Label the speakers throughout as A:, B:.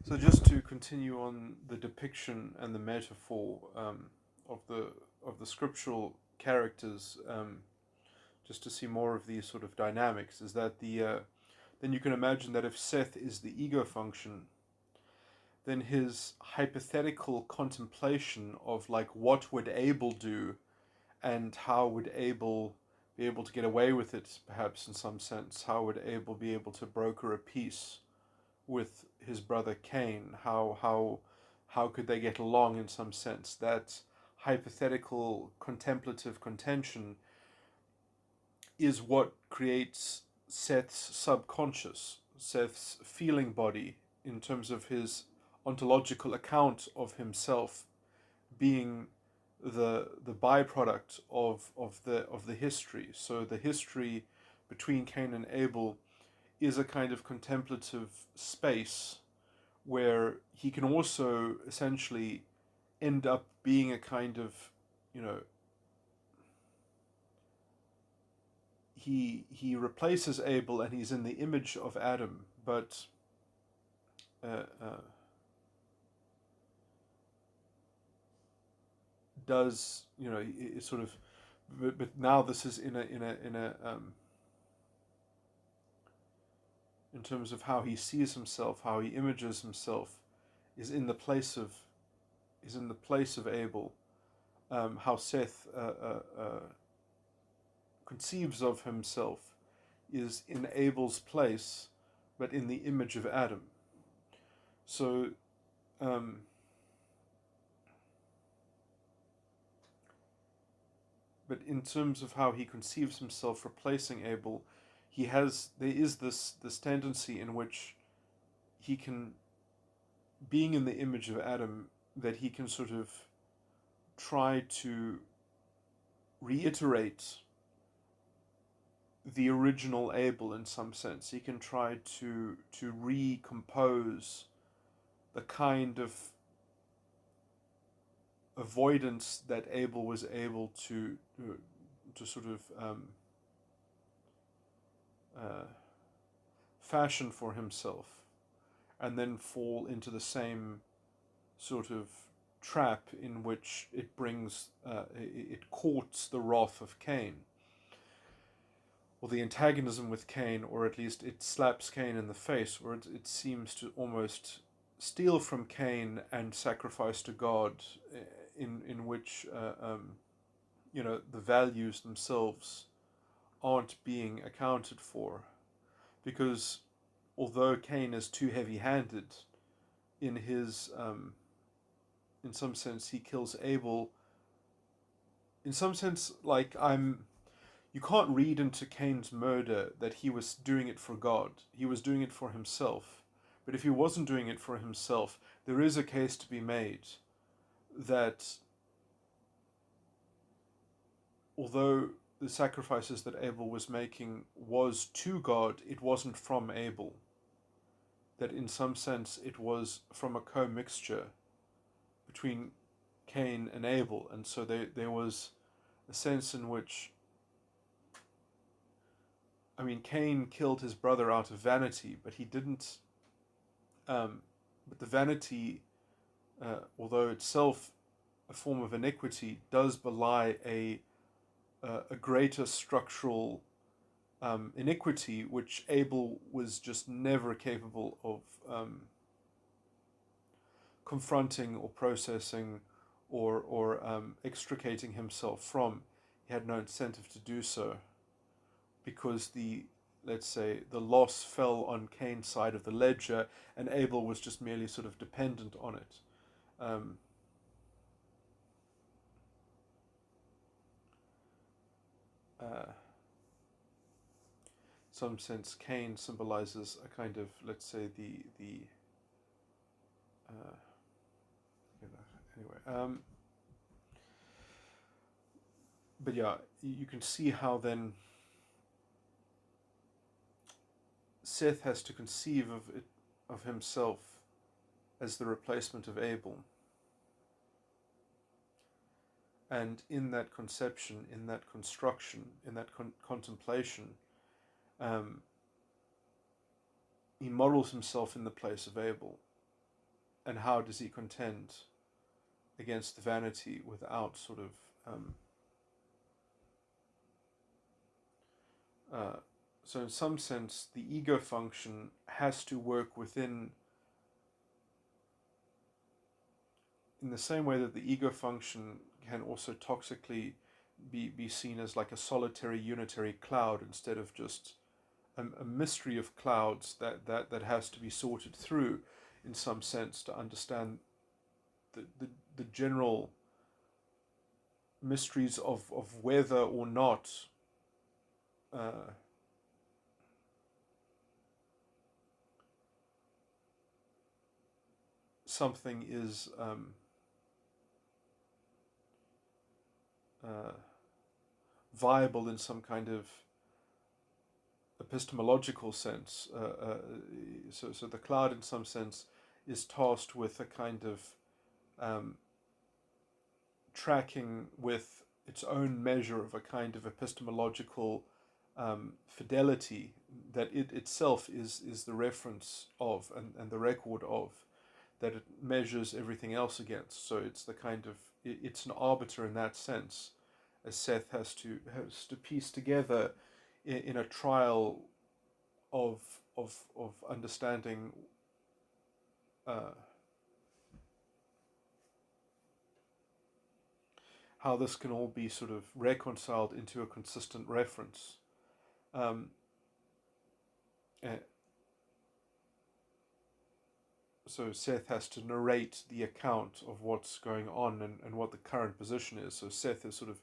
A: So just to continue on the depiction and the metaphor of the scriptural characters, just to see more of these sort of dynamics, is that then you can imagine that if Seth is the ego function, then his hypothetical contemplation of like what would Abel do and how would Abel be able to get away with it, perhaps in some sense, how would Abel be able to broker a peace with his brother Cain? How could they get along in some sense? That hypothetical contemplative contention is what creates Seth's subconscious, Seth's feeling body, in terms of his ontological account of himself being the byproduct of the history. So the history between Cain and Abel is a kind of contemplative space where he can also essentially end up being a kind of, you know, he replaces Abel and he's in the image of Adam, but uh, uh, does, it sort of, but now this is in terms of how he sees himself, how he images himself, is in the place of Abel. How Seth conceives of himself is in Abel's place, but in the image of Adam. So, um, but in terms of how he conceives himself replacing Abel, there is this tendency in which he can, being in the image of Adam, that he can sort of try to reiterate the original Abel in some sense. He can try to recompose the kind of avoidance that Abel was able to sort of uh, fashion for himself, and then fall into the same sort of trap in which it courts the wrath of Cain, or the antagonism with Cain, or at least it slaps Cain in the face, or it seems to almost steal from Cain and sacrifice to God, in which the values themselves aren't being accounted for, because although Cain is too heavy-handed in his in some sense he kills Abel. In some sense, like you can't read into Cain's murder that he was doing it for God. He was doing it for himself. But if he wasn't doing it for himself, there is a case to be made that although the sacrifices that Abel was making was to God, it wasn't from Abel. That in some sense it was from a commixture between Cain and Abel, and so there was a sense in which, I mean, Cain killed his brother out of vanity, but he didn't. But the vanity, although itself a form of iniquity, does belie a greater structural iniquity, which Abel was just never capable of confronting or processing or extricating himself from. He had no incentive to do so, because let's say the loss fell on Cain's side of the ledger, and Abel was just merely sort of dependent on it. Um, uh, some sense, Cain symbolizes a kind of, let's say, the uh, anyway. But yeah, you can see how then Seth has to conceive of himself as the replacement of Abel. And in that conception, in that construction, in that contemplation, um, he models himself in the place of Abel. and how does he contend against the vanity without sort of so in some sense the ego function has to work within, in the same way that the ego function can also toxically be seen as like a solitary unitary cloud instead of just a mystery of clouds that has to be sorted through in some sense to understand the general mysteries of whether or not uh, something is uh, viable in some kind of epistemological sense. So the cloud, in some sense, is tasked with a kind of tracking with its own measure of a kind of epistemological fidelity that it itself is the reference of and the record of, that it measures everything else against. So it's the kind of, it's an arbiter in that sense, as Seth has to piece together in a trial of understanding how this can all be sort of reconciled into a consistent reference. Um, so Seth has to narrate the account of what's going on and what the current position is. So Seth is sort of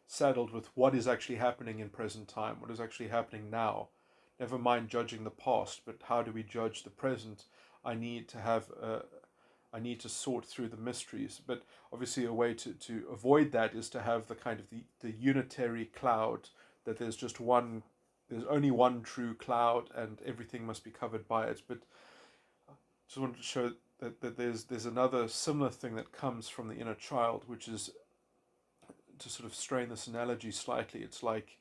A: saddled with what is actually happening in present time, what is actually happening now. Never mind judging the past, but how do we judge the present? I need to sort through the mysteries. But obviously a way to avoid that is to have the kind of the unitary cloud, that there's only one true cloud and everything must be covered by it. But I just wanted to show that there's another similar thing that comes from the inner child, which is, to sort of strain this analogy slightly, it's like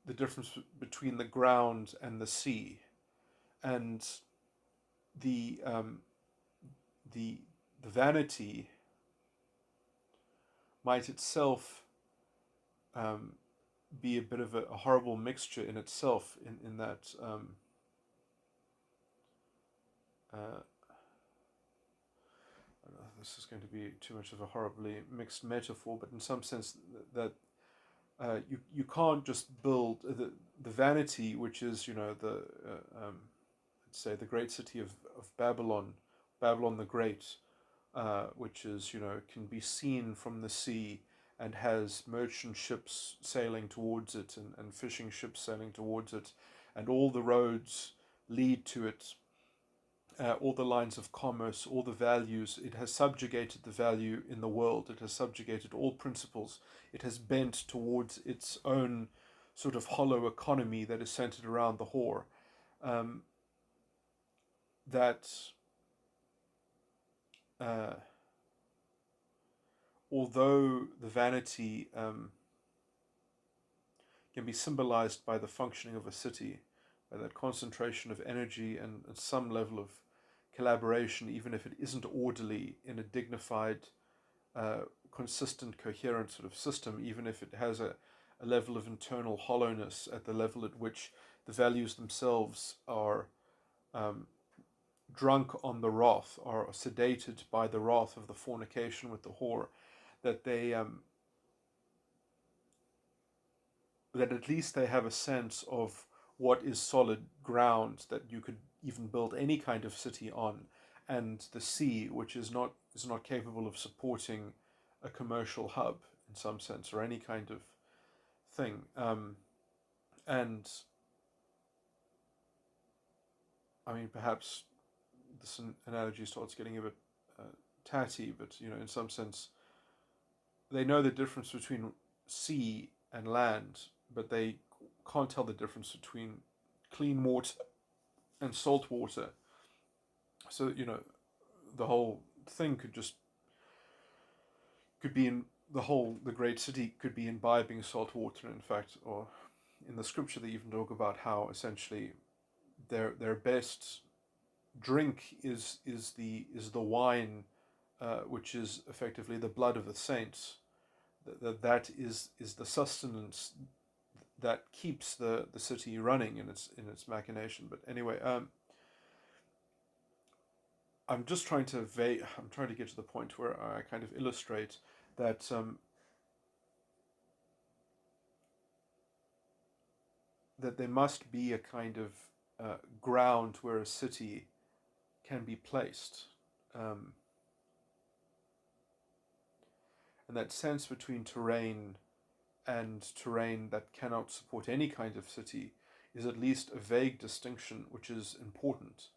A: the difference between the ground and the sea, and the the vanity might itself be a bit of a horrible mixture in itself, in that this is going to be too much of a horribly mixed metaphor, but in some sense that you can't just build the vanity, which is, let's say the great city of Babylon, Babylon the Great, which is, can be seen from the sea and has merchant ships sailing towards it and fishing ships sailing towards it, and all the roads lead to it, all the lines of commerce, all the values. It has subjugated the value in the world. It has subjugated all principles. It has bent towards its own sort of hollow economy that is centered around the whore. That although the vanity can be symbolized by the functioning of a city, by that concentration of energy and some level of collaboration, even if it isn't orderly in a dignified, consistent, coherent sort of system, even if it has a level of internal hollowness at the level at which the values themselves are drunk on the wrath, or sedated by the wrath of the fornication with the whore, that they that at least they have a sense of what is solid ground that you could even build any kind of city on, and the sea, which is not capable of supporting a commercial hub in some sense, or any kind of thing. And I mean, perhaps this analogy starts getting a bit tatty, but in some sense, they know the difference between sea and land, but they can't tell the difference between clean water and salt water. So the whole thing could be in the great city could be imbibing salt water. In fact, or in the scripture they even talk about how essentially their best drink is the wine, which is effectively the blood of the saints. That is the sustenance that keeps the city running in its machination. But anyway, I'm just trying to get to the point where I kind of illustrate that that there must be a kind of ground where a city can be placed. And that sense between terrain and terrain that cannot support any kind of city is at least a vague distinction which is important.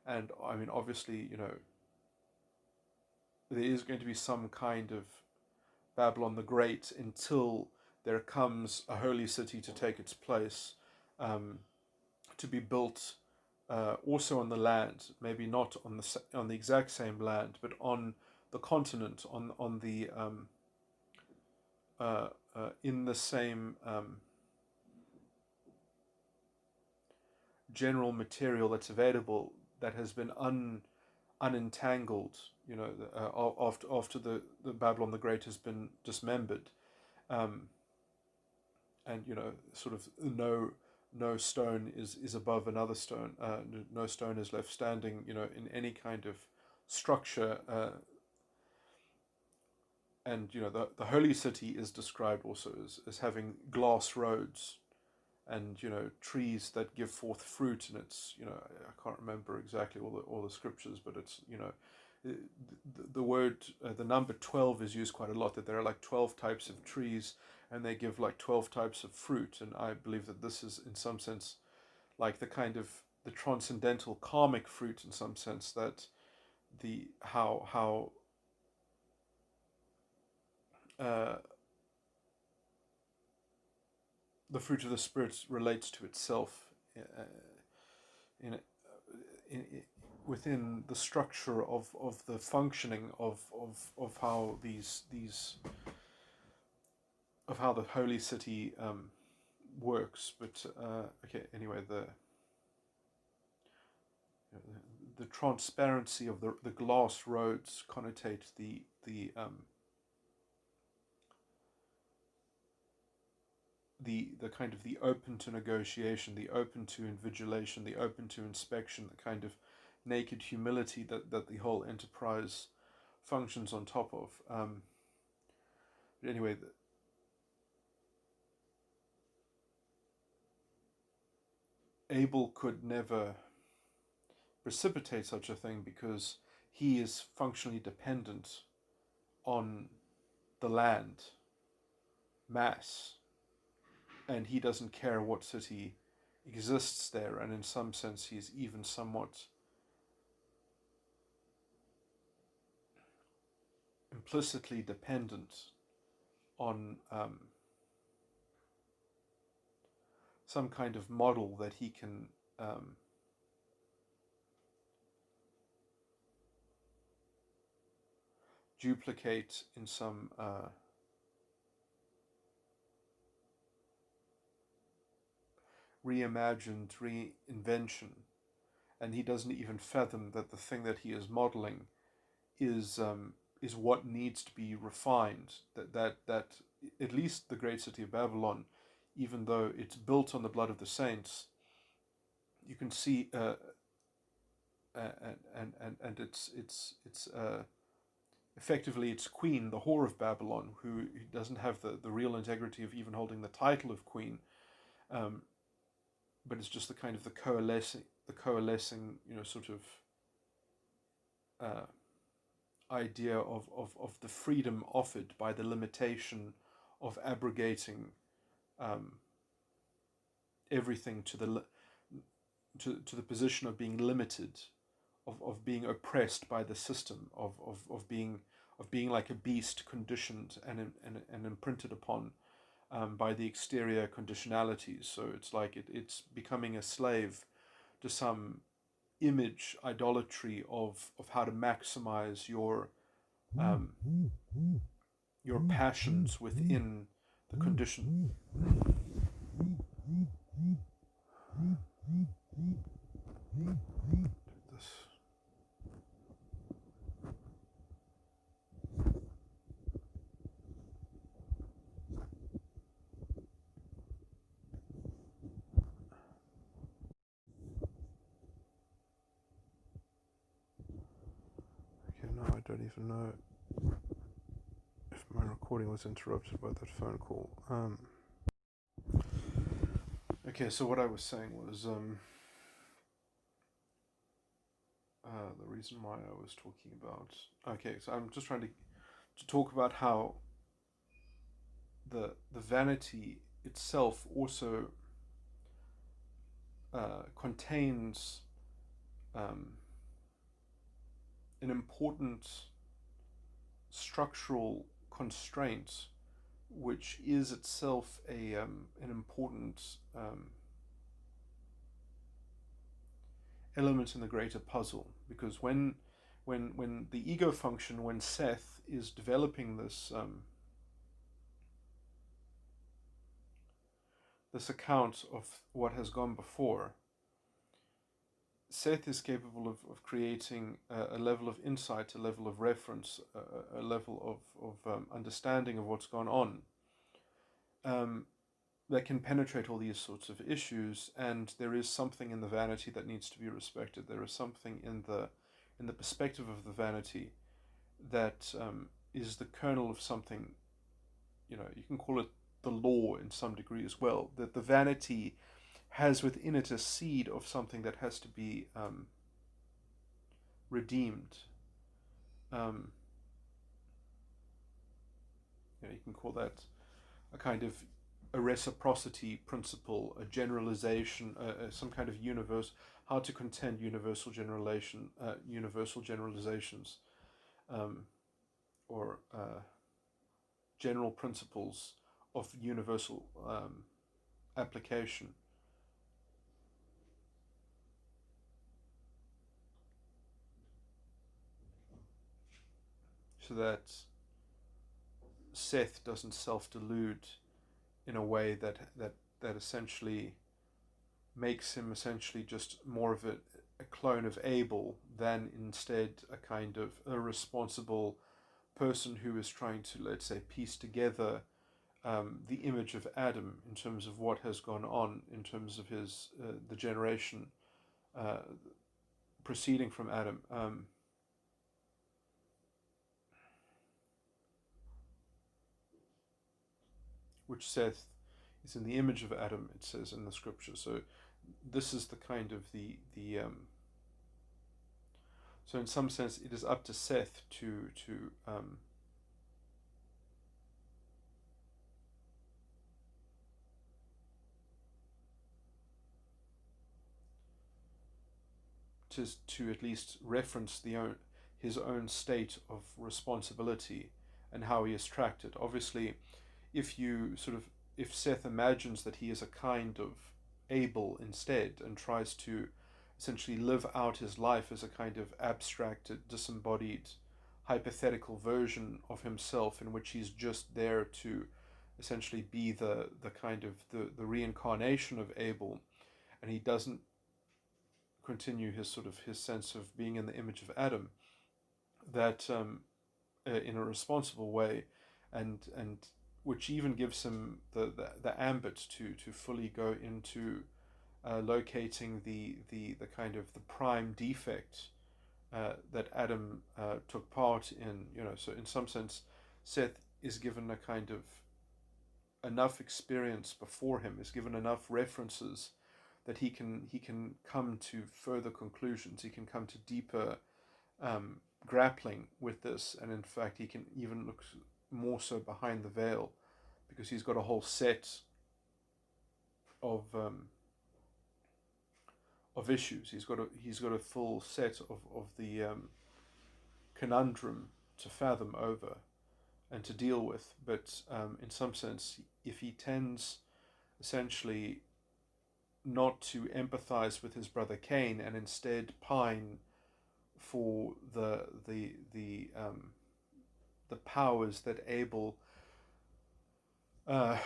A: And I mean, obviously, there is going to be some kind of Babylon the Great until there comes a holy city to take its place, to be built also on the land, maybe not on the exact same land, but on the continent, on the in the same general material that's available, that has been unentangled, after the Babylon the Great has been dismembered, and sort of no stone is above another stone. No stone is left standing, in any kind of structure. And the holy city is described also as having glass roads, and trees that give forth fruit. And it's I can't remember exactly all the scriptures, but it's the word, the number 12 is used quite a lot, that there are like 12 types of trees and they give like 12 types of fruit. And I believe that this is in some sense like the kind of the transcendental karmic fruit, in some sense, that the how the fruit of the spirit relates to itself in, in within the structure of the functioning of how these of how the holy city works. But okay, anyway, the transparency of the glass roads connotate the kind of the open to negotiation, the open to invigilation, the open to inspection, the kind of naked humility that the whole enterprise functions on top of. But anyway, Abel could never precipitate such a thing because he is functionally dependent on the land mass, and he doesn't care what city exists there. And in some sense, he's even somewhat implicitly dependent on some kind of model that he can duplicate in some reimagined reinvention. And he doesn't even fathom that the thing that he is modeling is what needs to be refined. That at least the great city of Babylon, even though it's built on the blood of the saints, you can see and it's effectively its queen, the whore of Babylon, who doesn't have the real integrity of even holding the title of queen, but it's just the kind of the coalescing sort of idea of the freedom offered by the limitation of abrogating everything to the position of being limited, of being oppressed by the system, of being like a beast, conditioned and imprinted upon by the exterior conditionalities. So it's like it's becoming a slave to some image idolatry of how to maximize your passions within the condition. This. don't even know if my recording was interrupted by that phone call. Okay, so what I was saying was the reason why I was talking about. Okay, so I'm just trying to talk about how the vanity itself also contains an important structural constraint, which is itself an important element in the greater puzzle. Because when the ego function, when Seth is developing this account of what has gone before, Seth is capable of creating a level of insight, a level of reference, a level of understanding of what's gone on, that can penetrate all these sorts of issues. And there is something in the vanity that needs to be respected. There is something in the perspective of the vanity that is the kernel of something. You can call it the law in some degree as well. That the vanity has within it a seed of something that has to be redeemed. You can call that a kind of a reciprocity principle, a generalization, some kind of universe, how to contend universal generalizations, or general principles of universal application. So that Seth doesn't self-delude in a way that essentially makes him essentially just more of a clone of Abel than instead a kind of a responsible person who is trying to, let's say, piece together the image of Adam in terms of what has gone on, in terms of his the generation proceeding from Adam. Which Seth is in the image of Adam, it says in the scripture. So this is the kind of the so in some sense it is up to Seth to at least reference his own state of responsibility and how he is tracked it. Obviously, if Seth imagines that he is a kind of Abel instead and tries to essentially live out his life as a kind of abstracted, disembodied, hypothetical version of himself in which he's just there to essentially be the kind of the reincarnation of Abel, and he doesn't continue his sense of being in the image of Adam, that in a responsible way, and which even gives him the ambit to fully go into locating the kind of the prime defect that Adam took part in. So in some sense, Seth is given a kind of enough experience before him, is given enough references that he can come to further conclusions. He can come to deeper grappling with this, and in fact, he can even look more so behind the veil, because he's got a whole set of issues. He's got a full set of the conundrum to fathom over and to deal with. But in some sense, if he tends essentially not to empathize with his brother Cain and instead pine for the powers that Abel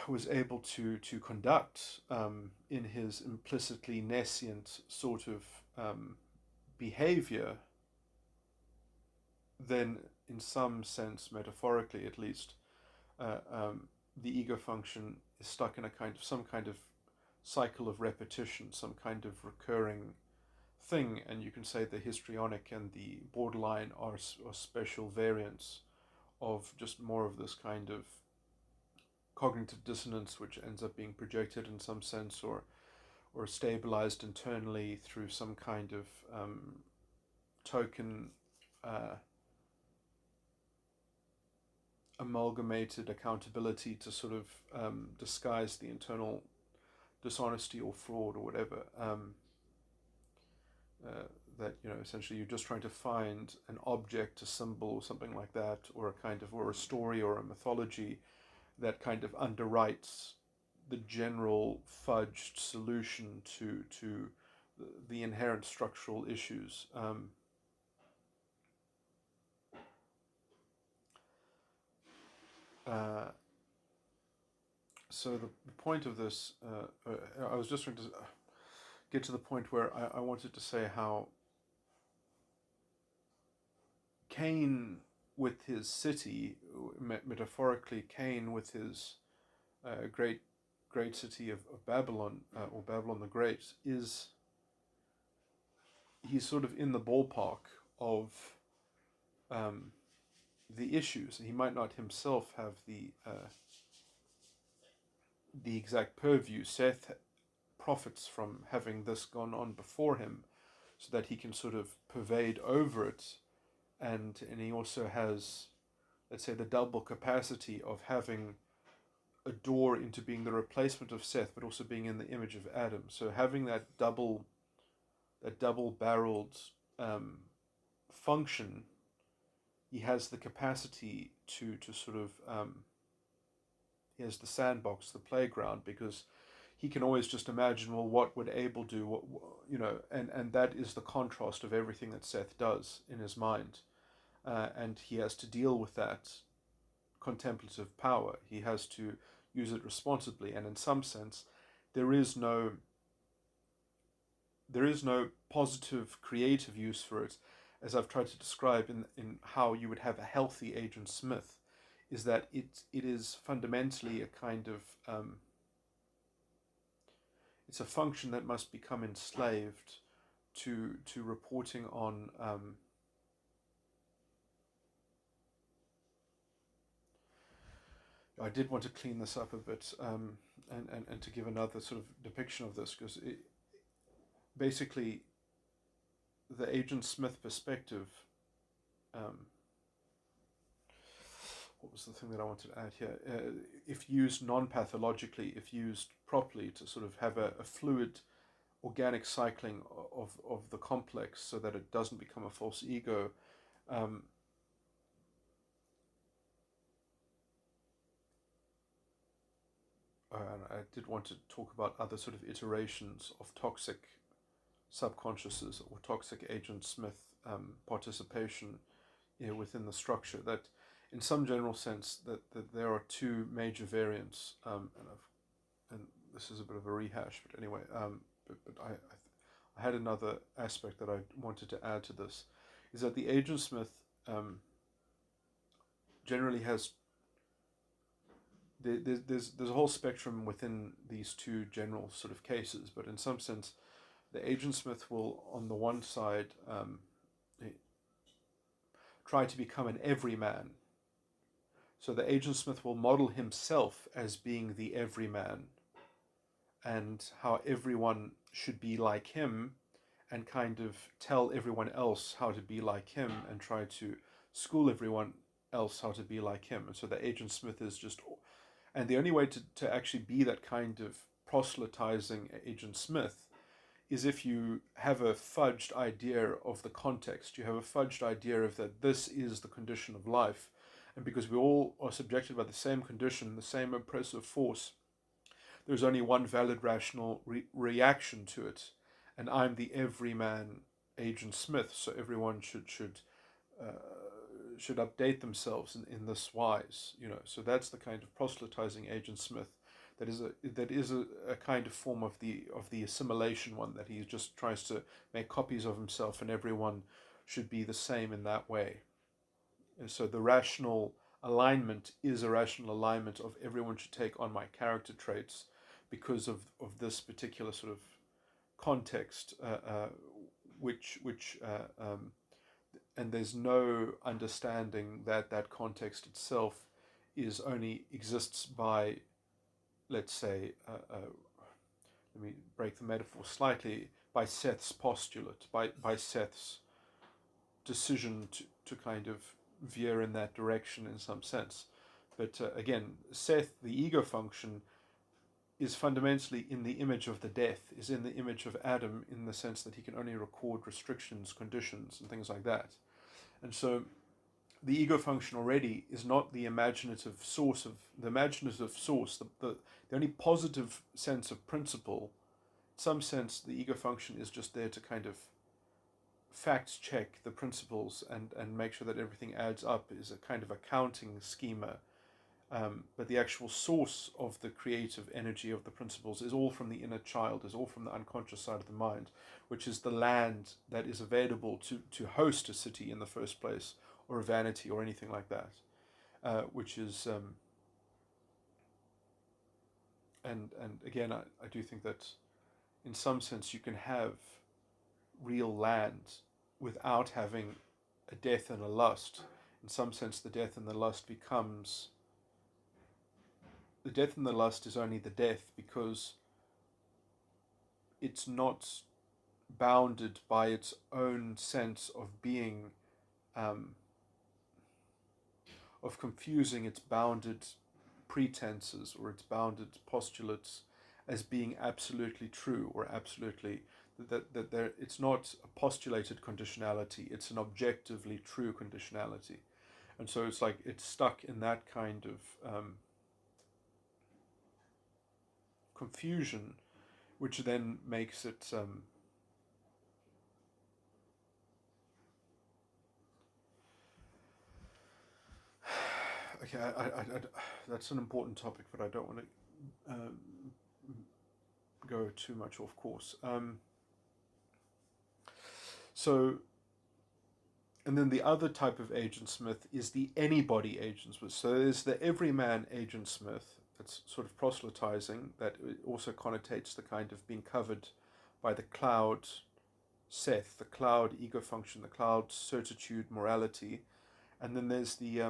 A: was able to conduct in his implicitly nescient sort of behavior, then in some sense, metaphorically at least, the ego function is stuck in some kind of cycle of repetition, some kind of recurring thing, and you can say the histrionic and the borderline are special variants of just more of this kind of cognitive dissonance, which ends up being projected in some sense, or stabilized internally through some kind of token amalgamated accountability to sort of disguise the internal dishonesty or fraud or whatever. That, you know, essentially you're just trying to find an object, a symbol, or something like that, or a kind of, or a story or a mythology that kind of underwrites the general fudged solution to the inherent structural issues. So the point of this, I was just trying to get to the point where I wanted to say how Cain with his city, metaphorically Cain with his great city of Babylon, or Babylon the Great, he's sort of in the ballpark of the issues. He might not himself have the exact purview. Seth profits from having this gone on before him, so that he can sort of pervade over it, and he also has, let's say, the double capacity of having a door into being the replacement of Seth, but also being in the image of Adam. So having that double-barreled function, he has the capacity to sort of he has the sandbox, the playground, because he can always just imagine, well, what would Abel do? What, you know, and that is the contrast of everything that Seth does in his mind, and he has to deal with that contemplative power. He has to use it responsibly, and in some sense, there is no positive creative use for it, as I've tried to describe in how you would have a healthy Agent Smith, is that it is fundamentally a kind of it's a function that must become enslaved to reporting on I did want to clean this up a bit, and to give another sort of depiction of this, because basically the Agent Smith perspective, what was the thing that I wanted to add here? If used non-pathologically, if used properly to sort of have a fluid organic cycling of the complex, so that it doesn't become a false ego, I did want to talk about other sort of iterations of toxic subconsciouses or toxic Agent Smith participation, you know, within the structure. That, in some general sense, that there are two major variants, and this is a bit of a rehash, but anyway, but I had another aspect that I wanted to add to this, is that the Agent Smith generally has there's a whole spectrum within these two general sort of cases, but in some sense, the Agent Smith will, on the one side, try to become an everyman. So the Agent Smith will model himself as being the everyman, and how everyone should be like him, and kind of tell everyone else how to be like him, and try to school everyone else how to be like him. And so the Agent Smith is just, and the only way to actually be that kind of proselytizing Agent Smith is if you have a fudged idea of the context. You have a fudged idea of that this is the condition of life. And because we all are subjected by the same condition, the same oppressive force, there's only one valid rational reaction to it. And I'm the everyman Agent Smith, so everyone should update themselves in this wise, you know. So that's the kind of proselytizing Agent Smith. That is a kind of form of the assimilation one, that he just tries to make copies of himself, and everyone should be the same in that way. And so the rational alignment is a rational alignment of everyone should take on my character traits because of this particular sort of context, which and there's no understanding that that context itself is only exists by, let's say, let me break the metaphor slightly, by Seth's postulate, by Seth's decision to kind of veer in that direction in some sense. But again, Seth, the ego function, is fundamentally in the image of the death, is in the image of Adam, in the sense that he can only record restrictions, conditions, and things like that. And so the ego function already is not the imaginative source the only positive sense of principle. In some sense, the ego function is just there to kind of fact check the principles and make sure that everything adds up, is a kind of accounting schema. But the actual source of the creative energy of the principles is all from the inner child, is all from the unconscious side of the mind, which is the land that is available to host a city in the first place, or a vanity, or anything like that, which is, and again, I do think that in some sense you can have real land without having a death and a lust. In some sense, the death and the lust becomes, the death and the lust is only the death because it's not bounded by its own sense of being, of confusing its bounded pretenses or its bounded postulates as being absolutely true, or absolutely, that there, it's not a postulated conditionality, it's an objectively true conditionality. And so it's like it's stuck in that kind of confusion, which then makes it okay. That's an important topic, but I don't want to go too much off course. So, and then the other type of Agent Smith is the anybody Agent Smith. So there's the everyman Agent Smith that's sort of proselytizing, that also connotates the kind of being covered by the cloud Seth, the cloud ego function, the cloud certitude morality. And then there's the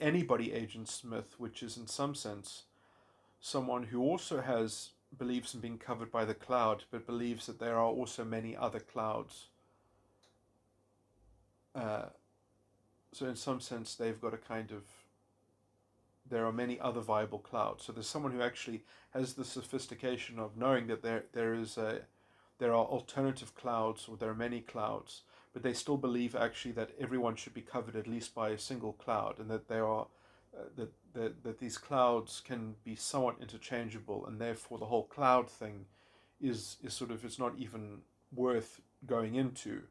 A: anybody Agent Smith, which is in some sense someone who also believes in being covered by the cloud, but believes that there are also many other clouds. So in some sense, they've got a kind of, there are many other viable clouds. So there's someone who actually has the sophistication of knowing that there are alternative clouds, or there are many clouds, but they still believe actually that everyone should be covered at least by a single cloud, and that there are that these clouds can be somewhat interchangeable, and therefore the whole cloud thing is sort of, it's not even worth going into,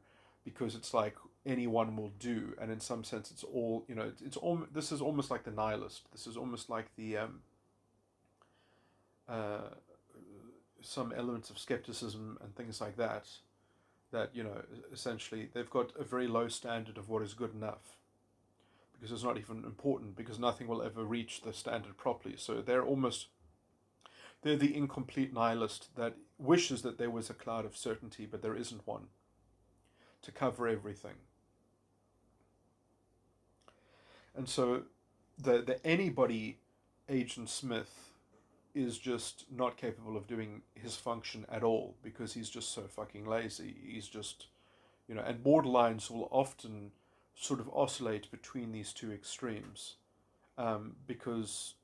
A: because it's like anyone will do, and in some sense it's all, it's all, this is almost like the nihilist, this is almost like the some elements of skepticism and things like that, essentially they've got a very low standard of what is good enough, because it's not even important, because nothing will ever reach the standard properly. So they're the incomplete nihilist that wishes that there was a cloud of certainty, but there isn't one to cover everything. And so the anybody Agent Smith is just not capable of doing his function at all, because he's just so fucking lazy. He's just, and borderlines will often sort of oscillate between these two extremes, because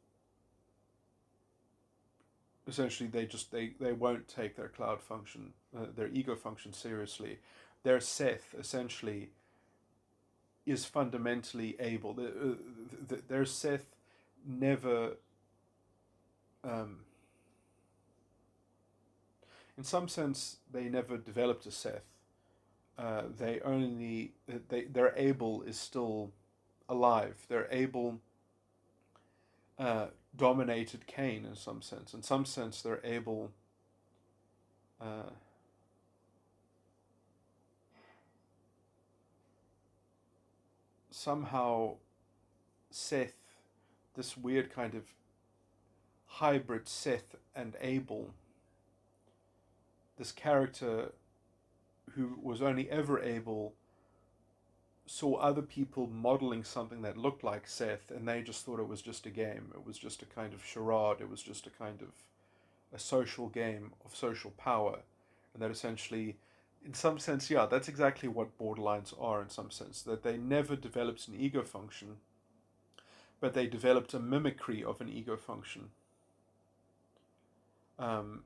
A: essentially they won't take their cloud function, their ego function seriously. Their Seth essentially is fundamentally able. Their Seth never, in some sense, they never developed a Seth. Their able is still alive. Their able dominated Cain in some sense. In some sense, their able somehow Seth, this weird kind of hybrid Seth and Abel, this character who was only ever able, saw other people modeling something that looked like Seth, and they just thought it was just a game. It was just a kind of charade. It was just a kind of a social game of social power, and that essentially, in some sense, yeah, that's exactly what borderlines are. In some sense, that they never developed an ego function, but they developed a mimicry of an ego function. Um,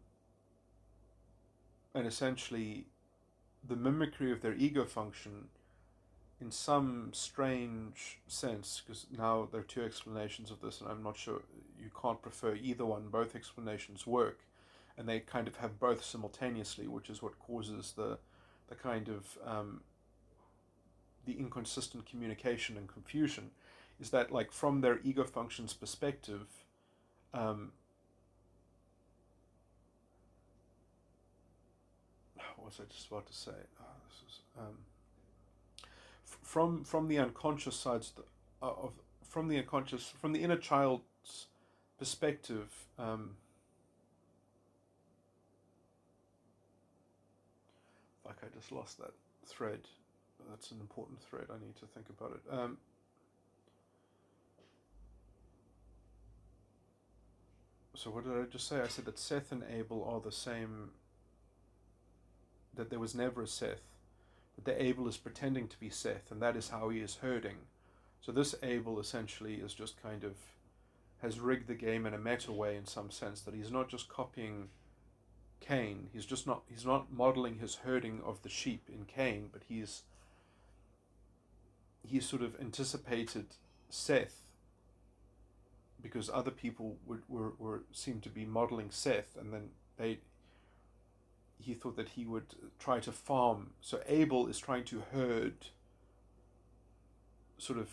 A: and essentially, the mimicry of their ego function, in some strange sense, because now there are two explanations of this, and I'm not sure, you can't prefer either one. Both explanations work, and they kind of have both simultaneously, which is what causes the kind of the inconsistent communication and confusion. Is that, like, from their ego function's perspective, um, what was I just about to say? This is, from the unconscious sides of from the unconscious, from the inner child's perspective. Like, I just lost that thread. That's an important thread. I need to think about it. So what did I just say? I said that Seth and Abel are the same. That there was never a Seth. That the Abel is pretending to be Seth, and that is how he is herding. So this Abel essentially is just kind of has rigged the game in a meta way, in some sense, that he's not just copying Cain. He's not modeling his herding of the sheep in Cain, but he's sort of anticipated Seth, because other people were seemed to be modeling Seth, and then he thought that he would try to farm. So Abel is trying to herd sort of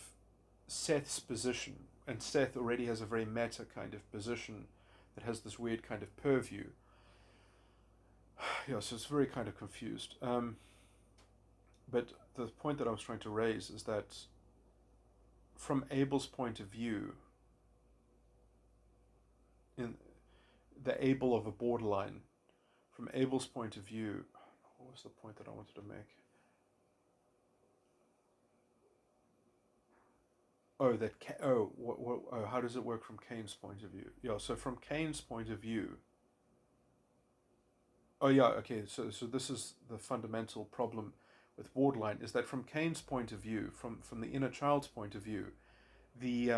A: Seth's position, and Seth already has a very meta kind of position that has this weird kind of purview. Yeah, so it's very kind of confused. But the point that I was trying to raise is that from Abel's point of view, in the Abel of a borderline, from Abel's point of view, what was the point that I wanted to make? Oh, how does it work from Cain's point of view? Yeah, so from Cain's point of view, oh yeah, okay, so this is the fundamental problem with borderline, is that from Cain's point of view, from the inner child's point of view, the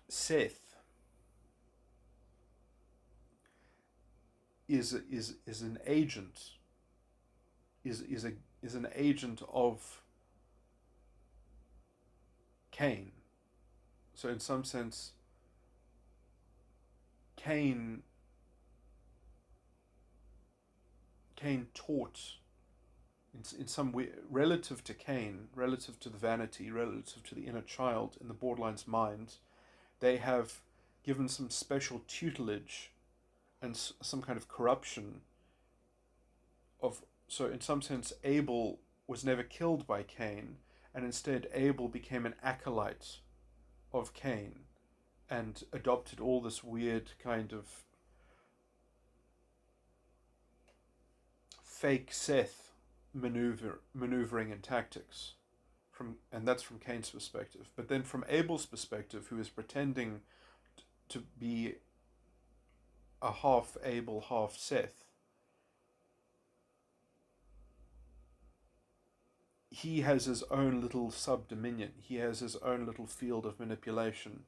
A: Seth is an agent, is an agent of Cain. So in some sense, Cain taught, in some way, relative to Cain, relative to the vanity, relative to the inner child in the borderline's mind, they have given some special tutelage and some kind of corruption of. So in some sense, Abel was never killed by Cain, and instead Abel became an acolyte of Cain and adopted all this weird kind of fake Seth maneuvering and tactics, and that's from Cain's perspective. But then from Abel's perspective, who is pretending to be a half Abel, half Seth, he has his own little sub-dominion. He has his own little field of manipulation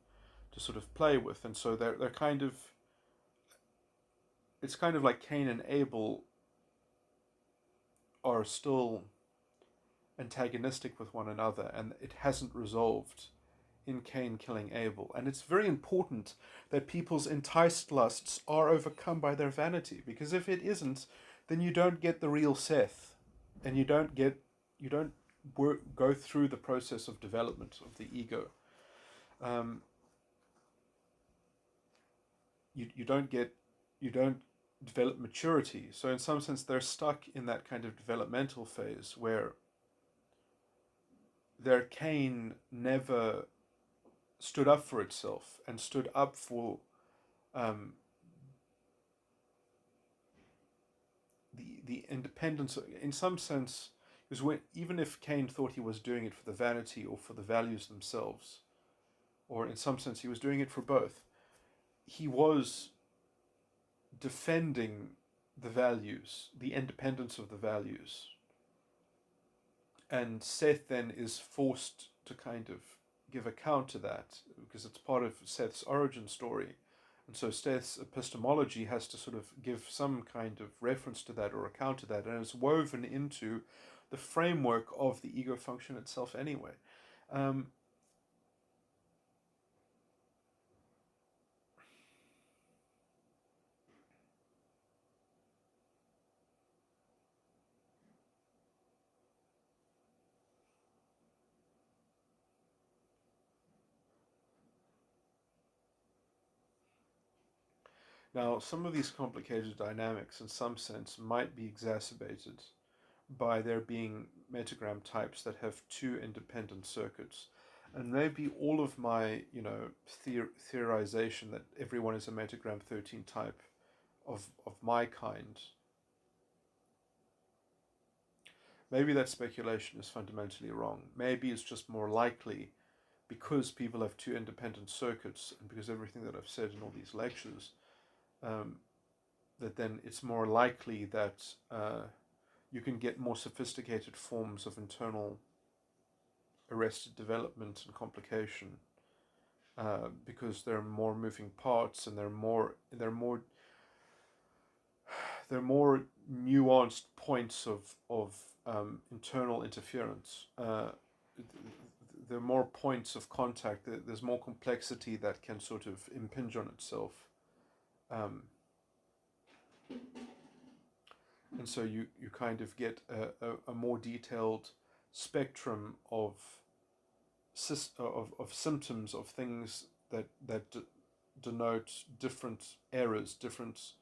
A: to sort of play with, and so they're kind of, it's kind of like Cain and Abel are still antagonistic with one another, and it hasn't resolved in Cain killing Abel. And it's very important that people's enticed lusts are overcome by their vanity, because if it isn't, then you don't get the real Seth, and you don't go through the process of development of the ego. Um, you don't develop maturity. So in some sense, they're stuck in that kind of developmental phase where their Cain never stood up for itself and stood up for um, the independence, in some sense, because even if Cain thought he was doing it for the vanity or for the values themselves, or in some sense he was doing it for both, he was defending the values, the independence of the values. And Seth then is forced to kind of give account to that because it's part of Seth's origin story. And so Seth's epistemology has to sort of give some kind of reference to that or account to that. And it's woven into the framework of the ego function itself anyway. Um, Now, some of these complicated dynamics, in some sense, might be exacerbated by there being metagram types that have two independent circuits. And maybe all of my, theorization that everyone is a metagram 13 type of my kind, maybe that speculation is fundamentally wrong. Maybe it's just more likely because people have two independent circuits and because everything that I've said in all these lectures, that then it's more likely that you can get more sophisticated forms of internal arrested development and complication because there are more moving parts and there are more nuanced points of internal interference. There are more points of contact. There's more complexity that can sort of impinge on itself. And so you kind of get a more detailed spectrum of symptoms of things that denote different errors, different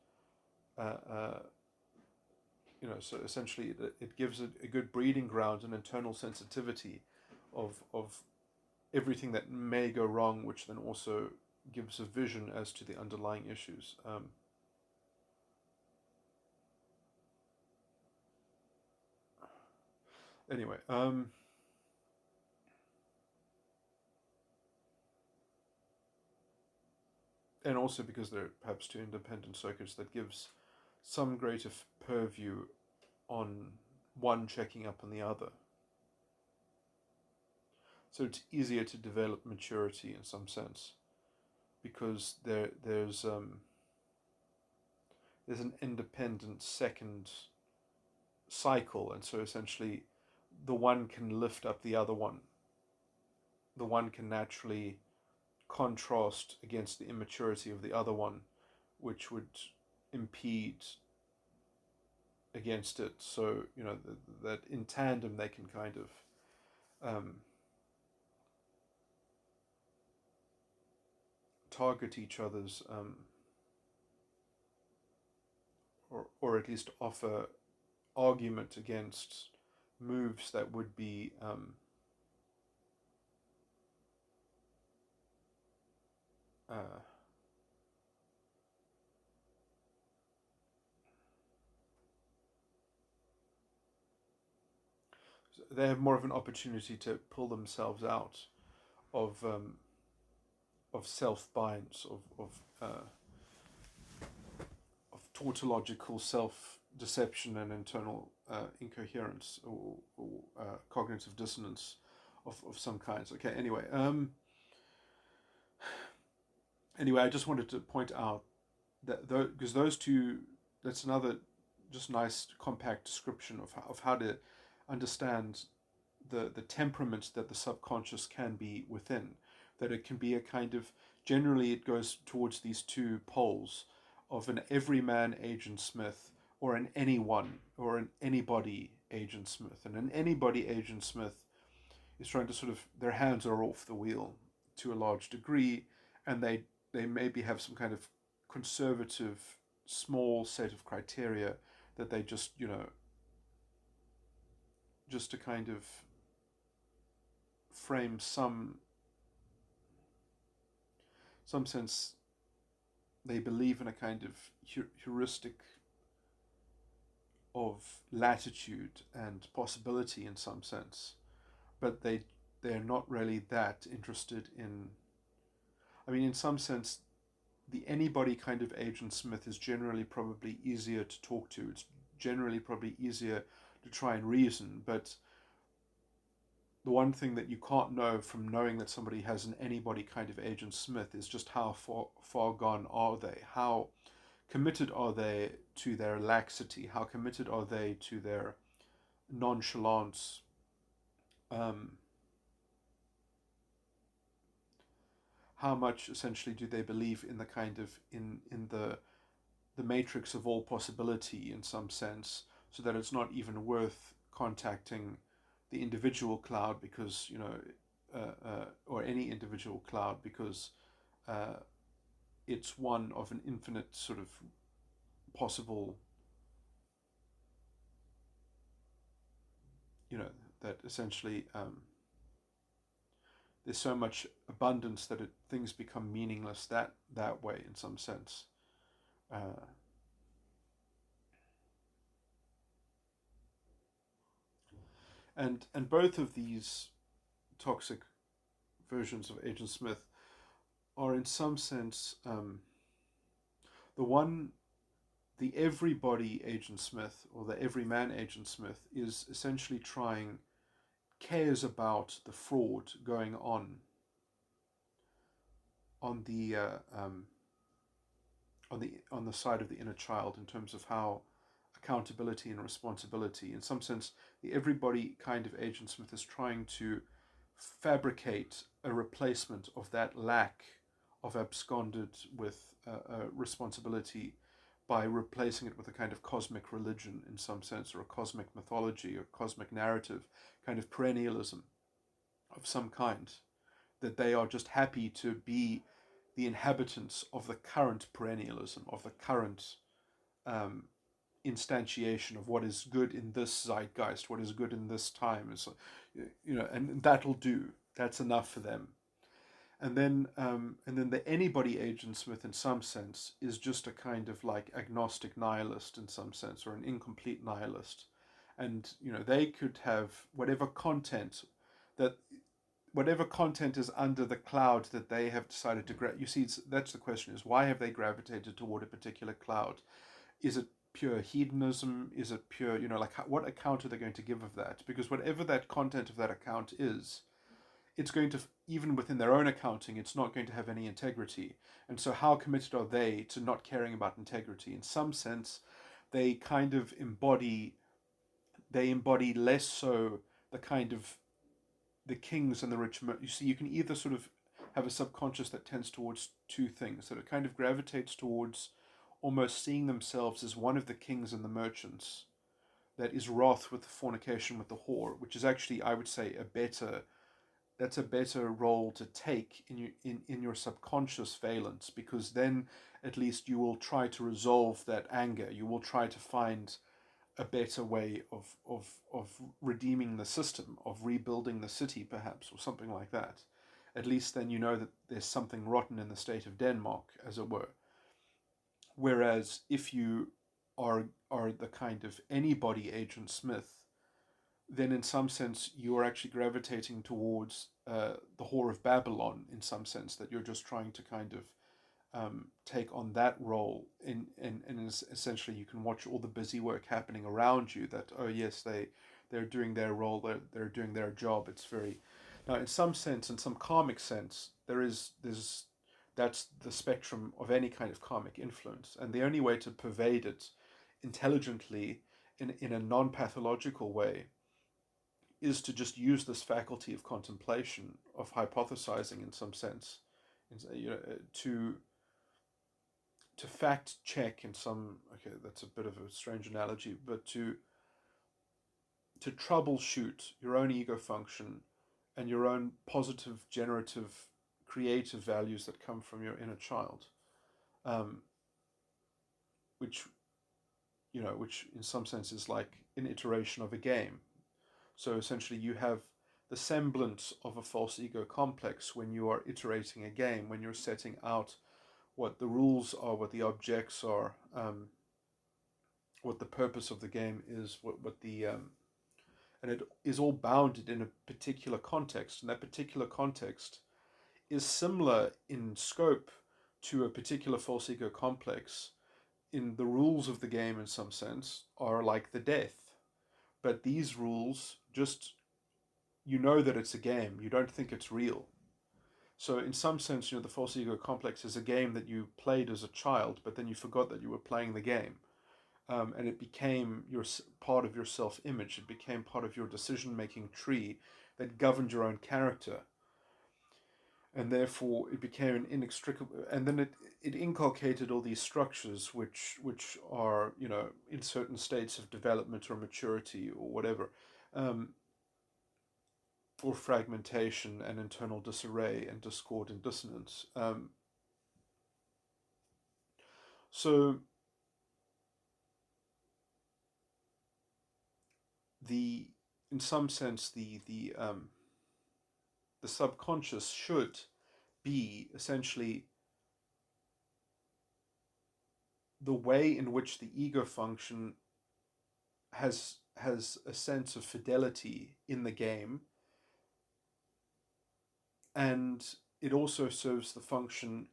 A: so essentially it gives it a good breeding ground and internal sensitivity of everything that may go wrong, which then also gives a vision as to the underlying issues. Anyway, and also because there are perhaps two independent circuits, that gives some greater purview on one checking up on the other. So it's easier to develop maturity in some sense because there's an independent second cycle, and so essentially the one can lift up the other one. The one can naturally contrast against the immaturity of the other one, which would impede against it. So that in tandem they can kind of target each other's or at least offer argument against moves that would be they have more of an opportunity to pull themselves out of self binds of tautological self deception and internal incoherence or cognitive dissonance of some kinds. Okay, anyway, I just wanted to point out that because those two, that's another just nice compact description of how to understand the temperament that the subconscious can be within. That it can be a kind of, generally it goes towards these two poles of an everyman Agent Smith or an anyone or an anybody Agent Smith. And an anybody Agent Smith is trying to sort of, their hands are off the wheel to a large degree, and they maybe have some kind of conservative small set of criteria that they just just to kind of frame some sense, they believe in a kind of heuristic of latitude and possibility in some sense, but they're not really that interested in. I mean, in some sense, the anybody kind of agent Smith is generally probably easier to talk to. It's generally probably easier to try and reason, but the one thing that you can't know from knowing that somebody has an anybody kind of agent Smith is just how far gone are they? How committed are they to their laxity? How committed are they to their nonchalance? Um, how much essentially do they believe in the kind of in the matrix of all possibility in some sense, so that it's not even worth contacting the individual cloud because or any individual cloud because uh, it's one of an infinite sort of possible, that essentially there's so much abundance that things become meaningless that way in some sense. Uh, and both of these toxic versions of Agent Smith are in some sense the one, the everybody Agent Smith or the everyman Agent Smith is essentially cares about the fraud going on the on the side of the inner child in terms of how accountability and responsibility. In some sense, the everybody kind of Agent Smith is trying to fabricate a replacement of that lack of absconded with responsibility by replacing it with a kind of cosmic religion in some sense, or a cosmic mythology or cosmic narrative, kind of perennialism of some kind, that they are just happy to be the inhabitants of the current perennialism, of the current um, instantiation of what is good in this zeitgeist, what is good in this time. So, and that'll do. That's enough for them. And then the anybody Agent Smith, in some sense, is just a kind of like agnostic nihilist in some sense, or an incomplete nihilist. And they could have that whatever content is under the cloud that they have decided to you see, that's the question: is why have they gravitated toward a particular cloud? Is it pure hedonism? Is it pure, like what account are they going to give of that? Because whatever that content of that account is, it's going to, even within their own accounting, it's not going to have any integrity. And so how committed are they to not caring about integrity? In some sense, they kind of embody less so the kind of the kings and the rich. You see, you can either sort of have a subconscious that tends towards two things, that it kind of gravitates towards almost seeing themselves as one of the kings and the merchants that is wroth with the fornication with the whore, which is actually, I would say, that's a better role to take in your subconscious valence, because then at least you will try to resolve that anger. You will try to find a better way of redeeming the system, of rebuilding the city, perhaps, or something like that. At least then you know that there's something rotten in the state of Denmark, as it were. Whereas if you are the kind of anybody Agent Smith, then in some sense you are actually gravitating towards the whore of Babylon, in some sense, that you're just trying to kind of take on that role and essentially you can watch all the busy work happening around you, that, oh yes, they're doing their role, they're doing their job. It's very, now in some sense, in some karmic sense, there's that's the spectrum of any kind of karmic influence, and the only way to pervade it intelligently in a non-pathological way is to just use this faculty of contemplation, of hypothesizing in some sense, to fact check in some, okay, that's a bit of a strange analogy, but to troubleshoot your own ego function and your own positive, generative, creative values that come from your inner child, um, which which in some sense is like an iteration of a game. So essentially, you have the semblance of a false ego complex when you are iterating a game, when you're setting out what the rules are, what the objects are, what the purpose of the game is, what the and it is all bounded in a particular context, and that particular context is similar in scope to a particular false ego complex. In the rules of the game, in some sense, are like the death, but these rules just, you know that it's a game, you don't think it's real. So in some sense, the false ego complex is a game that you played as a child, but then you forgot that you were playing the game. And it became your part of your self-image. It became part of your decision-making tree that governed your own character, and therefore it became an inextricable. And then it inculcated all these structures, which are in certain states of development or maturity or whatever, um, or fragmentation and internal disarray and discord and dissonance. So the in some sense the subconscious should be essentially the way in which the ego function has a sense of fidelity in the game, and it also serves the function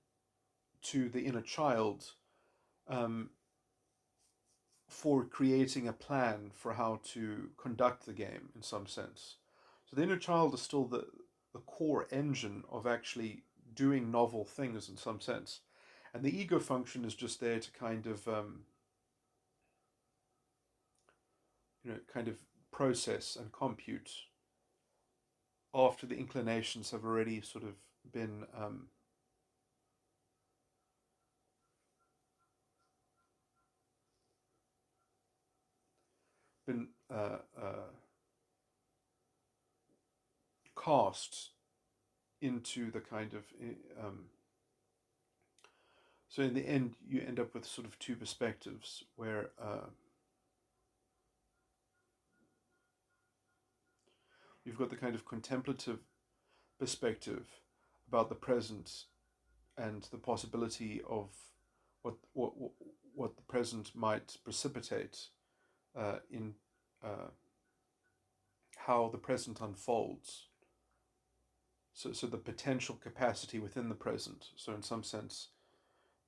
A: to the inner child, um, for creating a plan for how to conduct the game in some sense. So the inner child is still the core engine of actually doing novel things in some sense. And the ego function is just there to kind of, kind of process and compute after the inclinations have already sort of been been cast into the kind of so in the end you end up with sort of two perspectives where you've got the kind of contemplative perspective about the present and the possibility of what what what the present might precipitate in how the present unfolds. So the potential capacity within the present. So in some sense,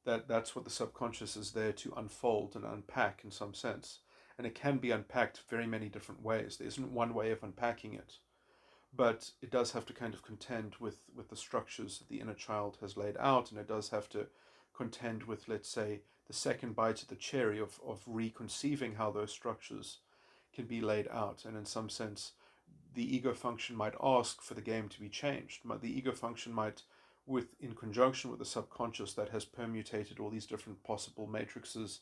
A: that's what the subconscious is there to unfold and unpack in some sense. And it can be unpacked very many different ways. There isn't one way of unpacking it, but it does have to kind of contend with the structures that the inner child has laid out, and it does have to contend with, let's say, the second bite of the cherry of reconceiving how those structures can be laid out. And in some sense, the ego function might ask for the game to be changed. The ego function might, in conjunction with the subconscious that has permutated all these different possible matrices,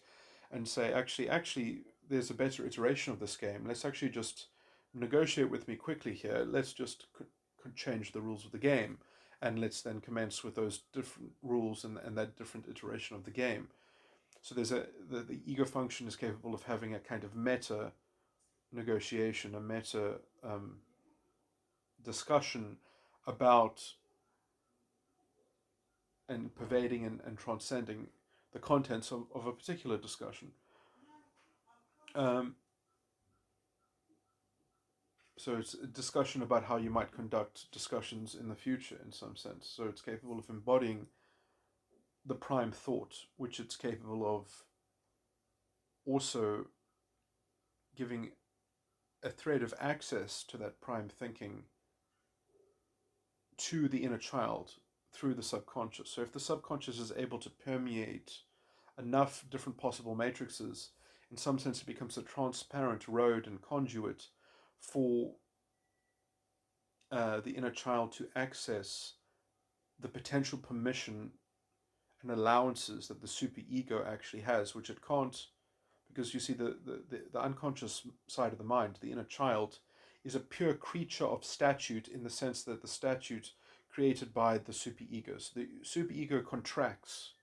A: and say, actually, there's a better iteration of this game. Let's actually just negotiate with me quickly here. Let's just change the rules of the game, and let's then commence with those different rules and that different iteration of the game. So there's the ego function is capable of having a kind of meta negotiation, a meta discussion about and pervading and transcending the contents of a particular discussion. Um, so it's a discussion about how you might conduct discussions in the future in some sense. So it's capable of embodying the prime thought, which it's capable of also giving a thread of access to that prime thinking to the inner child through the subconscious. So if the subconscious is able to permeate enough different possible matrices, in some sense it becomes a transparent road and conduit for the inner child to access the potential permission and allowances that the superego actually has, which it can't, because you see the unconscious side of the mind, the inner child, is a pure creature of statute in the sense that the statute created by the superego. So the superego contracts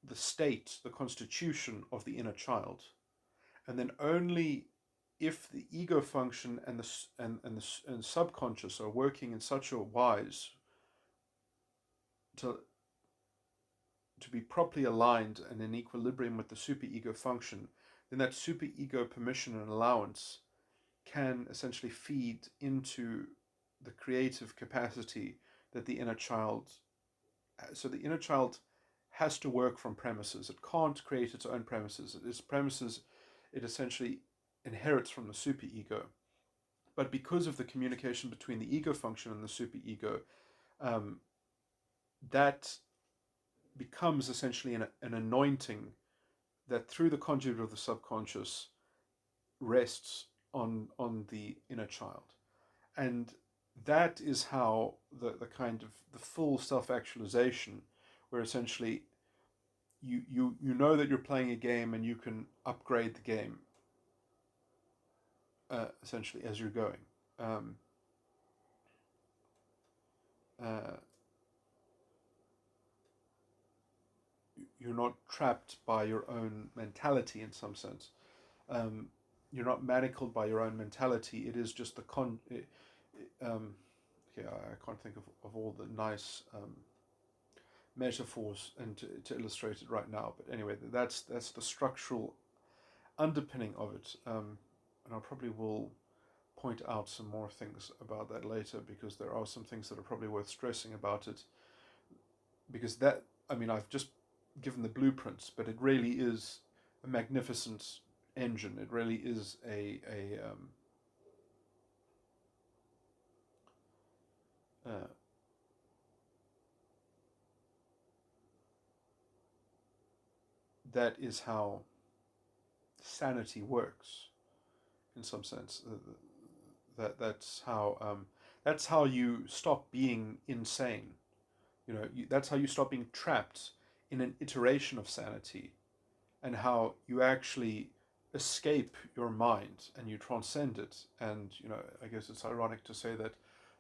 A: the state, the constitution of the inner child, and then only if the ego function and the subconscious are working in such a wise to be properly aligned and in equilibrium with the superego function, then that superego permission and allowance can essentially feed into the creative capacity that the inner child. So the inner child has to work from premises. It can't create its own premises. Its premises, it essentially inherits from the superego. But because of the communication between the ego function and the superego, um, that becomes essentially an anointing that through the conduit of the subconscious rests on the inner child. And that is how the kind of the full self-actualization, where essentially you know that you're playing a game and you can upgrade the game essentially as you're going. Um, uh, you're not trapped by your own mentality in some sense. Um, you're not manacled by your own mentality. It is just the yeah, I can't think of all the nice metaphors and to illustrate it right now. But anyway, that's the structural underpinning of it. And I probably will point out some more things about that later, because there are some things that are probably worth stressing about it. Because that, I mean, I've just given the blueprints, but it really is a magnificent engine. It really is uh, that is how sanity works in some sense. That's how you stop being insane. That's how you stop being trapped in an iteration of sanity, and how you actually escape your mind and you transcend it. And I guess it's ironic to say that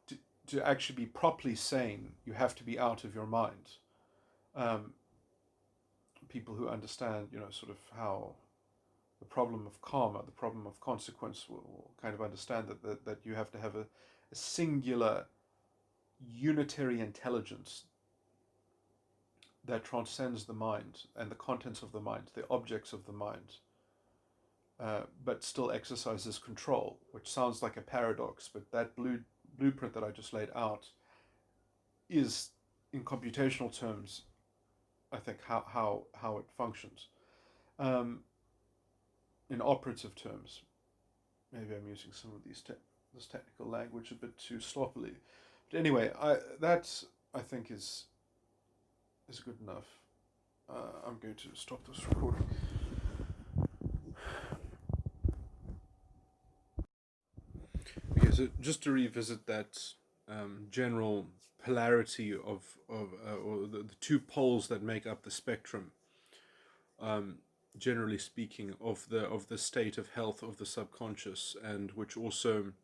A: to, to actually be properly sane, you have to be out of your mind. Um, People who understand, sort of how the problem of karma, the problem of consequence, will kind of understand that you have to have a singular, unitary intelligence that transcends the mind and the contents of the mind, the objects of the mind, but still exercises control, which sounds like a paradox, but that blueprint that I just laid out is, in computational terms, I think how it functions. Um, in operative terms, maybe I'm using some of this technical language a bit too sloppily, but anyway, I think is good enough. I'm going to stop this recording. Okay, so just to revisit that general polarity of or the two poles that make up the spectrum, um, generally speaking, of the state of health of the subconscious, and which also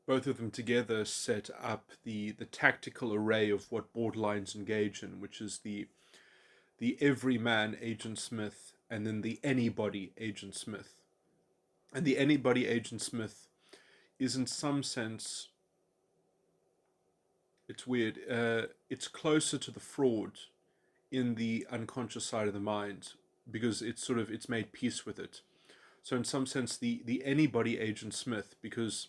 A: both of them together set up the tactical array of what borderlines engage in, which is the everyman Agent Smith, and then the anybody Agent Smith. And the anybody Agent Smith is, in some sense, it's weird. It's closer to the fraud in the unconscious side of the mind, because it's made peace with it. So in some sense, the anybody Agent Smith, because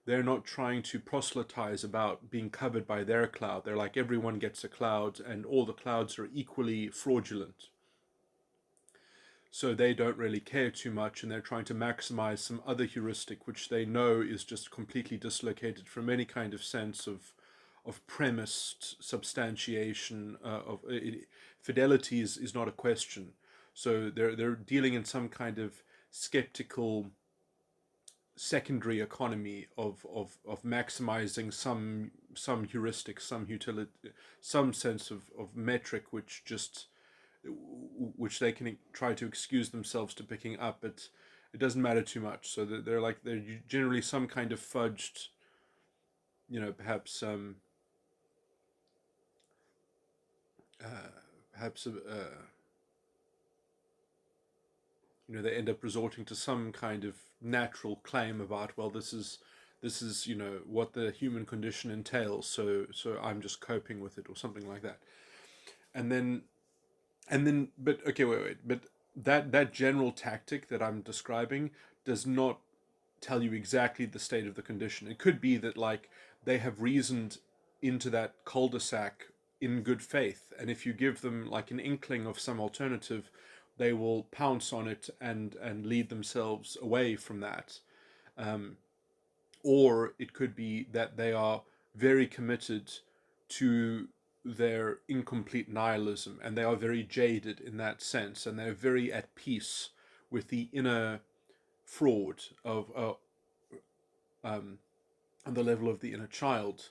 A: they're not trying to proselytize about being covered by their cloud. They're like, everyone gets a cloud and all the clouds are equally fraudulent. So they don't really care too much, and they're trying to maximize some other heuristic, which they know is just completely dislocated from any kind of sense of premised substantiation. Fidelity is not a question. So they're dealing in some kind of skeptical secondary economy of maximizing some heuristic, some utility, some sense of metric, which they can try to excuse themselves to picking up, but it doesn't matter too much. So they're generally some kind of fudged, perhaps perhaps they end up resorting to some kind of natural claim about, well, this is what the human condition entails, so I'm just coping with it, or something like that. And then but okay, wait, but that general tactic that I'm describing does not tell you exactly the state of the condition. It could be that like they have reasoned into that cul-de-sac in good faith, and if you give them like an inkling of some alternative, they will pounce on it and lead themselves away from that. Um, or it could be that they are very committed to their incomplete nihilism, and they are very jaded in that sense, and they're very at peace with the inner fraud of um, on the level of the inner child.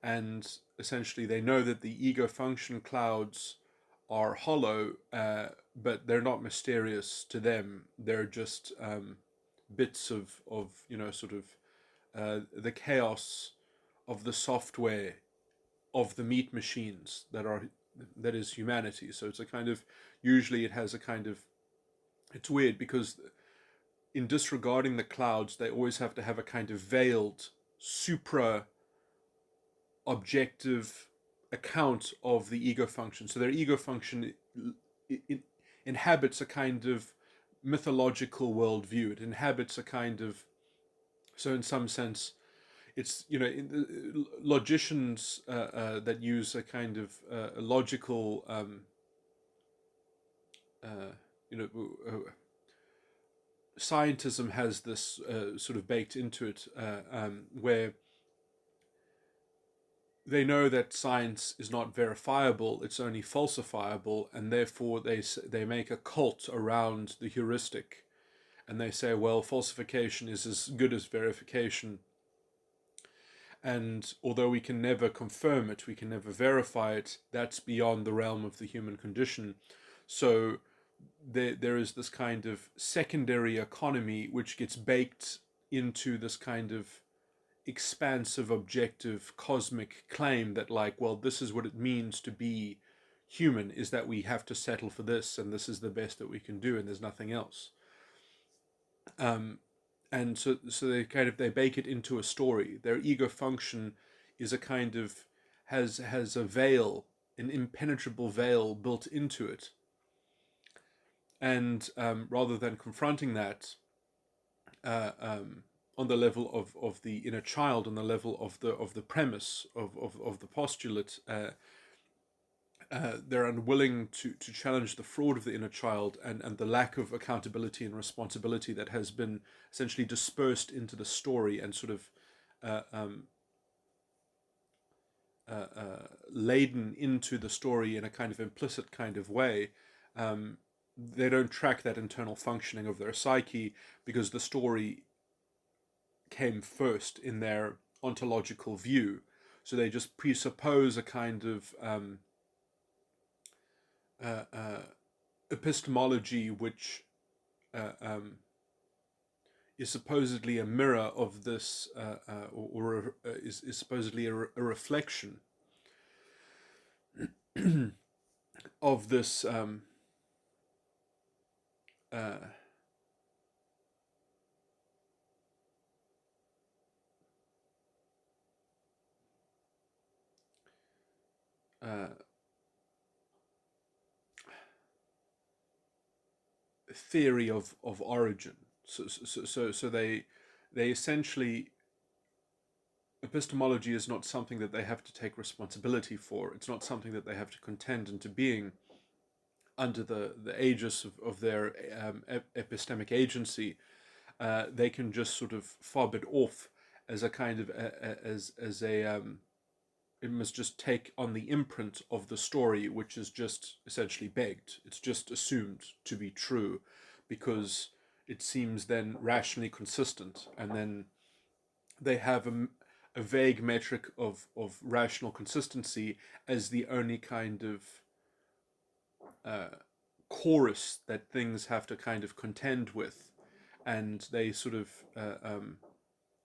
A: And essentially, they know that the ego function clouds are hollow, but they're not mysterious to them. They're just bits of sort of the chaos of the software of the meat machines that is humanity. So it's a kind of, usually it has a kind of, it's weird because in disregarding the clouds, they always have to have a kind of veiled supra objective account of the ego function. So their ego function it inhabits a kind of mythological worldview. It inhabits a kind of, so in some sense, it's logicians that use a kind of logical you know scientism has this sort of baked into it, where they know that science is not verifiable; it's only falsifiable, and therefore they make a cult around the heuristic, and they say, well, falsification is as good as verification. And although we can never confirm it, we can never verify it, that's beyond the realm of the human condition. So there is this kind of secondary economy which gets baked into this kind of expansive, objective, cosmic claim that, like, well, this is what it means to be human, is that we have to settle for this, and this is the best that we can do, and there's nothing else. Um, and so they bake it into a story. Their ego function is a kind of has a veil, an impenetrable veil built into it, and rather than confronting that on the level of the inner child, on the level of the premise of the postulate, they're unwilling to challenge the fraud of the inner child and the lack of accountability and responsibility that has been essentially dispersed into the story and sort of uh, um, laden into the story in a kind of implicit kind of way. They don't track that internal functioning of their psyche because the story came first in their ontological view. So they just presuppose a kind of uh, uh, epistemology which uh, um, is supposedly a mirror of this, is supposedly a reflection of this uh, uh, theory of origin. So they essentially, epistemology is not something that they have to take responsibility for. It's not something that they have to contend into being under the aegis of their epistemic agency. They can just sort of fob it off as a kind of as a it must just take on the imprint of the story, which is just essentially begged. It's just assumed to be true because it seems then rationally consistent, and then they have a vague metric of rational consistency as the only kind of uh, chorus that things have to kind of contend with, and they sort of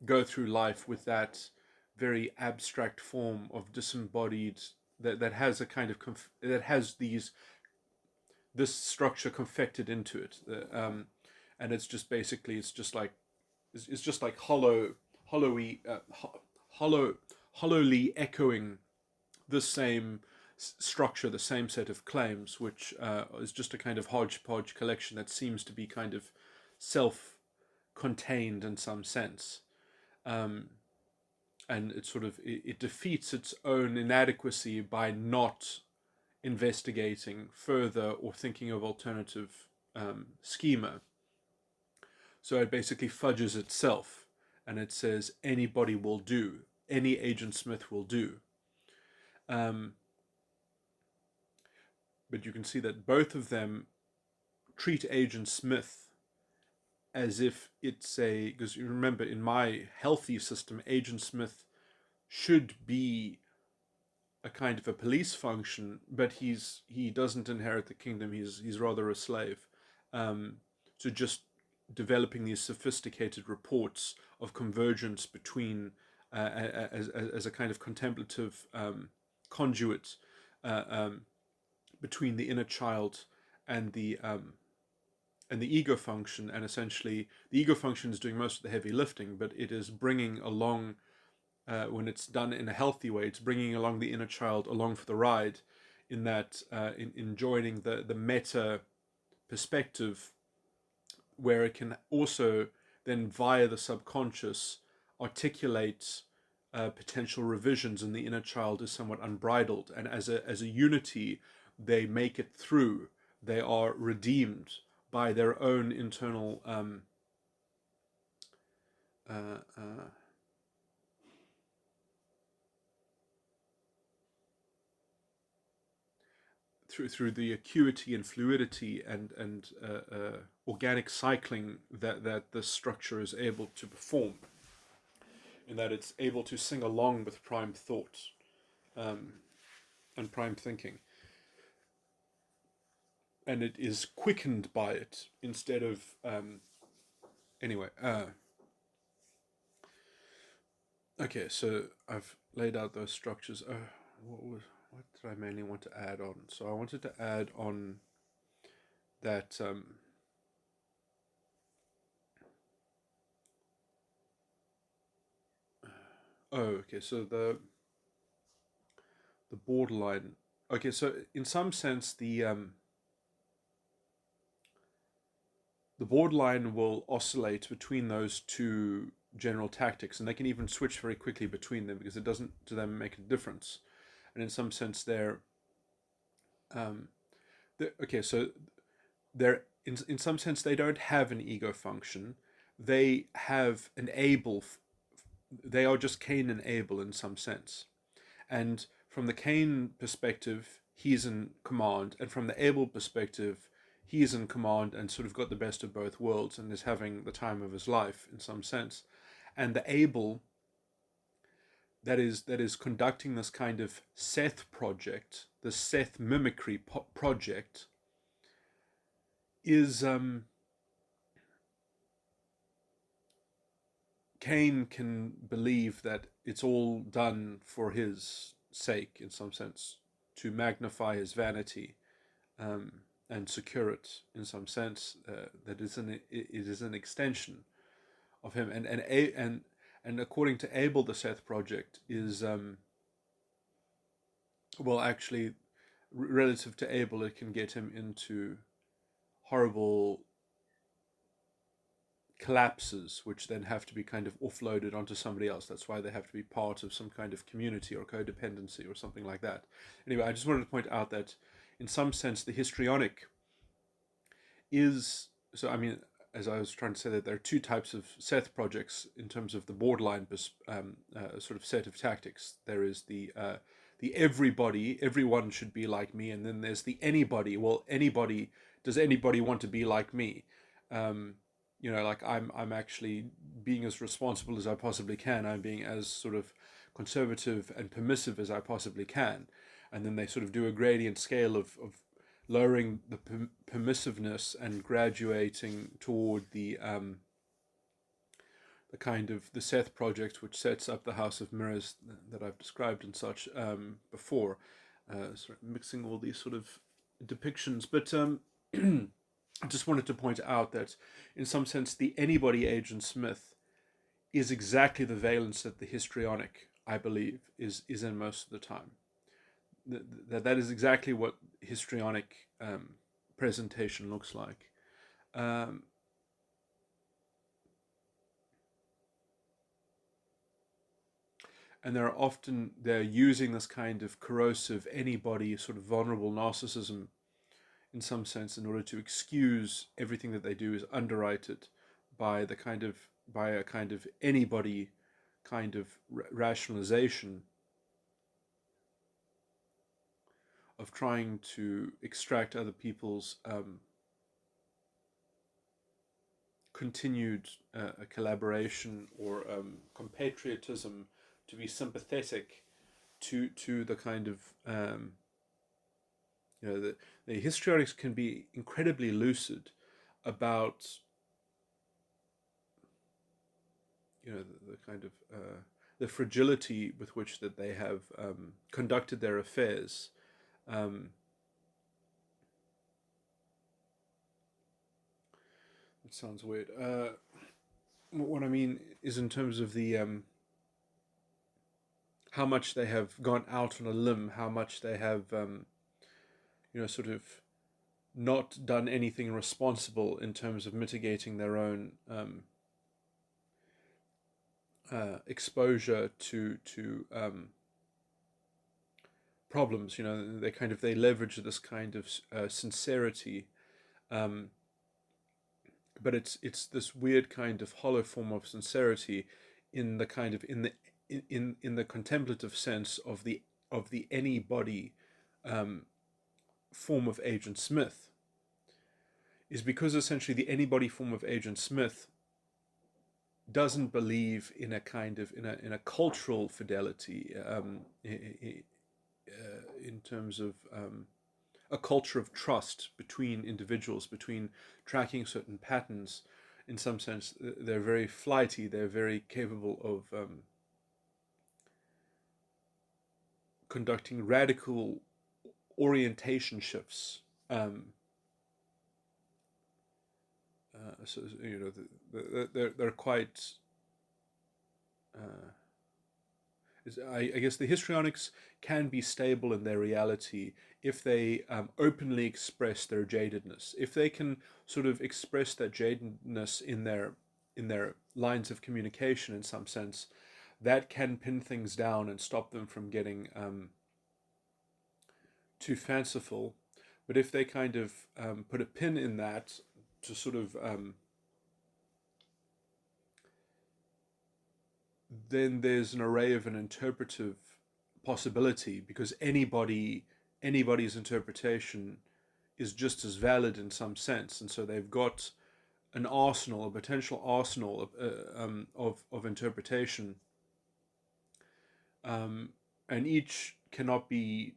A: go through life with that very abstract form of disembodied that has a kind of that has this structure confected into it, and it's just basically it's just like hollowy, hollow, hollowly echoing the same structure the same set of claims, which is just a kind of hodgepodge collection that seems to be kind of self-contained in some sense. And it defeats its own inadequacy by not investigating further or thinking of alternative schema. So it basically fudges itself, and it says anybody will do, any Agent Smith will do. But you can see that both of them treat Agent Smith as if it's because you remember, in my healthy system, Agent Smith should be a kind of a police function, but he doesn't inherit the kingdom. He's rather a slave. So just developing these sophisticated reports of convergence between as a kind of contemplative conduit between the inner child and the ego function, and essentially the ego function is doing most of the heavy lifting, but it is bringing along, when it's done in a healthy way, it's bringing along the inner child along for the ride, in that in joining the meta perspective, where it can also then via the subconscious articulate potential revisions, and the inner child is somewhat unbridled, and as a unity they make it through. They are redeemed by their own internal through the acuity and fluidity and organic cycling that this structure is able to perform, in that it's able to sing along with prime thought and prime thinking, and it is quickened by it instead of anyway. Okay, so I've laid out those structures. What did I mainly want to add on? So I wanted to add on that okay, so the borderline. Okay, so in some sense the borderline will oscillate between those two general tactics, and they can even switch very quickly between them, because it doesn't to them make a difference. And in some sense they're okay, so they're in some sense they don't have an ego function. They have an able, they are just Cain and Abel in some sense. And from the Cain perspective, he's in command, and from the Abel perspective, he is in command and sort of got the best of both worlds and is having the time of his life in some sense. And the Abel that is conducting this kind of Seth project, the Seth mimicry project, is Cain can believe that it's all done for his sake, in some sense, to magnify his vanity and secure it, in some sense. That it is an extension of him, and according to Abel, the Seth project is well, actually, relative to Abel, it can get him into horrible collapses, which then have to be kind of offloaded onto somebody else. That's why they have to be part of some kind of community or codependency or something like that. Anyway, I just wanted to point out that in some sense the histrionic is, so I mean, as I was trying to say, that there are two types of Seth projects in terms of the borderline sort of set of tactics. There is the everybody, everyone should be like me, and then there's the anybody. Well, anybody, does anybody want to be like me? Like I'm actually being as responsible as I possibly can. I'm being as sort of conservative and permissive as I possibly can. And then they sort of do a gradient scale of lowering the permissiveness and graduating toward the kind of the Seth project, which sets up the House of Mirrors that I've described and such before, sort of mixing all these sort of depictions. But I just wanted to point out that in some sense the anybody Agent Smith is exactly the valence that the histrionic, I believe, is in most of the time. that is exactly what histrionic presentation looks like. Um, and they're using this kind of corrosive, anybody sort of vulnerable narcissism in some sense in order to excuse everything that they do is underwritten by a kind of anybody kind of rationalization of trying to extract other people's continued collaboration or compatriotism, to be sympathetic to the kind of the histrionics can be incredibly lucid about the kind of the fragility with which that they have conducted their affairs. It sounds weird. What I mean is in terms of the how much they have gone out on a limb, how much they have sort of not done anything responsible in terms of mitigating their own exposure to problems. They leverage this kind of sincerity, but it's this weird kind of hollow form of sincerity in the kind of in the contemplative sense of the anybody form of Agent Smith, is because essentially the anybody form of Agent Smith doesn't believe in a kind of in a cultural fidelity in terms of a culture of trust between individuals, between tracking certain patterns. In some sense, they're very flighty. They're very capable of conducting radical orientation shifts. So they're quite. I guess the histrionics can be stable in their reality if they openly express their jadedness. If they can sort of express that jadedness in their lines of communication, in some sense, that can pin things down and stop them from getting too fanciful. But if they kind of put a pin in that to sort of then there's an array of an interpretive possibility, because anybody's interpretation is just as valid in some sense, and so they've got an arsenal, a potential arsenal of interpretation, and each cannot be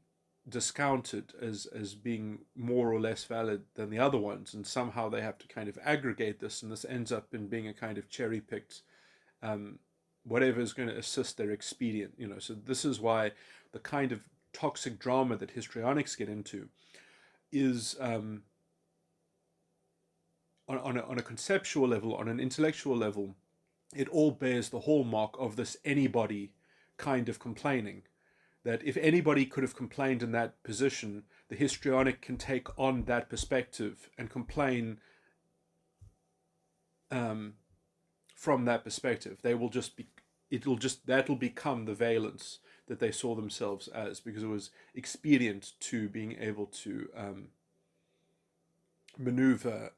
A: discounted as being more or less valid than the other ones, and somehow they have to kind of aggregate this, and this ends up in being a kind of cherry picked whatever is going to assist their expedient. So this is why the kind of toxic drama that histrionics get into is on a conceptual level, on an intellectual level, it all bears the hallmark of this anybody kind of complaining. That if anybody could have complained in that position, the histrionic can take on that perspective and complain from that perspective. That'll become the valence that they saw themselves as, because it was expedient to being able to maneuver.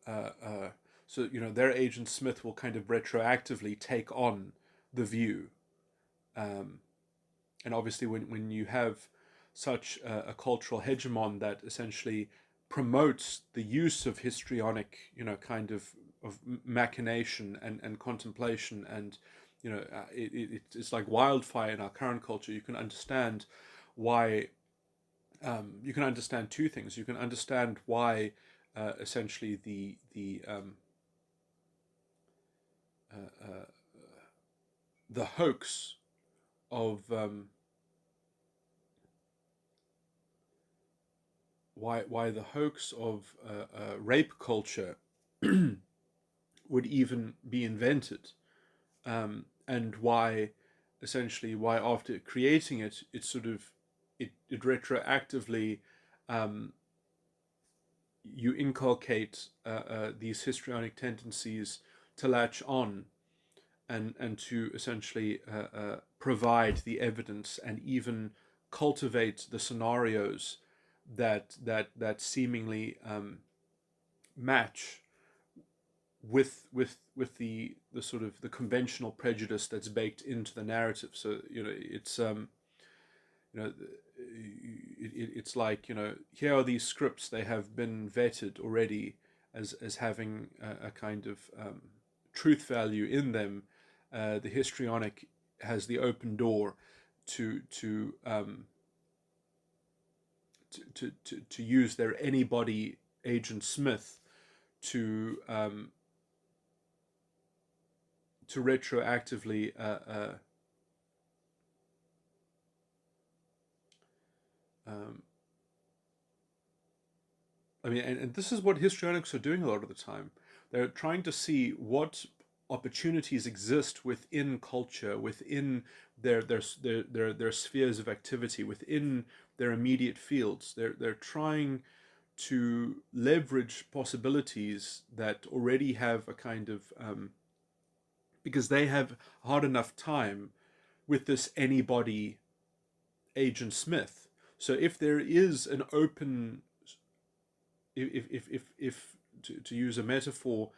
A: So their Agent Smith will kind of retroactively take on the view, and obviously when you have such a cultural hegemon that essentially promotes the use of histrionic, kind of machination and contemplation, and it's like wildfire in our current culture. You can understand why. You can understand two things. You can understand why essentially the hoax of why the hoax of rape culture would even be invented, and why essentially why after creating it, it sort of it retroactively, you inculcate these histrionic tendencies to latch on and to essentially provide the evidence and even cultivate the scenarios that seemingly match with the sort of the conventional prejudice that's baked into the narrative. So it's it's like, here are these scripts, they have been vetted already as having a kind of truth value in them. The histrionic has the open door to use their anybody Agent Smith to retroactively and this is what histrionics are doing a lot of the time. They're trying to see what opportunities exist within culture, within their spheres of activity, within their immediate fields. They're trying to leverage possibilities that already have a kind of because they have a hard enough time with this anybody Agent Smith. So if there is an open, if to use a metaphor,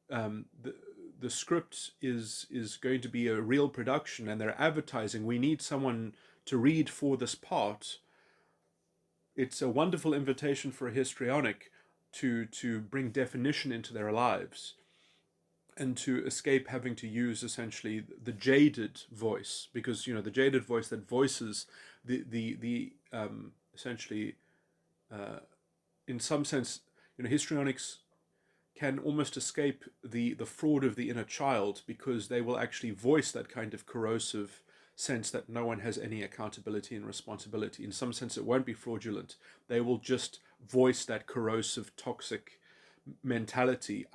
A: the script is going to be a real production and they're advertising, we need someone to read for this part. It's a wonderful invitation for a histrionic to bring definition into their lives and to escape having to use essentially the jaded voice, because the jaded voice that voices the essentially in some sense, histrionics can almost escape the fraud of the inner child, because they will actually voice that kind of corrosive sense that no one has any accountability and responsibility. In some sense, it won't be fraudulent. They will just voice that corrosive, toxic mentality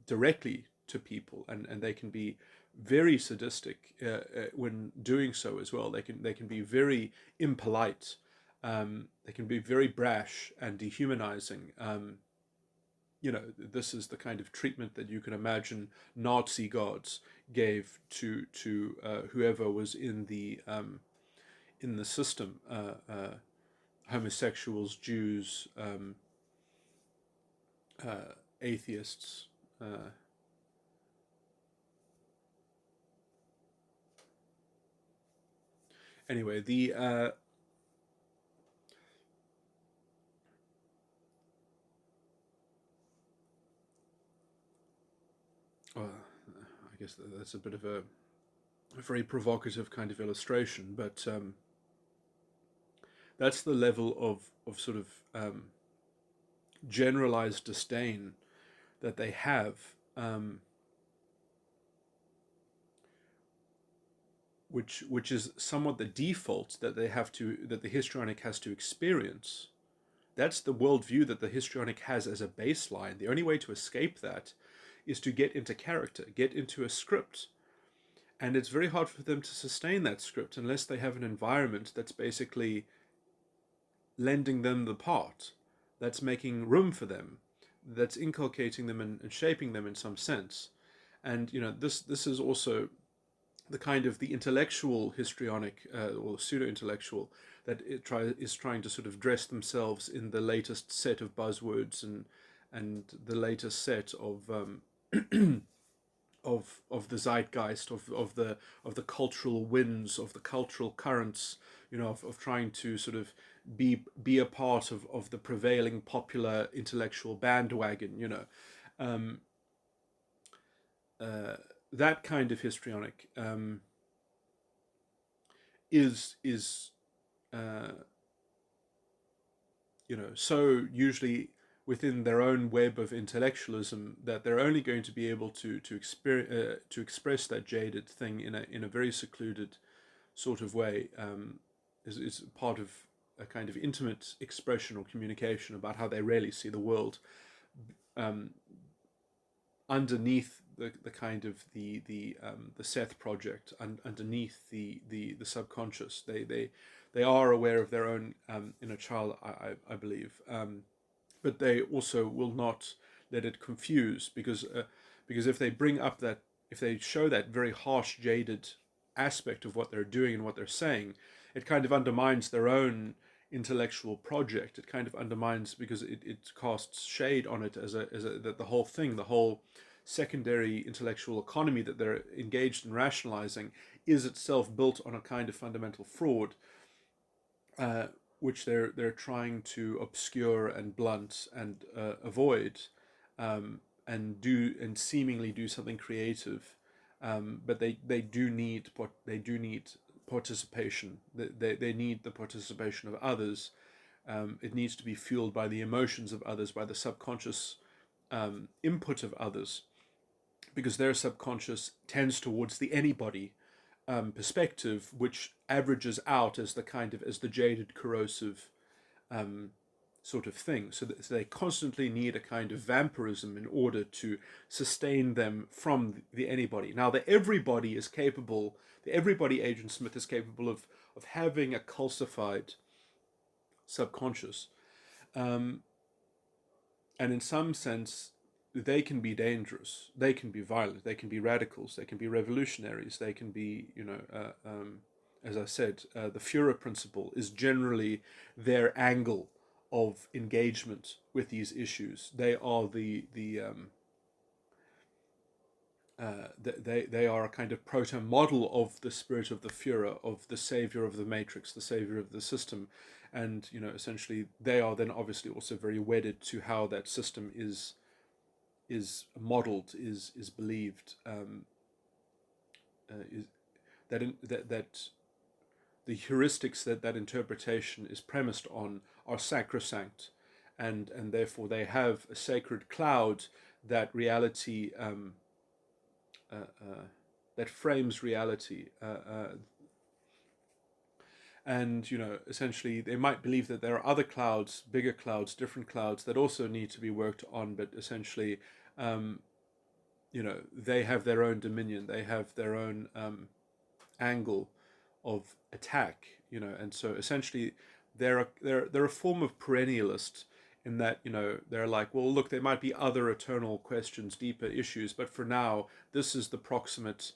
A: directly to people, and they can be very sadistic when doing so as well. They can be very impolite. They can be very brash and dehumanizing. This is the kind of treatment that you can imagine Nazi guards gave to whoever was in the system, homosexuals, Jews, atheists. Anyway, I guess that's a bit of a very provocative kind of illustration, but that's the level of sort of generalized disdain that they have, which is somewhat the default that the histrionic has to experience. That's the worldview that the histrionic has as a baseline. The only way to escape that is to get into character, get into a script. And it's very hard for them to sustain that script unless they have an environment that's basically lending them the part, that's making room for them, that's inculcating them and shaping them in some sense. And this is also the kind of the intellectual histrionic or pseudo-intellectual that is trying to sort of dress themselves in the latest set of buzzwords and the latest set of of the zeitgeist, of the cultural winds, of the cultural currents, of trying to sort of be a part of the prevailing popular intellectual bandwagon, that kind of histrionic is so usually within their own web of intellectualism that they're only going to be able to express that jaded thing in a very secluded sort of way, is part of a kind of intimate expression or communication about how they really see the world, underneath the kind of the Seth project underneath the subconscious. They are aware of their own inner child, I believe, but they also will not let it confuse, because if they bring up that, if they show that very harsh, jaded aspect of what they're doing and what they're saying, it kind of undermines their own intellectual project. It kind of undermines, because it casts shade on it as the whole thing, the whole secondary intellectual economy that they're engaged in rationalizing is itself built on a kind of fundamental fraud, which they're trying to obscure and blunt and avoid, and seemingly do something creative, but they do need participation. They need the participation of others. It needs to be fueled by the emotions of others, by the subconscious input of others, because their subconscious tends towards the anybody perspective, which averages out as the jaded, corrosive sort of thing. So they constantly need a kind of vampirism in order to sustain them from the anybody. Now, the everybody Agent Smith is capable of having a calcified subconscious, and in some sense, they can be dangerous. They can be violent. They can be radicals. They can be revolutionaries. They can be, as I said, the Führer principle is generally their angle of engagement with these issues. They are they are a kind of proto model of the spirit of the Führer, of the savior of the matrix, the savior of the system, and essentially they are then obviously also very wedded to how that system is modeled, is believed, is that the heuristics that interpretation is premised on are sacrosanct, and therefore they have a sacred cloud that reality that frames reality, and essentially they might believe that there are other clouds, bigger clouds, different clouds that also need to be worked on, but essentially they have their own dominion, they have their own angle of attack, and so essentially they're a form of perennialist, in that they're like, well, look, there might be other eternal questions, deeper issues, but for now this is the proximate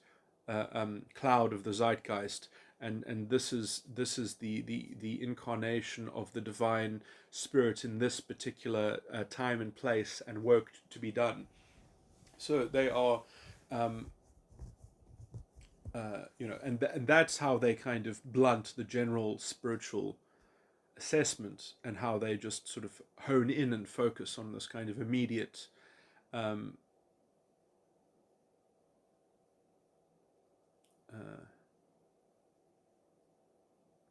A: cloud of the zeitgeist, and this is the incarnation of the divine spirit in this particular time and place and work to be done. So they are and that's how they kind of blunt the general spiritual assessment, and how they just sort of hone in and focus on this kind of immediate um,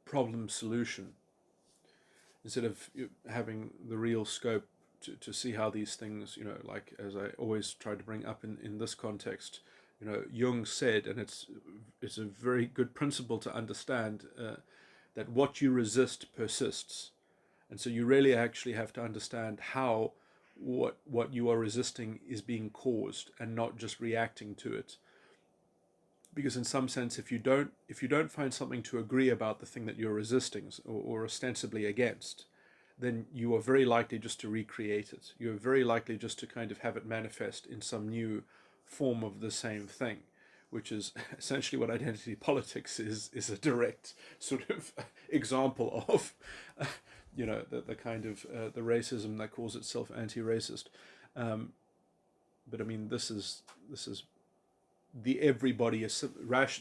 A: problem solution, instead of having the real scope to see how these things, like as I always try to bring up in this context, Jung said, and it's a very good principle to understand, that what you resist persists. And so you really actually have to understand how what you are resisting is being caused, and not just reacting to it. Because in some sense, if you don't find something to agree about the thing that you're resisting, or ostensibly against, then you are very likely just to recreate it. You're very likely just to kind of have it manifest in some new form of the same thing, which is essentially what identity politics is a direct sort of example of, the kind of the racism that calls itself anti-racist. But I mean, this is the everybody is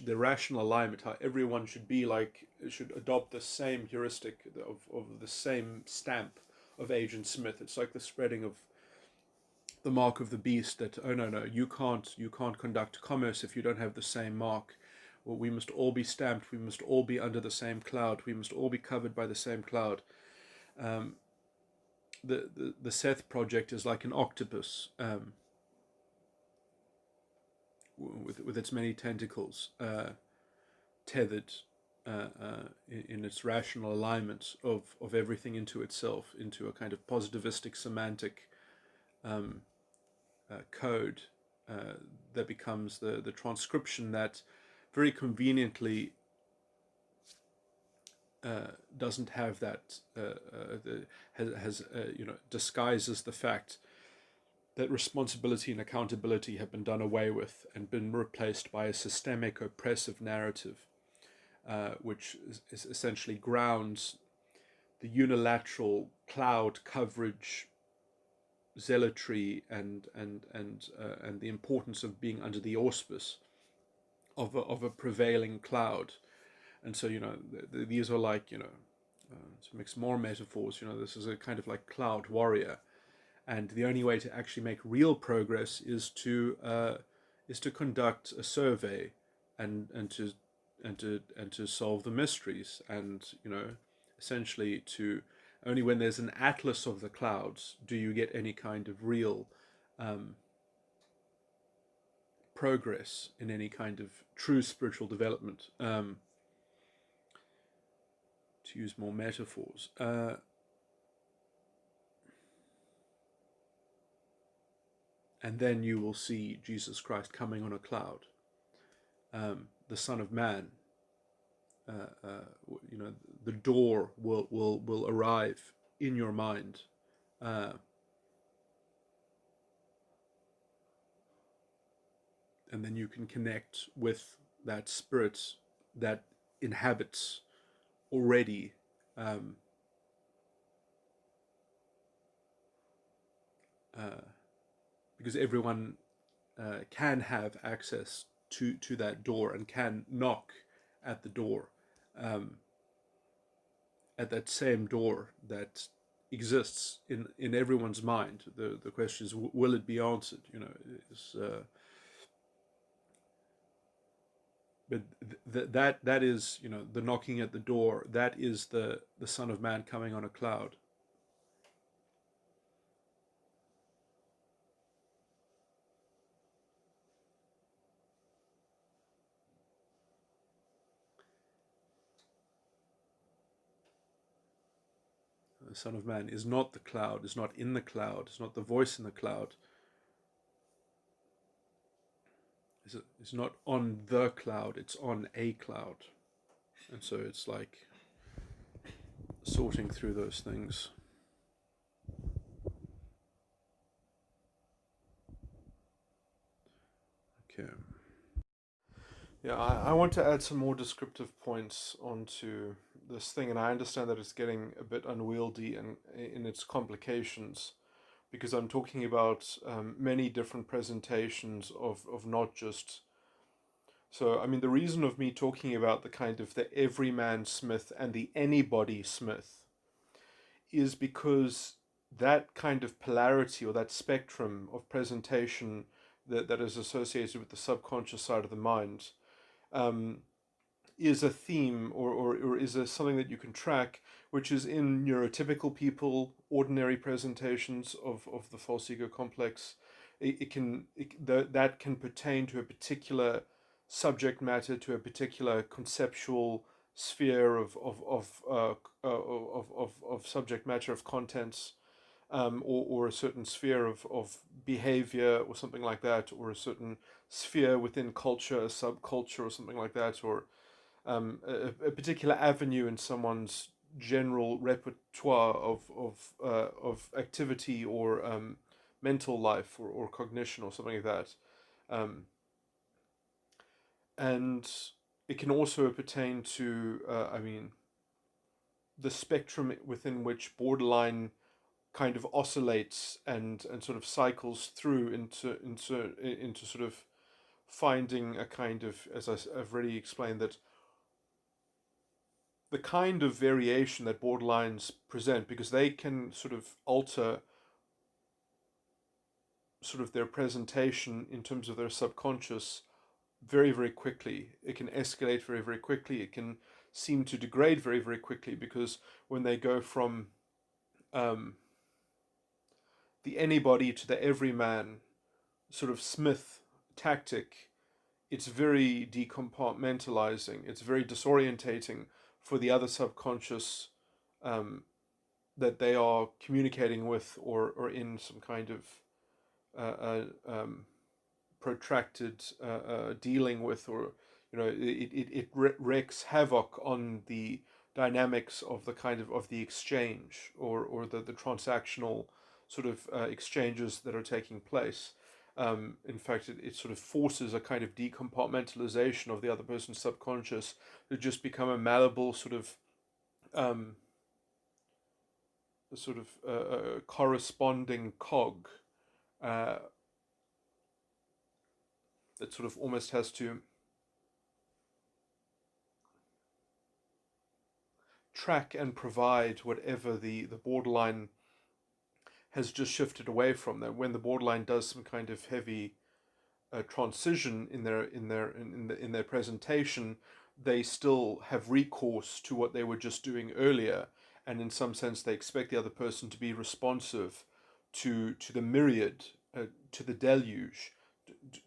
A: the rational alignment, how everyone should adopt the same heuristic of the same stamp of Agent Smith. It's like the spreading of the mark of the beast, that no, you can't conduct commerce if you don't have the same mark. Well, we must all be stamped, we must all be under the same cloud, we must all be covered by the same cloud. The Seth project is like an octopus, with its many tentacles, tethered in its rational alignment of everything into itself, into a kind of positivistic semantic code, that becomes the transcription that very conveniently doesn't have that, disguises the fact that responsibility and accountability have been done away with and been replaced by a systemic oppressive narrative, which is essentially grounds the unilateral cloud coverage zealotry and the importance of being under the auspice of a prevailing cloud. And so, these are like, to mix more metaphors, this is a kind of like cloud warrior, and the only way to actually make real progress is to conduct a survey and to solve the mysteries, and essentially to only when there's an atlas of the clouds do you get any kind of real progress in any kind of true spiritual development. To use more metaphors. And then you will see Jesus Christ coming on a cloud, the Son of Man. The door will arrive in your mind, and then you can connect with that spirit that inhabits already because everyone can have access to that door and can knock at the door, at that same door that exists in everyone's mind. The question is, will it be answered? But that is, the knocking at the door. That is the Son of Man coming on a cloud. The Son of Man is not the cloud, is not in the cloud, is not the voice in the cloud. It's not on the cloud, it's on a cloud. And so it's like sorting through those things. Okay. Yeah, I want to add some more descriptive points onto this thing, and I understand that it's getting a bit unwieldy and in its complications, because I'm talking about many different presentations of not just. So, I mean, the reason of me talking about the kind of the everyman Smith and the anybody Smith is because that kind of polarity or that spectrum of presentation that is associated with the subconscious side of the mind is a theme or is something that you can track, which is in neurotypical people, ordinary presentations of the false ego complex. That can pertain to a particular subject matter, to a particular conceptual sphere of subject matter, of contents, or a certain sphere of behavior or something like that, or a certain sphere within culture, a subculture or something like that, or a particular avenue in someone's general repertoire of activity or mental life or cognition or something like that. And it can also pertain to, the spectrum within which borderline kind of oscillates and sort of cycles through into sort of finding a kind of, as I've already explained, that the kind of variation that borderlines present, because they can sort of alter sort of their presentation in terms of their subconscious very, very quickly. It can escalate very, very quickly. It can seem to degrade very, very quickly, because when they go from the anybody to the everyman sort of Smith tactic, it's very decompartmentalizing. It's very disorientating for the other subconscious that they are communicating with or in some kind of protracted dealing with, or it wreaks havoc on the dynamics of the kind of the exchange, or the transactional sort of exchanges that are taking place. In fact, it sort of forces a kind of decompartmentalization of the other person's subconscious to just become a malleable um, sort of corresponding cog uh, that sort of almost has to track and provide whatever the borderline has just shifted away from. That when the borderline does some kind of heavy transition in their presentation, they still have recourse to what they were just doing earlier, and in some sense they expect the other person to be responsive to the myriad, to the deluge,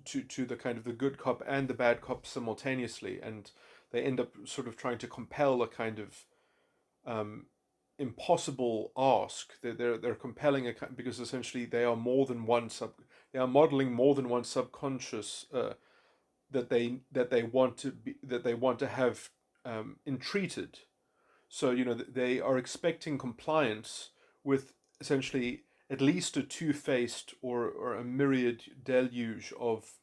A: to the kind of the good cop and the bad cop simultaneously, and they end up sort of trying to compel a kind of um, impossible ask. They're compelling because essentially they are more than one they are modeling more than one subconscious that they want to be, that they want to have entreated. So they are expecting compliance with essentially at least a two-faced or a myriad deluge of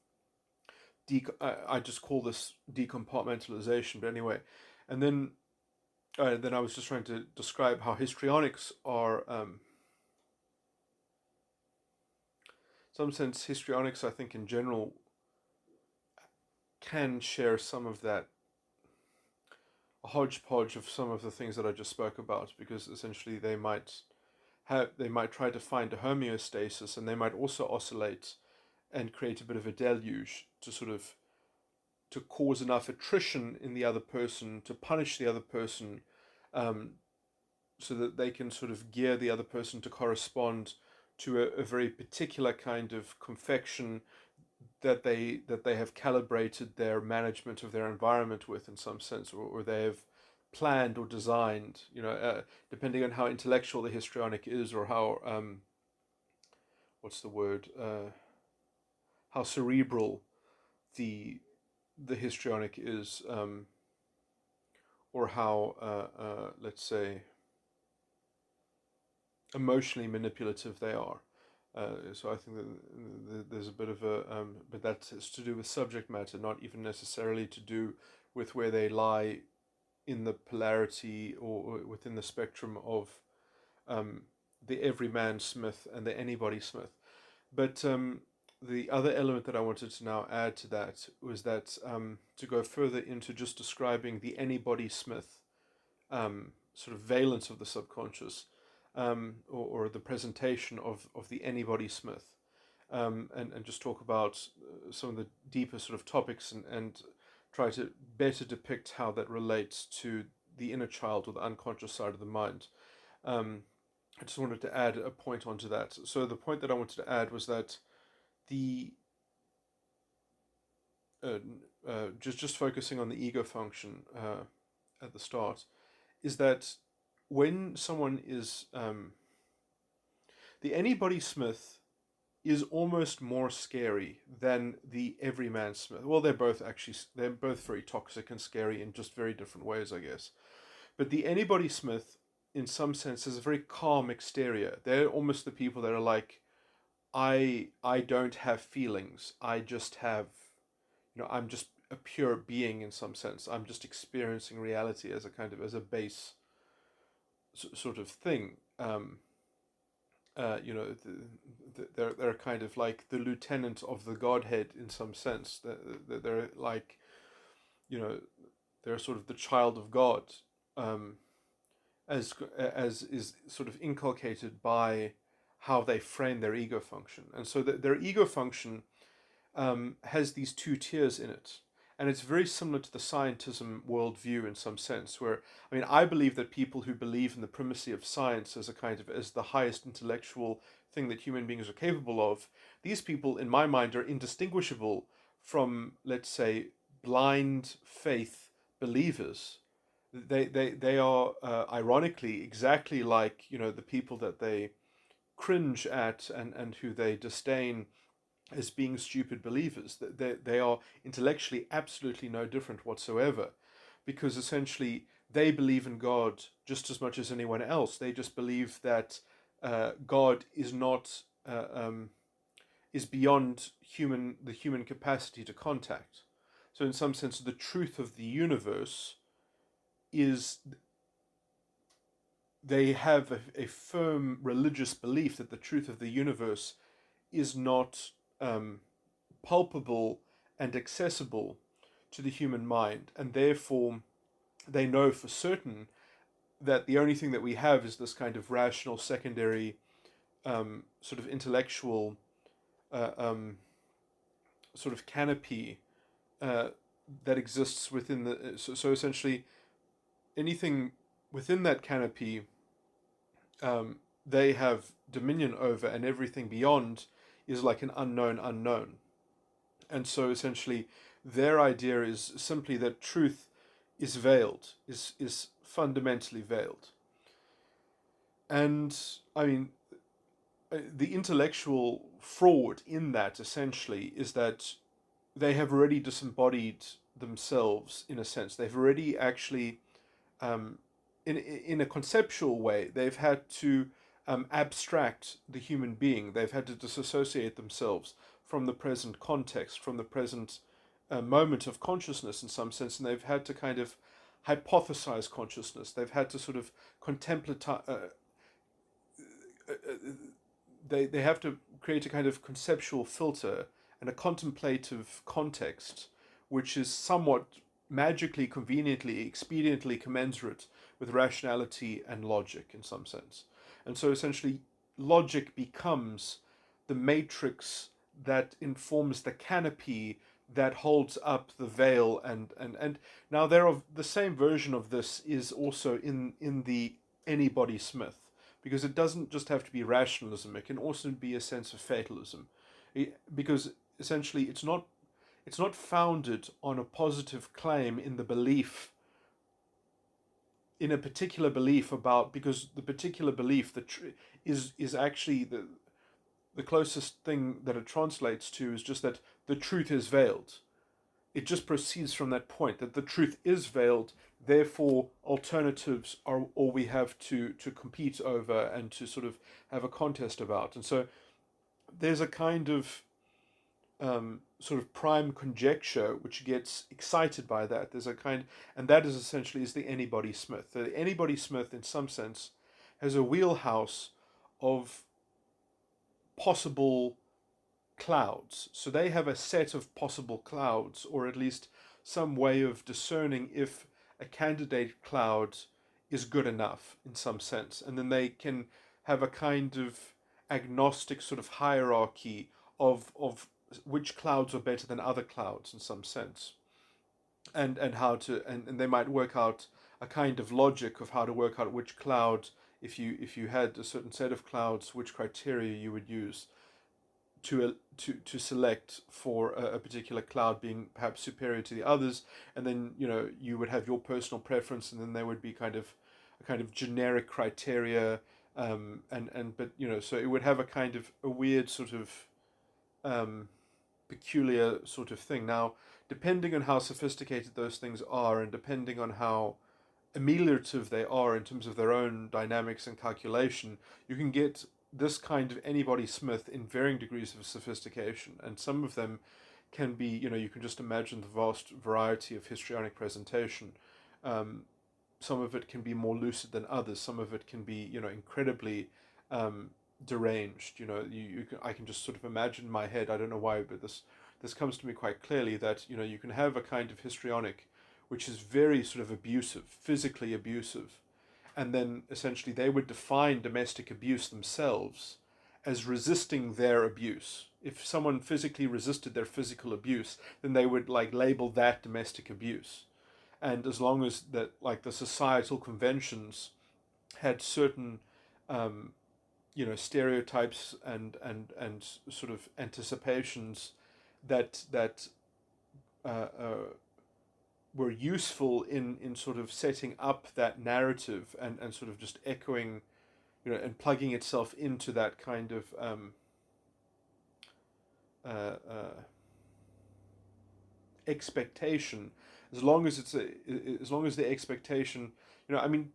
A: I just call this decompartmentalization, but anyway, and then I was just trying to describe how histrionics are, in some sense, histrionics, I think, in general, can share some of that, a hodgepodge of some of the things that I just spoke about, because essentially they might try to find a homeostasis, and they might also oscillate and create a bit of a deluge to cause enough attrition in the other person to punish the other person, um, so that they can sort of gear the other person to correspond to a very particular kind of confection that they have calibrated their management of their environment with, in some sense, or they have planned or designed, depending on how intellectual the histrionic is, or how what's the word, how cerebral the histrionic is, or how let's say emotionally manipulative they are. So I think that there's a bit of a, but that's to do with subject matter, not even necessarily to do with where they lie in the polarity, or within the spectrum of um, the everyman Smith and the anybody Smith. But the other element that I wanted to now add to that was that, to go further into just describing the anybody Smith sort of valence of the subconscious, or the presentation of the anybody Smith, and just talk about some of the deeper sort of topics, and try to better depict how that relates to the inner child, or the unconscious side of the mind. I just wanted to add a point onto that. So the point that I wanted to add was that the uh, just focusing on the ego function at the start, is that when someone is the anybody Smith is almost more scary than the everyman Smith. Well, they're both very toxic and scary in just very different ways, I guess. But the anybody Smith, in some sense, has a very calm exterior. They're almost the people that are like, I don't have feelings. I just have, I'm just a pure being in some sense. I'm just experiencing reality as a kind of, as a base sort of thing. They're kind of like the lieutenant of the Godhead in some sense. They're like, you know, they're sort of the child of God, um, as is sort of inculcated by how they frame their ego function, and so their ego function has these two tiers in it. And it's very similar to the scientism worldview in some sense, where, I mean, I believe that people who believe in the primacy of science as a kind of, as the highest intellectual thing that human beings are capable of, these people, in my mind, are indistinguishable from, let's say, blind faith believers. They are, ironically, exactly like, the people that they cringe at, and who they disdain as being stupid believers. They are intellectually absolutely no different whatsoever, because essentially they believe in God just as much as anyone else. They just believe that God is not is beyond the human capacity to contact. So in some sense, the truth of the universe is, they have a firm religious belief that the truth of the universe is not palpable and accessible to the human mind, and therefore they know for certain that the only thing that we have is this kind of rational secondary sort of intellectual sort of canopy uh, that exists within the. So essentially, anything within that canopy they have dominion over, and everything beyond is like an unknown unknown. And so essentially, their idea is simply that truth is veiled, is fundamentally veiled. And I mean, the intellectual fraud in that essentially is that they have already disembodied themselves in a sense. They've already actually, um, in a conceptual way, they've had to abstract the human being. They've had to disassociate themselves from the present context, from the present moment of consciousness in some sense, and they've had to kind of hypothesize consciousness. They've had to sort of contemplate. They have to create a kind of conceptual filter and a contemplative context, which is somewhat magically, conveniently, expediently commensurate with rationality and logic in some sense. And so essentially, logic becomes the matrix that informs the canopy that holds up the veil. And now there are the same version of this is also in the Anybody Smith, because it doesn't just have to be rationalism, it can also be a sense of fatalism. Because essentially it's not founded on a positive claim in the belief, in a particular belief about, because the particular belief that is actually the closest thing that it translates to is just that the truth is veiled. It just proceeds from that point that the truth is veiled, therefore alternatives are all we have to compete over and to sort of have a contest about. And so there's a kind of sort of prime conjecture which gets excited by that. There's a kind, and that is essentially is the Anybody Smith. The Anybody Smith, in some sense, has a wheelhouse of possible clouds. So they have a set of possible clouds, or at least some way of discerning if a candidate cloud is good enough in some sense. And then they can have a kind of agnostic sort of hierarchy of which clouds are better than other clouds in some sense. And how to, and they might work out a kind of logic of how to work out which cloud, if you had a certain set of clouds, which criteria you would use to select for a particular cloud being perhaps superior to the others. And then you would have your personal preference, and then there would be a kind of generic criteria, and but so it would have a kind of a weird sort of peculiar sort of thing. Now, depending on how sophisticated those things are, and depending on how ameliorative they are in terms of their own dynamics and calculation, you can get this kind of Anybody Smith in varying degrees of sophistication. And some of them can be, you can just imagine the vast variety of histrionic presentation. Some of it can be more lucid than others. Some of it can be, incredibly deranged. I can just sort of imagine in my head. I don't know why, but this comes to me quite clearly that you can have a kind of histrionic, which is very sort of abusive, physically abusive, and then essentially they would define domestic abuse themselves as resisting their abuse. If someone physically resisted their physical abuse, then they would label that domestic abuse. And as long as that the societal conventions had certain stereotypes and sort of anticipations that were useful in sort of setting up that narrative and sort of just echoing, and plugging itself into that kind of expectation, as long as as long as the expectation, I mean,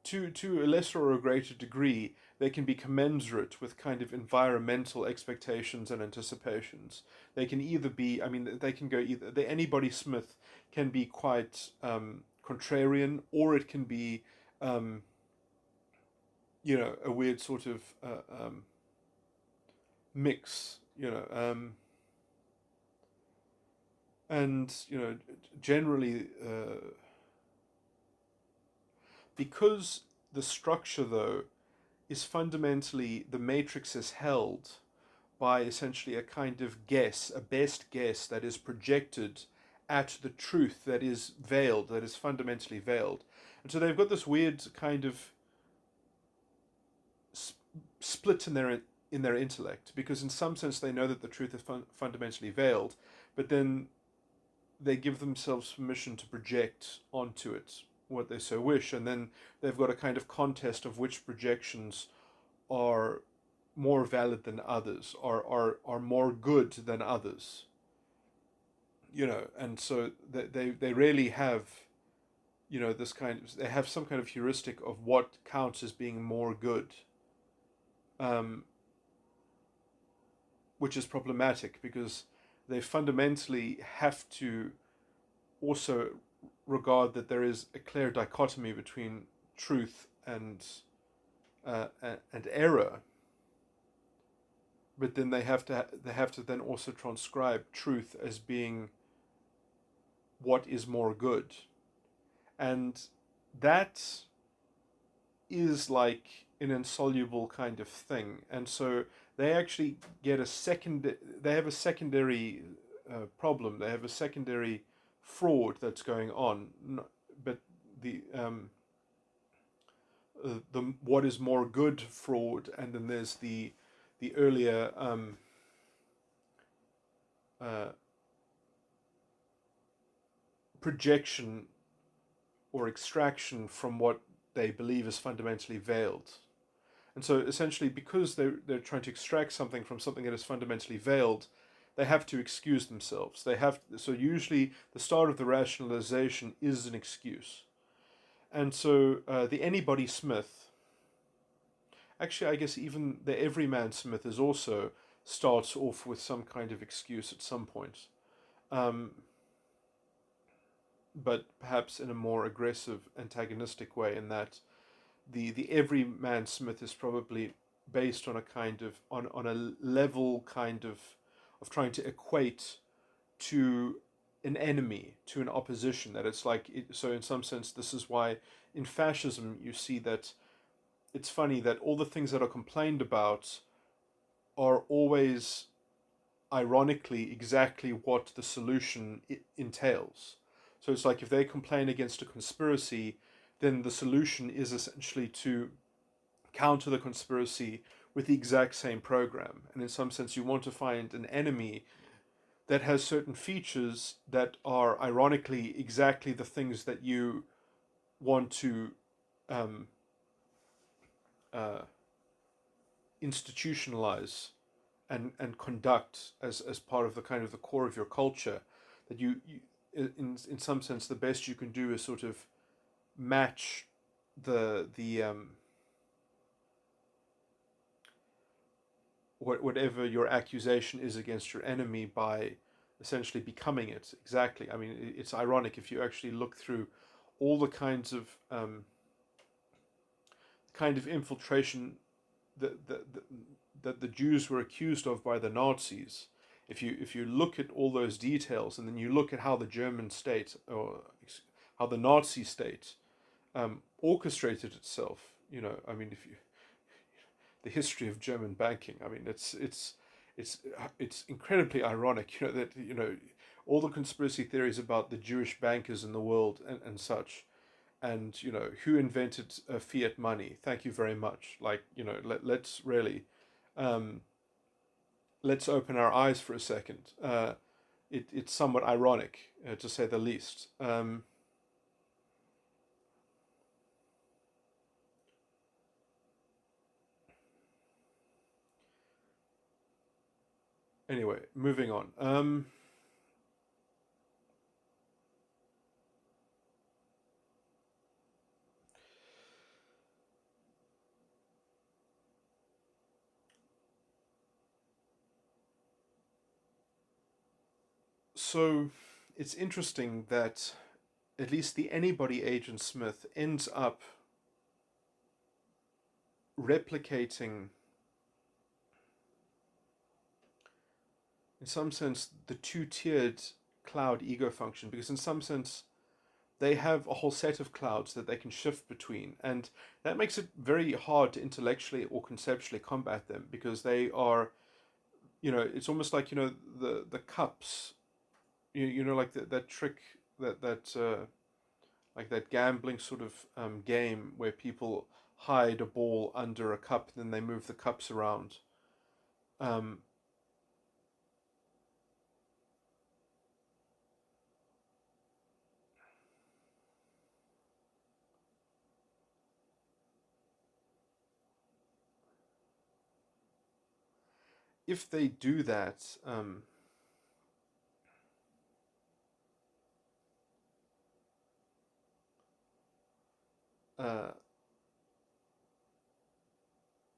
A: to a lesser or a greater degree, they can be commensurate with kind of environmental expectations and anticipations. They can either be, I mean, they can go either. Anybody Smith can be quite contrarian, or it can be, um, a weird sort of mix. And generally, because the structure though is fundamentally, the matrix is held by essentially a kind of guess, a best guess that is projected at the truth that is veiled, that is fundamentally veiled. And so they've got this weird kind of split in their intellect, because in some sense they know that the truth is fundamentally veiled, but then they give themselves permission to project onto it what they so wish, and then they've got a kind of contest of which projections are more valid than others, are more good than others. And so they really have, this kind of, they have some kind of heuristic of what counts as being more good, um, which is problematic, because they fundamentally have to also regard that there is a clear dichotomy between truth and error, but then they have to then also transcribe truth as being what is more good, and that is like an insoluble kind of thing. And so they actually get they have a secondary problem. They have a secondary fraud that's going on, but the what is more good fraud, and then there's the earlier uh, projection or extraction from what they believe is fundamentally veiled. And so essentially, because they're trying to extract something from something that is fundamentally veiled, they have to excuse themselves. So usually the start of the rationalization is an excuse. And so the anybody Smith, actually I guess even the everyman Smith, is also starts off with some kind of excuse at some point. Um, but perhaps in a more aggressive, antagonistic way, in that the everyman Smith is probably based on a kind of on a level kind of trying to equate to an enemy, to an opposition, that it's like so in some sense this is why in fascism you see that it's funny that all the things that are complained about are always ironically exactly what the solution entails. So it's like if they complain against a conspiracy, then the solution is essentially to counter the conspiracy with the exact same program. And in some sense, you want to find an enemy that has certain features that are ironically exactly the things that you want to um, uh, institutionalize and conduct as part of the kind of the core of your culture. That you in some sense the best you can do is sort of match the whatever your accusation is against your enemy by essentially becoming it exactly. I mean, it's ironic if you actually look through all the kind of infiltration that the Jews were accused of by the Nazis. If you look at all those details, and then you look at how the German state, or how the Nazi state orchestrated itself, I mean, if you the history of German banking, I mean, it's incredibly ironic, that all the conspiracy theories about the Jewish bankers in the world and such, and who invented fiat money. Thank you very much. Like, let's really um, let's open our eyes for a second. It's somewhat ironic, to say the least. Anyway, moving on. So it's interesting that at least the anybody agent Smith ends up replicating, in some sense, the two-tiered cloud ego function, because in some sense they have a whole set of clouds that they can shift between, and that makes it very hard to intellectually or conceptually combat them, because they are, it's almost like, the cups, like that trick, that like that gambling sort of game where people hide a ball under a cup and then they move the cups around. um, if they do that, uh, oh,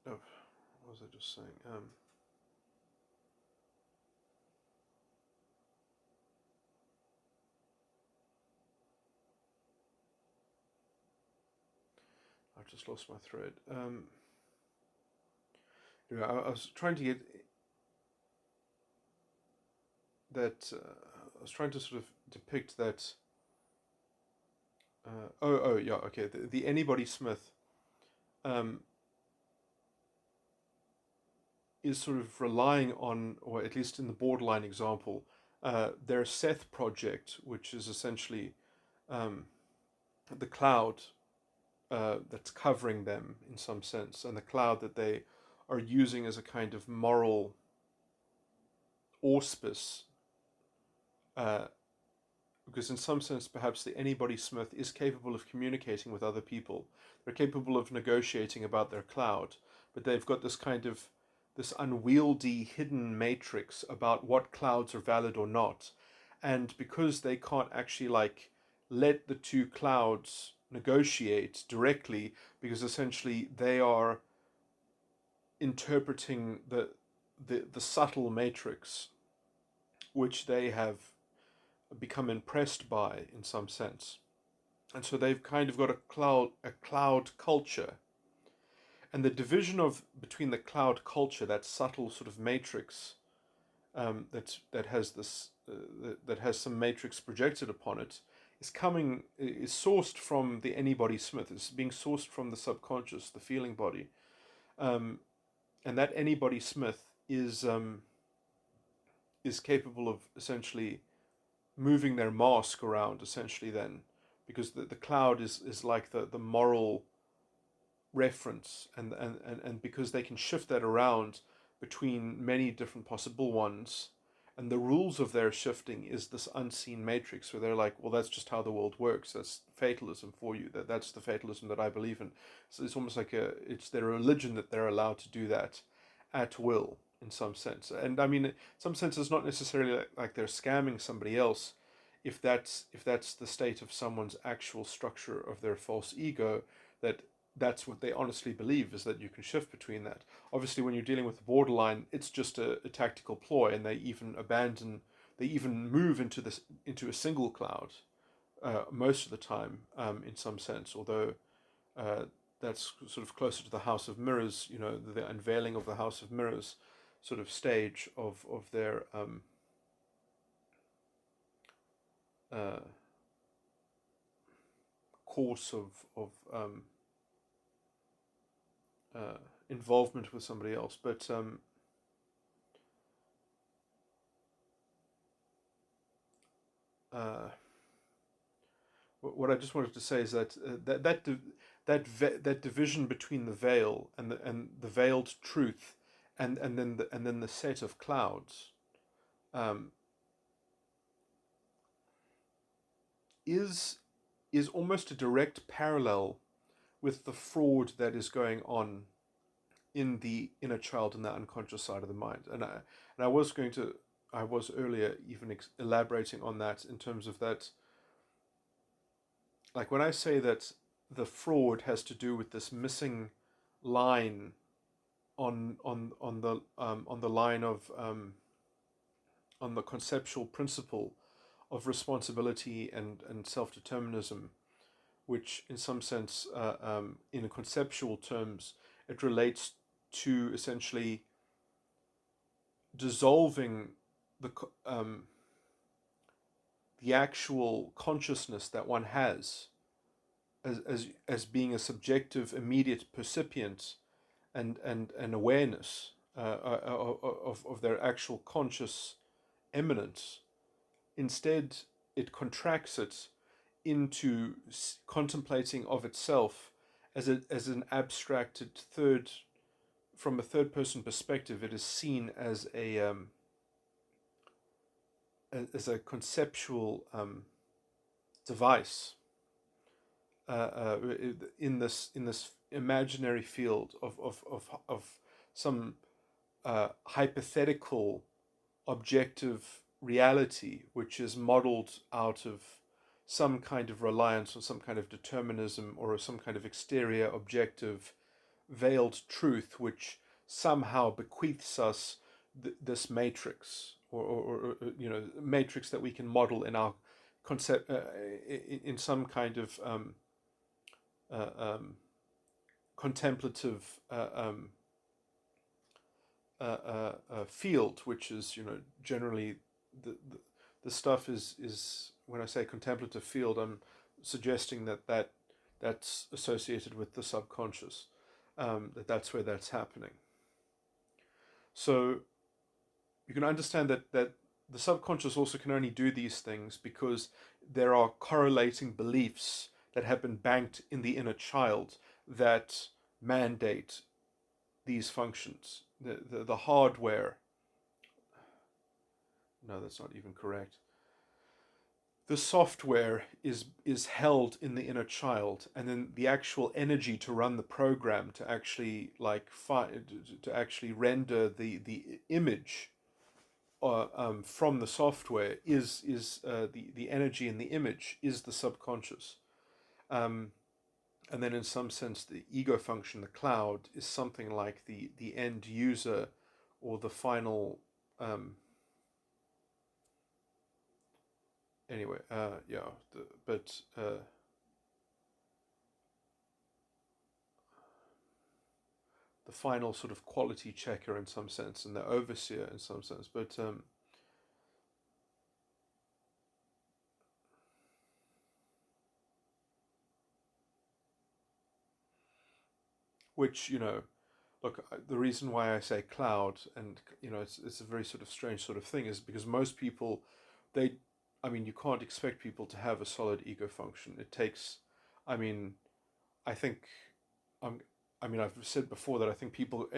A: what was I just saying? I've just lost my thread. I was trying to get that. I was trying to sort of depict that. Yeah, okay. The anybody Smith um, is sort of relying on, or at least in the borderline example, their Seth project, which is essentially um, the cloud that's covering them in some sense, and the cloud that they are using as a kind of moral auspice, uh, because in some sense perhaps the anybody Smith is capable of communicating with other people. They're capable of negotiating about their cloud, but they've got this unwieldy hidden matrix about what clouds are valid or not. And because they can't actually like let the two clouds negotiate directly, because essentially they are interpreting the subtle matrix which they have become impressed by in some sense. And so they've kind of got a cloud culture. And the division of between the cloud culture, that subtle sort of matrix, that has that has some matrix projected upon it, is sourced from the anybody Smith. It's being sourced from the subconscious, the feeling body, um, and that anybody Smith is capable of essentially moving their mask around, essentially, then, because the cloud is like the moral reference, and because they can shift that around between many different possible ones, and the rules of their shifting is this unseen matrix where they're like, well, that's just how the world works. That's fatalism for you. That's the fatalism that I believe in. So it's almost like it's their religion that they're allowed to do that at will in some sense. And I mean, in some sense, it's not necessarily like they're scamming somebody else. If that's the state of someone's actual structure of their false ego, that that's what they honestly believe, is that you can shift between that. Obviously, when you're dealing with the borderline, it's just a tactical ploy, and they even move into a single cloud most of the time, in some sense. Although uh, that's sort of closer to the House of Mirrors, the unveiling of the House of Mirrors sort of stage of their uh, course of uh, involvement with somebody else. But uh, what I just wanted to say is that that division between the veil and the veiled truth, and then the set of clouds, um, is is almost a direct parallel with the fraud that is going on in the inner child and the unconscious side of the mind. And I was going to, I was earlier even elaborating on that in terms of that, like when I say that the fraud has to do with this missing line on the line of on the conceptual principle of responsibility and self-determinism, which in some sense, in conceptual terms, it relates to essentially dissolving the the actual consciousness that one has as being a subjective, immediate percipient and awareness of their actual conscious eminence. Instead, it contracts it into contemplating of itself as an abstracted third, from a third person perspective. It is seen as a conceptual device in this imaginary field of some hypothetical objective reality, which is modeled out of some kind of reliance on some kind of determinism or some kind of exterior objective veiled truth, which somehow bequeaths us this matrix, or matrix that we can model in our concept, in some kind of contemplative field, which is generally the stuff is when I say contemplative field, I'm suggesting that's associated with the subconscious, that's where that's happening. So you can understand that the subconscious also can only do these things because there are correlating beliefs that have been banked in the inner child that mandate these functions. The hardware, no, that's not even correct. The software is held in the inner child, and then the actual energy to run the program, to actually to actually render the image from the software is the energy in the image is the subconscious. And then in some sense the ego function, the cloud, is something like the end user, or the final anyway, the final sort of quality checker in some sense, and the overseer in some sense, but which look, the reason why I say cloud, and it's a very sort of strange sort of thing, is because most people, you can't expect people to have a solid ego function. It takes, I mean, I think, I've said before that I think people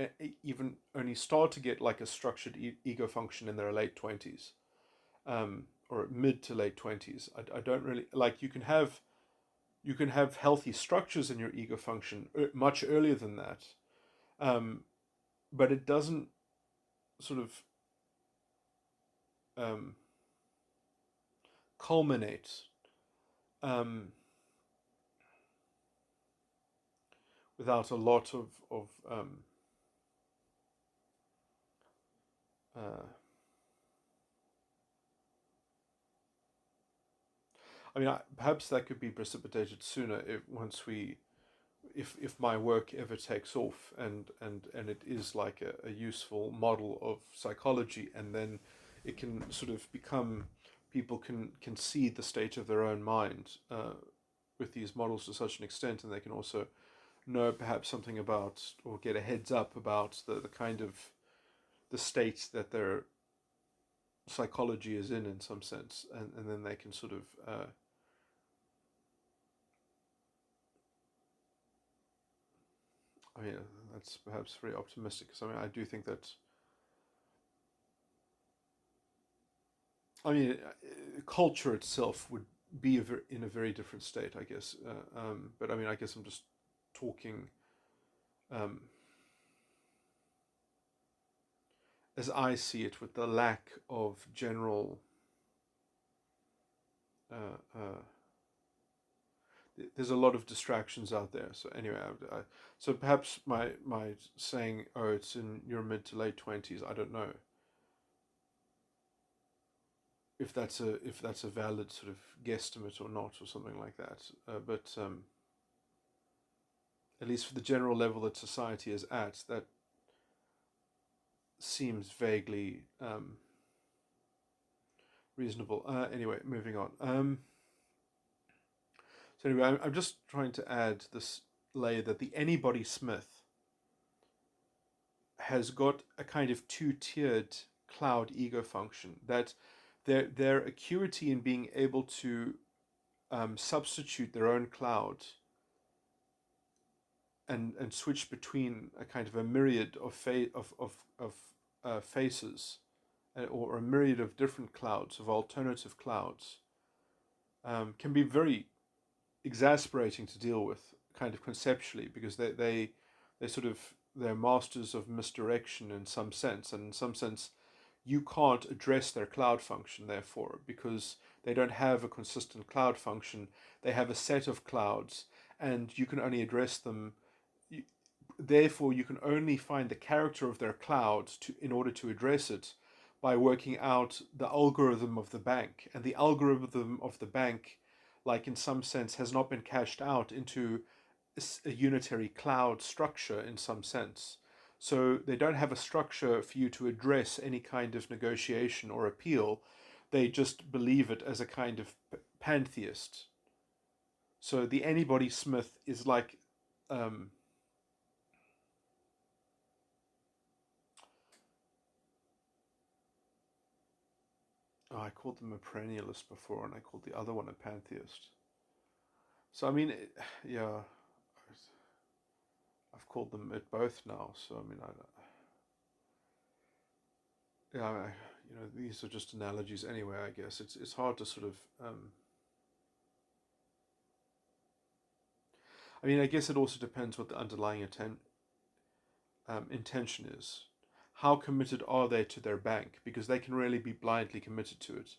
A: even only start to get like a structured ego function in their late 20s, or mid to late 20s. I don't really like. You can have healthy structures in your ego function much earlier than that, but it doesn't sort of culminate without a lot of perhaps that could be precipitated sooner if my work ever takes off, and it is like a useful model of psychology, and then it can sort of become, people can see the state of their own mind with these models to such an extent, and they can also know perhaps something about, or get a heads up about the kind of the state that their psychology is in some sense, and then they can sort of that's perhaps very optimistic, because I do think that culture itself would be in a very different state, I guess. But I guess I'm just talking. as I see it, with the lack of general uh, uh, there's a lot of distractions out there. So anyway, so perhaps my saying, oh, it's in your mid to late 20s, I don't know if that's a valid sort of guesstimate or not, or something like that. But at least for the general level that society is at, that seems vaguely reasonable. Anyway, moving on. So anyway, I'm just trying to add this layer that the anybody Smith has got a kind of two-tiered cloud ego function, that their acuity in being able to substitute their own cloud and switch between a kind of a myriad of faces, or a myriad of different clouds, of alternative clouds, can be very exasperating to deal with, kind of conceptually, because they sort of, they're masters of misdirection in some sense, and in some sense you can't address their cloud function, therefore, because they don't have a consistent cloud function. They have a set of clouds, and you can only address them. Therefore, you can only find the character of their cloud in order to address it by working out the algorithm of the bank. And the algorithm of the bank, like in some sense, has not been cashed out into a unitary cloud structure in some sense. So they don't have a structure for you to address any kind of negotiation or appeal. They just believe it as a kind of pantheist. So the anybody Smith is like, um, oh, I called them a perennialist before, and I called the other one a pantheist. So I mean, yeah, I've called them it both now. So I mean, yeah, these are just analogies anyway. I guess it's hard to sort of. I mean, I guess it also depends what the underlying intention is. How committed are they to their bank? Because they can really be blindly committed to it,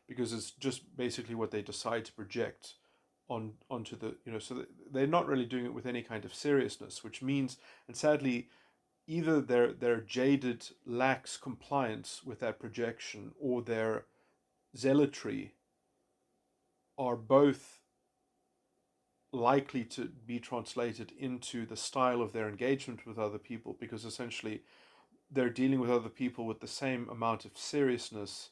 A: because it's just basically what they decide to project onto the, so they're not really doing it with any kind of seriousness, which means, and sadly, either their jaded lax compliance with that projection, or their zealotry are both likely to be translated into the style of their engagement with other people, because essentially they're dealing with other people with the same amount of seriousness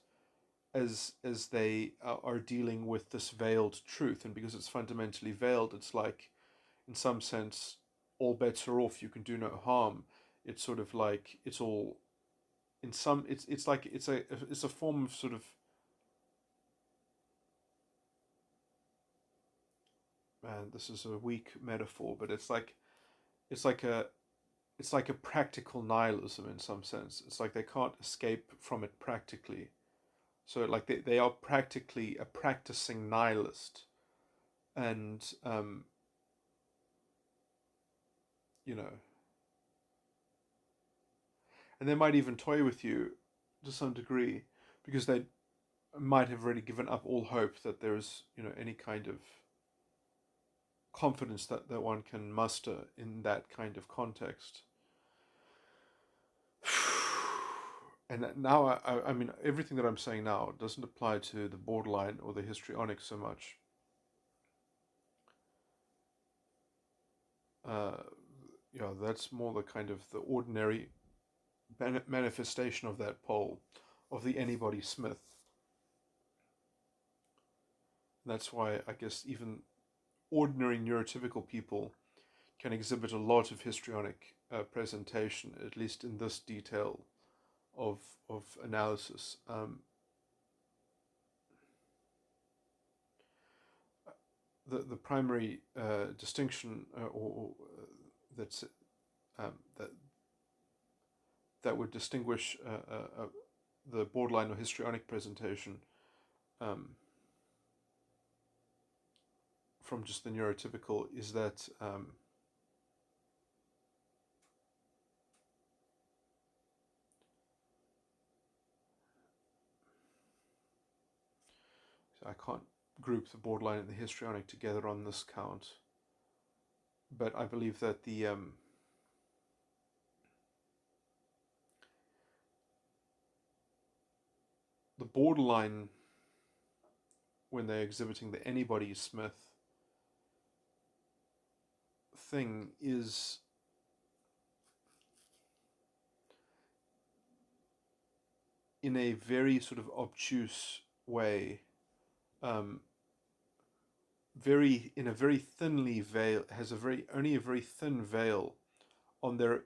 A: as they are dealing with this veiled truth. And because it's fundamentally veiled, it's like, in some sense, all bets are off, you can do no harm. It's sort of like, it's all, in some, it's like, it's a form of sort of, man, this is a weak metaphor, but it's like a it's like a practical nihilism in some sense. It's like they can't escape from it practically. So like they are practically a practicing nihilist. And you know, and they might even toy with you to some degree, because they might have already given up all hope that there's, any kind of confidence that one can muster in that kind of context. And now, I mean, everything that I'm saying now doesn't apply to the borderline or the histrionic so much. Uh, that's more the kind of the ordinary manifestation of that pole, of the anybody Smith. And that's why I guess even ordinary neurotypical people can exhibit a lot of histrionic presentation, at least in this detail of analysis. The primary distinction, or that's that that would distinguish the borderline or histrionic presentation um, from just the neurotypical is that I can't group the borderline and the histrionic together on this count, but I believe that the borderline, when they're exhibiting the anybody Smith thing, is in a very sort of obtuse way, very in a very thinly veil, has only a very thin veil on their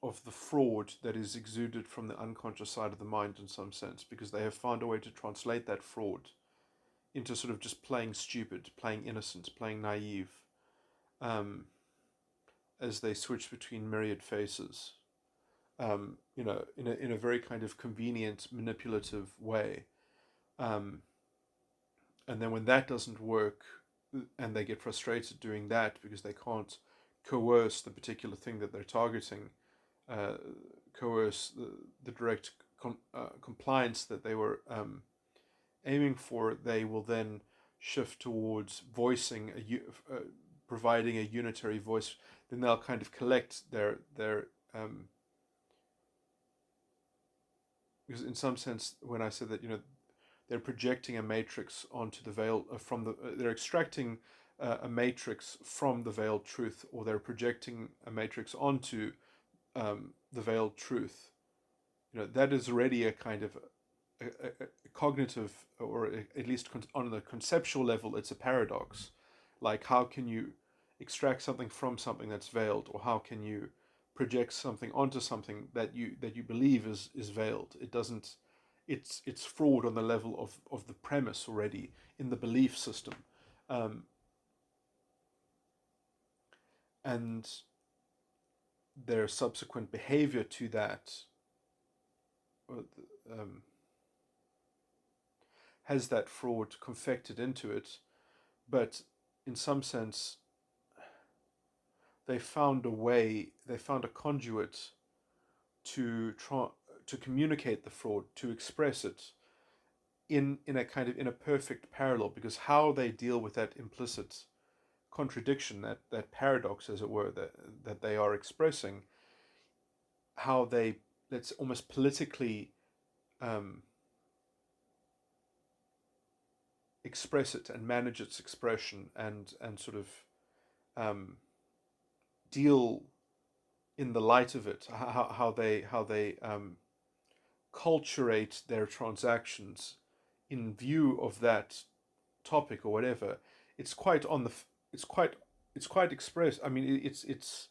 A: of the fraud that is exuded from the unconscious side of the mind in some sense, because they have found a way to translate that fraud into sort of just playing stupid, playing innocent, playing naive, as they switch between myriad faces, in a very kind of convenient, manipulative way. And then when that doesn't work, and they get frustrated doing that because they can't coerce the particular thing that they're targeting, coerce the direct compliance that they were aiming for, they will then shift towards voicing providing a unitary voice. Then they'll kind of collect their because in some sense, when I said that, they're projecting a matrix onto the veil they're extracting a matrix from the veiled truth, or they're projecting a matrix onto the veiled truth. That is already a kind of a cognitive, or at least on the conceptual level, it's a paradox. Like, how can you extract something from something that's veiled, or how can you project something onto something that you believe is veiled? It doesn't. It's fraud on the level of the premise already in the belief system, and their subsequent behavior to that has that fraud confected into it. But in some sense, they found a conduit to communicate the fraud, to express it in a perfect parallel, because how they deal with that implicit contradiction, that paradox, as it were, that they are expressing, how they, let's almost politically express it and manage its expression, and sort of deal in the light of it, how they culturate their transactions in view of that topic or whatever. It's quite on the it's quite expressed. I mean, it's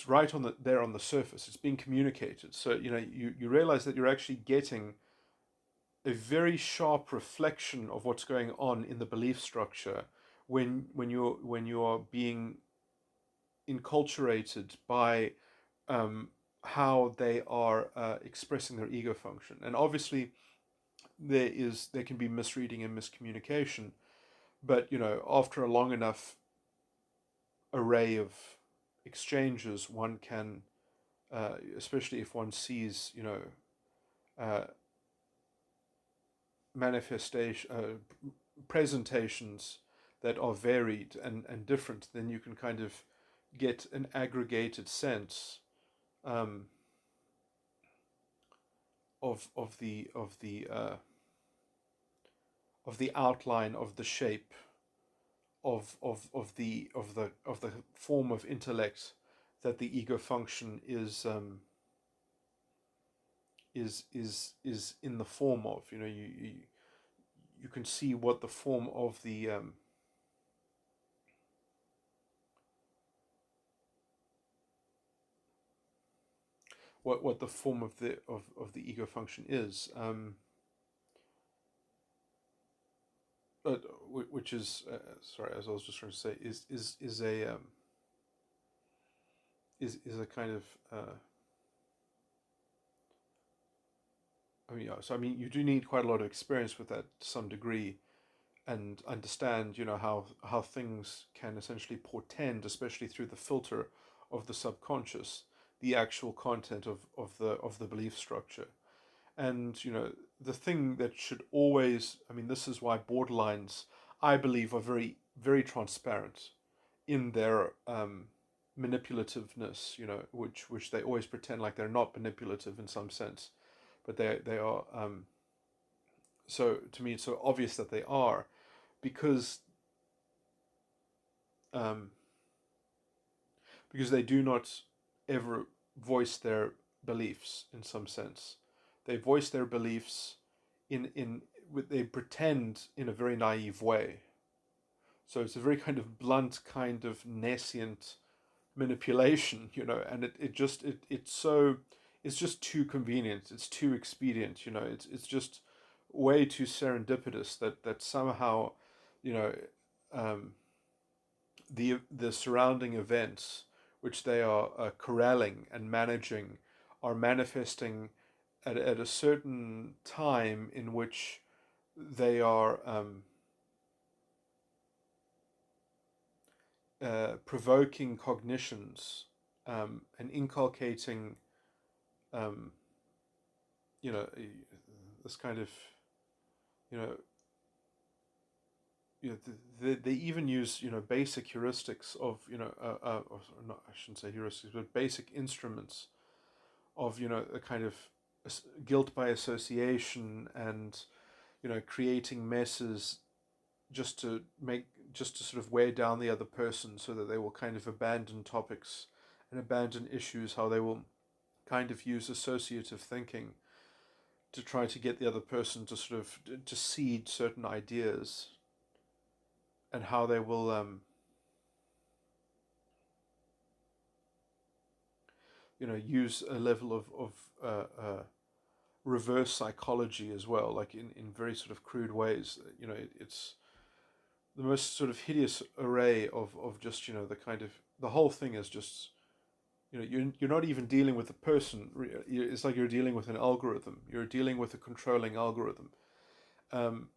A: right on there on the surface. It's being communicated. So you realize that you're actually getting a very sharp reflection of what's going on in the belief structure when you are being enculturated by how they are expressing their ego function. And obviously there can be misreading and miscommunication, but after a long enough array of exchanges, one can, especially if one sees presentations that are varied and different, then you can kind of get an aggregated sense of the outline of the shape of the form of intellect that the ego function is in the form of. You can see what the form of the what the form of the ego function is, which is sorry, as I was just trying to say, is a kind of you do need quite a lot of experience with that to some degree, and understand how things can essentially portend, especially through the filter of the subconscious, the actual content of the belief structure. And the thing that should always, I mean, this is why borderlines, I believe, are very, very transparent in their manipulativeness, which they always pretend like they're not manipulative in some sense, but they are. So to me, it's so obvious that they are, because um, because they do not ever voice their beliefs in some sense. They voice their beliefs in they pretend in a very naive way. So it's a very kind of blunt, kind of nascent manipulation, and it's just too convenient. It's too expedient, it's just way too serendipitous that somehow, you know, um, the surrounding events which they are corralling and managing are manifesting at a certain time in which they are provoking cognitions and inculcating, um, you know, this kind of, you know, they even use basic heuristics of or not, I shouldn't say heuristics, but basic instruments of a kind of guilt by association, and creating messes just to sort of wear down the other person, so that they will kind of abandon topics and abandon issues, how they will kind of use associative thinking to try to get the other person to sort of to cede certain ideas, and how they will use a level of reverse psychology as well, like in very sort of crude ways. It's the most sort of hideous array of just the kind of the whole thing is just you're not even dealing with a person. It's like you're dealing with an algorithm. You're dealing with a controlling algorithm, um,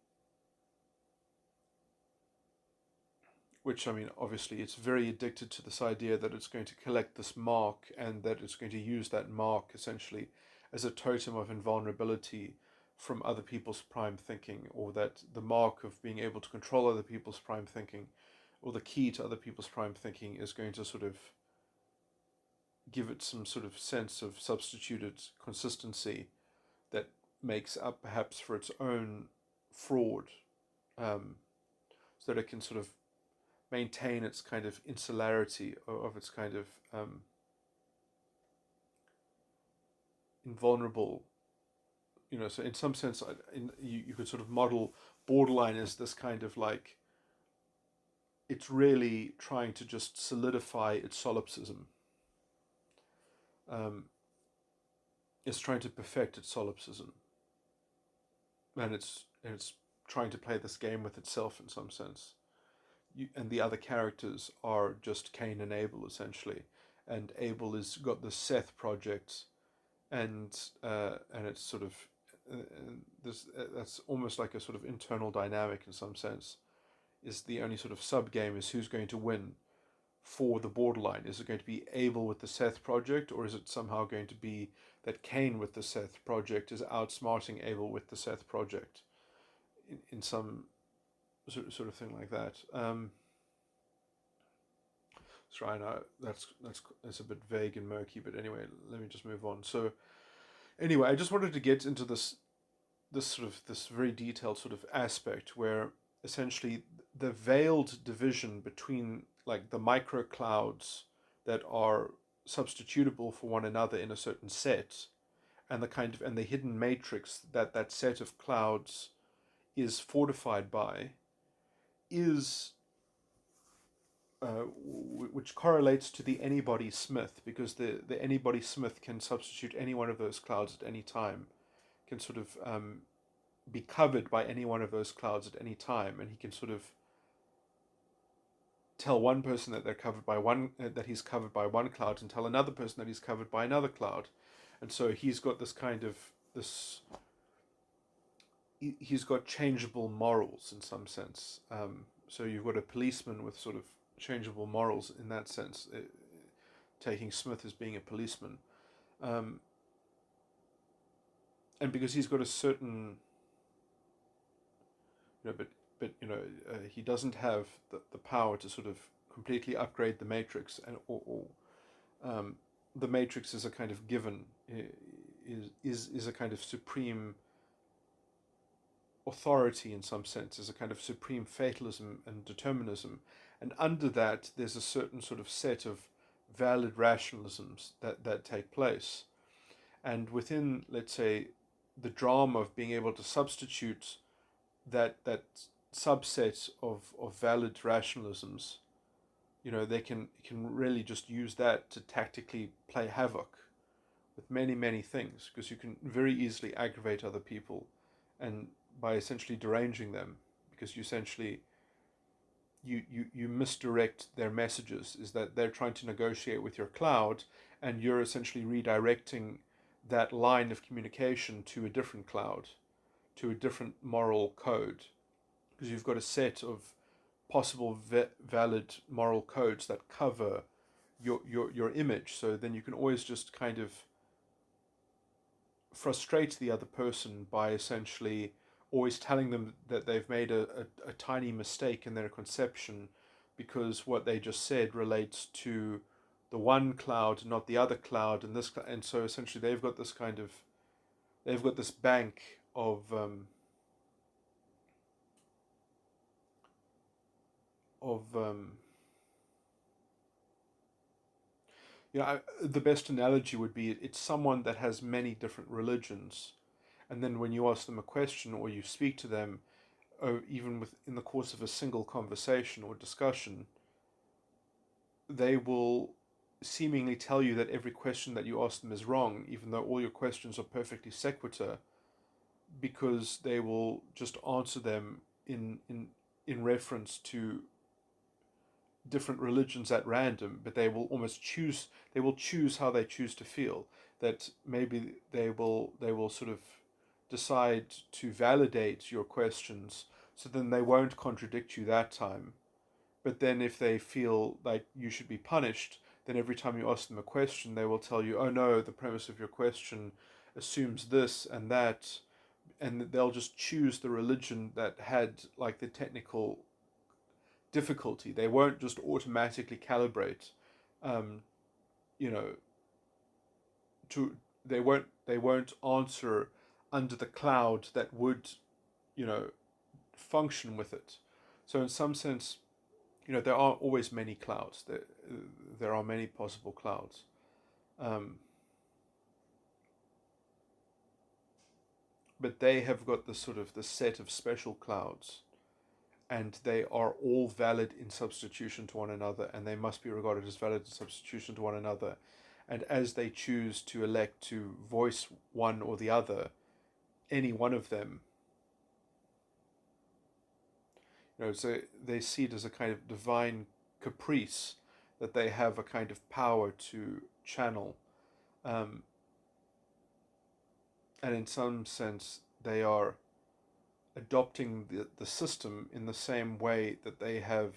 A: which, I mean, obviously it's very addicted to this idea that it's going to collect this mark, and that it's going to use that mark essentially as a totem of invulnerability from other people's prime thinking, or that the mark of being able to control other people's prime thinking, or the key to other people's prime thinking, is going to sort of give it some sort of sense of substituted consistency that makes up perhaps for its own fraud, um, so that it can sort of maintain its kind of insularity of its kind of invulnerable. So in some sense, you could sort of model borderline as this kind of like, it's really trying to just solidify its solipsism. Um, it's trying to perfect its solipsism, and it's trying to play this game with itself in some sense. And the other characters are just Cain and Abel essentially, and Abel has got the Seth project, and it's sort of this that's almost like a sort of internal dynamic in some sense. Is the only sort of sub game is who's going to win for the borderline? Is it going to be Abel with the Seth project, or is it somehow going to be that Cain with the Seth project is outsmarting Abel with the Seth project in some sort of thing like that? Sorry, no, that's a bit vague and murky, but anyway, let me just move on. So anyway, I just wanted to get into this very detailed sort of aspect where essentially the veiled division between like the micro clouds that are substitutable for one another in a certain set, and the hidden matrix that that set of clouds is fortified by, is which correlates to the anybody Smith, because the anybody Smith can substitute any one of those clouds at any time, can sort of be covered by any one of those clouds at any time, and he can sort of tell one person that they're covered by one that he's covered by one cloud, and tell another person that he's covered by another cloud. And so he's got this kind of this he's got changeable morals in some sense. So you've got a policeman with sort of changeable morals in that sense, taking Smith as being a policeman. Um, and because he's got a certain, he doesn't have the power to sort of completely upgrade the matrix, and the matrix is a kind of given, is a kind of supreme authority in some sense, is a kind of supreme fatalism and determinism, and under that there's a certain sort of set of valid rationalisms that take place, and within, let's say, the drama of being able to substitute that subset of valid rationalisms, they can really just use that to tactically play havoc with many, many things, because you can very easily aggravate other people, and by essentially deranging them, because you misdirect their messages, is that they're trying to negotiate with your cloud, and you're essentially redirecting that line of communication to a different cloud, to a different moral code, because you've got a set of possible valid moral codes that cover your image. So then you can always just kind of frustrate the other person by essentially always telling them that they've made a tiny mistake in their conception, because what they just said relates to the one cloud, not the other cloud, and so essentially they've got this bank of the best analogy would be, it's someone that has many different religions, and then when you ask them a question or you speak to them, or even in the course of a single conversation or discussion, they will seemingly tell you that every question that you ask them is wrong, even though all your questions are perfectly sequitur, because they will just answer them in reference to different religions at random, but they will choose how they choose to feel. That maybe they will sort of decide to validate your questions, so then they won't contradict you that time. But then if they feel like you should be punished, then every time you ask them a question, they will tell you, oh no, the premise of your question assumes this and that, and they'll just choose the religion that had like the technical difficulty. They won't just automatically calibrate, um, you know, to they won't answer under the cloud that would, you know, function with it. So in some sense, there are always many clouds. There are many possible clouds. Um, but they have got the set of special clouds, and they are all valid in substitution to one another, and they must be regarded as valid in substitution to one another. And as they choose to elect to voice one or the other, any one of them, so they see it as a kind of divine caprice that they have a kind of power to channel. Um, and in some sense, they are adopting the system in the same way that they have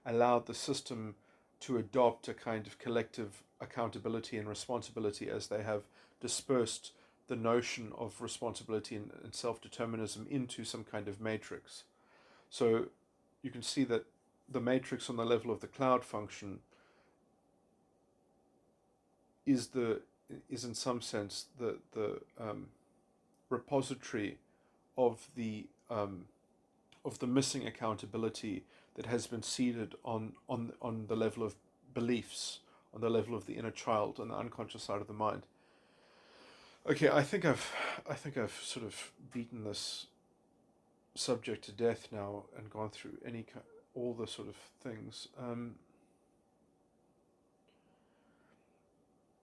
A: allowed the system to adopt a kind of collective accountability and responsibility, as they have dispersed the notion of responsibility and self-determinism into some kind of matrix. So you can see that the matrix on the level of the cloud function is in some sense the repository of the missing accountability that has been seeded on the level of beliefs, on the level of the inner child, on the unconscious side of the mind. Okay, I think I've sort of beaten this subject to death now and gone through all the sort of things.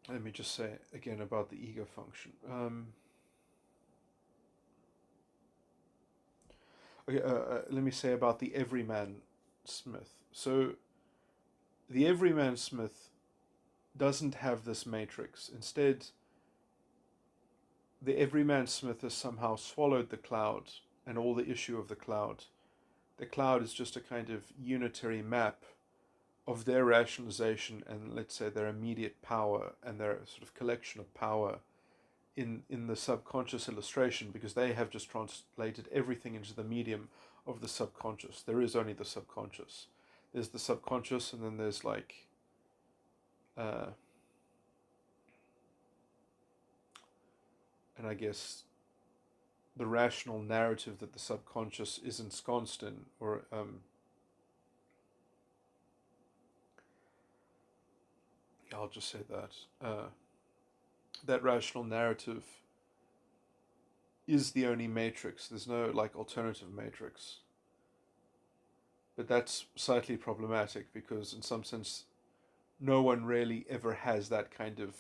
A: Let me just say again about the ego function. Okay, let me say about the everyman Smith. So the everyman Smith doesn't have this matrix. Instead, the everyman Smith has somehow swallowed the cloud and all the issue of the cloud. The cloud is just a kind of unitary map of their rationalization and, let's say, their immediate power and their sort of collection of power in the subconscious illustration, because they have just translated everything into the medium of the subconscious. There is only the subconscious. There's the subconscious, and then there's like and I guess the rational narrative that the subconscious is ensconced in, or I'll just say that that rational narrative is the only matrix. There's no like alternative matrix. But that's slightly problematic because, in some sense, no one really ever has that kind of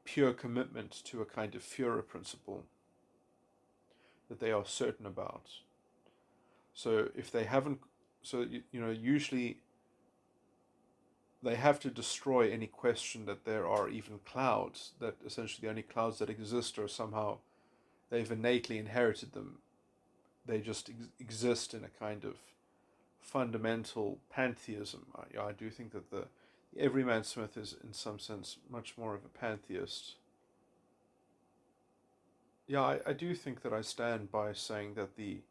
A: pure commitment to a kind of Führer principle that they are certain about. So if they haven't, usually they have to destroy any question that there are even clouds, that essentially the only clouds that exist are somehow, they've innately inherited them. They just exist in a kind of fundamental pantheism. I do think that the everyman Smith is in some sense much more of a pantheist. Yeah, I do think that I stand by saying that the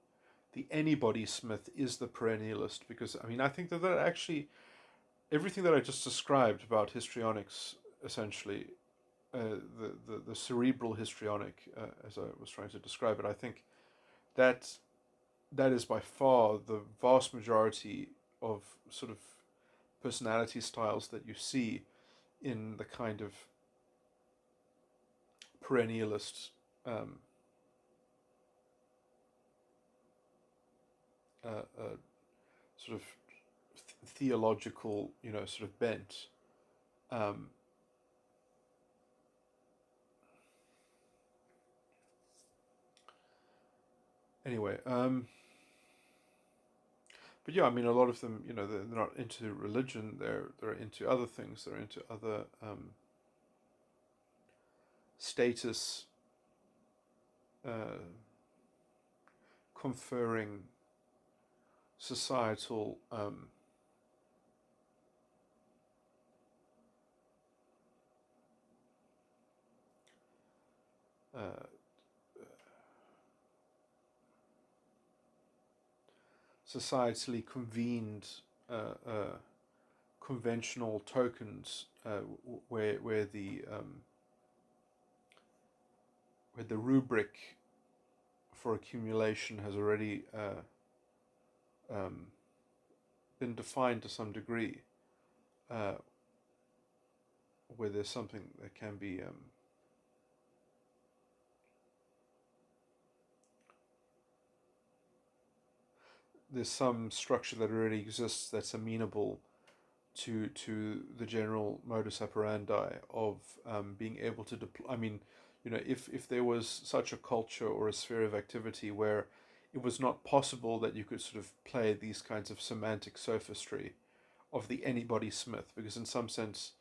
A: anybody Smith is the perennialist, because I think that actually everything that I just described about histrionics, essentially, the cerebral histrionic, as I was trying to describe it, I think that is by far the vast majority of sort of personality styles that you see in the kind of perennialist sort of theological, sort of bent. Anyway, but yeah, a lot of them, they're not into religion. They're into other things. They're into other status conferring societal societally convened conventional tokens, where the rubric for accumulation has already been defined to some degree, where there's something that can be there's some structure that already exists that's amenable to the general modus operandi of being able to deploy. If there was such a culture or a sphere of activity where it was not possible that you could sort of play these kinds of semantic sophistry of the anybody Smith, because in some sense,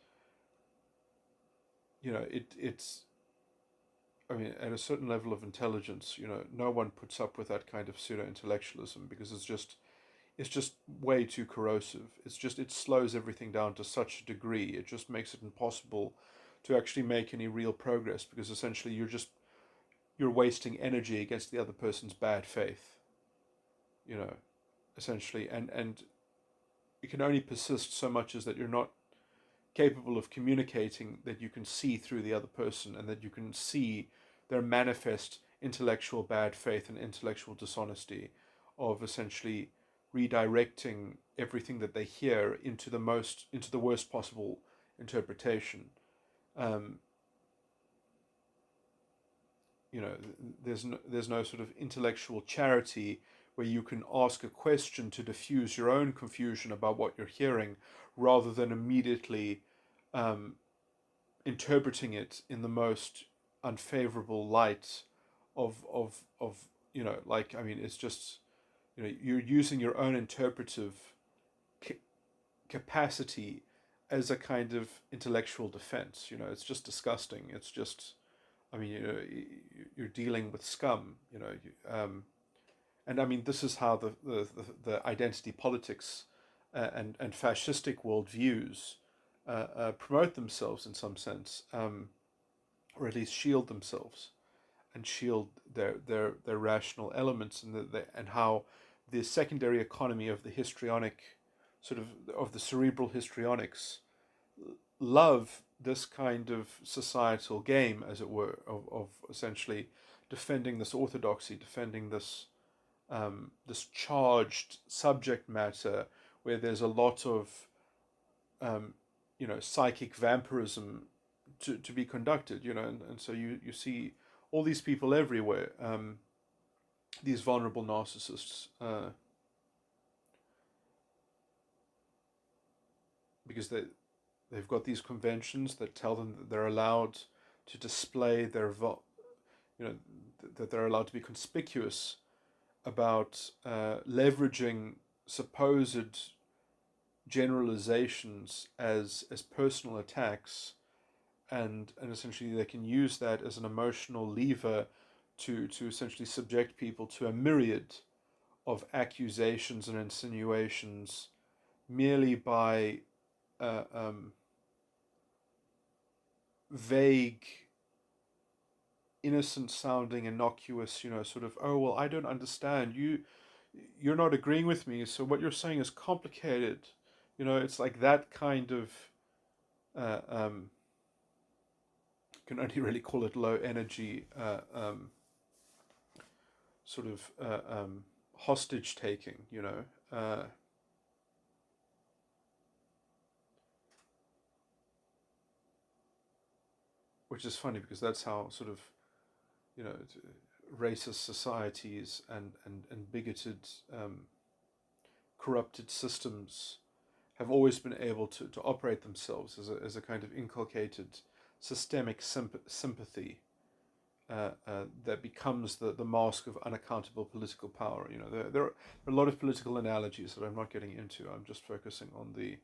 A: it's at a certain level of intelligence, no one puts up with that kind of pseudo-intellectualism, because it's just way too corrosive. It slows everything down to such a degree. It just makes it impossible to actually make any real progress, because essentially you're wasting energy against the other person's bad faith, essentially, and it can only persist so much as that you're not capable of communicating that you can see through the other person, and that you can see their manifest intellectual bad faith and intellectual dishonesty of essentially redirecting everything that they hear into the worst possible interpretation. There's no sort of intellectual charity where you can ask a question to diffuse your own confusion about what you're hearing, rather than immediately interpreting it in the most unfavorable light of it's just, you're using your own interpretive capacity as a kind of intellectual defense. It's just disgusting. It's just, you're dealing with scum. And this is how the identity politics and fascistic worldviews promote themselves in some sense. or at least shield themselves and shield their rational elements, and how the secondary economy of the histrionic, of the cerebral histrionics, love this kind of societal game, as it were, of essentially defending this orthodoxy, defending this charged subject matter where there's a lot of psychic vampirism to be conducted, and so you see all these people everywhere, these vulnerable narcissists, because they've got these conventions that tell them that they're allowed to display that they're allowed to be conspicuous about leveraging supposed generalizations as personal attacks, and essentially they can use that as an emotional lever to essentially subject people to a myriad of accusations and insinuations merely by vague, innocent sounding, innocuous, oh, well, I don't understand. You're not agreeing with me, so what you're saying is complicated. It's like that kind of, you can only really call it low energy, hostage taking, which is funny because that's how you know, racist societies and bigoted, corrupted systems have always been able to operate themselves as a kind of inculcated systemic sympathy that becomes the mask of unaccountable political power. There are a lot of political analogies that I'm not getting into. I'm just focusing on the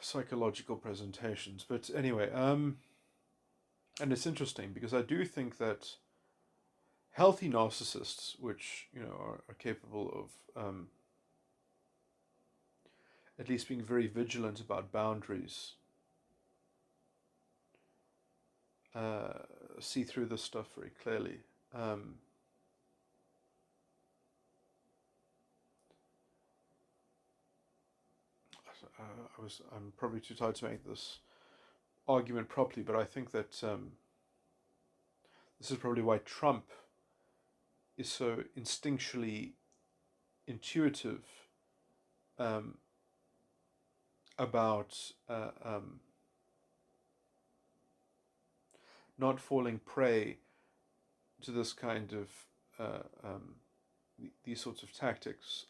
A: psychological presentations. But anyway, and it's interesting because I do think that healthy narcissists, which are capable of at least being very vigilant about boundaries, see through this stuff very clearly. I'm probably too tired to make this argument properly, but I think that this is probably why Trump is so instinctually intuitive about not falling prey to this kind of these sorts of tactics.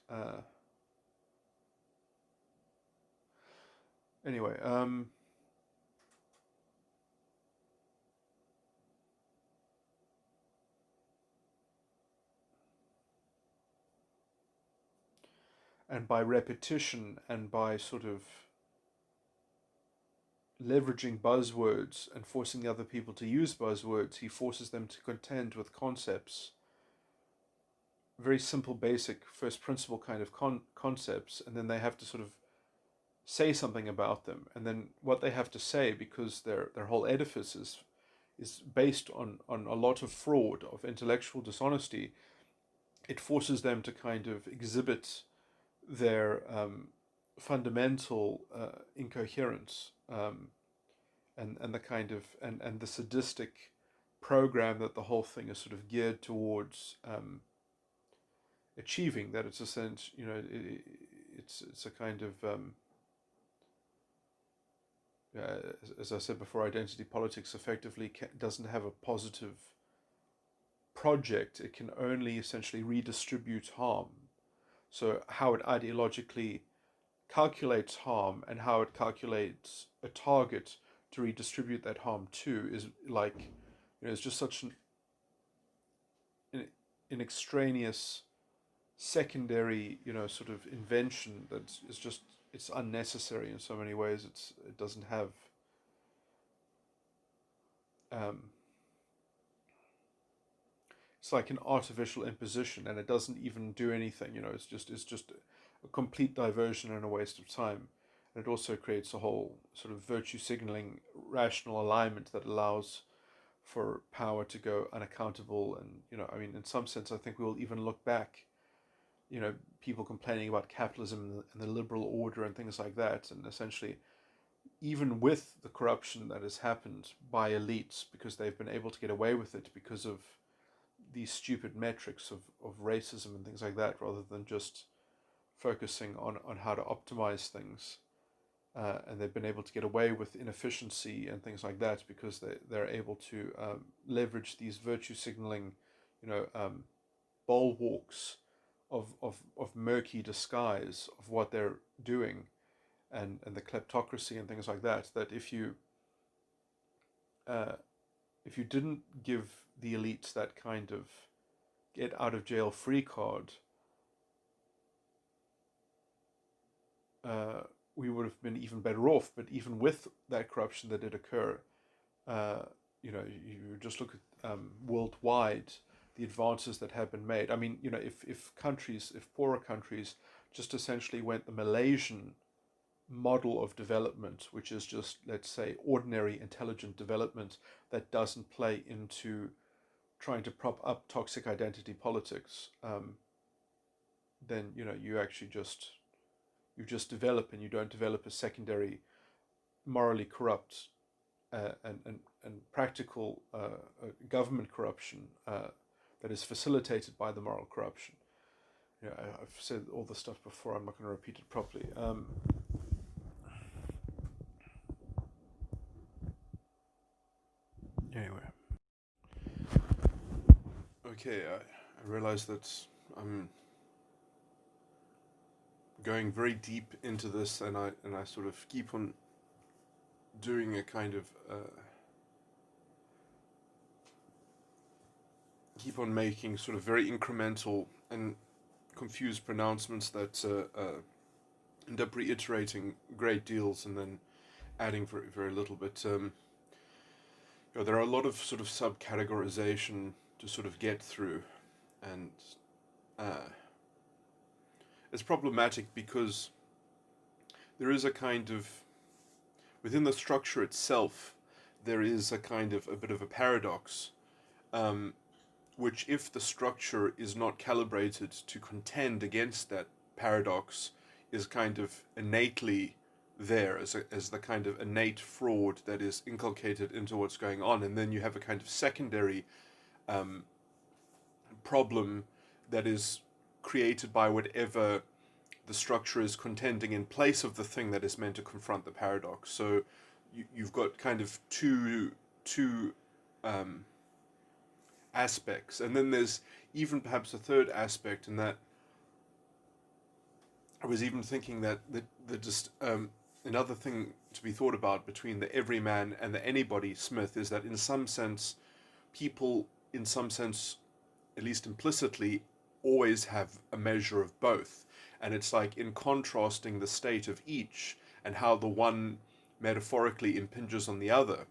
A: Anyway, and by repetition and by sort of leveraging buzzwords and forcing the other people to use buzzwords, he forces them to contend with concepts, very simple, basic, first principle kind of concepts, and then they have to sort of say something about them. And then what they have to say, because their whole edifice is based on a lot of fraud, of intellectual dishonesty, it forces them to kind of exhibit their fundamental incoherence, and the kind of and the sadistic program that the whole thing is sort of geared towards achieving. That it's a sense, it's a kind of as I said before, identity politics effectively doesn't have a positive project. It can only essentially redistribute harm. So how it ideologically calculates harm and how it calculates a target to redistribute that harm to is like, it's just such an extraneous secondary, sort of invention that is just, it's unnecessary in so many ways. It doesn't have it's like an artificial imposition, and it doesn't even do anything. It's just a complete diversion and a waste of time. And it also creates a whole sort of virtue signaling rational alignment that allows for power to go unaccountable. And, I mean, in some sense, I think we'll even look back, people complaining about capitalism and the liberal order and things like that. And essentially, even with the corruption that has happened by elites, because they've been able to get away with it because of these stupid metrics of racism and things like that, rather than just focusing on how to optimize things. And they've been able to get away with inefficiency and things like that because they're able to leverage these virtue signaling, bulwarks of murky disguise of what they're doing, and the kleptocracy and things like that. That uh, if you didn't give the elites that kind of get out of jail free card, we would have been even better off. But even with that corruption that did occur, uh, you just look at worldwide the advances that have been made. I mean, if poorer countries just essentially went the Malaysian model of development, which is just, let's say, ordinary intelligent development that doesn't play into trying to prop up toxic identity politics, then you actually just develop, and you don't develop a secondary morally corrupt and practical government corruption that is facilitated by the moral corruption. I've said all this stuff before. I'm not going to repeat it properly. Anyway, okay. I realize that I'm going very deep into this, and I sort of keep on doing a kind of keep on making sort of very incremental and confused pronouncements that end up reiterating great deals and then adding very very little. But there are a lot of sort of sub-categorization to sort of get through, and it's problematic because there is a kind of, within the structure itself, there is a kind of a bit of a paradox, which, if the structure is not calibrated to contend against that paradox, is kind of innately there as the kind of innate fraud that is inculcated into what's going on. And then you have a kind of secondary problem that is created by whatever the structure is contending in place of the thing that is meant to confront the paradox. So you've got kind of two aspects, and then there's even perhaps a third aspect, in that I was even thinking that just another thing to be thought about between the everyman and the anybody Smith is that, in some sense, people, in some sense, at least implicitly, always have a measure of both. And it's like, in contrasting the state of each and how the one metaphorically impinges on the other,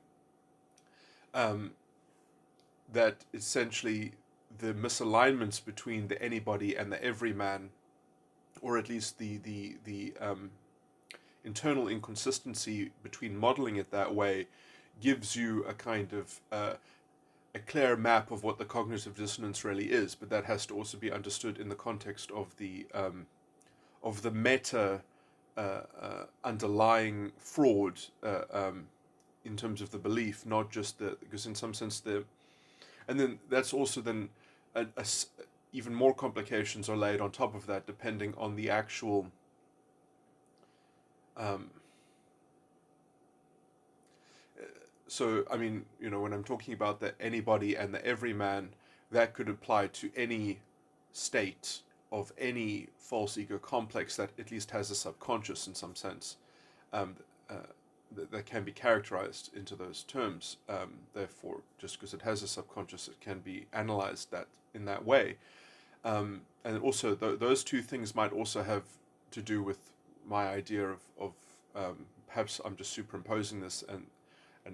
A: that essentially the misalignments between the anybody and the everyman, or at least the internal inconsistency between modeling it that way, gives you a kind of a clear map of what the cognitive dissonance really is. But that has to also be understood in the context of the meta underlying fraud, in terms of the belief, not just because in some sense and then that's also then even more complications are laid on top of that, depending on the actual so I mean, when I'm talking about the anybody and the everyman, that could apply to any state of any false ego complex that at least has a subconscious in some sense, that can be characterized into those terms. Therefore, just because it has a subconscious, it can be analyzed that in that way. And also, those two things might also have to do with my idea of perhaps I'm just superimposing this, and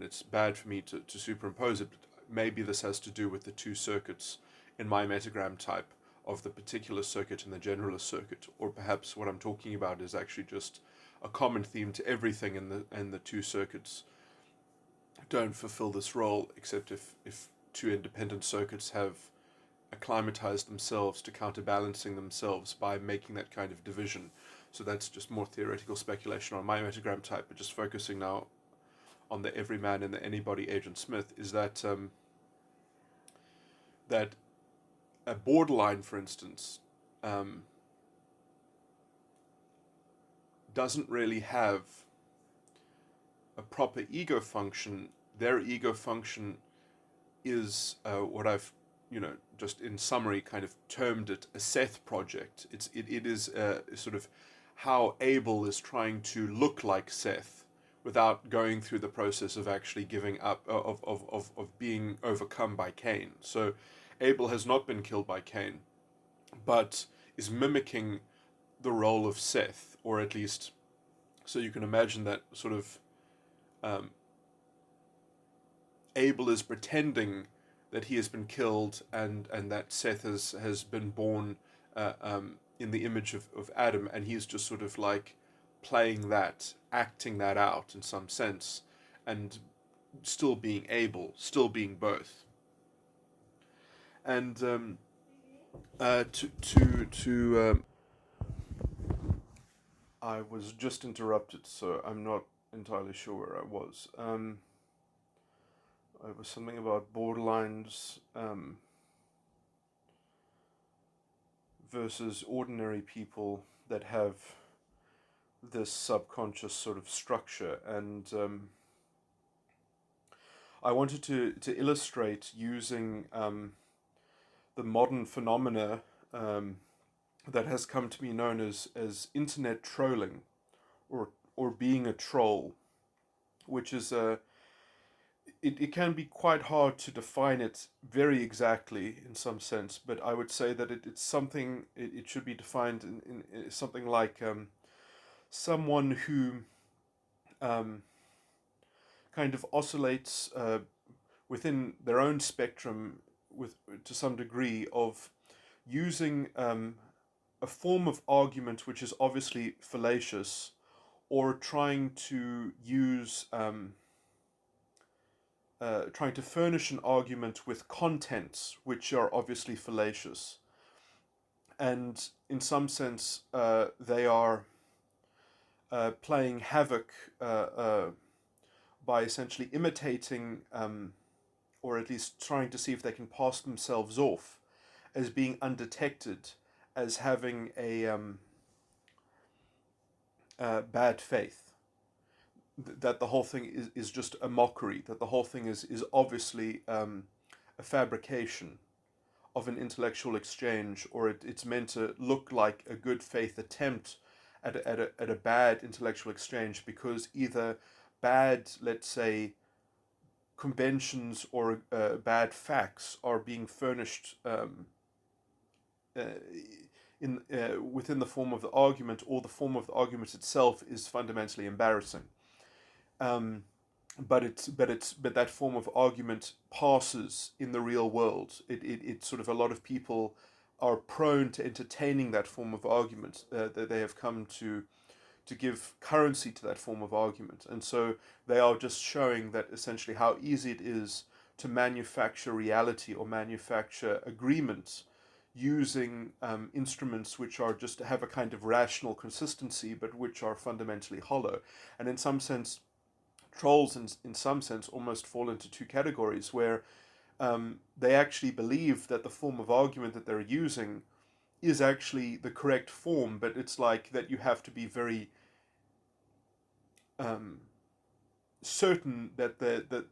A: it's bad for me to superimpose it, but maybe this has to do with the two circuits in my metagram type, of the particular circuit and the generalist circuit. Or perhaps what I'm talking about is actually just a common theme to everything, and the two circuits don't fulfill this role, except if two independent circuits have acclimatized themselves to counterbalancing themselves by making that kind of division. So that's just more theoretical speculation on my metagram type, but just focusing now on the everyman and the anybody agent Smith, is that that a borderline, for instance, doesn't really have a proper ego function. Their ego function is what I've, just in summary, kind of termed it a Seth project. It is sort of how Abel is trying to look like Seth without going through the process of actually giving up, of being overcome by Cain. So Abel has not been killed by Cain, but is mimicking the role of Seth, or at least, so you can imagine that sort of Abel is pretending that he has been killed, and that Seth has been born in the image of Adam, and he's just sort of like playing that, acting that out in some sense, and still being Abel, still being both. And I was just interrupted, so I'm not entirely sure where I was. It was something about borderlines versus ordinary people that have this subconscious sort of structure, and I wanted to illustrate using the modern phenomena that has come to be known as internet trolling, or being a troll, which is it can be quite hard to define it very exactly in some sense, but I would say that it's something, it should be defined in something like someone who kind of oscillates within their own spectrum to some degree of using a form of argument which is obviously fallacious, or trying to use trying to furnish an argument with contents which are obviously fallacious, and in some sense they are playing havoc by essentially imitating, or at least trying to see if they can pass themselves off as being undetected, as having a bad faith, that the whole thing is just a mockery, that the whole thing is obviously a fabrication of an intellectual exchange, or it's meant to look like a good faith attempt at a bad intellectual exchange, because either bad, let's say, conventions or bad facts are being furnished within the form of the argument, or the form of the argument itself is fundamentally embarrassing. But that form of argument passes in the real world. It sort of, a lot of people are prone to entertaining that form of argument. That they have come to give currency to that form of argument, and so they are just showing that essentially how easy it is to manufacture reality or manufacture agreements using instruments which are just have a kind of rational consistency, but which are fundamentally hollow. And in some sense, trolls in some sense almost fall into two categories, where they actually believe that the form of argument that they're using is actually the correct form, but it's like that you have to be very certain that the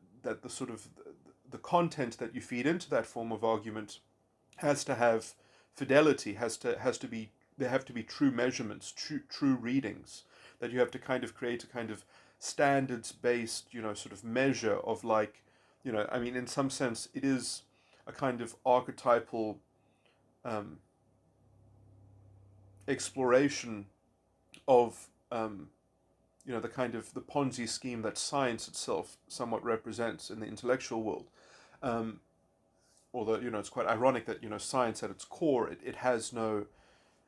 A: sort of the content that you feed into that form of argument has to have fidelity, has to be, there have to be true measurements, true readings, that you have to kind of create a kind of standards based, sort of measure of, like, I mean, in some sense it is a kind of archetypal exploration of the kind of the Ponzi scheme that science itself somewhat represents in the intellectual world. Although it's quite ironic that science at its core, it has no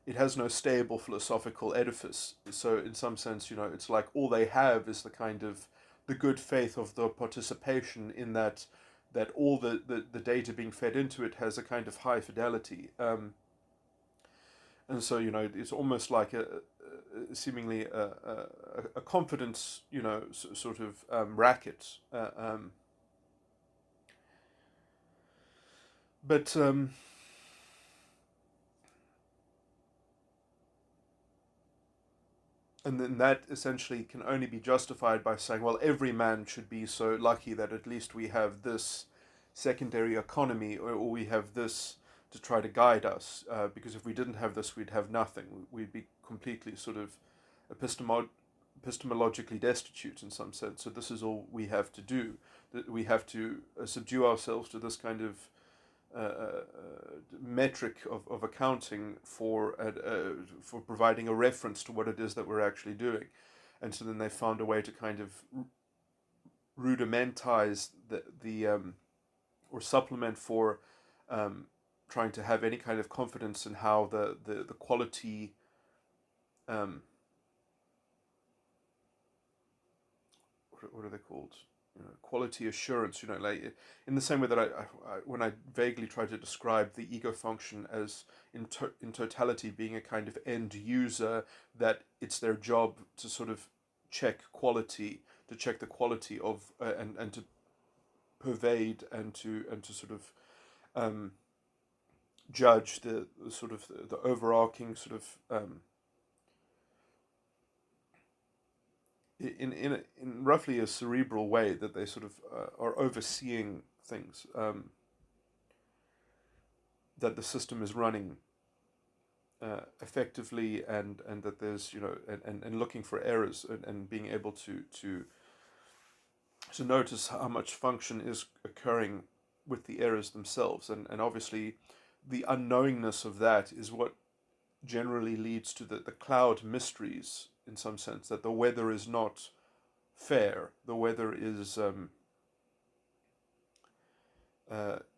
A: it has no stable philosophical edifice. So in some sense, it's like all they have is the kind of the good faith of the participation in that all the data being fed into it has a kind of high fidelity. And so it's almost like seemingly a confidence sort of racket. But and then that essentially can only be justified by saying, well, every man should be so lucky that at least we have this secondary economy, or we have this to try to guide us. Because if we didn't have this, we'd have nothing. We'd be completely sort of epistemologically destitute in some sense. So this is all we have to do. That we have to subdue ourselves to this kind of metric of accounting for providing a reference to what it is that we're actually doing. And so then they found a way to kind of rudimentize the or supplement for trying to have any kind of confidence in how the quality what are they called? Quality assurance. Like in the same way that I when I vaguely try to describe the ego function as in totality being a kind of end user, that it's their job to sort of check quality, to check the quality of and to pervade and to sort of judge the sort of the overarching sort of in roughly a cerebral way, that they sort of are overseeing things, that the system is running effectively, and that there's and looking for errors, and being able to notice how much function is occurring with the errors themselves, and obviously the unknowingness of that is what generally leads to the cloud mysteries, in some sense, that the weather is not fair. The weather is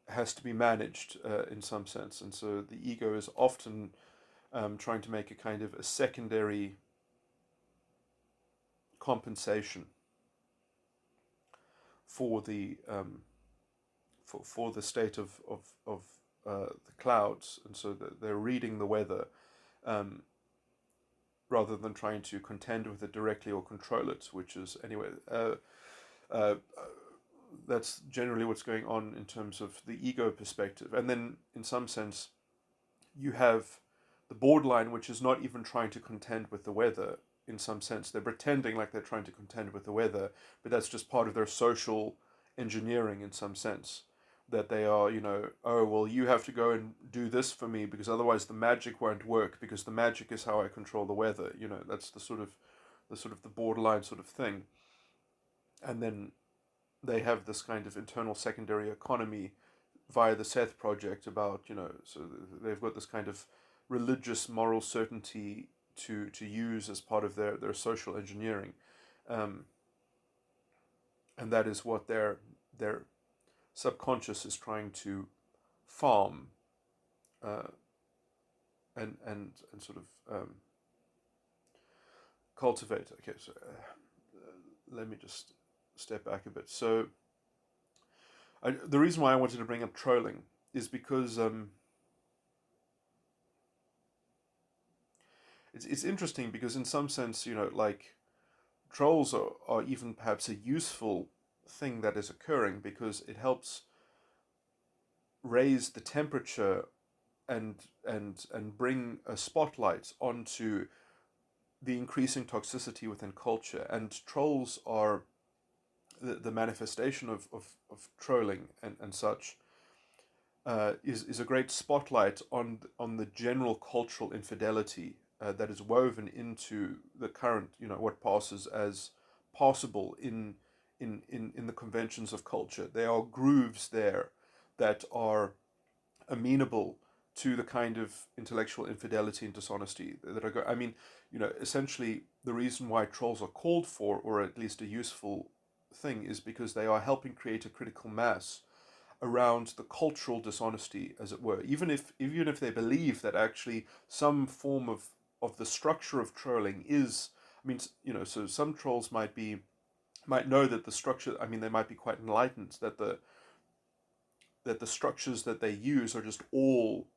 A: has to be managed in some sense, and so the ego is often trying to make a kind of a secondary compensation for the for the state of the clouds, and so that they're reading the weather. Rather than trying to contend with it directly or control it, which is anyway, that's generally what's going on in terms of the ego perspective. And then, in some sense, you have the borderline, which is not even trying to contend with the weather. In some sense, they're pretending like they're trying to contend with the weather, but that's just part of their social engineering, in some sense. That they are, oh, well, you have to go and do this for me because otherwise the magic won't work, because the magic is how I control the weather. That's the sort of the borderline sort of thing. And then they have this kind of internal secondary economy via the Seth project about, so they've got this kind of religious moral certainty to use as part of their social engineering. And that is what their subconscious is trying to farm and sort of cultivate. Okay, so let me just step back a bit. So the reason why I wanted to bring up trolling is because it's interesting, because in some sense, like trolls are even perhaps a useful thing that is occurring, because it helps raise the temperature and bring a spotlight onto the increasing toxicity within culture. And trolls are the manifestation of trolling and such, is a great spotlight on the general cultural infidelity that is woven into the current, what passes as possible in the conventions of culture. There are grooves there that are amenable to the kind of intellectual infidelity and dishonesty that are I mean, essentially the reason why trolls are called for, or at least a useful thing, is because they are helping create a critical mass around the cultural dishonesty, as it were. Even if they believe that actually some form of the structure of trolling is, I mean, so some trolls might know that the structure, I mean, they might be quite enlightened that the structures that they use are just all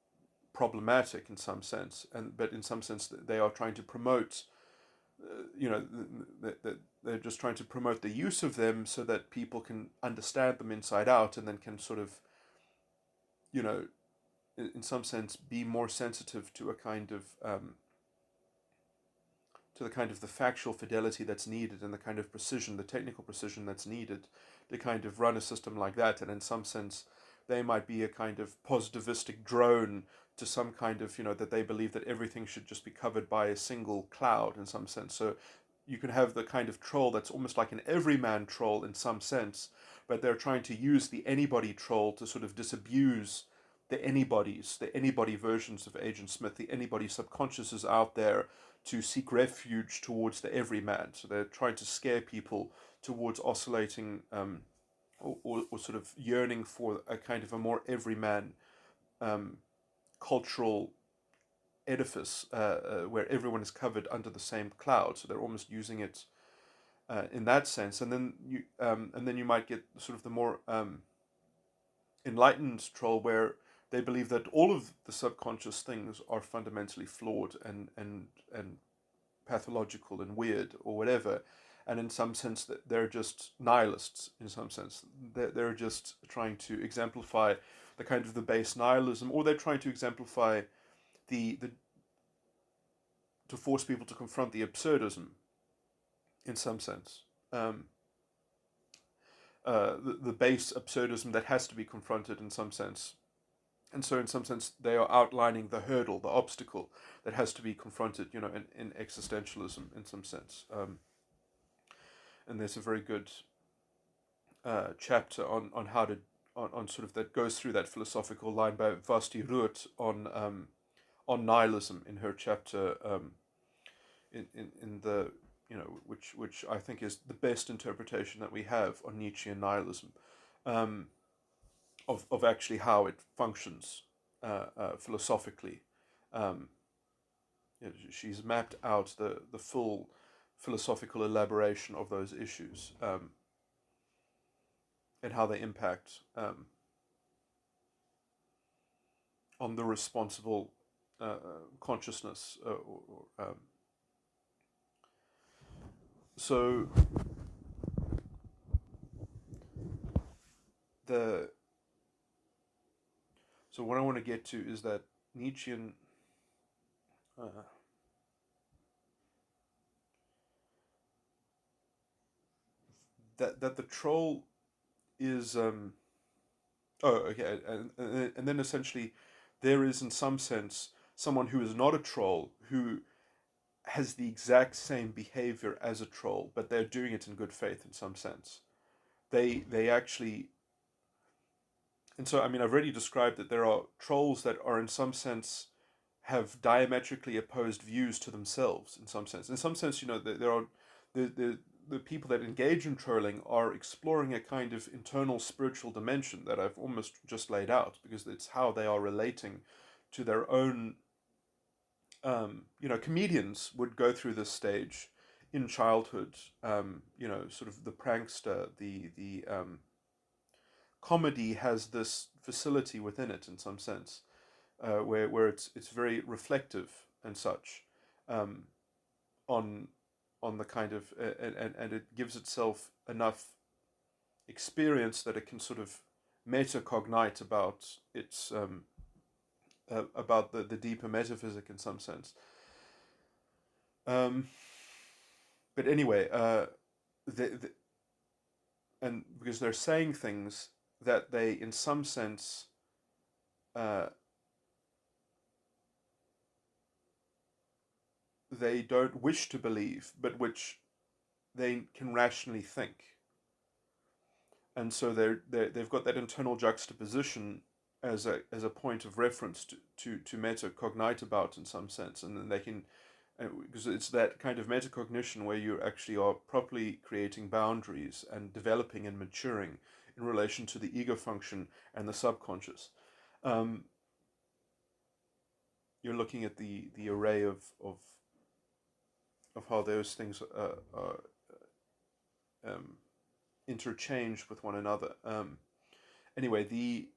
A: problematic in some sense, but in some sense they are trying to promote, that they're just trying to promote the use of them so that people can understand them inside out, and then can sort of, you know, in some sense, be more sensitive to a kind of to the kind of the factual fidelity that's needed, and the kind of precision, the technical precision that's needed to kind of run a system like that. And in some sense, they might be a kind of positivistic drone to some kind of, that they believe that everything should just be covered by a single cloud in some sense. So you can have the kind of troll that's almost like an everyman troll in some sense, but they're trying to use the anybody troll to sort of disabuse the anybody versions of Agent Smith, the anybody subconsciouses out there to seek refuge towards the everyman. So they're trying to scare people towards oscillating, or sort of yearning for a kind of a more everyman cultural edifice, where everyone is covered under the same cloud. So they're almost using it in that sense. And then you might get sort of the more enlightened troll, where they believe that all of the subconscious things are fundamentally flawed and pathological and weird or whatever, and in some sense that they're just nihilists. In some sense, they're just trying to exemplify the kind of the base nihilism, or they're trying to exemplify the to force people to confront the absurdism in some sense. The base absurdism that has to be confronted in some sense. And so, in some sense, they are outlining the hurdle, the obstacle that has to be confronted, in existentialism, in some sense. And there's a very good chapter on how to, on sort of, that goes through that philosophical line by Vasti Root on nihilism, in her chapter, in the, which I think is the best interpretation that we have on Nietzschean nihilism. Of actually how it functions philosophically. She's mapped out the full philosophical elaboration of those issues, and how they impact on the responsible consciousness. So what I want to get to is that Nietzschean that the troll is and then essentially there is, in some sense, someone who is not a troll, who has the exact same behavior as a troll, but they're doing it in good faith in some sense. They actually, and so, I mean, I've already described that there are trolls that are in some sense have diametrically opposed views to themselves in some sense. In some sense, there are the people that engage in trolling are exploring a kind of internal spiritual dimension that I've almost just laid out, because it's how they are relating to their own. Comedians would go through this stage in childhood. Sort of the prankster, the comedy has this facility within it in some sense, where it's very reflective and such, on the kind of, and it gives itself enough experience that it can sort of metacognite about its about the deeper metaphysic in some sense. But anyway, and because they're saying things that they, in some sense, they don't wish to believe, but which they can rationally think, and so they've got that internal juxtaposition as a point of reference to metacognite about in some sense, and then they can, because it's that kind of metacognition where you actually are properly creating boundaries and developing and maturing in relation to the ego function and the subconscious. Um, you're looking at the array of how those things are um, interchanged with one another. Anyway, the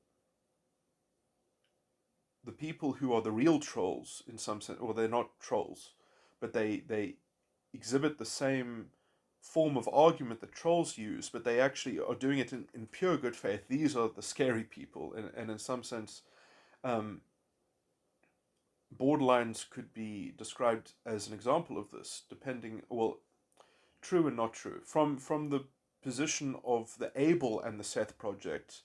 A: people who are the real trolls in some sense, or they're not trolls, but they exhibit the same form of argument that trolls use, but they actually are doing it in pure good faith. These are the scary people, and in some sense, um, borderlines could be described as an example of this, depending, well, true and not true. From the position of the Abel and the Seth project,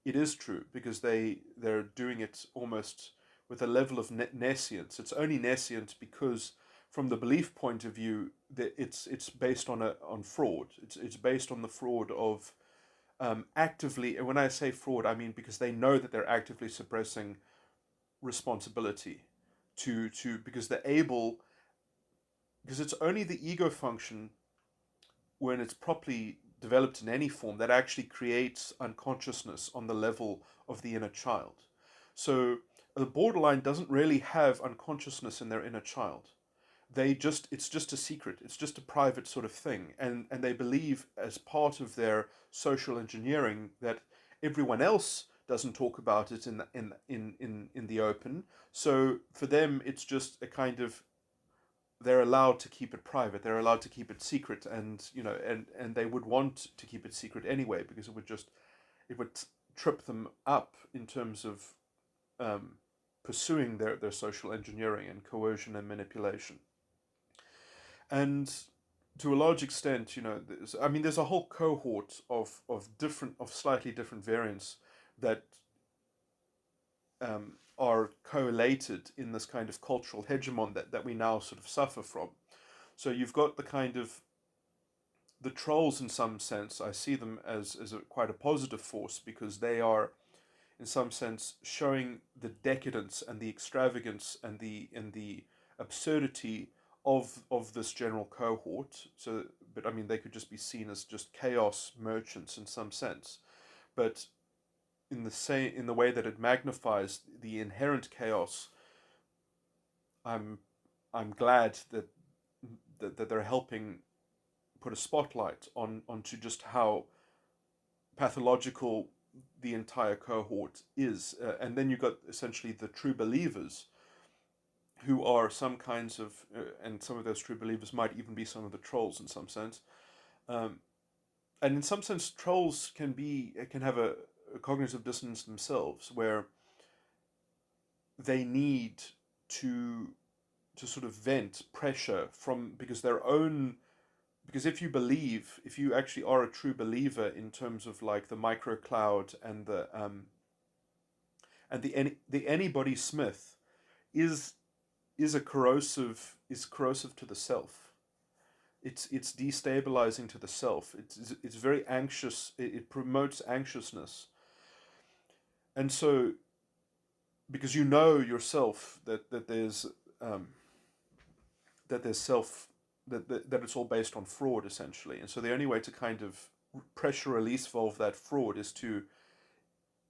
A: it is true because they're doing it almost with a level of nescience. It's only nescient because, from the belief point of view, that it's based on fraud. It's based on the fraud of actively. And when I say fraud, I mean because they know that they're actively suppressing responsibility to because they're able, because it's only the ego function when it's properly developed in any form that actually creates unconsciousness on the level of the inner child. So the borderline doesn't really have unconsciousness in their inner child. It's just a secret. It's just a private sort of thing, and they believe as part of their social engineering that everyone else doesn't talk about it in the open. So for them, it's just a kind of, they're allowed to keep it private. They're allowed to keep it secret, and and they would want to keep it secret anyway because it would trip them up in terms of pursuing their social engineering and coercion and manipulation. And to a large extent, there's a whole cohort of slightly different variants that are collated in this kind of cultural hegemon that we now sort of suffer from. So you've got the kind of the trolls in some sense. I see them as quite a positive force because they are in some sense showing the decadence and the extravagance and the absurdity of this general cohort. So, but I mean, they could just be seen as just chaos merchants in some sense. But in the way that it magnifies the inherent chaos, I'm I'm glad that they're helping put a spotlight onto just how pathological the entire cohort is. And then you've got essentially the true believers, who are some kinds of, and some of those true believers might even be some of the trolls in some sense. Um, and in some sense, trolls can have a cognitive dissonance themselves, where they need to to sort of vent pressure from, because their own, because if you actually are a true believer in terms of like the microcloud and the anybody Smith is is corrosive to the self. It's destabilizing to the self. It's very anxious. It promotes anxiousness, and so because you know yourself um, that there's self that it's all based on fraud essentially, and so the only way to kind of pressure release valve that fraud is to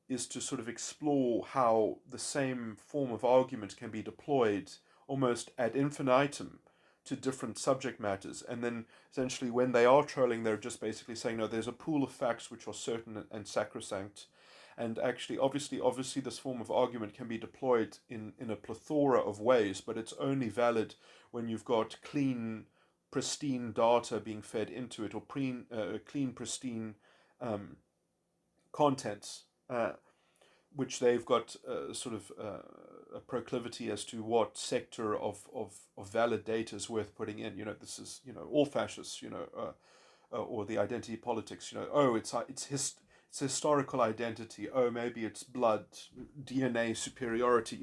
A: sort of explore how the same form of argument can be deployed almost ad infinitum to different subject matters. And then essentially, when they are trolling, they're just basically saying, no, there's a pool of facts which are certain and sacrosanct. And actually, obviously, this form of argument can be deployed in a plethora of ways, but it's only valid when you've got clean, pristine data being fed into it, or clean, pristine um, contents, which they've got a proclivity as to what sector of valid data is worth putting in. This is, all fascists, or the identity politics, oh, it's historical identity. Oh, maybe it's blood, DNA superiority,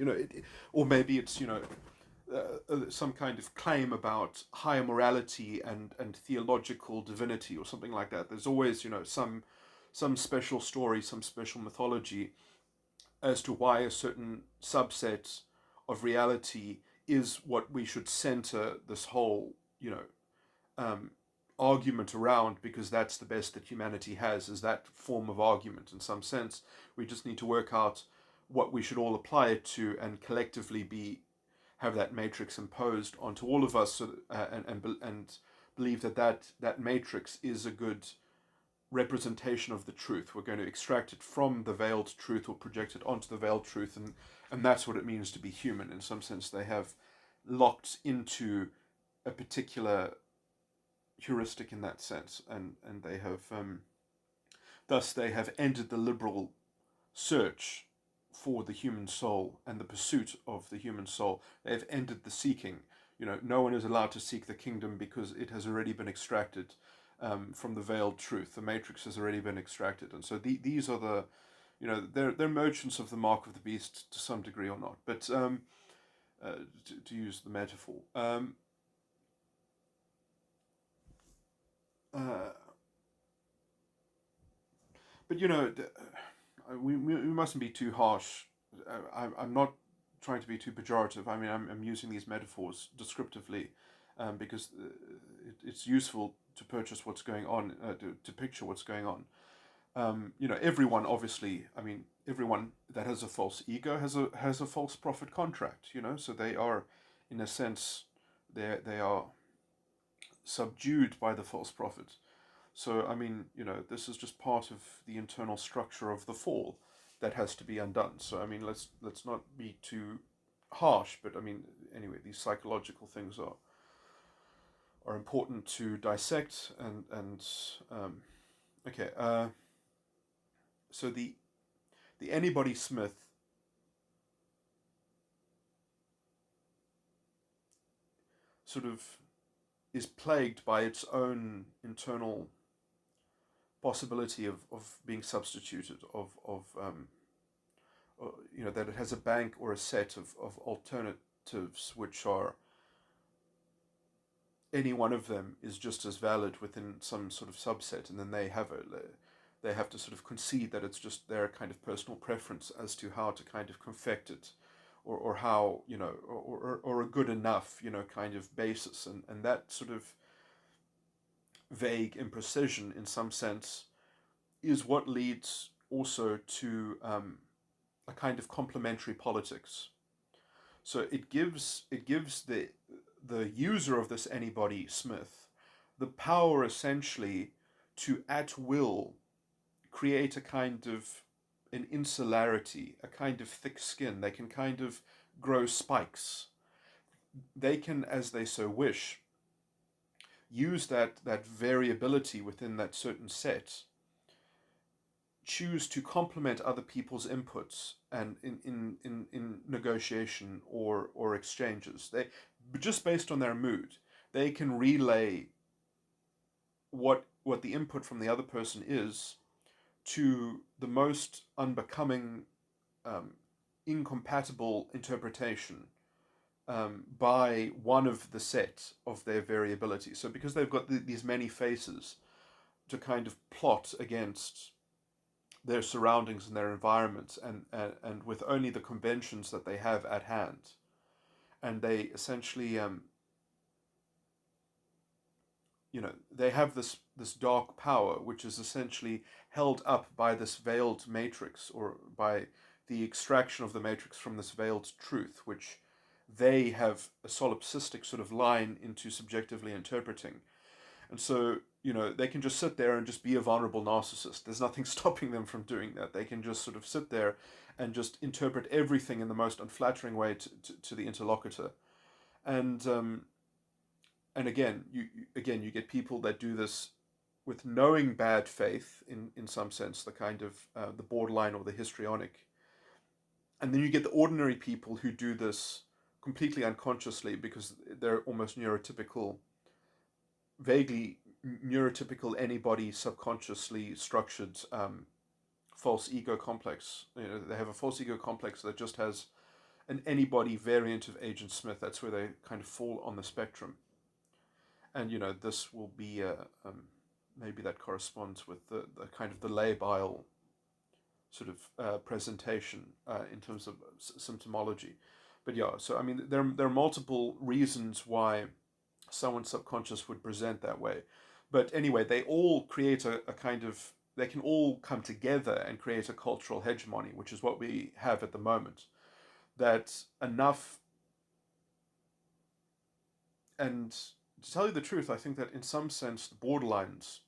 A: or maybe it's, some kind of claim about higher morality and theological divinity or something like that. There's always, some special story, some special mythology as to why a certain subset of reality is what we should center this whole, um, argument around because that's the best that humanity has, is that form of argument in some sense. We just need to work out what we should all apply it to and collectively have that matrix imposed onto all of us, so, and believe that matrix is a good representation of the truth. We're going to extract it from the veiled truth or project it onto the veiled truth, and that's what it means to be human. In some sense, they have locked into a particular heuristic in that sense, and they have thus they have ended the liberal search for the human soul and the pursuit of the human soul. They have ended the seeking. No one is allowed to seek the kingdom because it has already been extracted from the veiled truth. The matrix has already been extracted, and so these are the, they're merchants of the mark of the beast to some degree or not. But to use the metaphor. But we mustn't be too harsh. I'm not trying to be too pejorative. I mean, I'm using these metaphors descriptively because it's useful to purchase what's going on, to picture what's going on. Everyone obviously. I mean, everyone that has a false ego has a false profit contract. So they are, in a sense, they are subdued by the false prophet. So I mean, this is just part of the internal structure of the fall that has to be undone. So I mean, let's not be too harsh, but I mean, anyway, these psychological things are important to dissect and okay. So the Anybody Smith sort of is plagued by its own internal possibility of being substituted, that it has a bank or a set of alternatives which are, any one of them is just as valid within some sort of subset, and then they have to sort of concede that it's just their kind of personal preference as to how to kind of confect it, or how, or a good enough, kind of basis, and that sort of vague imprecision in some sense is what leads also to a kind of complementary politics. So it gives the user of this Anybody Smith the power essentially to at will create a kind of an insularity, a kind of thick skin. They can kind of grow spikes. They can, as they so wish, use that variability within that certain set, choose to complement other people's inputs and in negotiation or exchanges. They, just based on their mood, they can relay what the input from the other person is to the most unbecoming, incompatible interpretation by one of the set of their variability. So because they've got these many faces to kind of plot against their surroundings and their environments, and with only the conventions that they have at hand, and they essentially they have this dark power which is essentially held up by this veiled matrix, or by the extraction of the matrix from this veiled truth, which they have a solipsistic sort of line into subjectively interpreting. And so, they can just sit there and just be a vulnerable narcissist. There's nothing stopping them from doing that. They can just sort of sit there and just interpret everything in the most unflattering way to the interlocutor. And again, you get people that do this with knowing bad faith, in some sense, the kind of the borderline or the histrionic. And then you get the ordinary people who do this completely unconsciously because they're almost neurotypical, vaguely neurotypical, Anybody subconsciously structured false ego complex. They have a false ego complex that just has an Anybody variant of Agent Smith. That's where they kind of fall on the spectrum. And this will be maybe that corresponds with the kind of the labile sort of presentation in terms of symptomology. But yeah, so I mean, there are multiple reasons why someone's subconscious would present that way. But anyway, they all create a kind of, they can all come together and create a cultural hegemony, which is what we have at the moment. That enough, and to tell you the truth, I think that in some sense the borderlines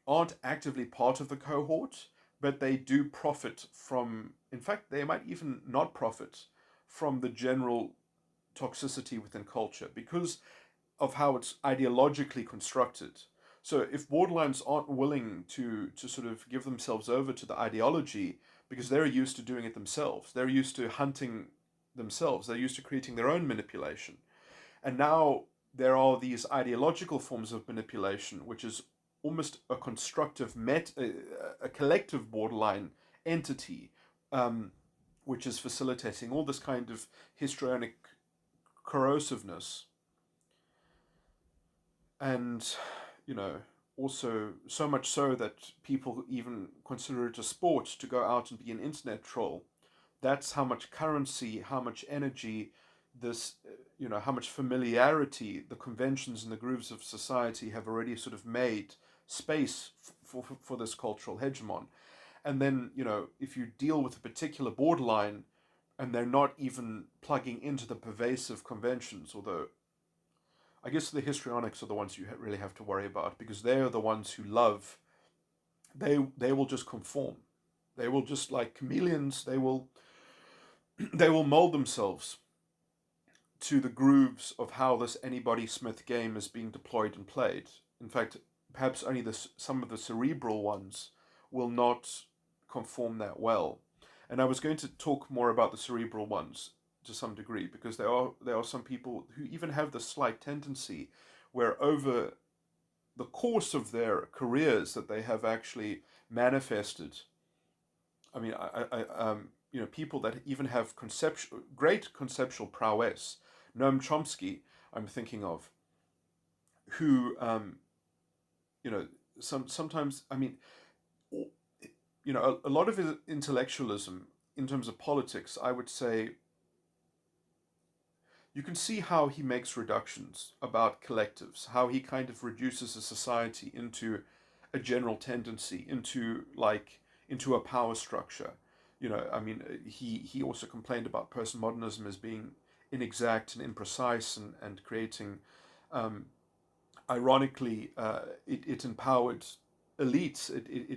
A: aren't actively part of the cohort, but they do profit from, in fact, they might even not profit from the general toxicity within culture because of how it's ideologically constructed. So if borderlines aren't willing to sort of give themselves over to the ideology because they're used to doing it themselves, they're used to hunting themselves, they're used to creating their own manipulation. And now there are these ideological forms of manipulation, which is almost a constructive a collective borderline entity, um, which is facilitating all this kind of histrionic corrosiveness. And, you know, also so much so that people even consider it a sport to go out and be an internet troll. That's how much currency, how much energy, this, how much familiarity the conventions and the grooves of society have already sort of made space for this cultural hegemon. And then, if you deal with a particular borderline and they're not even plugging into the pervasive conventions, although I guess the histrionics are the ones you really have to worry about because they are the ones who love. They will just conform. They will just like chameleons. They will they will mold themselves to the grooves of how this anybody Smith game is being deployed and played. In fact, perhaps only some of the cerebral ones will not conform that well. And I was going to talk more about the cerebral ones to some degree because there are some people who even have this slight tendency where over the course of their careers that they have actually manifested. I mean, people that even have great conceptual prowess. Noam Chomsky, I'm thinking of, who, you know, sometimes, I mean, a lot of his intellectualism in terms of politics, I would say, you can see how he makes reductions about collectives, how he kind of reduces a society into a general tendency, into a power structure. I mean, he also complained about postmodernism as being inexact and imprecise and creating, um, ironically, it empowered elites.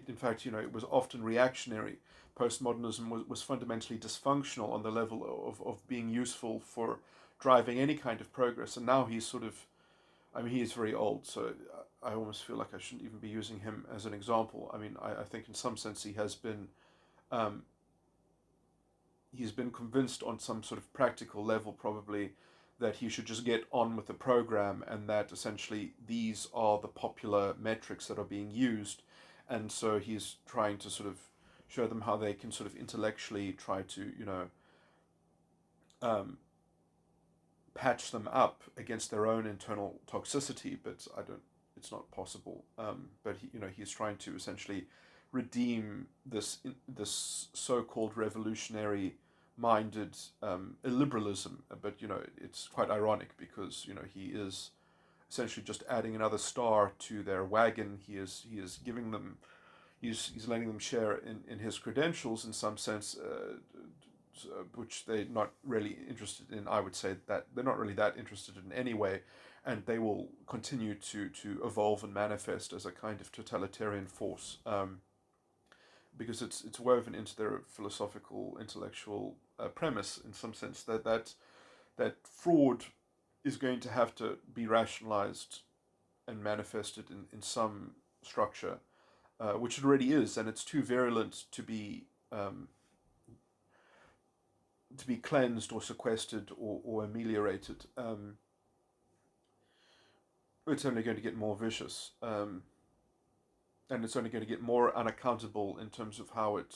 A: In fact, it was often reactionary. Postmodernism was fundamentally dysfunctional on the level of being useful for driving any kind of progress. And now he's sort of, I mean, he is very old, so I almost feel like I shouldn't even be using him as an example. I mean, I think in some sense um, he's been convinced on some sort of practical level, probably, that he should just get on with the program and that essentially these are the popular metrics that are being used. And so he's trying to sort of show them how they can sort of intellectually try to, um, patch them up against their own internal toxicity, but it's not possible. But he's trying to essentially redeem this so-called revolutionary minded illiberalism. But it's quite ironic because he is essentially just adding another star to their wagon. He is giving them, he's letting them share in his credentials in some sense, which they're not really interested in. I would say that they're not really that interested in anyway, and they will continue to evolve and manifest as a kind of totalitarian force, because it's woven into their philosophical, intellectual premise in some sense that fraud is going to have to be rationalized and manifested in some structure, which it already is, and it's too virulent to be cleansed or sequestered or ameliorated. It's only going to get more vicious, and it's only going to get more unaccountable in terms of how it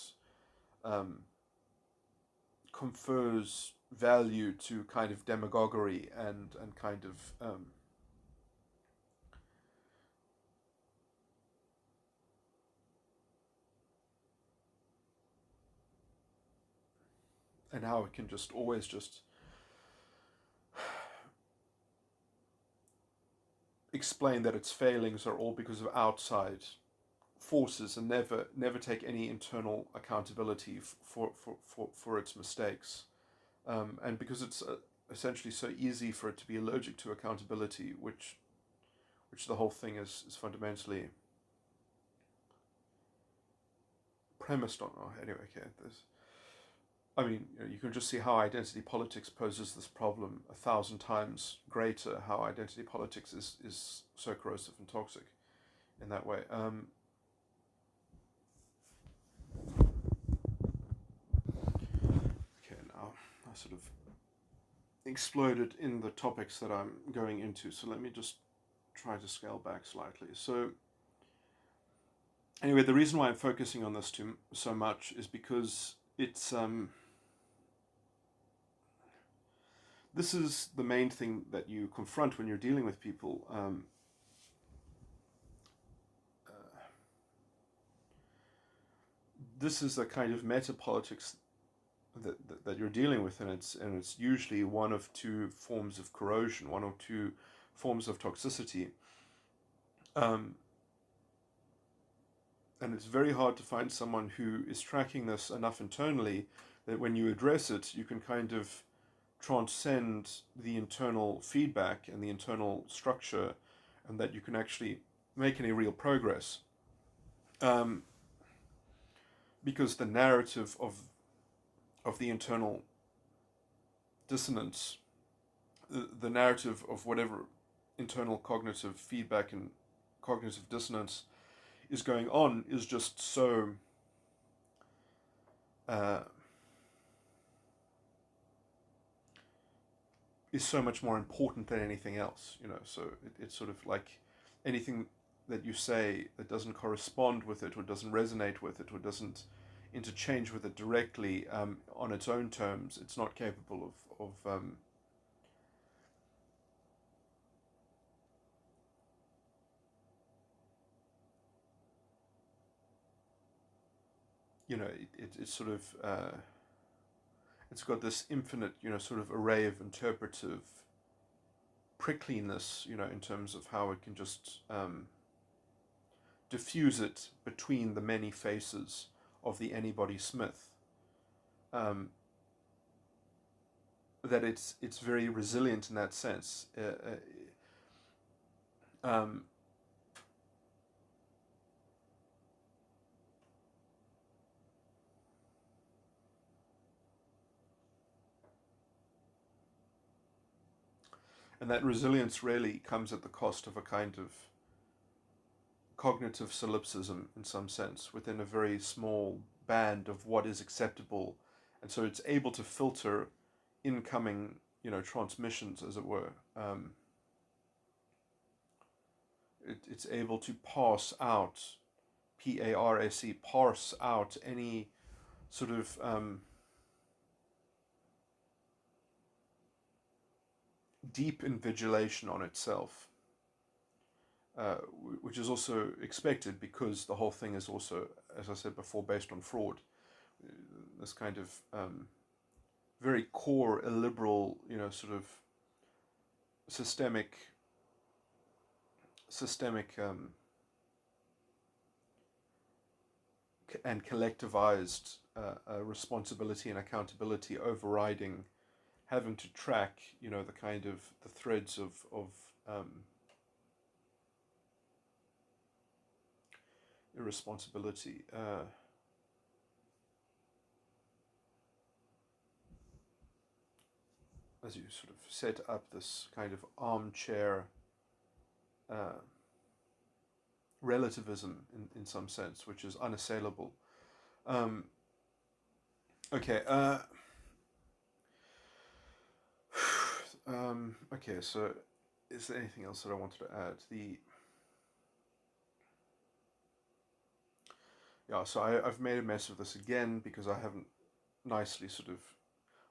A: um, confers value to kind of demagoguery and kind of and how it can just always just explain that its failings are all because of outside forces and never take any internal accountability for its mistakes. And because it's essentially so easy for it to be allergic to accountability, which the whole thing is fundamentally premised on. Oh, anyway, okay. You can just see how identity politics poses this problem 1,000 times greater. How identity politics is so corrosive and toxic in that way. Okay, now I sort of exploded in the topics that I'm going into, so let me just try to scale back slightly. So anyway, the reason why I'm focusing on this so much is because it's this is the main thing that you confront when you're dealing with people. This is a kind of meta politics that you're dealing with, and it's usually one of two forms of corrosion, one or two forms of toxicity. And it's very hard to find someone who is tracking this enough internally that when you address it, you can kind of transcend the internal feedback and the internal structure, and that you can actually make any real progress. Because the narrative of the internal dissonance, the narrative of whatever internal cognitive feedback and cognitive dissonance is going on is just so is so much more important than anything else, so it's sort of like anything that you say that doesn't correspond with it, or doesn't resonate with it, or doesn't interchange with it directly on its own terms, it's not capable of it's sort of it's got this infinite sort of array of interpretive prickliness, in terms of how it can just diffuse it between the many faces of the anybody Smith. That it's very resilient in that sense. And that resilience really comes at the cost of a kind of cognitive solipsism, in some sense, within a very small band of what is acceptable. And so it's able to filter incoming, transmissions, as it were. It's able to parse out, parse out any sort of deep invigilation on itself, which is also expected because the whole thing is also, as I said before, based on fraud. This kind of very core illiberal, sort of systemic and collectivized responsibility and accountability overriding having to track, the kind of the threads of irresponsibility. As you sort of set up this kind of armchair relativism in some sense, which is unassailable. Okay. Okay, so is there anything else that I wanted to add? So I've made a mess of this again because I haven't nicely sort of,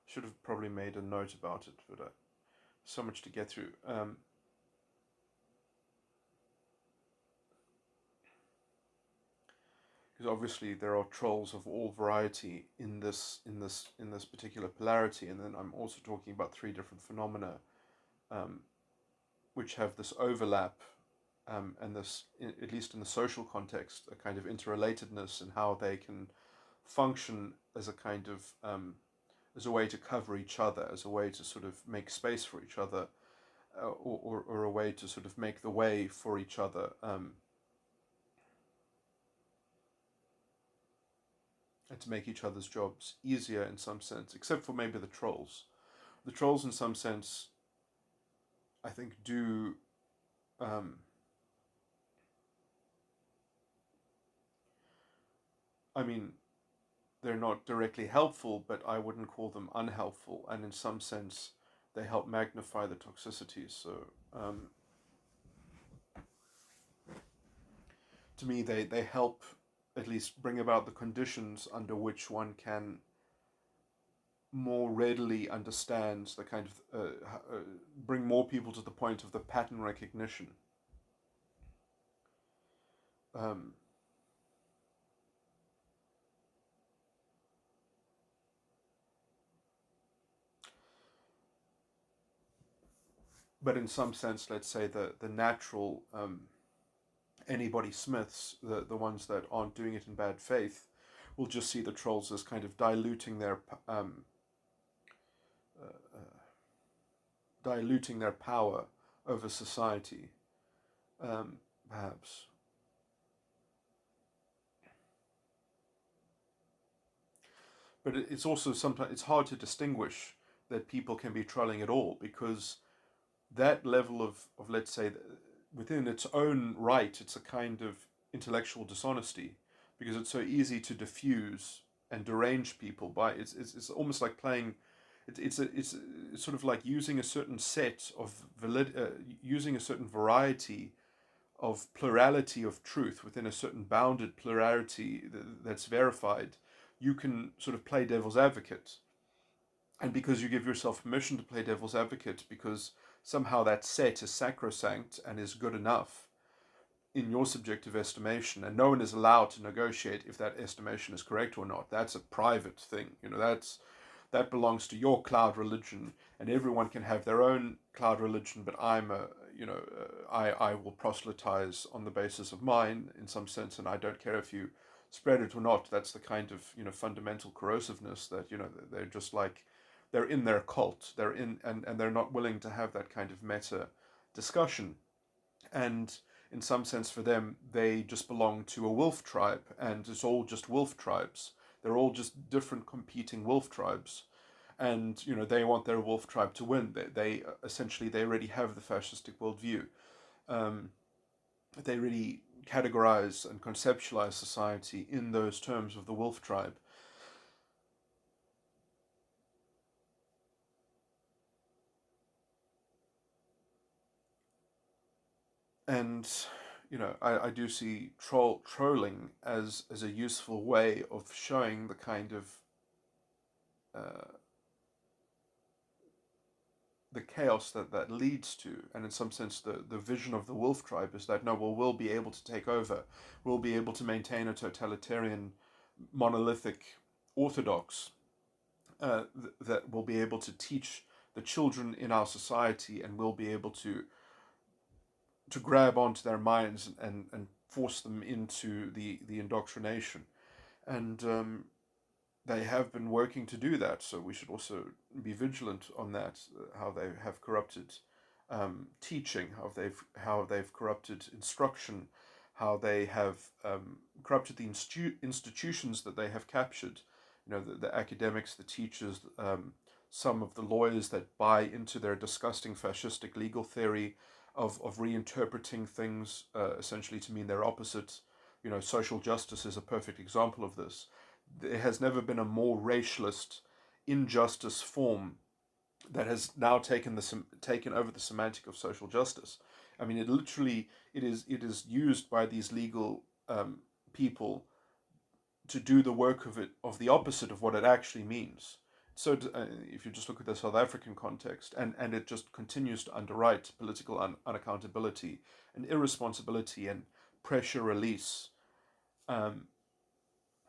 A: should have probably made a note about it, but so much to get through. Because obviously there are trolls of all variety in this particular polarity, and then I'm also talking about three different phenomena, which have this overlap and this, at least in the social context, a kind of interrelatedness in how they can function as a kind of as a way to cover each other, as a way to sort of make space for each other, or a way to sort of make the way for each other, and to make each other's jobs easier in some sense, except for maybe the trolls. The trolls, in some sense, I think, do. Um, I mean, they're not directly helpful, but I wouldn't call them unhelpful, and in some sense, they help magnify the toxicities. So, to me, they help at least bring about the conditions under which one can more readily understand the kind of bring more people to the point of the pattern recognition. Um, but in some sense, let's say the natural anybody Smiths, the ones that aren't doing it in bad faith, will just see the trolls as kind of uh, uh, diluting their power over society, perhaps. But it's also sometimes it's hard to distinguish that people can be trolling at all, because that level of let's say, within its own right, it's a kind of intellectual dishonesty, because it's so easy to diffuse and derange people by it's almost like playing. It's sort of like using a certain set of using a certain variety of plurality of truth within a certain bounded plurality that's verified. You can sort of play devil's advocate, and because you give yourself permission to play devil's advocate, because somehow that set is sacrosanct and is good enough in your subjective estimation, and no one is allowed to negotiate if that estimation is correct or not. That's a private thing. That belongs to your cloud religion, and everyone can have their own cloud religion. But I will proselytize on the basis of mine in some sense, and I don't care if you spread it or not. That's the kind of fundamental corrosiveness that they're just like, they're in their cult. They're in, and they're not willing to have that kind of meta discussion. And in some sense, for them, they just belong to a wolf tribe, and it's all just wolf tribes. They're all just different competing wolf tribes, and they want their wolf tribe to win. They essentially, they already have the fascistic worldview. Um, they really categorize and conceptualize society in those terms of the wolf tribe. And I do see trolling as a useful way of showing the kind of uh, the chaos that leads to, and in some sense the vision of the wolf tribe is that, no, well, we'll be able to take over, we'll be able to maintain a totalitarian, monolithic orthodox, that will be able to teach the children in our society, and will be able to grab onto their minds and force them into the indoctrination. And they have been working to do that, so we should also be vigilant on that. How they have corrupted teaching, how they've corrupted instruction, how they have corrupted the institutions that they have captured. The academics, the teachers, some of the lawyers that buy into their disgusting fascistic legal theory of reinterpreting things essentially to mean their opposite. Social justice is a perfect example of this. There has never been a more racialist injustice form that has now taken over the semantic of social justice. I mean, it is used by these legal people to do the work of the opposite of what it actually means. So if you just look at the South African context, and it just continues to underwrite political unaccountability and irresponsibility and pressure release um,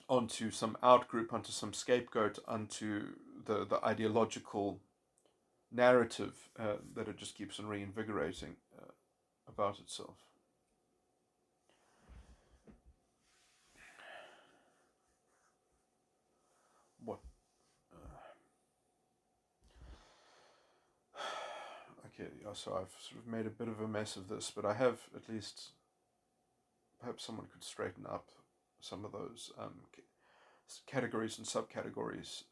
A: onto some outgroup, onto some scapegoat, onto the ideological narrative that it just keeps on reinvigorating about itself. Okay, yeah, so I've sort of made a bit of a mess of this, but I have at least, perhaps someone could straighten up some of those categories and subcategories.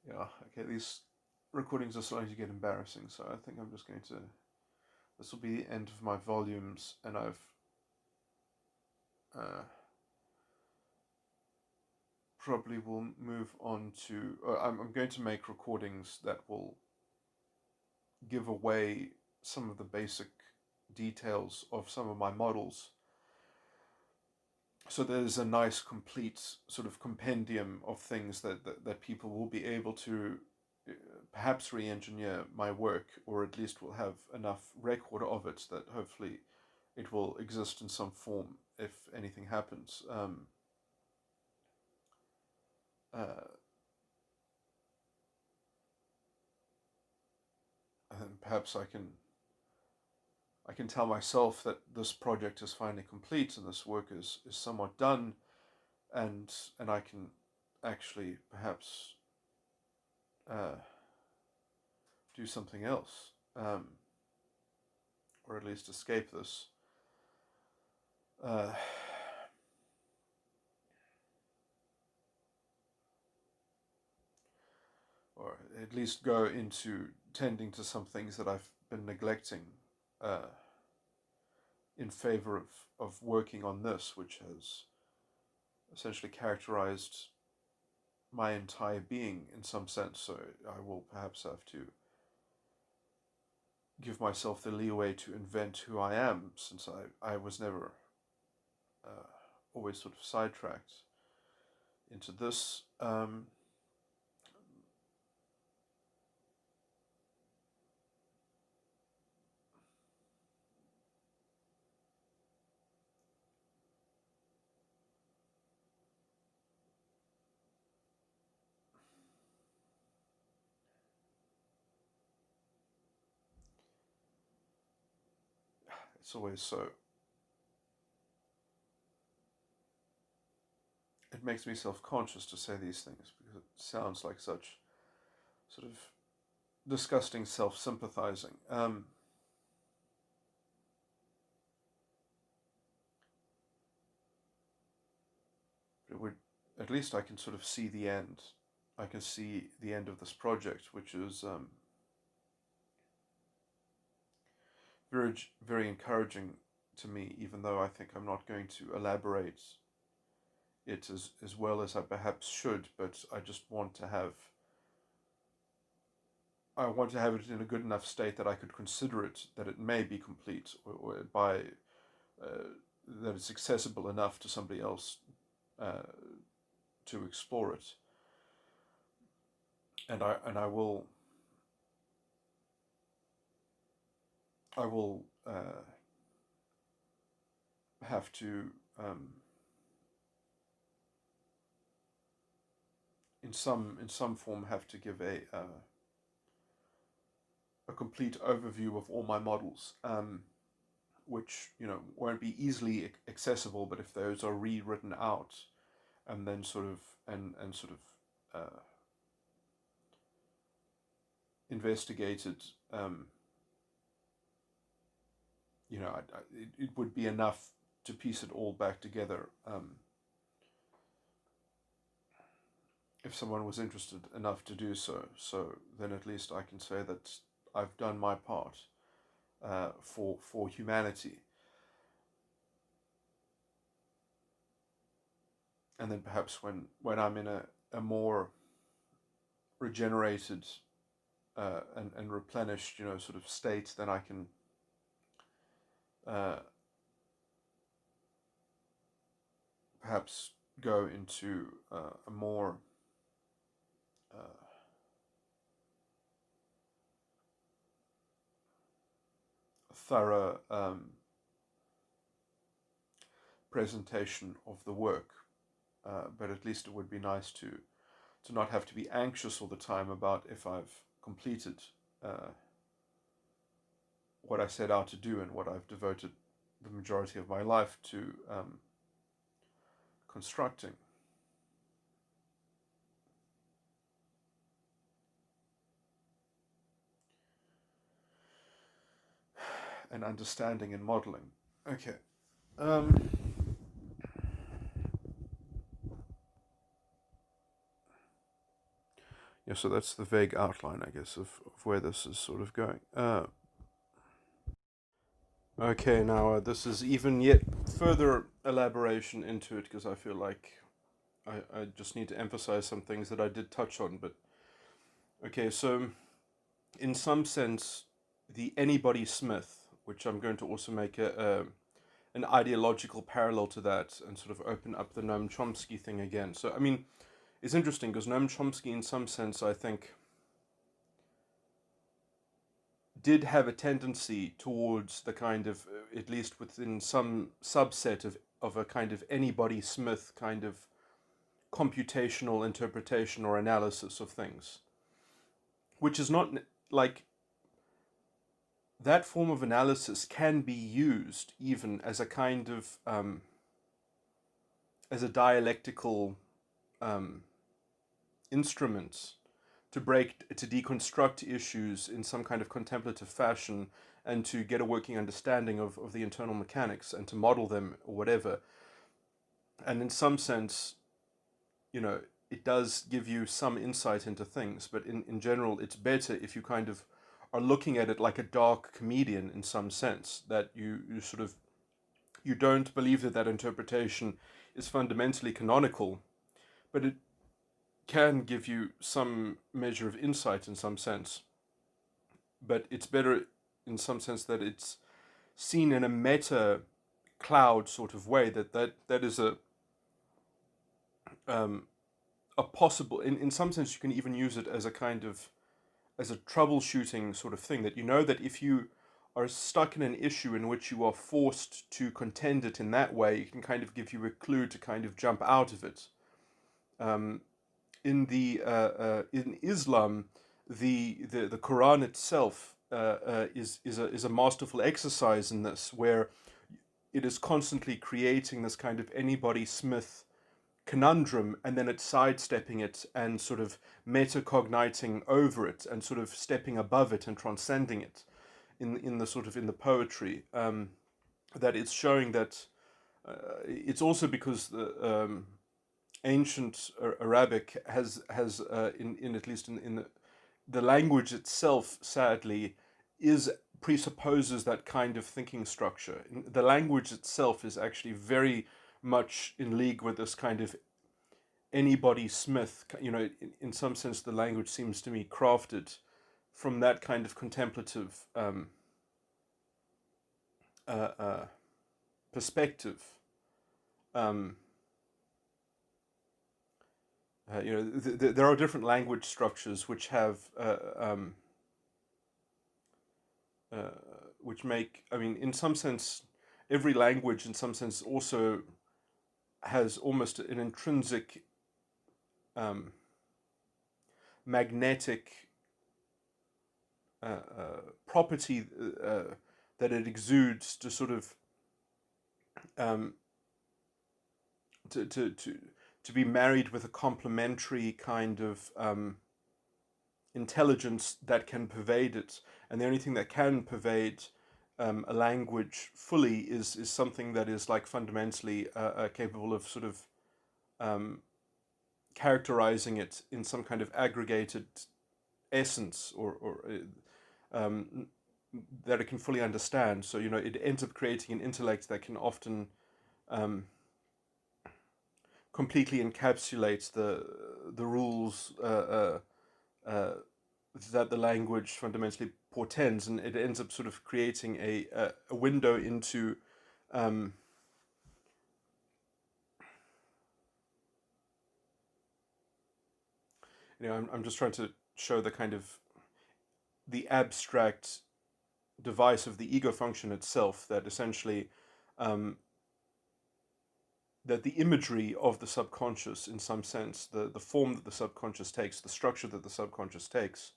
A: Yeah, okay, these recordings are starting to get embarrassing, so I think I'm just going to, this will be the end of my volumes, and I've probably will move on to, I'm going to make recordings that will give away some of the basic details of some of my models. So there's a nice complete sort of compendium of things that people will be able to perhaps re-engineer my work, or at least will have enough record of it that hopefully it will exist in some form if anything happens. And perhaps I can tell myself that this project is finally complete and this work is somewhat done, and I can actually perhaps do something else, or at least escape this. Or at least go into tending to some things that I've been neglecting in favor of working on this, which has essentially characterized my entire being in some sense. So I will perhaps have to give myself the leeway to invent who I am, since I was never always sort of sidetracked into this. It's always so. It makes me self-conscious to say these things because it sounds like such sort of disgusting self-sympathizing. It would, at least I can sort of see the end. I can see the end of this project, which is very, very encouraging to me, even though I think I'm not going to elaborate it as well as I perhaps should, but I just want to have, I want to have it in a good enough state that I could consider it, that it may be complete, or by that it's accessible enough to somebody else to explore it. And I will have to in some form have to give a complete overview of all my models, which won't be easily accessible. But if those are rewritten out and then sort of and sort of investigated, it would be enough to piece it all back together. If someone was interested enough to do so, then at least I can say that I've done my part for humanity. And then perhaps when I'm in a more regenerated and replenished, sort of state, then I can perhaps go into a more thorough presentation of the work. But at least it would be nice to not have to be anxious all the time about if I've completed what I set out to do and what I've devoted the majority of my life to constructing. And understanding and modeling. Okay. Yeah, so that's the vague outline, I guess, of where this is sort of going. Okay, now this is even yet further elaboration into it because I feel like I just need to emphasize some things that I did touch on. But okay, so in some sense, the anybody Smith, which I'm going to also make an ideological parallel to that and sort of open up the Noam Chomsky thing again. So, I mean, it's interesting because Noam Chomsky, in some sense, I think, did have a tendency towards the kind of, at least within some subset of a kind of anybody Smith kind of computational interpretation or analysis of things, which is not like that form of analysis can be used even as a kind of as a dialectical instrument to deconstruct issues in some kind of contemplative fashion and to get a working understanding of the internal mechanics and to model them or whatever. And in some sense, you know, it does give you some insight into things, but in general, it's better if you kind of are looking at it like a dark comedian in some sense, that you sort of, you don't believe that that interpretation is fundamentally canonical, but it can give you some measure of insight in some sense. But it's better in some sense that it's seen in a meta cloud sort of way, that is a possible, in some sense you can even use it as a kind of, as a troubleshooting sort of thing, that you know that if you are stuck in an issue in which you are forced to contend it in that way, it can kind of give you a clue to kind of jump out of it. In Islam, the Quran itself is a masterful exercise in this, where it is constantly creating this kind of anybody Smith conundrum, and then it's sidestepping it and sort of metacogniting over it and sort of stepping above it and transcending it in the sort of in the poetry, that it's showing that it's also because the ancient Arabic has in at least in the language itself, sadly, is presupposes that kind of thinking structure. The language itself is actually very much in league with this kind of anybody Smith. You know, in some sense, the language seems to me crafted from that kind of contemplative perspective. You know, there are different language structures which have which make. I mean, in some sense, every language, in some sense, also has almost an intrinsic magnetic property that it exudes to sort of to be married with a complementary kind of intelligence that can pervade it. And the only thing that can pervade a language fully is something that is like fundamentally capable of sort of characterizing it in some kind of aggregated essence, or that it can fully understand. So, you know, it ends up creating an intellect that can often completely encapsulate the rules that the language fundamentally portends, and it ends up sort of creating a window into you know, I'm just trying to show the kind of the abstract device of the ego function itself, that essentially that the imagery of the subconscious, in some sense, the form that the subconscious takes, the structure that the subconscious takes,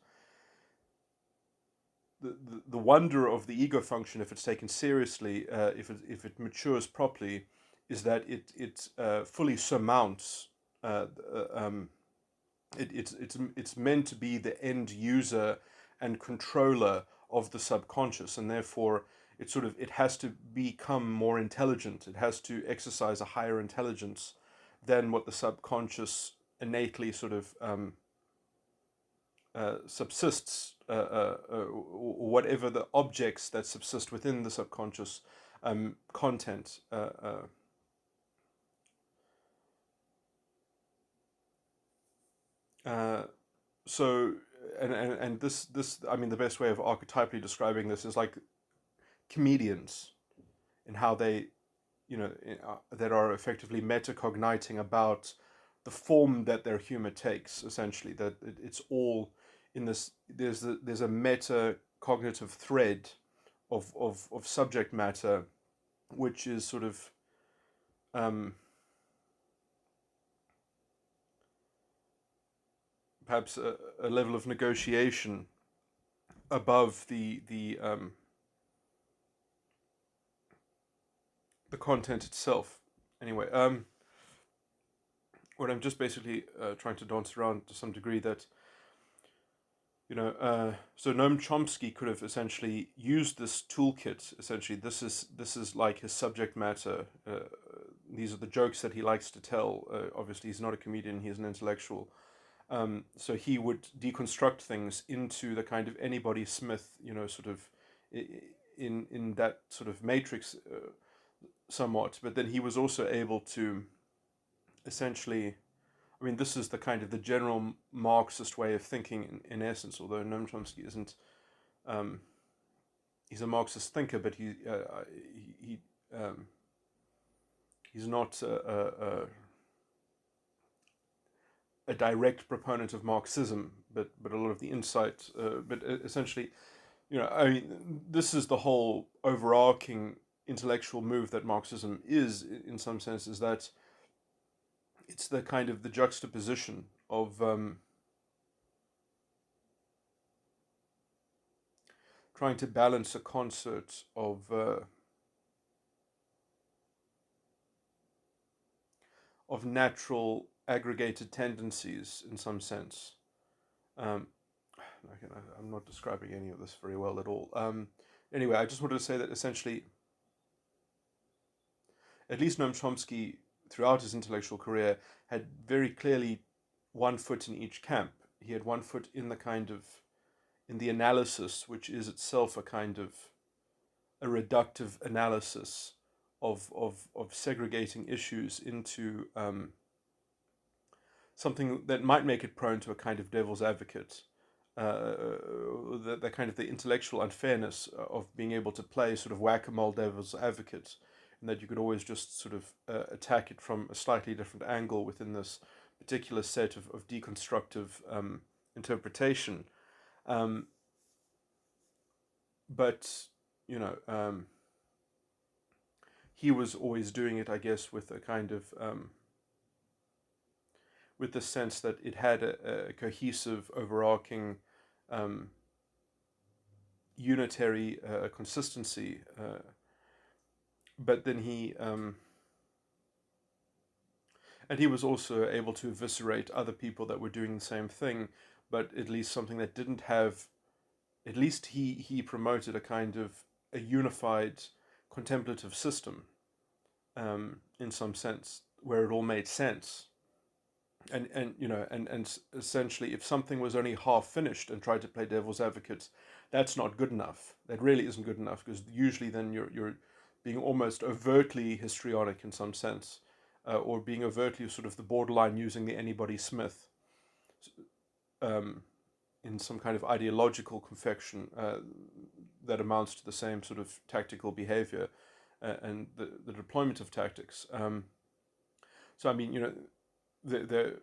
A: the wonder of the ego function, if it's taken seriously, if it matures properly, is that it fully surmounts. Uh, um, it's meant to be the end user and controller of the subconscious, and therefore it has to become more intelligent. It has to exercise a higher intelligence than what the subconscious innately subsists, or whatever the objects that subsist within the subconscious content. So, and this, I mean, the best way of archetypally describing this is like comedians, in how they, that are effectively metacogniting about the form that their humor takes. Essentially, that it's all in this. There's a meta cognitive thread of subject matter, which is sort of um, perhaps a level of negotiation above the content itself. Anyway, what I'm just basically trying to dance around to some degree, that so Noam Chomsky could have essentially used this toolkit. Essentially, this is like his subject matter. These are the jokes that he likes to tell. Obviously, he's not a comedian; he's an intellectual. So he would deconstruct things into the kind of anybody Smith, sort of in that sort of matrix, somewhat. But then he was also able to essentially, I mean, this is the kind of the general Marxist way of thinking in essence, although Noam Chomsky isn't, he's a Marxist thinker, but he he's not a direct proponent of Marxism, but a lot of the insight, but essentially, I mean, this is the whole overarching intellectual move that Marxism is, in some sense, is that it's the kind of the juxtaposition of trying to balance a concert of natural aggregated tendencies, in some sense. Um, I'm not describing any of this very well at all. Anyway, I just wanted to say that essentially, at least Noam Chomsky, throughout his intellectual career, had very clearly one foot in each camp. He had one foot in in the analysis, which is itself a kind of a reductive analysis of segregating issues into something that might make it prone to a kind of devil's advocate. The kind of the intellectual unfairness of being able to play sort of whack-a-mole devil's advocate, and that you could always just sort of attack it from a slightly different angle within this particular set of deconstructive interpretation. Um, but you know, he was always doing it, I guess, with a kind of with the sense that it had a cohesive, overarching, um, unitary consistency. But then and he was also able to eviscerate other people that were doing the same thing, but at least something that didn't have. At least he promoted a kind of a unified contemplative system, in some sense, where it all made sense. And essentially, if something was only half finished and tried to play devil's advocate, that's not good enough. That really isn't good enough, because usually then you're being almost overtly histrionic in some sense, or being overtly sort of the borderline using the anybody Smith, um, in some kind of ideological confection, that amounts to the same sort of tactical behavior, and the deployment of tactics. So I mean, the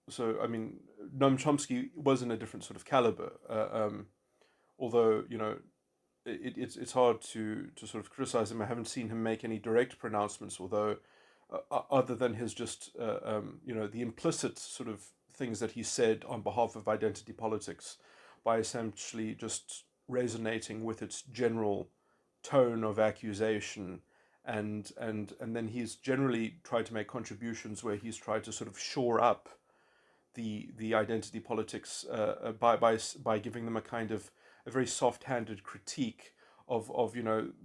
A: so I mean, Noam Chomsky was in a different sort of caliber. Although it's hard to sort of criticize him. I haven't seen him make any direct pronouncements, although other than his just the implicit sort of things that he said on behalf of identity politics, by essentially just resonating with its general tone of accusation, and then he's generally tried to make contributions where he's tried to sort of shore up the identity politics by giving them a kind of a very soft-handed critique of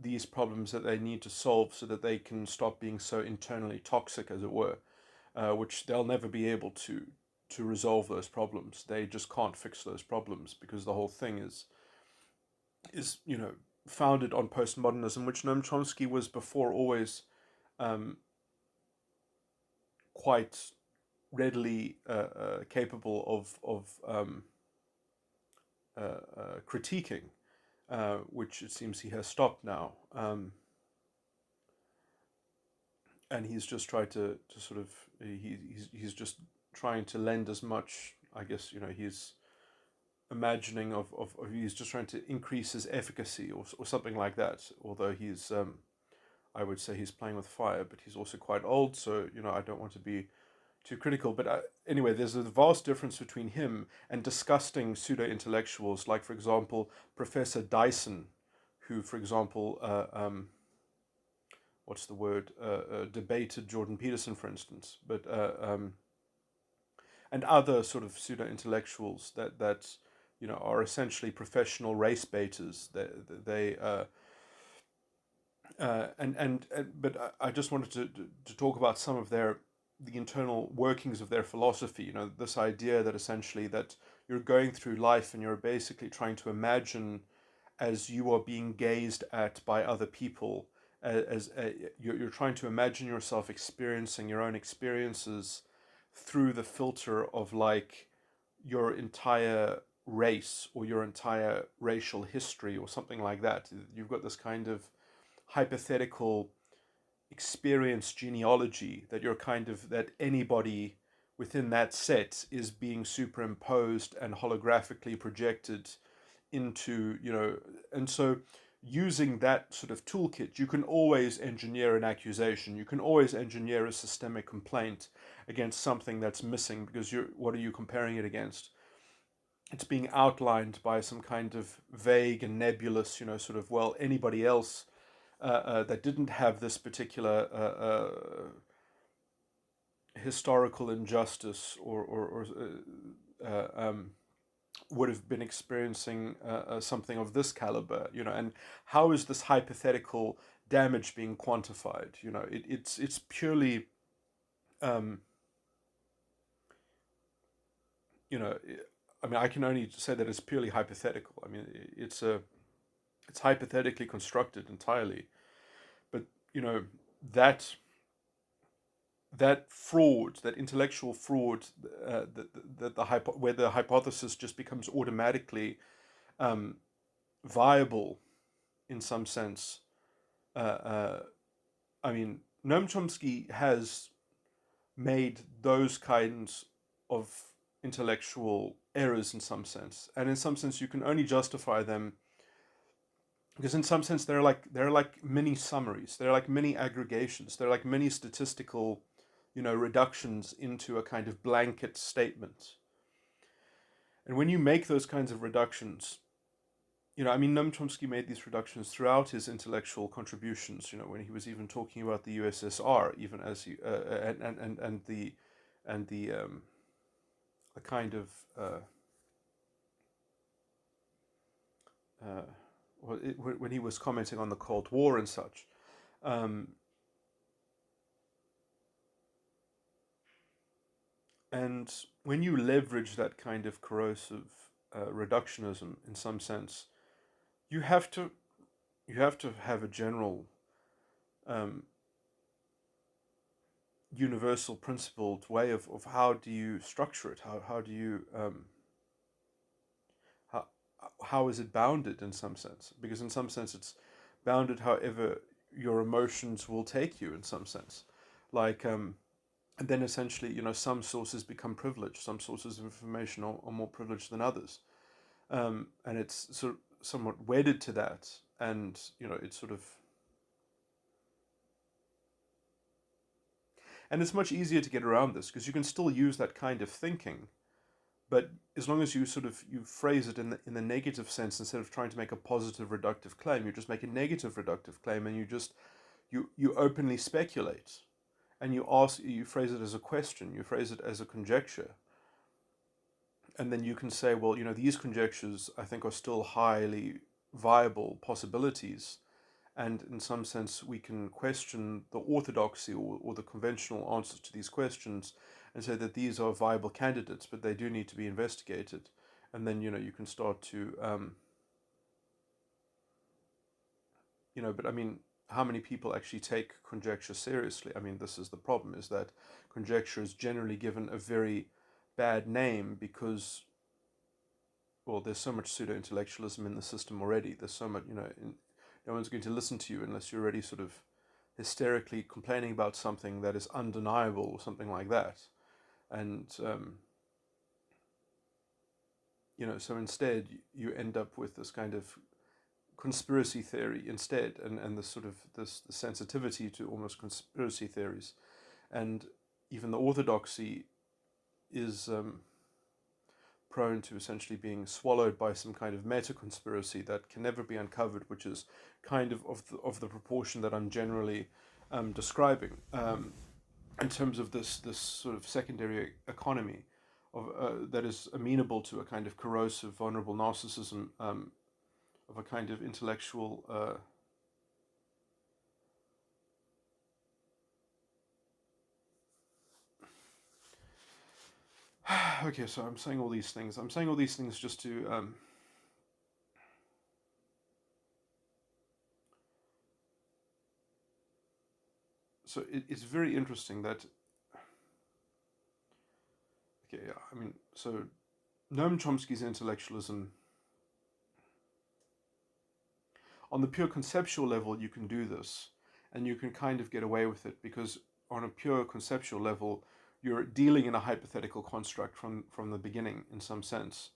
A: these problems that they need to solve so that they can stop being so internally toxic, as it were, which they'll never be able to resolve those problems. They just can't fix those problems because the whole thing is founded on postmodernism, which Noam Chomsky was before always um, quite readily capable of critiquing, which it seems he has stopped now. And he's just tried to sort of he's just trying to lend as much, I guess, he's imagining of he's just trying to increase his efficacy or something like that, although he's I would say he's playing with fire, but he's also quite old, so I don't want to be too critical. But anyway, there's a vast difference between him and disgusting pseudo-intellectuals, like, for example, Professor Dyson, who, for example, what's the word, debated Jordan Peterson, for instance, but and other sort of pseudo-intellectuals that are essentially professional race baiters. They but I just wanted to talk about some of the internal workings of their philosophy. This idea that essentially that you're going through life and you're basically trying to imagine as you are being gazed at by other people, as you're trying to imagine yourself experiencing your own experiences through the filter of like your entire race or your entire racial history or something like that. You've got this kind of hypothetical experience genealogy that that anybody within that set is being superimposed and holographically projected into, and so using that sort of toolkit, you can always engineer an accusation, you can always engineer a systemic complaint against something that's missing, because what are you comparing it against? It's being outlined by some kind of vague and nebulous, sort of, well, anybody else that didn't have this particular historical injustice or would have been experiencing something of this caliber, and how is this hypothetical damage being quantified? It's purely, um, I mean, I can only say that it's purely hypothetical. I mean, it's hypothetically constructed entirely, but that fraud, that intellectual fraud, where the hypothesis just becomes automatically viable in some sense. I mean, Noam Chomsky has made those kinds of intellectual errors in some sense, and in some sense you can only justify them because in some sense they're like mini summaries, they're like mini aggregations, they're like mini statistical reductions into a kind of blanket statement. And when you make those kinds of reductions, I mean, Noam Chomsky made these reductions throughout his intellectual contributions. When he was even talking about the USSR, even as he and the kind of when he was commenting on the Cold War and such. And when you leverage that kind of corrosive reductionism, in some sense, you have to have a general universal principled way of how do you structure it, how do you how is it bounded in some sense, because in some sense it's bounded however your emotions will take you in some sense, like and then essentially some sources become privileged, some sources of information are more privileged than others, and it's sort of somewhat wedded to that, and it's sort of, and it's much easier to get around this because you can still use that kind of thinking But as long as you you phrase it in the negative sense, instead of trying to make a positive reductive claim, you just make a negative reductive claim, and you openly speculate, and you phrase it as a question, you phrase it as a conjecture, and then you can say, well, these conjectures I think are still highly viable possibilities, and in some sense we can question the orthodoxy, or the conventional answers to these questions, and say that these are viable candidates, but they do need to be investigated. And then you can start to but I mean, how many people actually take conjecture seriously? I mean, this is the problem, is that conjecture is generally given a very bad name because, well, there's so much pseudo-intellectualism in the system already. There's so much, no one's going to listen to you unless you're already sort of hysterically complaining about something that is undeniable or something like that. And, so instead you end up with this kind of conspiracy theory instead, and this sort of this sensitivity to almost conspiracy theories. And even the orthodoxy is prone to essentially being swallowed by some kind of meta conspiracy that can never be uncovered, which is kind of the proportion that I'm generally describing, in terms of this sort of secondary economy that is amenable to a kind of corrosive, vulnerable narcissism, of a kind of intellectual okay, so I'm saying all these things. I'm saying all these things just to so it's very interesting that, okay, yeah, I mean, so Noam Chomsky's intellectualism, on the pure conceptual level, you can do this, and you can kind of get away with it, because on a pure conceptual level, you're dealing in a hypothetical construct from the beginning, in some sense.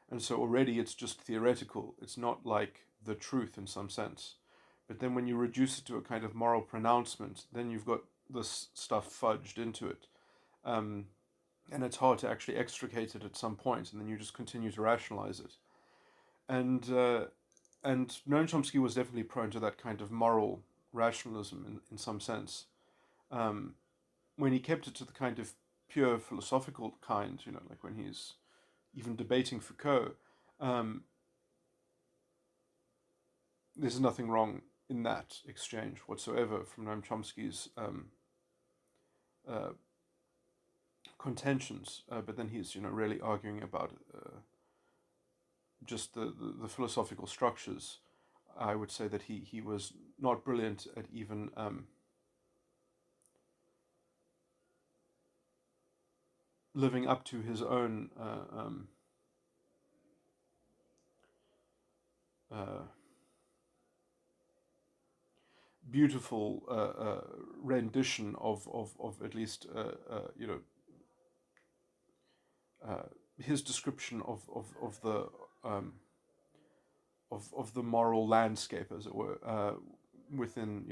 A: And so already it's just theoretical. It's not like the truth in some sense. But then when you reduce it to a kind of moral pronouncement, then you've got this stuff fudged into it. Um, and it's hard to actually extricate it at some point, and then you just continue to rationalize it. And Noam Chomsky was definitely prone to that kind of moral rationalism in some sense. Um, when he kept it to the kind of pure philosophical kind, like when he's even debating Foucault, um, there's nothing wrong in that exchange whatsoever from Noam Chomsky's uh, contentions, but then he's really arguing about just the philosophical structures. I would say that he was not brilliant at even living up to his own uh, beautiful rendition of at least uh, his description of the um, of the moral landscape, as it were, within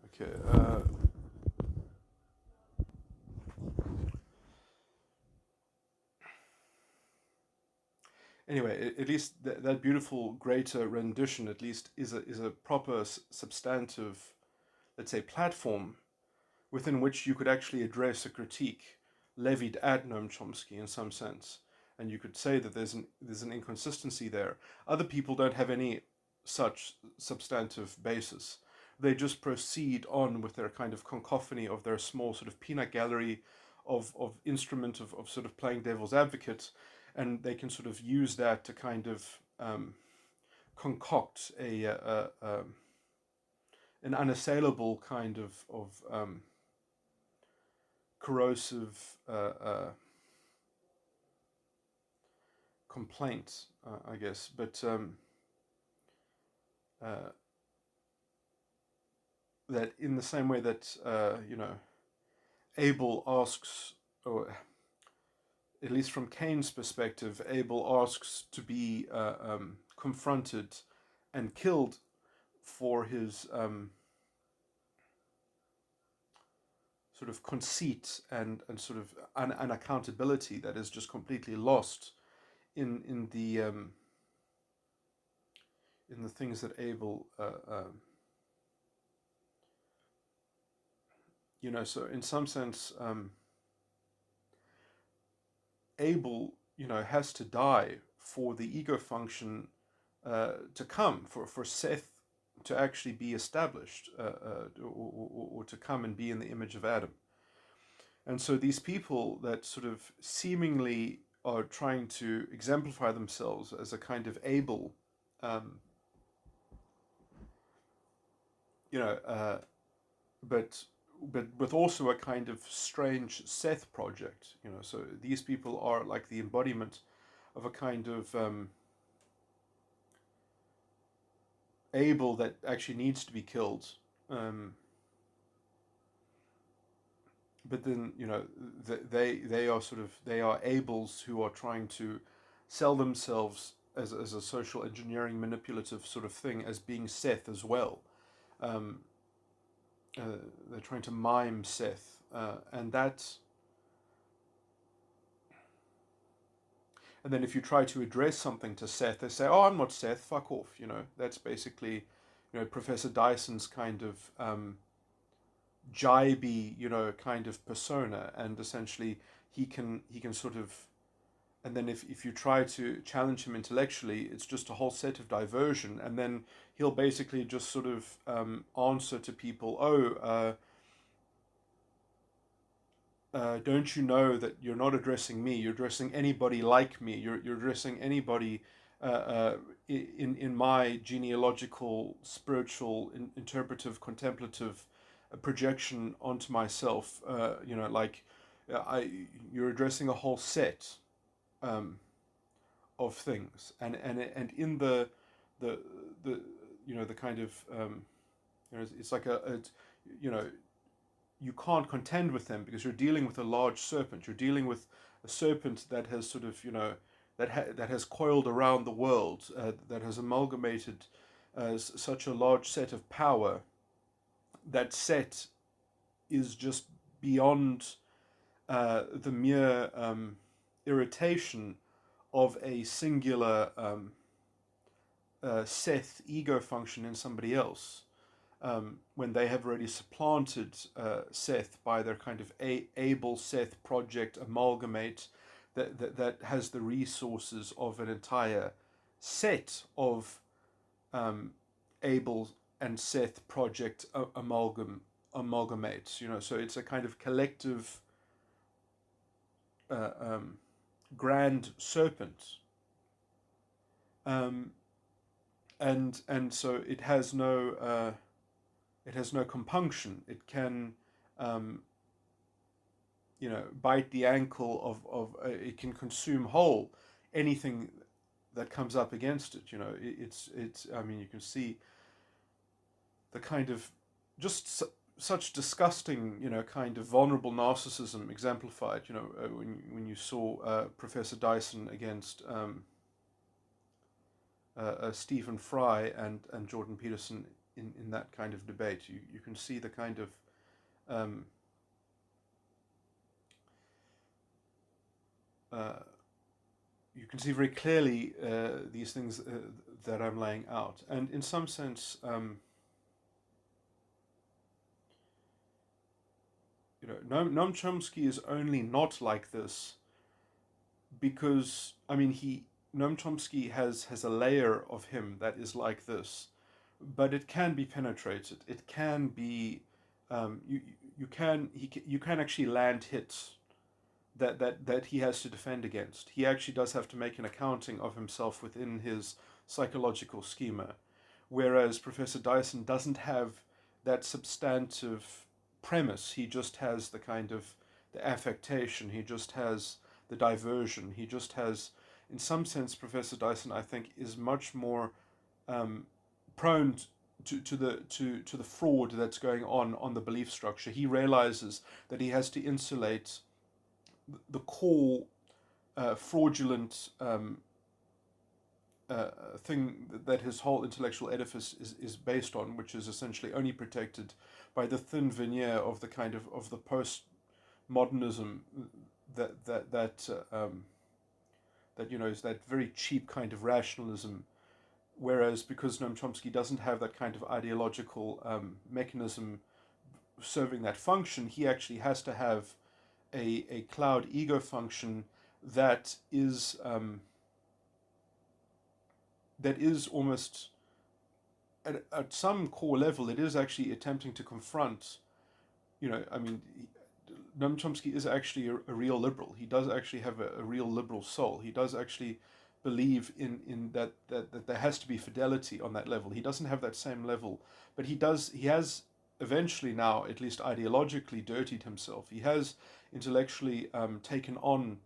A: okay. Anyway, at least that beautiful greater rendition at least is a proper substantive, let's say, platform within which you could actually address a critique levied at Noam Chomsky in some sense, and you could say that there's an inconsistency there. Other people don't have any such substantive basis. They just proceed on with their kind of cacophony of their small sort of peanut gallery of instrument of sort of playing devil's advocate, and they can sort of use that to kind of concoct an unassailable kind of corrosive complaint, I guess. But uh, that in the same way that Abel asks, or at least from Cain's perspective, Abel asks to be confronted and killed for his sort of conceit and sort of unaccountability that is just completely lost in the things that Abel so in some sense Abel has to die for the ego function to come, for Seth to actually be established, or to come and be in the image of Adam. And so these people that sort of seemingly are trying to exemplify themselves as a kind of Abel, but with also a kind of strange Seth project. So these people are like the embodiment of a kind of Abel that actually needs to be killed. But then they are Abels who are trying to sell themselves as a social engineering manipulative sort of thing as being Seth as well. They're trying to mime Seth, and then if you try to address something to Seth, they say, "Oh, I'm not Seth. Fuck off." That's basically, Professor Dyson's kind of jibey, kind of persona, and essentially he can sort of, and then if you try to challenge him intellectually, it's just a whole set of diversion, and then he'll basically just sort of answer to people, don't you know that you're not addressing me? You're addressing anybody like me. You're addressing anybody in my genealogical, spiritual, interpretive, contemplative projection onto myself. You're addressing a whole set of things, and in the kind of it's like you can't contend with them because you're dealing with a large serpent. You're dealing with a serpent that has sort of that has coiled around the world, that has amalgamated such a large set of power. That set is just beyond the mere irritation of a singular Seth ego function in somebody else. When they have already supplanted Seth by their kind of Abel Seth project amalgamate that has the resources of an entire set of Abel and Seth project amalgamates. So it's a kind of collective grand serpent, and so it has no compunction. It can bite the ankle of it can consume whole anything that comes up against it. It's I mean, you can see the kind of just such disgusting, kind of vulnerable narcissism exemplified, when you saw Professor Dyson against Stephen Fry and Jordan Peterson in that kind of debate. You can see the kind of you can see very clearly these things that I'm laying out, and in some sense, Noam Chomsky is only not like this because Noam Chomsky has a layer of him that is like this, but it can be penetrated. It can be you can actually land hits that he has to defend against. He actually does have to make an accounting of himself within his psychological schema, whereas Professor Dyson doesn't have that substantive premise. He just has the kind of the affectation. He just has the diversion. He just has, in some sense, Professor Dyson, I think, is much more prone to the fraud that's going on the belief structure. He realizes that he has to insulate the core fraudulent thing that his whole intellectual edifice is based on, which is essentially only protected by the thin veneer of the kind of the postmodernism that is that very cheap kind of rationalism. Whereas because Noam Chomsky doesn't have that kind of ideological mechanism serving that function, he actually has to have a cloud ego function that is almost at some core level, it is actually attempting to confront, I mean, Noam Chomsky is actually a real liberal. He does actually have a real liberal soul. He does actually believe in that there has to be fidelity on that level. He doesn't have that same level, but he has eventually now, at least ideologically, dirtied himself. He has intellectually taken on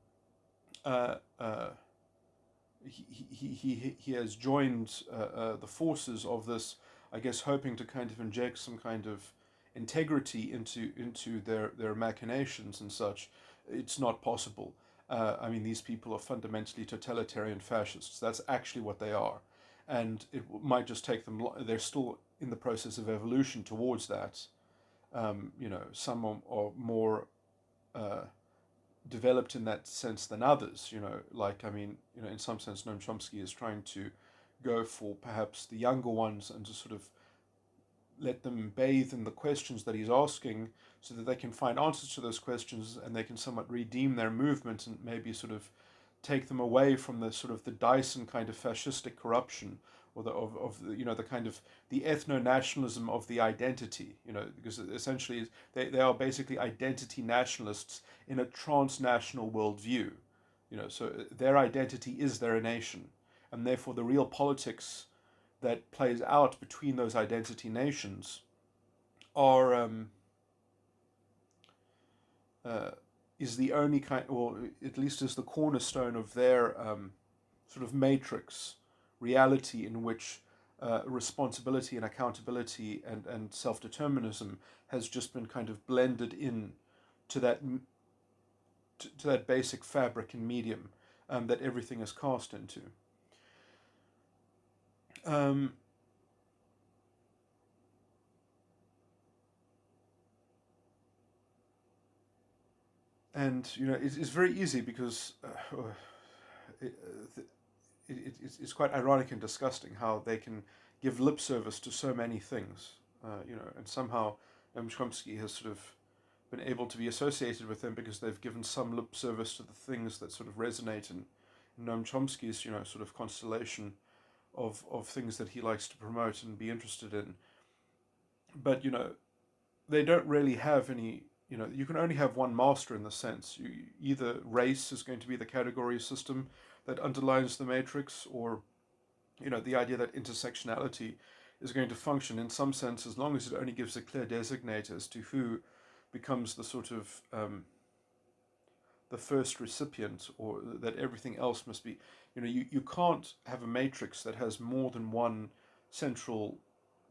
A: he has joined the forces of this, I guess, hoping to kind of inject some kind of integrity into their machinations and such. It's not possible. I mean, these people are fundamentally totalitarian fascists. That's actually what they are, and it might just take them. They're still in the process of evolution towards that. Some are more developed in that sense than others. In some sense, Noam Chomsky is trying to go for perhaps the younger ones and to sort of let them bathe in the questions that he's asking so that they can find answers to those questions and they can somewhat redeem their movement and maybe sort of take them away from the sort of the Dyson kind of fascistic corruption or the kind of the ethno-nationalism of the identity, because essentially they are basically identity nationalists in a transnational worldview, so their identity is their nation, and therefore the real politics that plays out between those identity nations are is the only kind, or at least is the cornerstone of their sort of matrix reality in which responsibility and accountability and self-determinism has just been kind of blended in to that basic fabric and medium that everything is cast into. And it's very easy because it's quite ironic and disgusting how they can give lip service to so many things, and somehow Chomsky has sort of been able to be associated with them because they've given some lip service to the things that sort of resonate in Noam Chomsky's sort of constellation of things that he likes to promote and be interested in. But they don't really have any. You can only have one master in the sense. Either race is going to be the category system that underlines the matrix, or the idea that intersectionality is going to function in some sense as long as it only gives a clear designator as to who becomes the sort of the first recipient, or that everything else must be. You can't have a matrix that has more than one central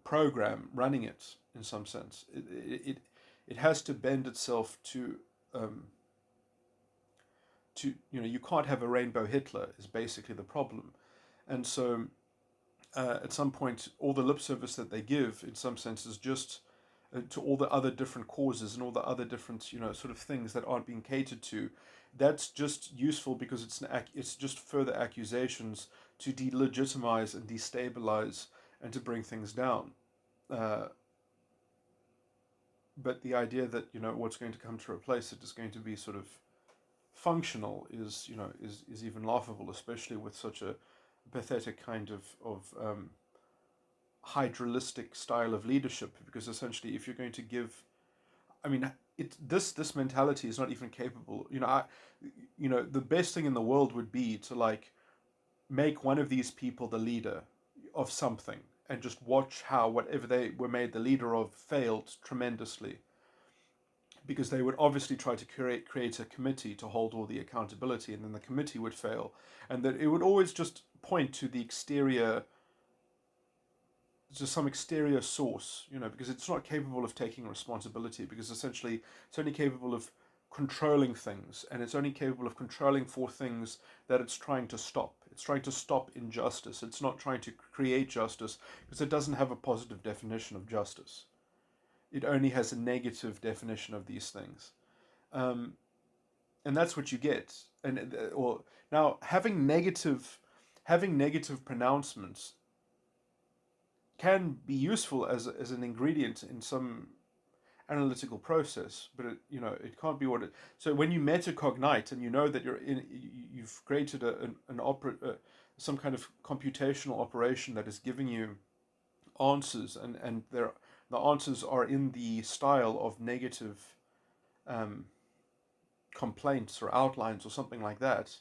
A: program running it in some sense. It has to bend itself to you can't have a rainbow Hitler is basically the problem. And so at some point all the lip service that they give in some sense is just to all the other different causes and all the other different sort of things that aren't being catered to. That's just useful because it's just further accusations to delegitimize and destabilize and to bring things down. But the idea that what's going to come to replace it is going to be sort of functional is even laughable, especially with such a pathetic kind of hydralistic style of leadership. Because essentially, if you're going to give, this mentality is not even capable. The best thing in the world would be to make one of these people the leader of something and just watch how whatever they were made the leader of failed tremendously, because they would obviously try to create a committee to hold all the accountability, and then the committee would fail, and that it would always just point to the exterior, to some exterior source, because it's not capable of taking responsibility, because essentially it's only capable of controlling things, and it's only capable of controlling for things that it's trying to stop. It's trying to stop injustice. It's not trying to create justice because it doesn't have a positive definition of justice. It only has a negative definition of these things. Um, and that's what you get. And or now having negative pronouncements can be useful as an ingredient in some analytical process, but it can't be what it. So when you metacognite and you know that you've created some kind of computational operation that is giving you answers, and the answers are in the style of negative um, complaints or outlines or something like that,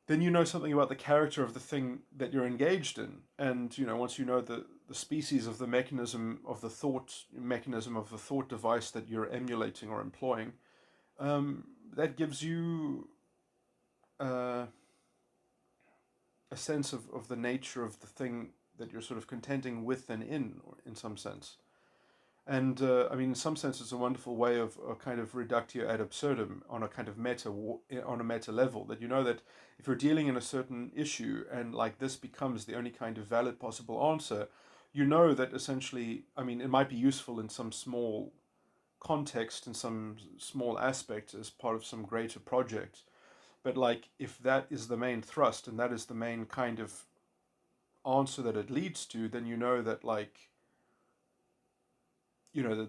A: then you know something about the character of the thing that you're engaged in. And once you know the species of the mechanism of the thought device that you're emulating or employing, that gives you uh, a sense of the nature of the thing that you're sort of contending with and in some sense. And I mean, in some sense, it's a wonderful way of a kind of reductio ad absurdum on a kind of meta level. That you know that if you're dealing in a certain issue and like this becomes the only kind of valid possible answer, you know that essentially, I mean, it might be useful in some small context, in some small aspect as part of some greater project. But like, if that is the main thrust and that is the main kind of answer that it leads to, then you know that like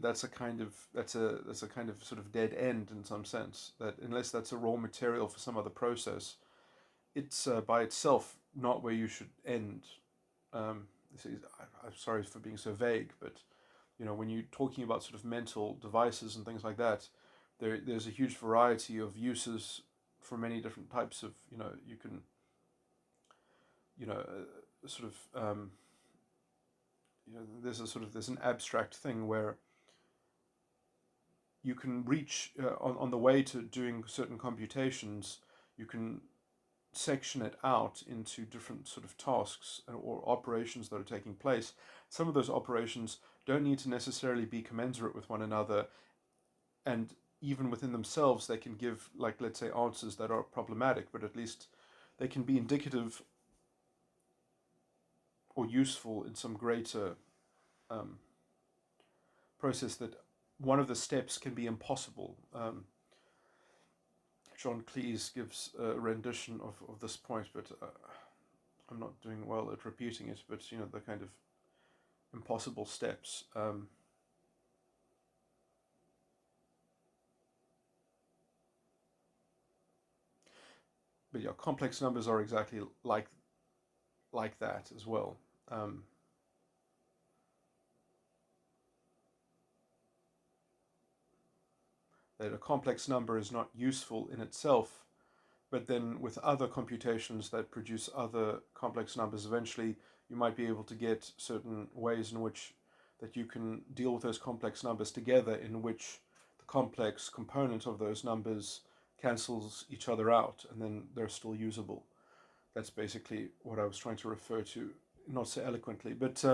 A: that's a kind of sort of dead end in some sense, that unless that's a raw material for some other process, it's by itself not where you should end. I'm sorry for being so vague, but when you're talking about sort of mental devices and things like that, there's a huge variety of uses for many different types of you can sort of there's an abstract thing where you can reach on the way to doing certain computations, you can section it out into different sort of tasks or operations that are taking place. Some of those operations don't need to necessarily be commensurate with one another, and even within themselves they can give, like, let's say, answers that are problematic, but at least they can be indicative or useful in some greater um, process, that one of the steps can be impossible. John Cleese gives a rendition of this point, but I'm not doing well at repeating it, but the kind of impossible steps. But yeah, complex numbers are exactly like that as well. That a complex number is not useful in itself, but then with other computations that produce other complex numbers, eventually you might be able to get certain ways in which that you can deal with those complex numbers together, in which the complex component of those numbers cancels each other out, and then they're still usable. That's basically what I was trying to refer to, not so eloquently, but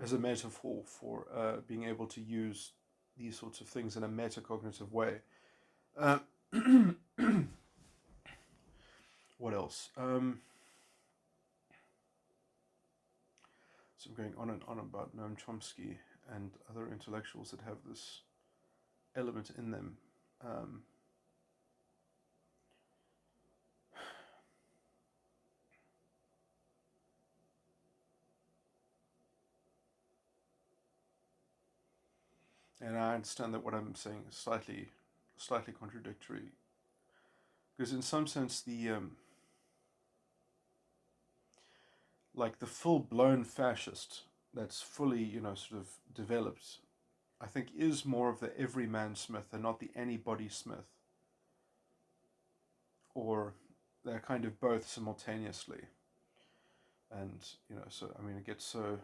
A: as a metaphor for being able to use these sorts of things in a metacognitive way. Uh, what else? So I'm going on and on about Noam Chomsky and other intellectuals that have this element in them. And I understand that what I'm saying is slightly contradictory, because in some sense like the full blown fascist that's fully sort of developed, I think, is more of the everyman Smith and not the anybody Smith, or they're kind of both simultaneously. And so I mean, it gets so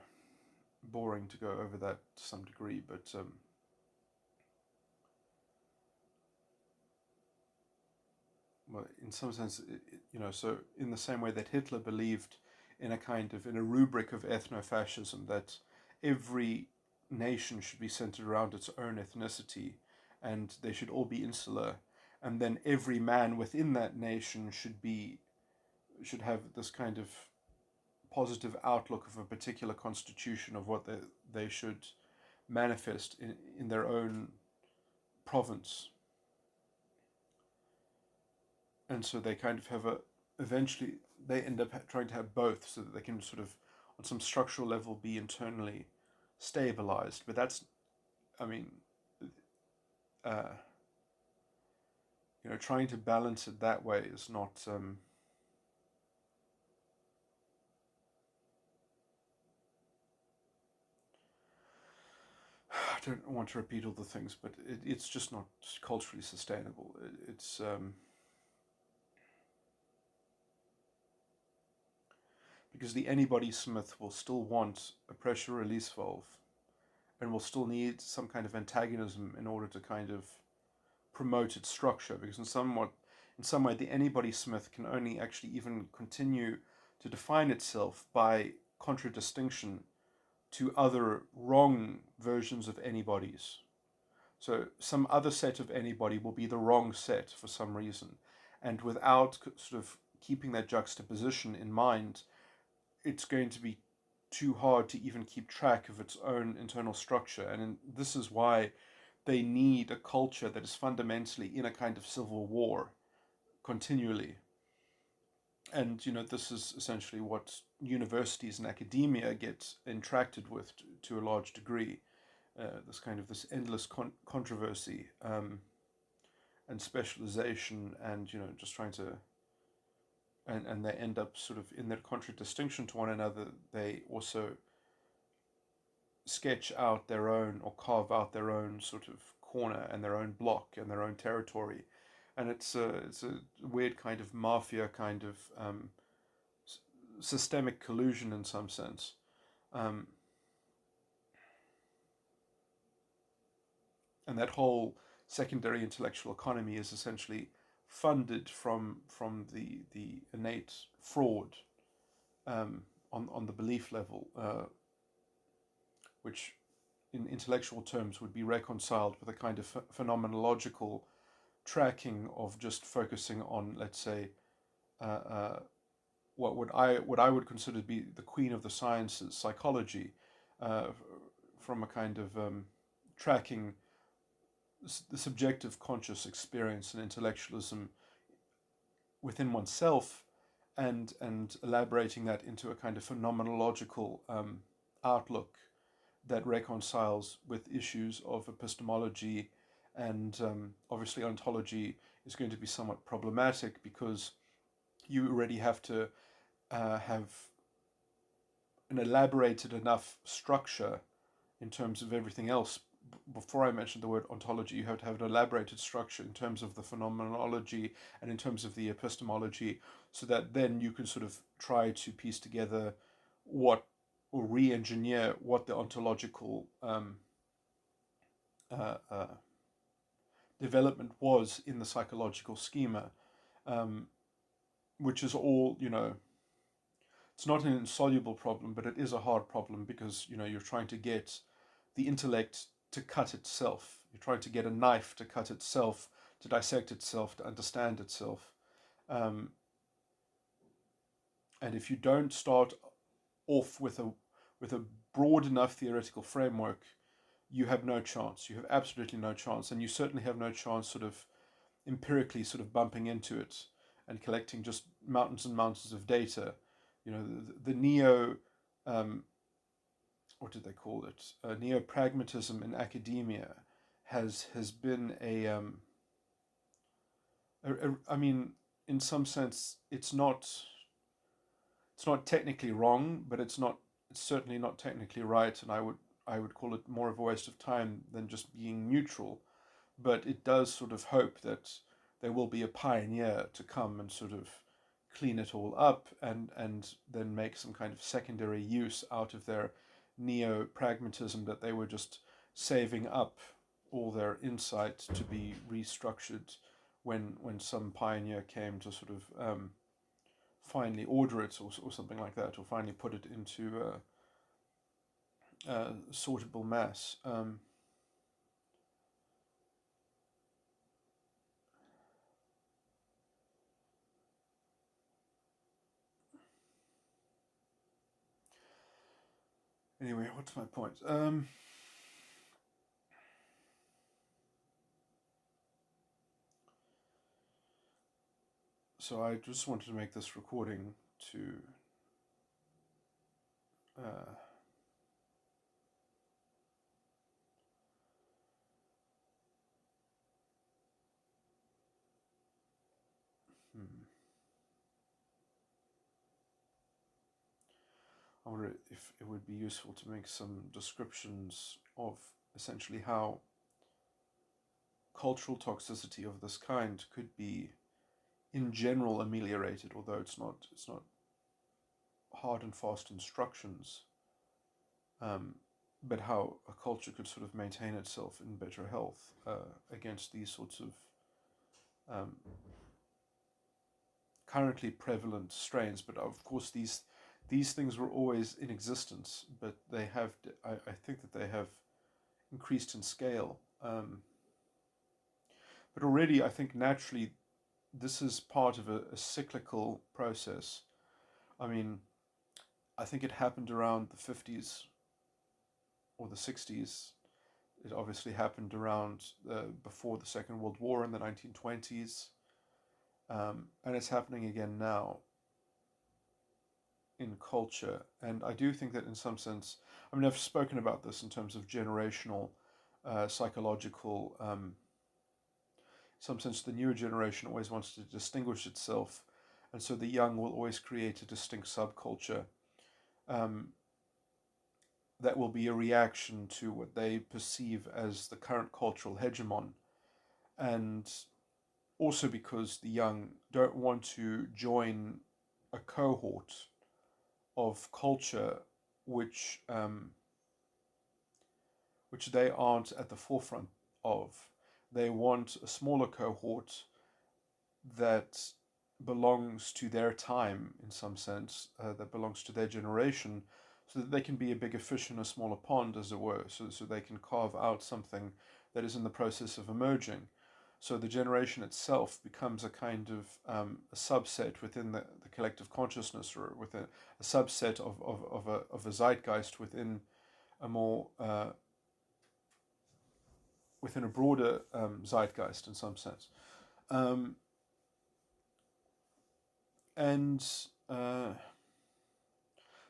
A: boring to go over that to some degree, but well, in some sense, so in the same way that Hitler believed in a rubric of ethno-fascism, that every nation should be centered around its own ethnicity, and they should all be insular, and then every man within that nation should have this kind of positive outlook of a particular constitution of what they should manifest in their own province. And so they kind of have eventually they end up trying to have both so that they can sort of, on some structural level, be internally stabilized. But that's, I mean, uh, trying to balance it that way is not. I don't want to repeat all the things, but it's just not culturally sustainable. It's because the anybody smith will still want a pressure release valve, and will still need some kind of antagonism in order to kind of promote its structure. Because in some way, the anybody smith can only actually even continue to define itself by contradistinction to other wrong versions of anybody's. So some other set of anybody will be the wrong set for some reason. And without sort of keeping that juxtaposition in mind, it's going to be too hard to even keep track of its own internal structure. And this is why they need a culture that is fundamentally in a kind of civil war continually. And this is essentially what universities and academia get interacted with to a large degree. This endless controversy, and specialization, and just trying to, and they end up sort of in their contradistinction to one another. They also sketch out their own, or carve out their own sort of corner and their own block and their own territory, and it's a weird kind of mafia kind of systemic collusion in some sense. Um, and that whole secondary intellectual economy is essentially funded from the innate fraud, on the belief level, which in intellectual terms would be reconciled with a kind of phenomenological tracking of just focusing on, let's say, what I would consider to be the queen of the sciences, psychology, uh, from a kind of tracking the subjective conscious experience and intellectualism within oneself, and elaborating that into a kind of phenomenological outlook that reconciles with issues of epistemology, and obviously ontology is going to be somewhat problematic because you already have to have an elaborated enough structure in terms of everything else. Before I mentioned the word ontology, you have to have an elaborated structure in terms of the phenomenology and in terms of the epistemology, so that then you can sort of try to piece together what, or re-engineer what the ontological uh, uh, development was in the psychological schema, um, which is all, it's not an insoluble problem, but it is a hard problem because, you're trying to get the intellect to cut itself. You're trying to get a knife to cut itself, to dissect itself, to understand itself. Um, and if you don't start off with a broad enough theoretical framework, you have no chance. You have absolutely no chance, and you certainly have no chance sort of empirically sort of bumping into it and collecting just mountains and mountains of data. The neo, what did they call it? Neo-pragmatism in academia has been I mean, in some sense, it's not technically wrong, but it's certainly not technically right, and I would call it more of a waste of time than just being neutral. But it does sort of hope that there will be a pioneer to come and sort of clean it all up, and then make some kind of secondary use out of their neo-pragmatism that they were just saving up all their insight to be restructured when some pioneer came to sort of finally order it, or something like that, or finally put it into sortable mass. Anyway, what's my point? So I just wanted to make this recording to uh, I wonder if it would be useful to make some descriptions of essentially how cultural toxicity of this kind could be in general ameliorated, although it's not hard and fast instructions, but how a culture could sort of maintain itself in better health against these sorts of um, currently prevalent strains. But of course, these things were always in existence, but they have, I think that they have increased in scale. But already, I think naturally, this is part of a cyclical process. I mean, I think it happened around the 50s or the 60s. It obviously happened around before the Second World War in the 1920s. And it's happening again now in culture. And I do think that in some sense, I mean, I've spoken about this in terms of generational, psychological. In some sense, the newer generation always wants to distinguish itself. And so the young will always create a distinct subculture. Um, that will be a reaction to what they perceive as the current cultural hegemon. And also because the young don't want to join a cohort of culture which which they aren't at the forefront of. They want a smaller cohort that belongs to their time in some sense, that belongs to their generation, so that they can be a bigger fish in a smaller pond, as it were, so they can carve out something that is in the process of emerging. So the generation itself becomes a kind of a subset within the collective consciousness, or within a subset of a zeitgeist within a more within a broader zeitgeist in some sense. Um, and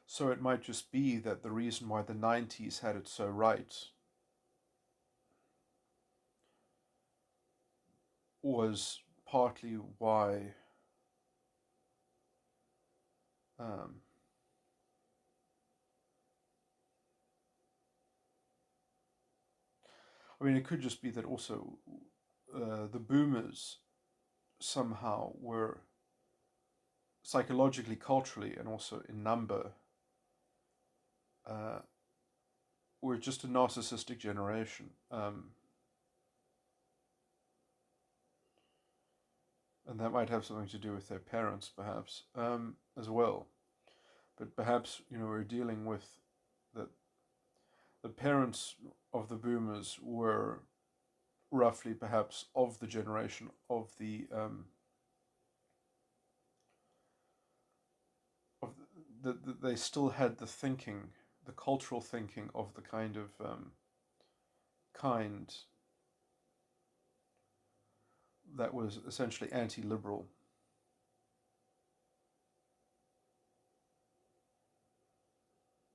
A: So it might just be that the reason why the 90s had it so right was partly why um, I mean, it could just be that also the boomers somehow were psychologically, culturally, and also in number, uh, were just a narcissistic generation. And that might have something to do with their parents, perhaps, as well. But perhaps, we're dealing with that the parents of the boomers were roughly perhaps of the generation of they still had the thinking, the cultural thinking of the kind that was essentially anti-liberal.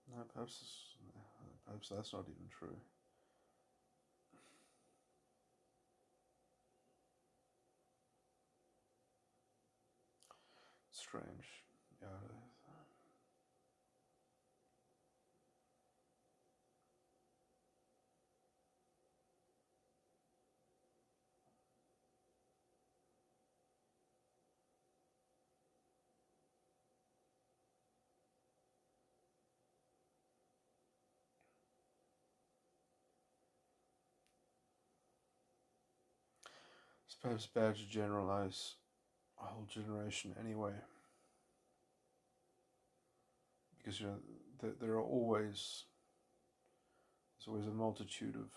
A: No, perhaps that's not even true. Strange. Yeah. It's perhaps bad to generalize a whole generation anyway, because there are always there's always a multitude of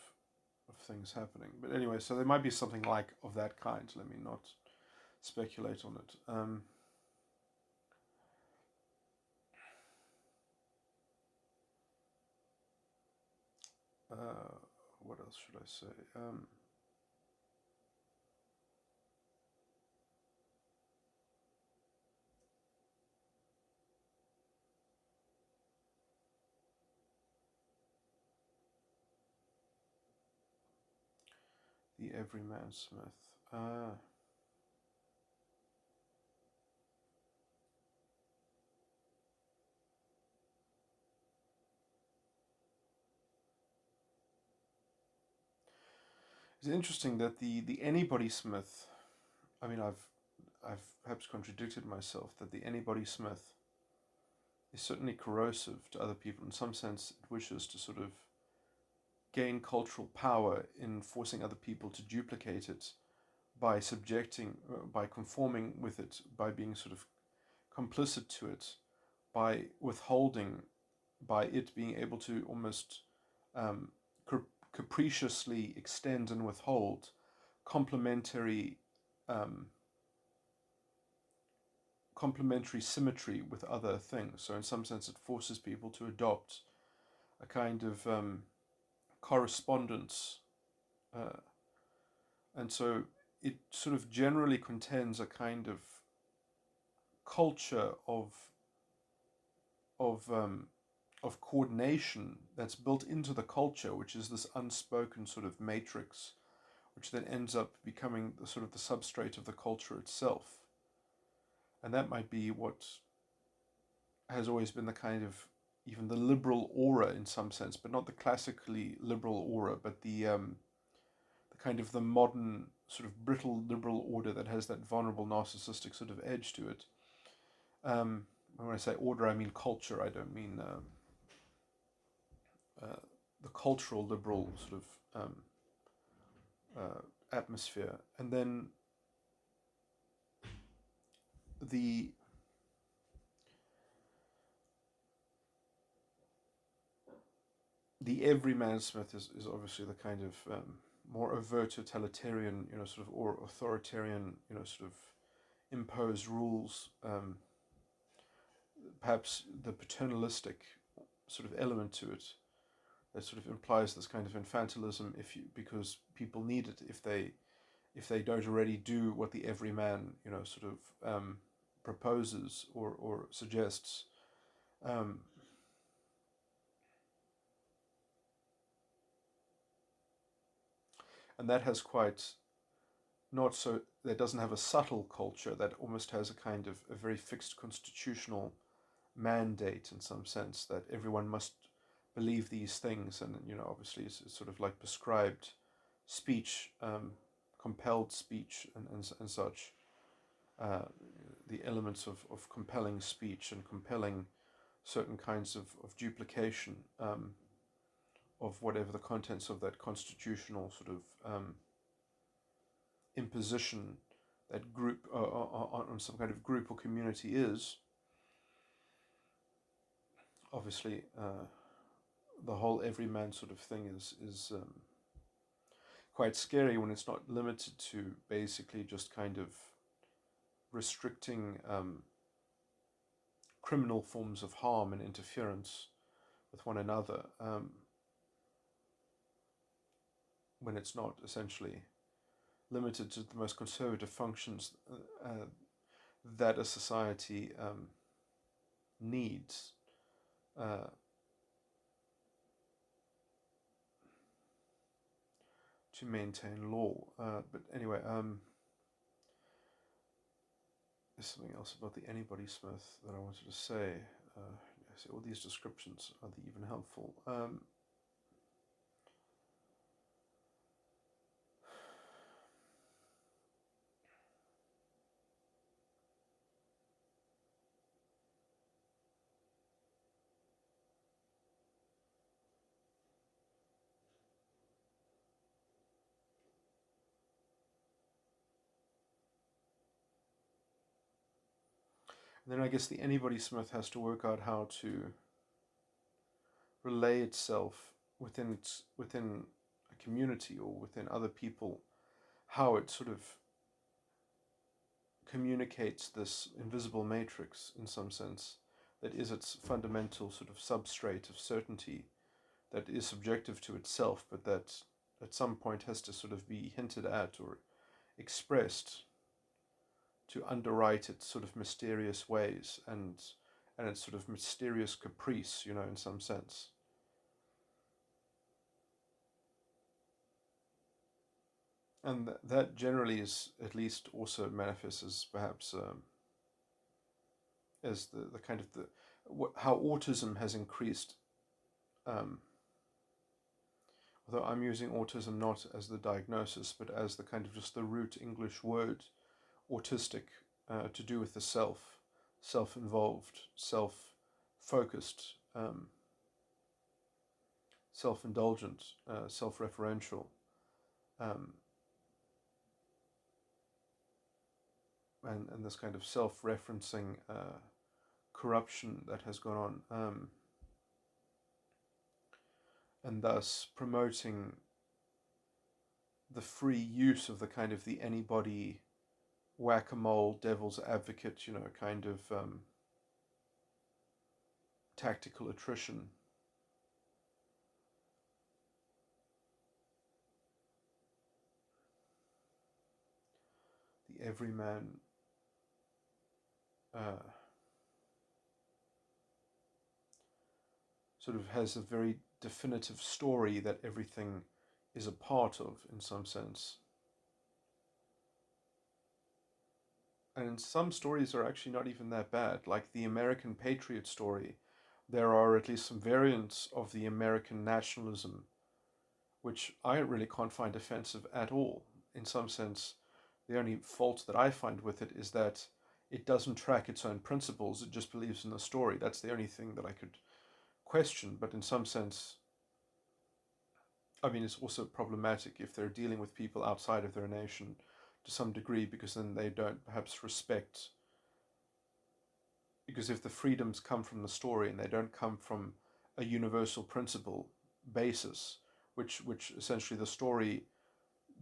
A: things happening. But anyway, so there might be something like of that kind. Let me not speculate on it. what else should I say? The Everyman Smith. It's interesting that the Anybody Smith. I mean, I've perhaps contradicted myself that the Anybody Smith is certainly corrosive to other people. In some sense, it wishes to sort of gain cultural power in forcing other people to duplicate it by subjecting, by conforming with it, by being sort of complicit to it, by withholding, by it being able to almost um, capriciously extend and withhold complementary um, complementary symmetry with other things. So in some sense, it forces people to adopt a kind of correspondence, uh, and so it sort of generally contends a kind of culture of um, of coordination that's built into the culture, which is this unspoken sort of matrix, which then ends up becoming the sort of the substrate of the culture itself. And that might be what has always been the kind of even the liberal aura in some sense, but not the classically liberal aura, but the kind of the modern sort of brittle liberal order that has that vulnerable narcissistic sort of edge to it. When I say order, I mean culture. I don't mean uh, the cultural liberal sort of atmosphere. And then the the everyman Smith is obviously the kind of more overt totalitarian, sort of, or authoritarian, sort of impose rules. Perhaps the paternalistic sort of element to it that sort of implies this kind of infantilism, because people need it if they don't already do what the everyman sort of proposes or suggests. Um, and that has quite not so that doesn't have a subtle culture that almost has a kind of a very fixed constitutional mandate in some sense that everyone must believe these things, and obviously it's sort of like prescribed speech, compelled speech, and such, uh, the elements of compelling speech and compelling certain kinds of duplication, of whatever the contents of that constitutional sort of imposition that group on some kind of group or community is. Obviously, the whole everyman sort of thing is quite scary when it's not limited to basically just kind of restricting criminal forms of harm and interference with one another, when it's not essentially limited to the most conservative functions that a society needs. Uh, to maintain law. But anyway, there's something else about the Anybody Smith that I wanted to say. So all these descriptions, are they even helpful? And then I guess the Anybody Smith has to work out how to relay itself within a community or within other people, how it sort of communicates this invisible matrix in some sense that is its fundamental sort of substrate of certainty, that is subjective to itself, but that at some point has to sort of be hinted at or expressed to underwrite its sort of mysterious ways and its sort of mysterious caprice, in some sense. And that generally is at least also manifests as perhaps as the kind of how autism has increased. Um, although I'm using autism not as the diagnosis, but as the kind of just the root English word autistic, to do with the self-involved, self-focused, self-indulgent, self-referential, um, and this kind of self-referencing corruption that has gone on, and thus promoting the free use of the kind of the anybody whack-a-mole devil's advocate, kind of tactical attrition. The everyman sort of has a very definitive story that everything is a part of, in some sense. And some stories are actually not even that bad. Like the American Patriot story, there are at least some variants of the American nationalism, which I really can't find offensive at all. In some sense, the only fault that I find with it is that it doesn't track its own principles, it just believes in the story. That's the only thing that I could question, but in some sense, I mean, it's also problematic if they're dealing with people outside of their nation to some degree, because then they don't perhaps respect. Because if the freedoms come from the story and they don't come from a universal principle basis, which essentially the story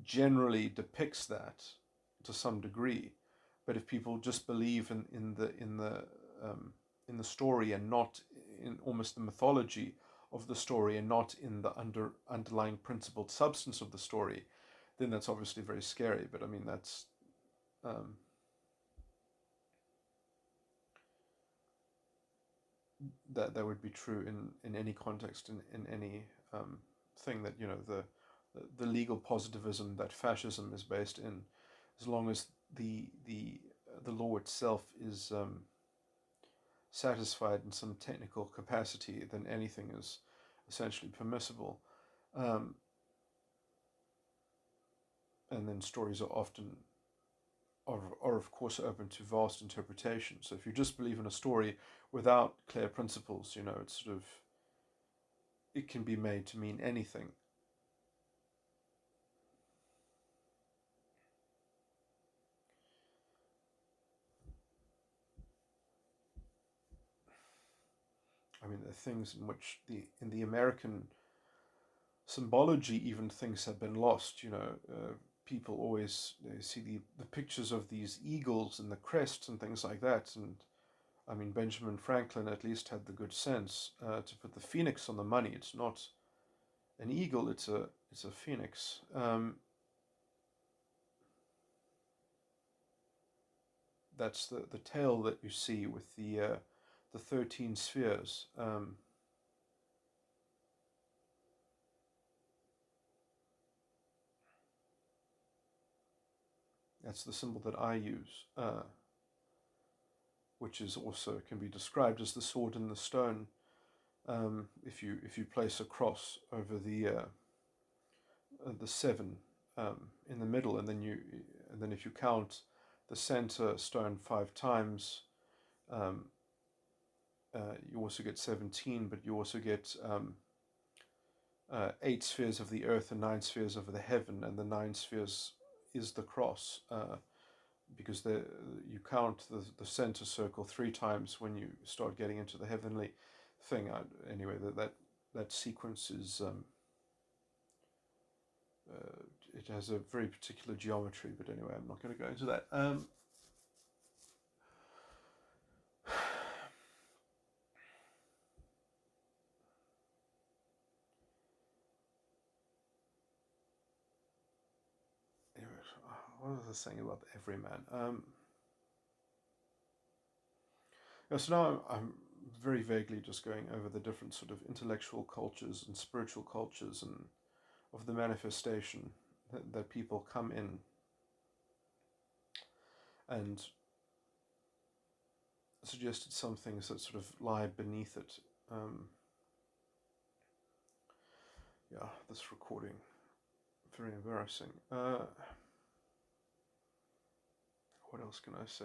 A: generally depicts that to some degree, but if people just believe in the story and not in almost the mythology of the story and not in the underlying principled substance of the story, then that's obviously very scary. But I mean, that's that would be true in any context, in any thing that the legal positivism that fascism is based in, as long as the law itself is satisfied in some technical capacity, then anything is essentially permissible. Um, and then stories are often are of course open to vast interpretation. So if you just believe in a story without clear principles, it's sort of, it can be made to mean anything. I mean, there are things in which in the American symbology, even things have been lost. People always see the pictures of these eagles and the crests and things like that. And I mean, Benjamin Franklin at least had the good sense to put the phoenix on the money. It's not an eagle; it's a phoenix. That's the tail that you see with the 13 spheres. That's the symbol that I use, which is also can be described as the sword in the stone. If you place a cross over the seven in the middle, and then if you count the center stone 5 times, you also get 17, but you also get 8 spheres of the earth and 9 spheres of the heaven, and the 9 spheres is the cross, because you count the center circle 3 times when you start getting into the heavenly thing. Anyway, that sequence is it has a very particular geometry, but anyway, I'm not going to go into that. what was I saying about the everyman? So now I'm very vaguely just going over the different sort of intellectual cultures and spiritual cultures and of the manifestation that people come in and suggested some things that sort of lie beneath it. Yeah, this recording, very embarrassing. What else can I say?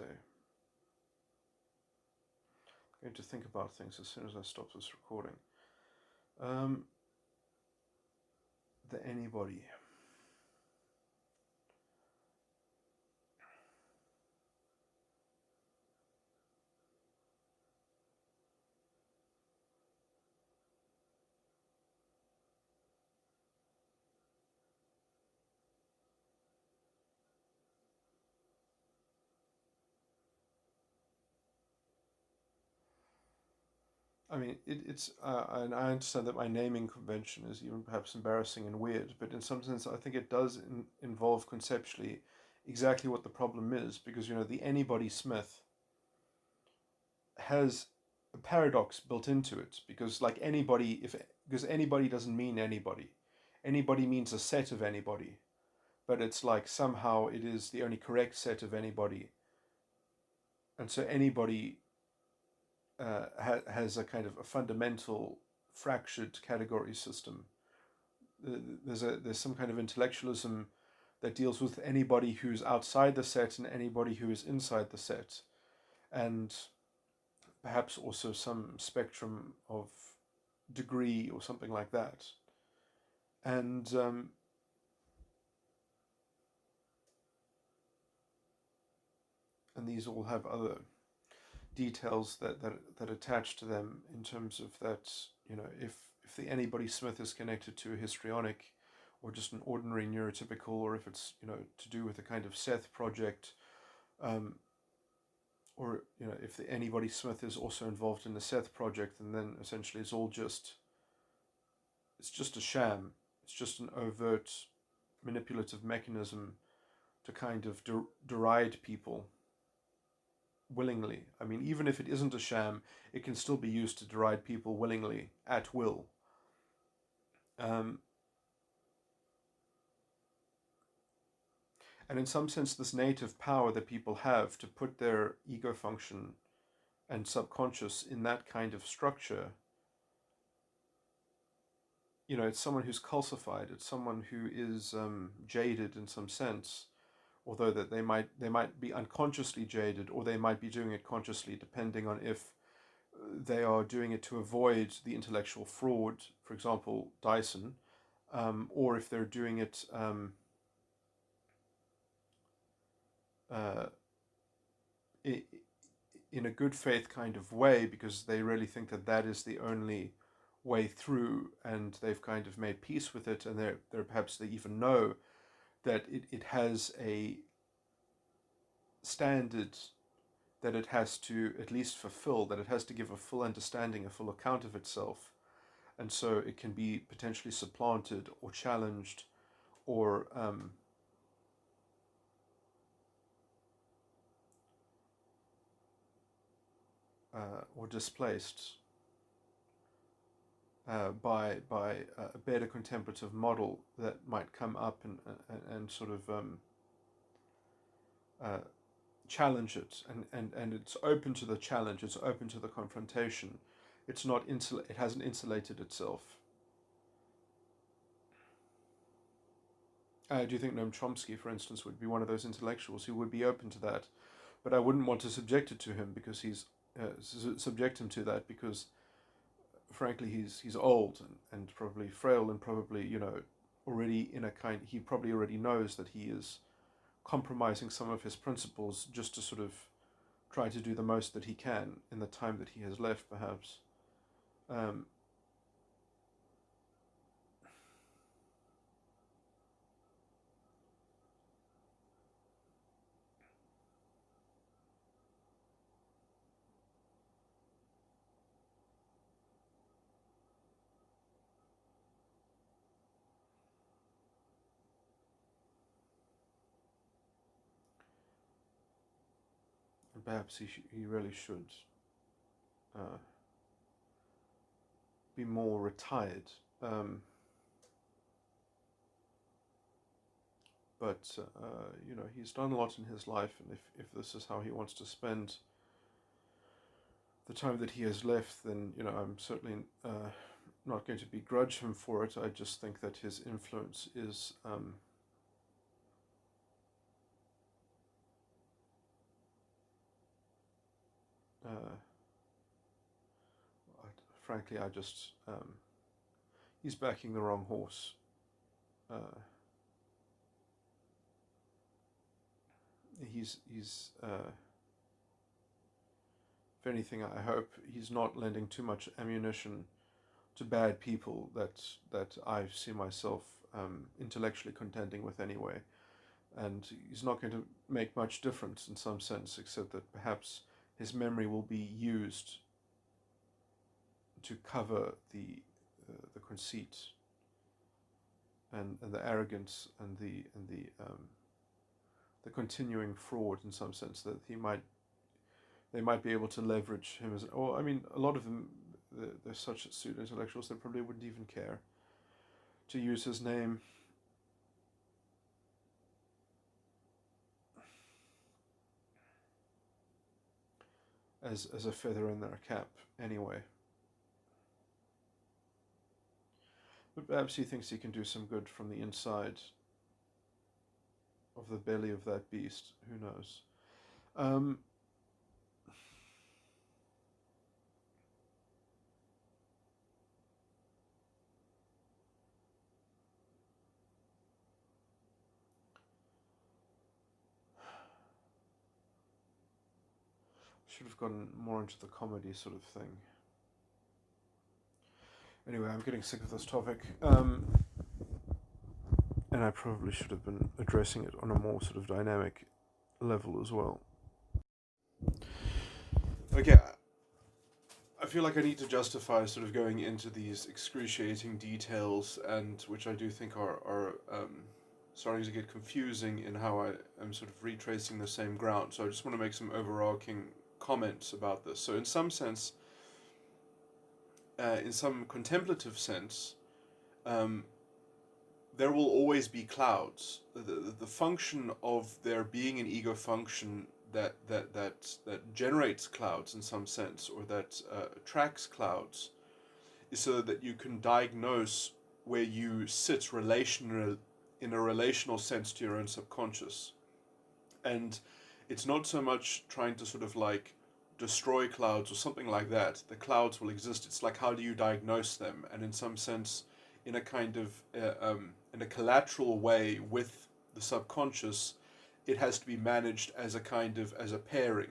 A: I'm going to think about things as soon as I stop this recording. The anybody. I mean, it's and I understand that my naming convention is even perhaps embarrassing and weird, but in some sense, I think it does involve conceptually exactly what the problem is, because the anybody Smith has a paradox built into it, because like anybody, because anybody doesn't mean anybody, anybody means a set of anybody, but it's like somehow it is the only correct set of anybody, and so anybody has a kind of a fundamental fractured category system. There's some kind of intellectualism that deals with anybody who's outside the set and anybody who is inside the set, and perhaps also some spectrum of degree or something like that. And these all have other details that attach to them in terms of that, if the anybody Smith is connected to a histrionic or just an ordinary neurotypical, or if it's to do with a kind of Seth project, or if the anybody Smith is also involved in the Seth project, and then essentially it's just a sham. It's just an overt manipulative mechanism to kind of deride people willingly. I mean, even if it isn't a sham, it can still be used to deride people willingly, at will. And in some sense, this native power that people have to put their ego function and subconscious in that kind of structure, it's someone who's calcified. It's someone who is jaded in some sense, although that they might be unconsciously jaded, or they might be doing it consciously, depending on if they are doing it to avoid the intellectual fraud, for example, Dyson, or if they're doing it in a good faith kind of way, because they really think that that is the only way through, and they've kind of made peace with it, and they're perhaps they even know that it has a standard that it has to at least fulfill, that it has to give a full understanding, a full account of itself, and so it can be potentially supplanted or challenged or displaced by a better contemplative model that might come up and sort of challenge it, and it's open to the challenge, it's open to the confrontation. It's not it hasn't insulated itself. Do you think Noam Chomsky, for instance, would be one of those intellectuals who would be open to that? But I wouldn't want to subject it to him, because subject him to that, because frankly he's old and probably frail, and probably already in a kind, he probably already knows that he is compromising some of his principles just to sort of try to do the most that he can in the time that he has left, perhaps. perhaps he really should uh, be more retired. Um, but he's done a lot in his life, and if this is how he wants to spend the time that he has left, then I'm certainly not going to begrudge him for it. I just think that his influence is uh, frankly, I just he's backing the wrong horse. Uh, he's if anything, I hope he's not lending too much ammunition to bad people that I see myself intellectually contending with anyway. And he's not going to make much difference in some sense, except that perhaps his memory will be used to cover the conceit and the arrogance and the continuing fraud in some sense that they might be able to leverage him as. Or I mean, a lot of them, they're such astute intellectuals they probably wouldn't even care to use his name as a feather in their cap anyway. But perhaps he thinks he can do some good from the inside of the belly of that beast. Who knows? Um, should have gone more into the comedy sort of thing. Anyway, I'm getting sick of this topic. And I probably should have been addressing it on a more sort of dynamic level as well. Okay, I feel like I need to justify sort of going into these excruciating details, and which I do think are starting to get confusing in how I am sort of retracing the same ground. So I just want to make some overarching comments about this. So in some sense, in some contemplative sense, um, there will always be clouds. The function of there being an ego function that generates clouds in some sense, or that attracts clouds, is so that you can diagnose where you sit relational in a relational sense to your own subconscious. And it's not so much trying to sort of like destroy clouds or something like that. The clouds will exist. It's like, how do you diagnose them? And in some sense, in a kind of in a collateral way with the subconscious, it has to be managed as a kind of as a pairing.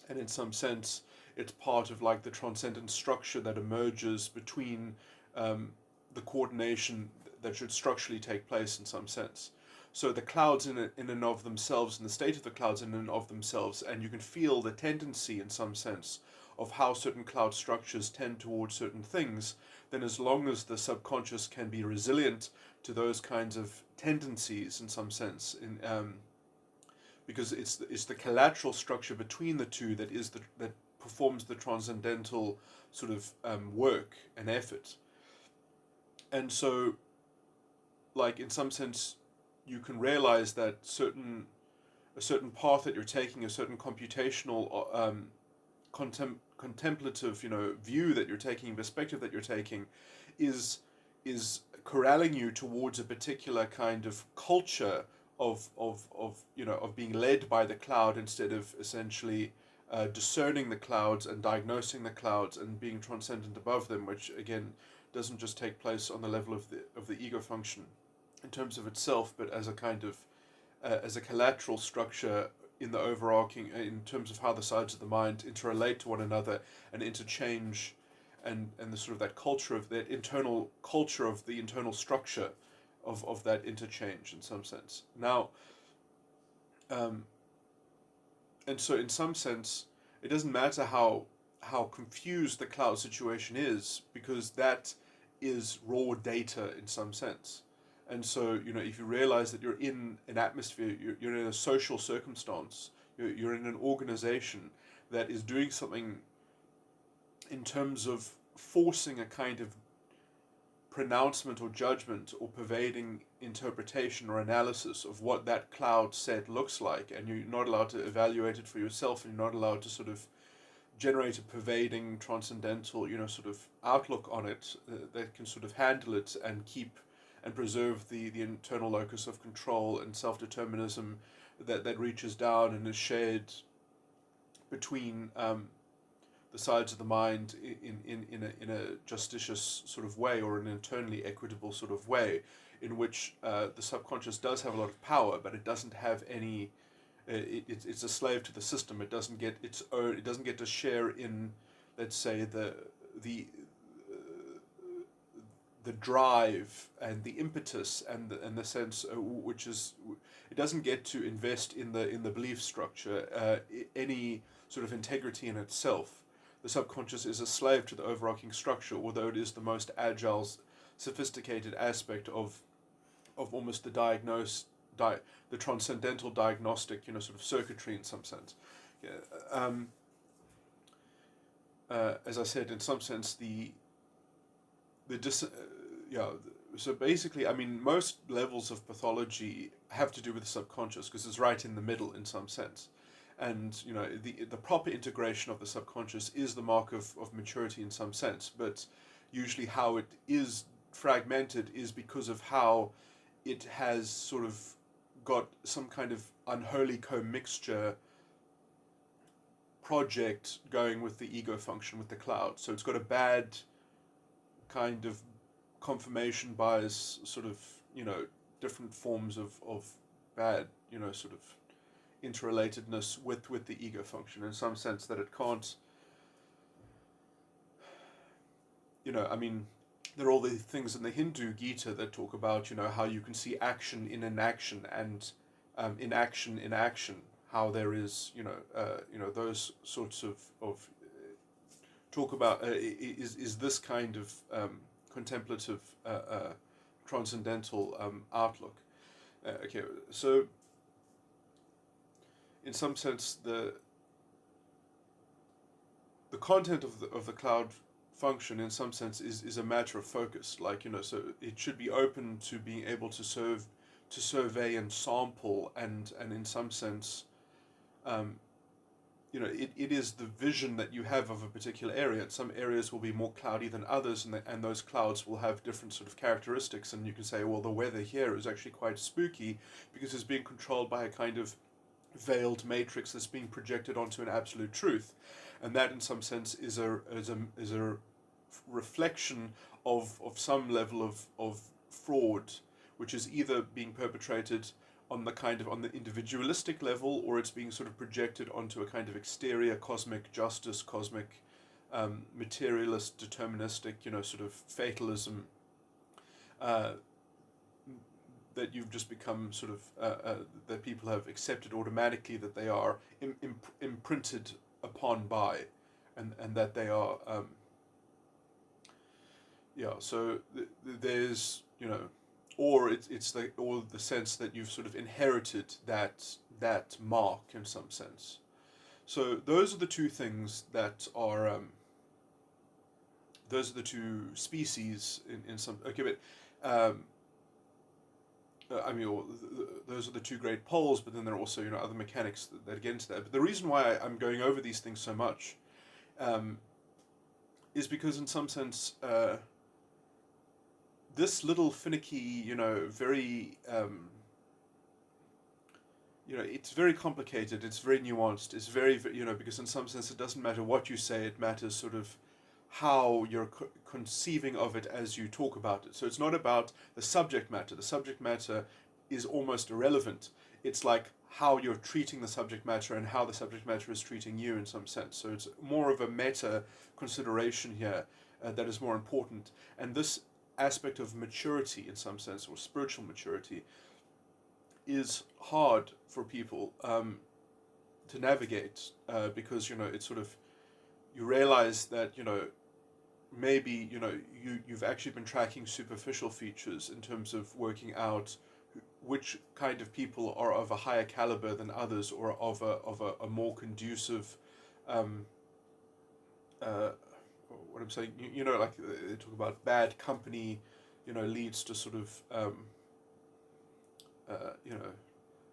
A: And in some sense, it's part of like the transcendent structure that emerges between um, the coordination that should structurally take place in some sense. So the clouds in and of themselves, and the state of the clouds in and of themselves, and you can feel the tendency in some sense of how certain cloud structures tend towards certain things, then as long as the subconscious can be resilient to those kinds of tendencies in some sense, because it's the collateral structure between the two that performs the transcendental sort of work and effort. And so, like in some sense, you can realize that a certain path that you're taking, a certain computational contemplative view that you're taking, perspective that you're taking, is corralling you towards a particular kind of culture of being led by the cloud instead of essentially discerning the clouds and diagnosing the clouds and being transcendent above them, which again doesn't just take place on the level of the ego function in terms of itself, but as a kind of as a collateral structure in the overarching, in terms of how the sides of the mind interrelate to one another and interchange, and the sort of that culture of that internal culture of the internal structure of that interchange in some sense. Now, um, and so in some sense, it doesn't matter how confused the cloud situation is, because that is raw data in some sense. And so, if you realize that you're in an atmosphere, you're in a social circumstance, You're in an organization that is doing something in terms of forcing a kind of pronouncement or judgment or pervading interpretation or analysis of what that cloud set looks like, and you're not allowed to evaluate it for yourself, and you're not allowed to sort of generate a pervading, transcendental, sort of outlook on it that can sort of handle it and keep and preserve the internal locus of control and self-determinism that reaches down and is shared between the sides of the mind in a justitious sort of way, or an internally equitable sort of way, in which the subconscious does have a lot of power, but it doesn't have any. It's a slave to the system. It doesn't get its own. It doesn't get to share in, let's say, the the drive and the impetus and the sense, which is, it doesn't get to invest in the belief structure any sort of integrity in itself. The subconscious is a slave to the overarching structure, although it is the most agile, sophisticated aspect of almost the transcendental diagnostic, sort of circuitry in some sense. Yeah. As I said, in some sense, so basically, I mean, most levels of pathology have to do with the subconscious because it's right in the middle in some sense. And the proper integration of the subconscious is the mark of maturity in some sense, but usually how it is fragmented is because of how it has sort of got some kind of unholy commixture project going with the ego function, with the cloud. So it's got a bad kind of confirmation bias, sort of, different forms of bad, sort of interrelatedness with the ego function, in some sense that it can't, I mean, there are all the things in the Hindu Gita that talk about, how you can see action in inaction and inaction in action, how there is, those sorts of talk about is this kind of contemplative, transcendental outlook. Okay, so in some sense, the content of the cloud function, in some sense, is a matter of focus. Like, so it should be open to being able to survey and sample, and in some sense, it is the vision that you have of a particular area. And some areas will be more cloudy than others, and those clouds will have different sort of characteristics. And you can say, well, the weather here is actually quite spooky because it's being controlled by a kind of veiled matrix that's being projected onto an absolute truth, and that, in some sense, is a reflection of some level of fraud, which is either being perpetrated on the individualistic level, or it's being sort of projected onto a kind of exterior cosmic justice, cosmic materialist, deterministic, sort of fatalism, that you've just become sort of, that people have accepted automatically, that they are imprinted upon by, and that they are, so there's, or it's the sense that you've sort of inherited that mark in some sense. So those are the two things that are, those are the two species in some, okay, but, those are the two great poles, but then there are also, other mechanics that get into that. But the reason why I'm going over these things so much is because, in some sense, this little finicky, very, it's very complicated, it's very nuanced, it's very, because in some sense it doesn't matter what you say, it matters sort of how you're conceiving of it as you talk about it. So it's not about the subject matter. The subject matter is almost irrelevant. It's like how you're treating the subject matter and how the subject matter is treating you, in some sense. So it's more of a meta consideration here that is more important. And this aspect of maturity, in some sense, or spiritual maturity, is hard for people to navigate because, it's sort of, you realize that, maybe, you've actually been tracking superficial features in terms of working out which kind of people are of a higher caliber than others, or of a more conducive, um, uh, what I'm saying, you know, like they talk about bad company, you know, leads to sort of, you know,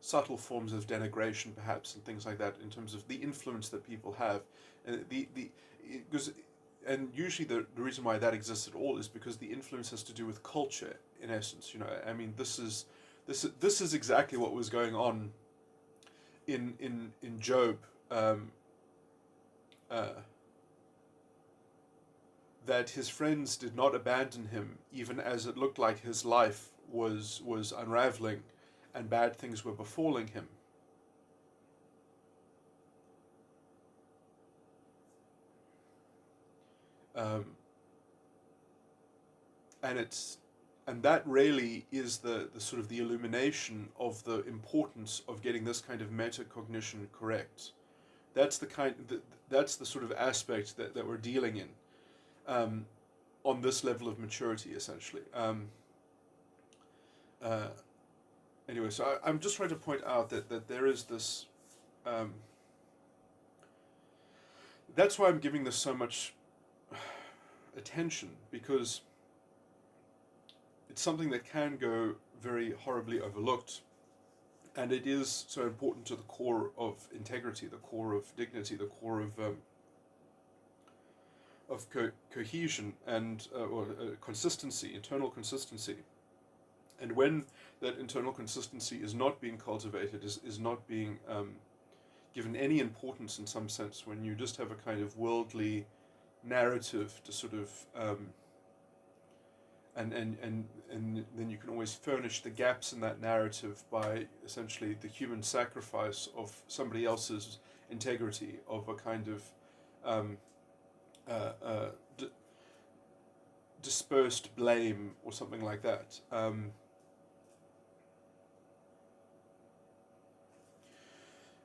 A: subtle forms of denigration, perhaps, and things like that, in terms of the influence that people have, and because, and usually the reason why that exists at all is because the influence has to do with culture, in essence. You know, I mean, this is exactly what was going on in Job. Um, uh, that his friends did not abandon him, even as it looked like his life was unraveling, and bad things were befalling him. Um, and it's and that really is the sort of the illumination of the importance of getting this kind of metacognition correct. That's the that's the sort of aspect that we're dealing in, um, on this level of maturity, essentially. Uh, anyway, so I'm just trying to point out that there is this. Um, that's why I'm giving this so much attention, because it's something that can go very horribly overlooked, and it is so important to the core of integrity, the core of dignity, the core of cohesion and or consistency, internal consistency. And when that internal consistency is not being cultivated, is not being given any importance in some sense, when you just have a kind of worldly narrative to sort of and then you can always furnish the gaps in that narrative by essentially the human sacrifice of somebody else's integrity, of a kind of um, uh, uh, d- dispersed blame or something like that.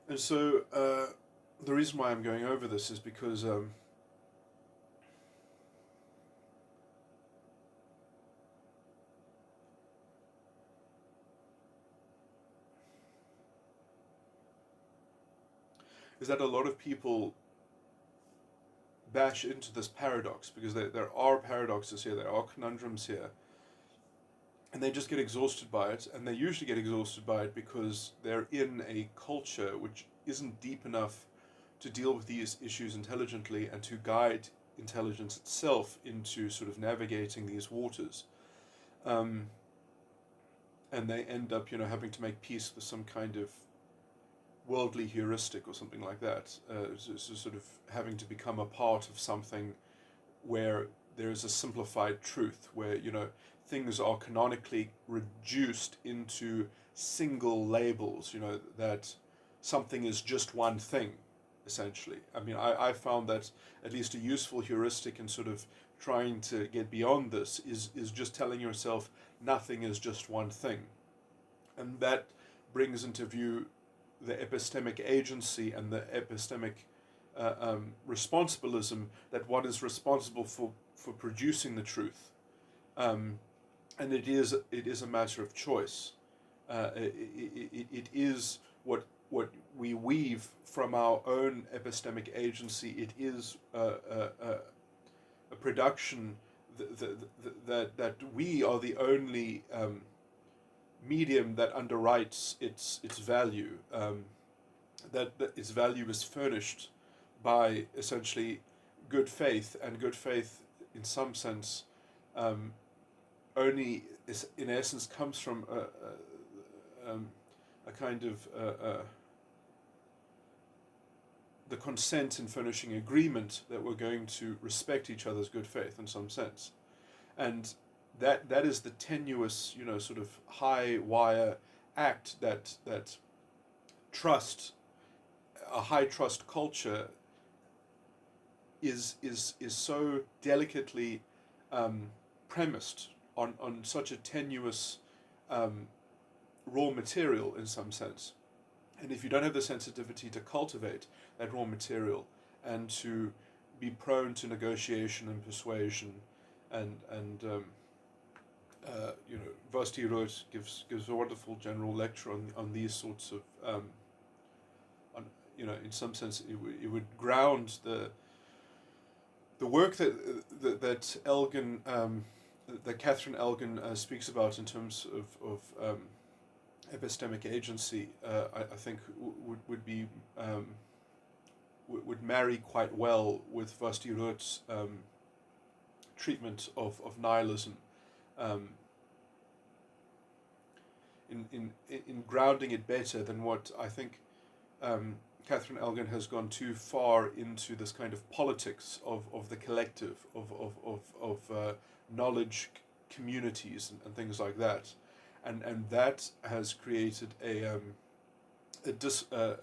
A: And so the reason why I'm going over this is because is that a lot of people bash into this paradox, because there are paradoxes here, there are conundrums here, and they just get exhausted by it, and they usually get exhausted by it because they're in a culture which isn't deep enough to deal with these issues intelligently and to guide intelligence itself into sort of navigating these waters. Um, and they end up, you know, having to make peace with some kind of worldly heuristic or something like that. So sort of having to become a part of something where there is a simplified truth, where, you know, things are canonically reduced into single labels, you know, that something is just one thing, essentially. I mean, I found that at least a useful heuristic in sort of trying to get beyond this is just telling yourself nothing is just one thing. And that brings into view the epistemic agency and the epistemic responsibilism, that one is responsible for producing the truth, and it is a matter of choice. It is what we weave from our own epistemic agency. It is a production that we are the only medium that underwrites its value. That its value is furnished by essentially good faith, and good faith, in some sense, only is, in essence, comes from a kind of the consent in furnishing agreement that we're going to respect each other's good faith in some sense, and that is the tenuous, you know, sort of high wire act that trust, a high trust culture, is so delicately premised on such a tenuous raw material in some sense. And if you don't have the sensitivity to cultivate that raw material and to be prone to negotiation and persuasion and Vasti Roth gives a wonderful general lecture on these sorts of on in some sense it would ground the work that Elgin that Catherine Elgin speaks about in terms of epistemic agency. I think would be would marry quite well with Vasti Roth's treatment of nihilism. Um, in grounding it better than what I think Catherine Elgin has gone too far into this kind of politics of the collective, of knowledge communities and things like that. And that has created a dis, I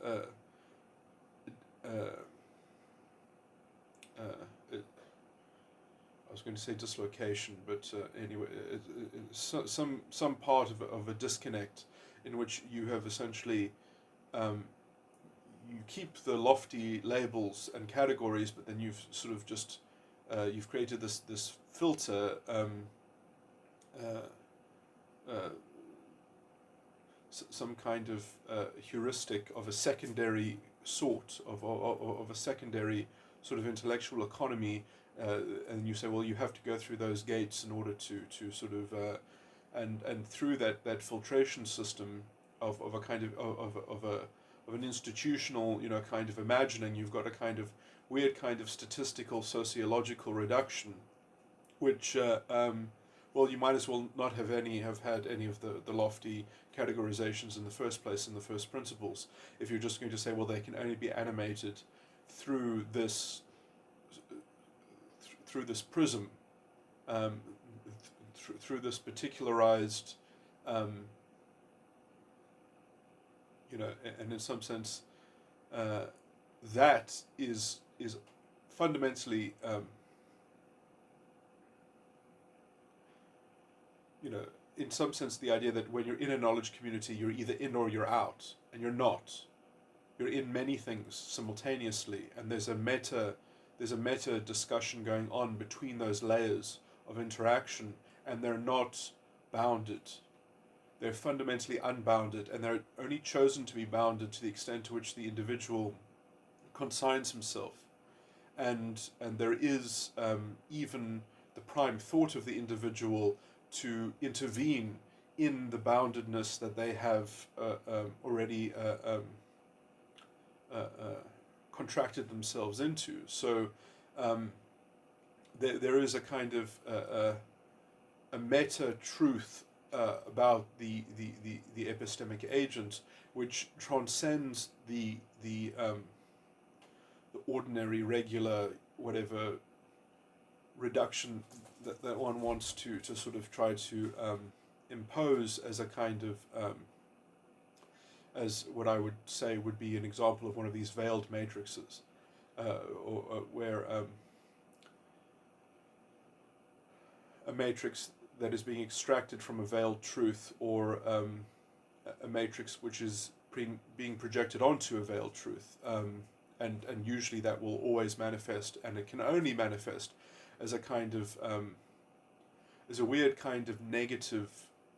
A: was going to say dislocation, but anyway, some part of a disconnect in which you have essentially you keep the lofty labels and categories, but then you've sort of just you've created this filter, uh, some kind of heuristic of a secondary sort of a secondary sort of intellectual economy, and you say, well, you have to go through those gates in order to sort of and through that filtration system of a kind of an institutional kind of imagining, you've got a kind of weird kind of statistical sociological reduction, which well, you might as well not have had any of the lofty categorizations in the first place, in the first principles, if you're just going to say, well, they can only be animated through this prism, through this particularized, and in some sense, that is fundamentally, in some sense, the idea that when you're in a knowledge community, you're either in or you're out, and you're not. You're in many things simultaneously, and there's a meta discussion going on between those layers of interaction, and they're not bounded. They're fundamentally unbounded, and they're only chosen to be bounded to the extent to which the individual consigns himself. And there is even the prime thought of the individual to intervene in the boundedness that they have already contracted themselves into. So there is a kind of a meta truth about the epistemic agent, which transcends the ordinary, regular, whatever reduction that one wants to sort of try to impose as a kind of as what I would say would be an example of one of these veiled matrices, where a matrix that is being extracted from a veiled truth, or a matrix which is being projected onto a veiled truth, and usually that will always manifest, and it can only manifest as a kind of as a weird kind of negative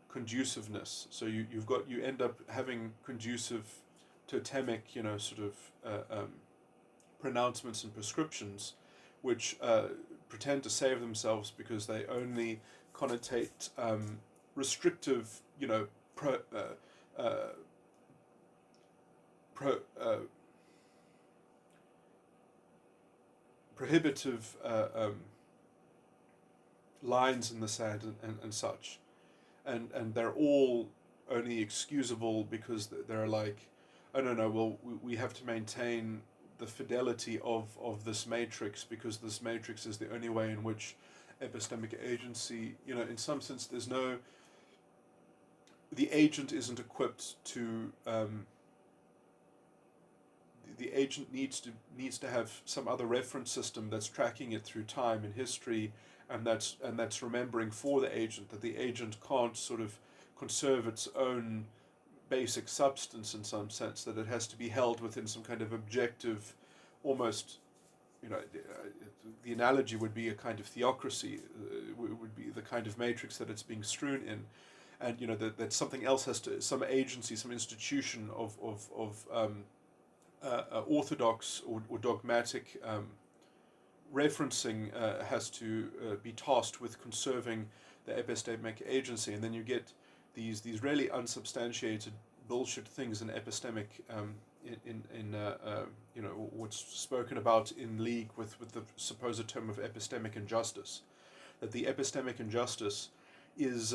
A: conduciveness. So you end up having conducive totemic, sort of pronouncements and prescriptions, which pretend to save themselves because they only connotate restrictive, prohibitive lines in the sand and such. And they're all only excusable because they're like, oh no, well, we have to maintain the fidelity of this matrix, because this matrix is the only way in which epistemic agency, in some sense, the agent isn't equipped to, the agent needs to have some other reference system that's tracking it through time and history, and that's remembering for the agent that the agent can't sort of conserve its own basic substance, in some sense, that it has to be held within some kind of objective, almost the analogy would be a kind of theocracy, would be the kind of matrix that it's being strewn in, and that something else has to, some agency, some institution of orthodox or dogmatic referencing has to be tasked with conserving the epistemic agency, and then you get these really unsubstantiated bullshit things in epistemic what's spoken about in league with the supposed term of epistemic injustice, that the epistemic injustice is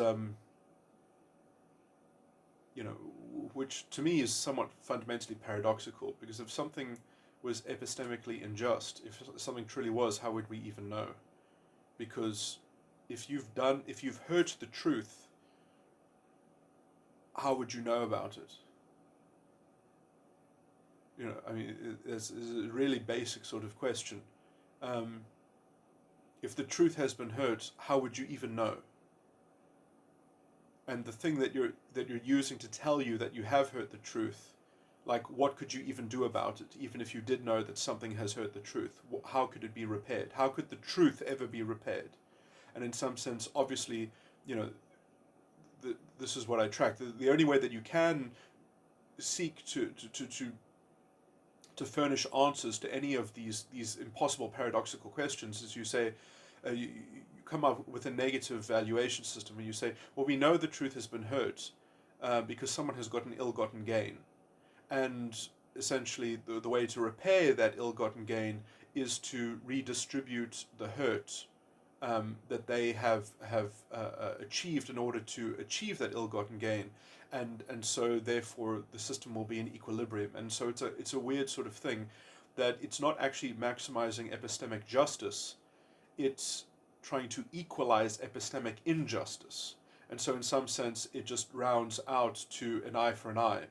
A: which to me is somewhat fundamentally paradoxical, because if something was epistemically unjust, if something truly was, how would we even know? Because if you've heard the truth, how would you know about it? It's a really basic sort of question. If the truth has been heard, how would you even know? And the thing that you're using to tell you that you have heard the truth, like, what could you even do about it? Even if you did know that something has heard the truth, how could it be repaired? How could the truth ever be repaired? And in some sense, obviously, this is what I track. The only way that you can seek to furnish answers to any of these impossible paradoxical questions is you say, you come up with a negative valuation system, and you say, well, we know the truth has been heard because someone has got an ill-gotten gain. And essentially the way to repair that ill-gotten gain is to redistribute the hurt that they have achieved in order to achieve that ill-gotten gain, and so therefore the system will be in equilibrium. And so it's a weird sort of thing, that it's not actually maximizing epistemic justice, it's trying to equalize epistemic injustice. And so in some sense it just rounds out to an eye for an eye,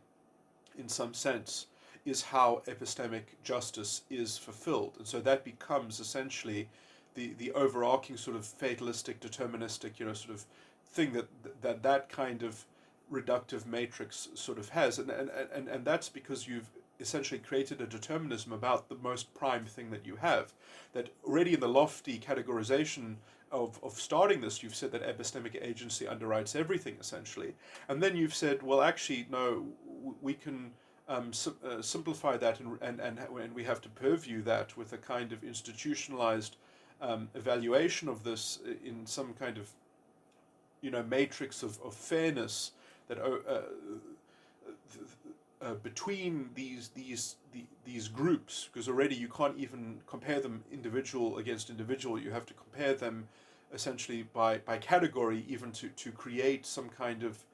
A: in some sense, is how epistemic justice is fulfilled. And so that becomes essentially the overarching sort of fatalistic, deterministic, sort of thing that kind of reductive matrix sort of has. And that's because you've essentially created a determinism about the most prime thing that you have. That already in the lofty categorization of starting this, you've said that epistemic agency underwrites everything, essentially. And then you've said, well, actually, no, we can simplify that, and we have to purview that with a kind of institutionalized evaluation of this in some kind of matrix of fairness that between these groups, because already you can't even compare them individual against individual. You have to compare them essentially by category, even to create some kind of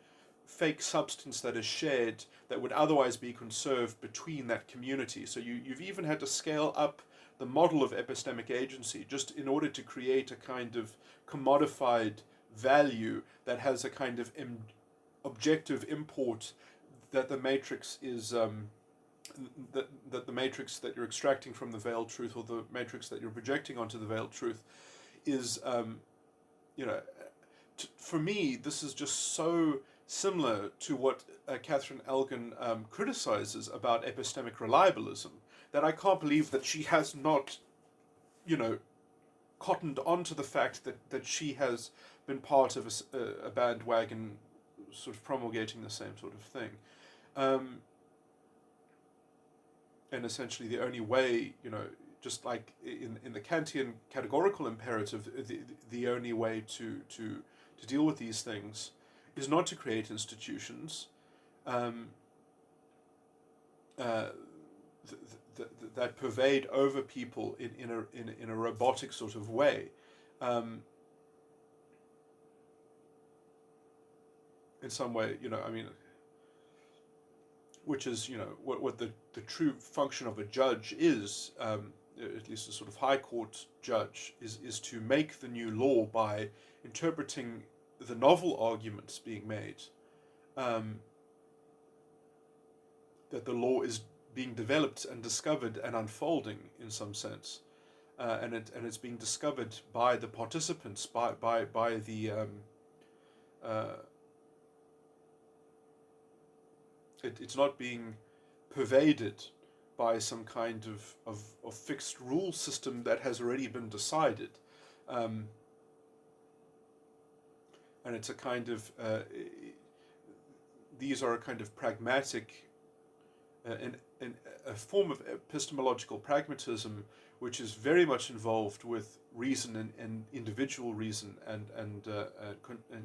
A: fake substance that is shared that would otherwise be conserved between that community. So you've even had to scale up the model of epistemic agency just in order to create a kind of commodified value that has a kind of objective import, that the matrix is that the matrix that you're extracting from the veiled truth, or the matrix that you're projecting onto the veiled truth, is for me, this is just so similar to what Catherine Elgin criticizes about epistemic reliabilism, that I can't believe that she has not, cottoned onto the fact that she has been part of a bandwagon sort of promulgating the same sort of thing. And essentially the only way, just like in the Kantian categorical imperative, the only way to deal with these things is not to create institutions that pervade over people in a robotic sort of way. In some way, which is, what the true function of a judge is, at least a sort of high court judge, is to make the new law by interpreting the novel arguments being made, that the law is being developed and discovered and unfolding in some sense, and it's being discovered by the participants, by the it's not being pervaded by some kind of fixed rule system that has already been decided. Um, and it's a kind of, these are a kind of pragmatic, and a form of epistemological pragmatism which is very much involved with reason and individual reason and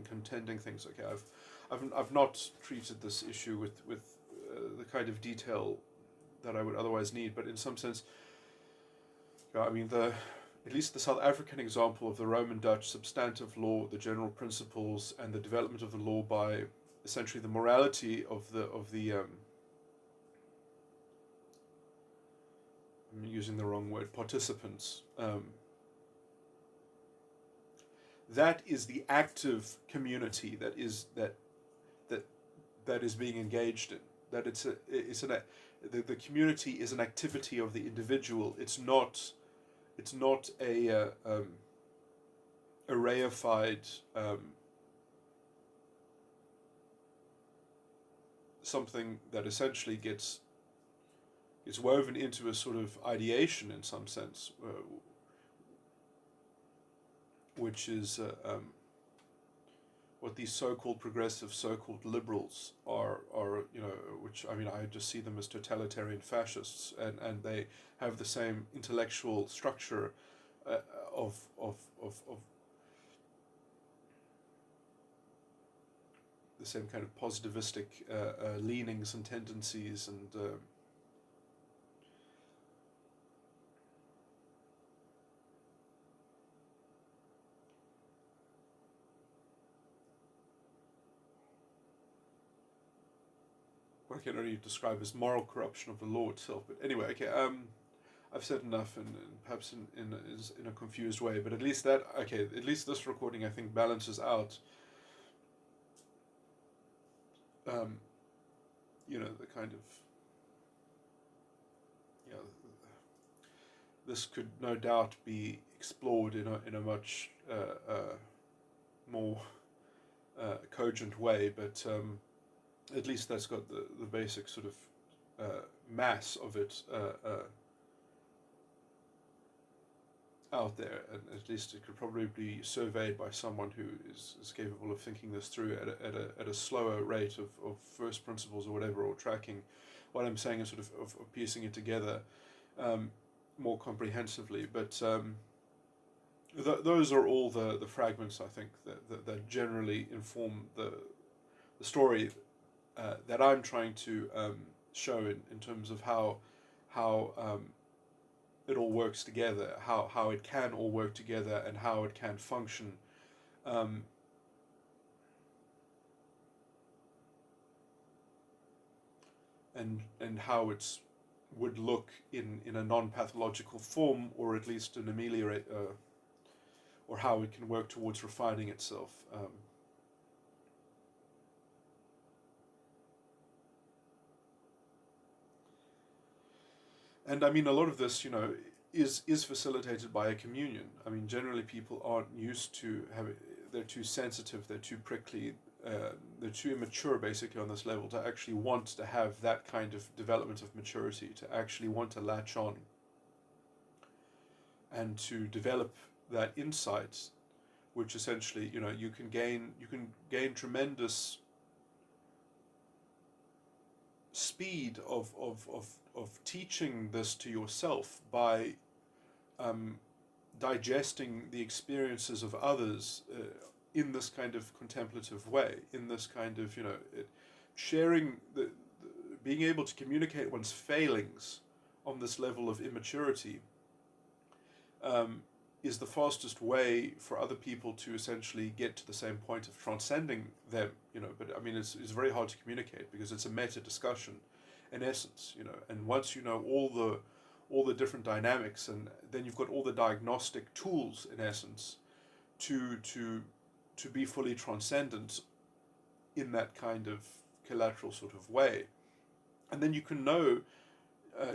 A: contending things. Okay, I've not treated this issue with the kind of detail that I would otherwise need, but in some sense, I mean, at least the South African example of the Roman Dutch substantive law, the general principles, and the development of the law by essentially the morality of the I'm using the wrong word, participants. That is the active community that is being engaged in. That the community is an activity of the individual. It's not a reified something that essentially gets woven into a sort of ideation in some sense, which is what these so-called progressive, so-called liberals are, which, I mean, I just see them as totalitarian fascists, and they have the same intellectual structure of the same kind of positivistic leanings and tendencies, and what I can only describe as moral corruption of the law itself. But anyway, okay, I've said enough, and perhaps in a confused way. But at least this recording, I think, balances out, the kind of, this could no doubt be explored in a much more cogent way, but at least that's got the basic sort of mass of it out there, and at least it could probably be surveyed by someone who is capable of thinking this through at a slower rate of first principles or whatever, or tracking what I'm saying and sort of piecing it together more comprehensively. But those are all the fragments, I think, that generally inform the story that I'm trying to show in terms of how it all works together, how it can all work together, and how it can function. And how it would look in a non-pathological form, or at least an ameliorate, or how it can work towards refining itself. And I mean, a lot of this, is facilitated by a communion. I mean, generally people aren't used to having, they're too sensitive, they're too prickly, they're too immature basically on this level to actually want to have that kind of development of maturity, to actually want to latch on and to develop that insight, which essentially, you can gain tremendous speed of teaching this to yourself by digesting the experiences of others in this kind of contemplative way, in this kind of, sharing, being able to communicate one's failings on this level of immaturity is the fastest way for other people to essentially get to the same point of transcending them, but I mean, it's very hard to communicate because it's a meta discussion in essence, and once you know all the different dynamics, and then you've got all the diagnostic tools in essence to be fully transcendent in that kind of collateral sort of way. And then you can know,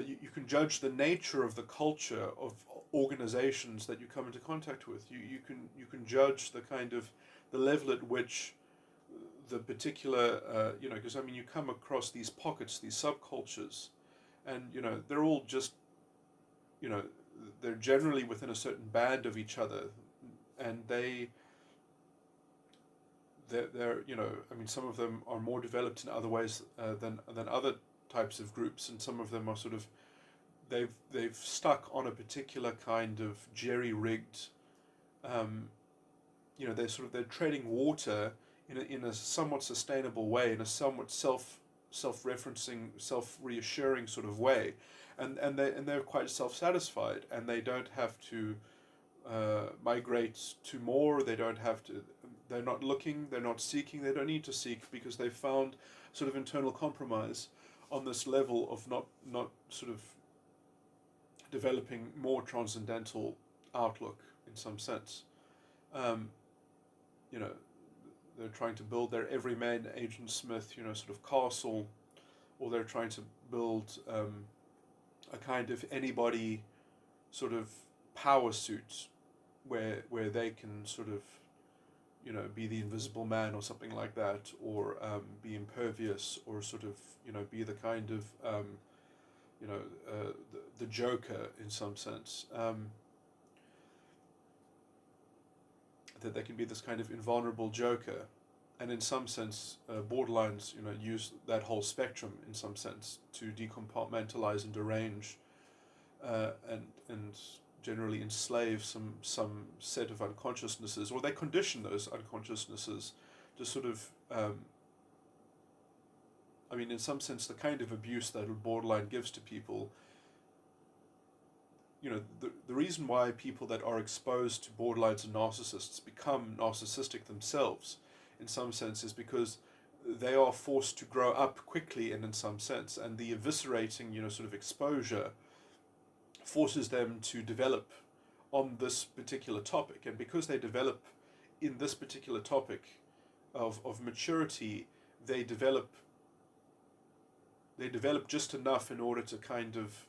A: you can judge the nature of the culture of organizations that you come into contact with. You can judge the kind of the level at which the particular, because I mean, you come across these pockets, these subcultures, and they're all just, they're generally within a certain band of each other, and they're I mean, some of them are more developed in other ways than other types of groups, and some of them are sort of, they've stuck on a particular kind of jerry-rigged, they're treading water in a somewhat sustainable way, in a somewhat self-referencing, self-reassuring sort of way, and they're quite self-satisfied, and they don't have to migrate to more. They don't have to. They're not looking. They're not seeking. They don't need to seek, because they've found sort of internal compromise on this level of not sort of developing more transcendental outlook in some sense. You know, they're trying to build their everyman Agent Smith, sort of castle, or they're trying to build a kind of anybody sort of power suit where they can sort of be the invisible man or something like that, or be impervious, or sort of be the kind of the Joker in some sense, that they can be this kind of invulnerable Joker, and in some sense borderlines use that whole spectrum in some sense to decompartmentalize and derange, and generally enslave some set of unconsciousnesses, or they condition those unconsciousnesses to sort of I mean, in some sense, the kind of abuse that a borderline gives to people, the reason why people that are exposed to borderlines and narcissists become narcissistic themselves, in some sense, is because they are forced to grow up quickly, and in some sense, and the eviscerating, sort of exposure forces them to develop on this particular topic, and because they develop in this particular topic of maturity, they develop just enough in order to kind of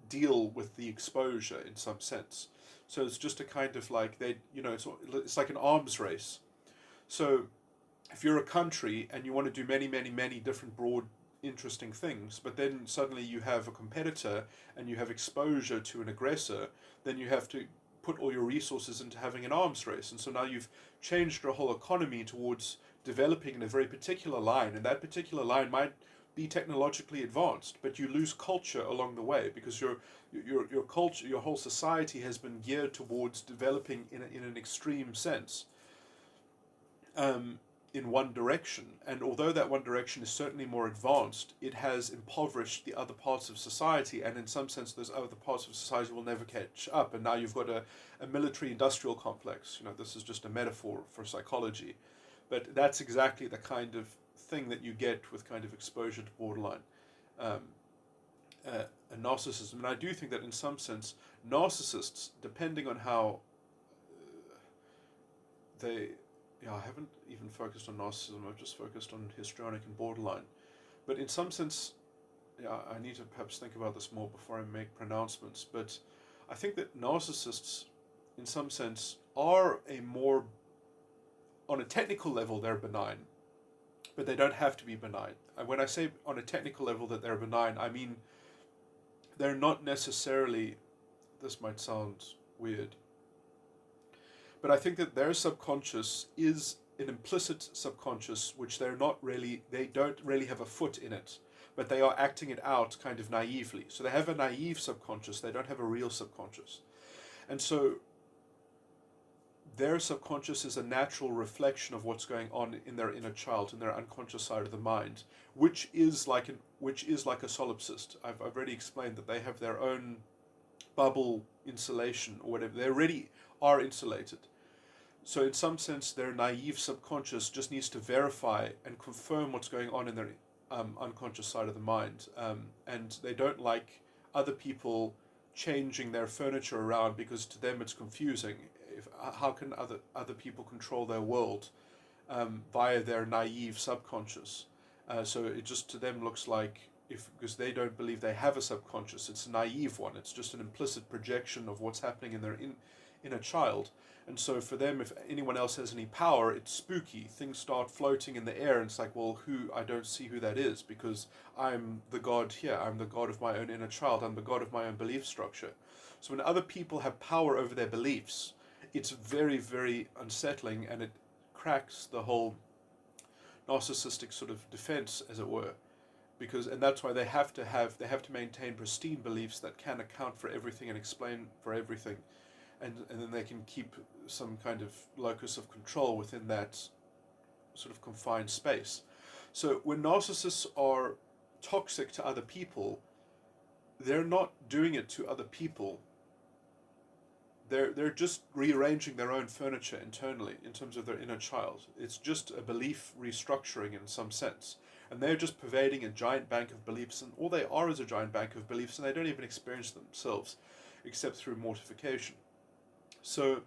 A: deal with the exposure in some sense. So it's just a kind of like it's like an arms race. So if you're a country and you want to do many, many, many different broad interesting things, but then suddenly you have a competitor and you have exposure to an aggressor, then you have to put all your resources into having an arms race. And so now you've changed your whole economy towards developing in a very particular line, and that particular line might be technologically advanced, but you lose culture along the way, because your culture, your whole society has been geared towards developing in an extreme sense, in one direction. And although that one direction is certainly more advanced, it has impoverished the other parts of society, and in some sense those other parts of society will never catch up, and now you've got a military industrial complex. This is just a metaphor for psychology, but that's exactly the kind of thing that you get with kind of exposure to borderline and narcissism. And I do think that in some sense narcissists, depending on how I haven't even focused on narcissism, I've just focused on histrionic and borderline, but in some sense, I need to perhaps think about this more before I make pronouncements, but I think that narcissists in some sense are on a technical level they're benign, but they don't have to be benign. And when I say on a technical level that they're benign, I mean they're not necessarily, this might sound weird, but I think that their subconscious is an implicit subconscious, which they don't really have a foot in it, but they are acting it out kind of naively. So they have a naive subconscious, they don't have a real subconscious. And so their subconscious is a natural reflection of what's going on in their inner child, in their unconscious side of the mind, which is like a solipsist. I've already explained that they have their own bubble insulation or whatever. They already are insulated. So in some sense, their naive subconscious just needs to verify and confirm what's going on in their unconscious side of the mind, and they don't like other people changing their furniture around, because to them it's confusing. How can other people control their world via their naive subconscious? So it just to them looks like, because they don't believe they have a subconscious, it's a naive one. It's just an implicit projection of what's happening in inner child. And so for them, if anyone else has any power, it's spooky. Things start floating in the air, and it's like, well, who? I don't see who that is, because I'm the God here. I'm the God of my own inner child. I'm the God of my own belief structure. So when other people have power over their beliefs, it's very, very unsettling, and it cracks the whole narcissistic sort of defense, as it were. And that's why they have to maintain pristine beliefs that can account for everything and explain for everything, and then they can keep some kind of locus of control within that sort of confined space. So when narcissists are toxic to other people, they're not doing it to other people. They're just rearranging their own furniture internally in terms of their inner child. It's just a belief restructuring in some sense. And they're just pervading a giant bank of beliefs, and all they are is a giant bank of beliefs, and they don't even experience themselves except through mortification. So,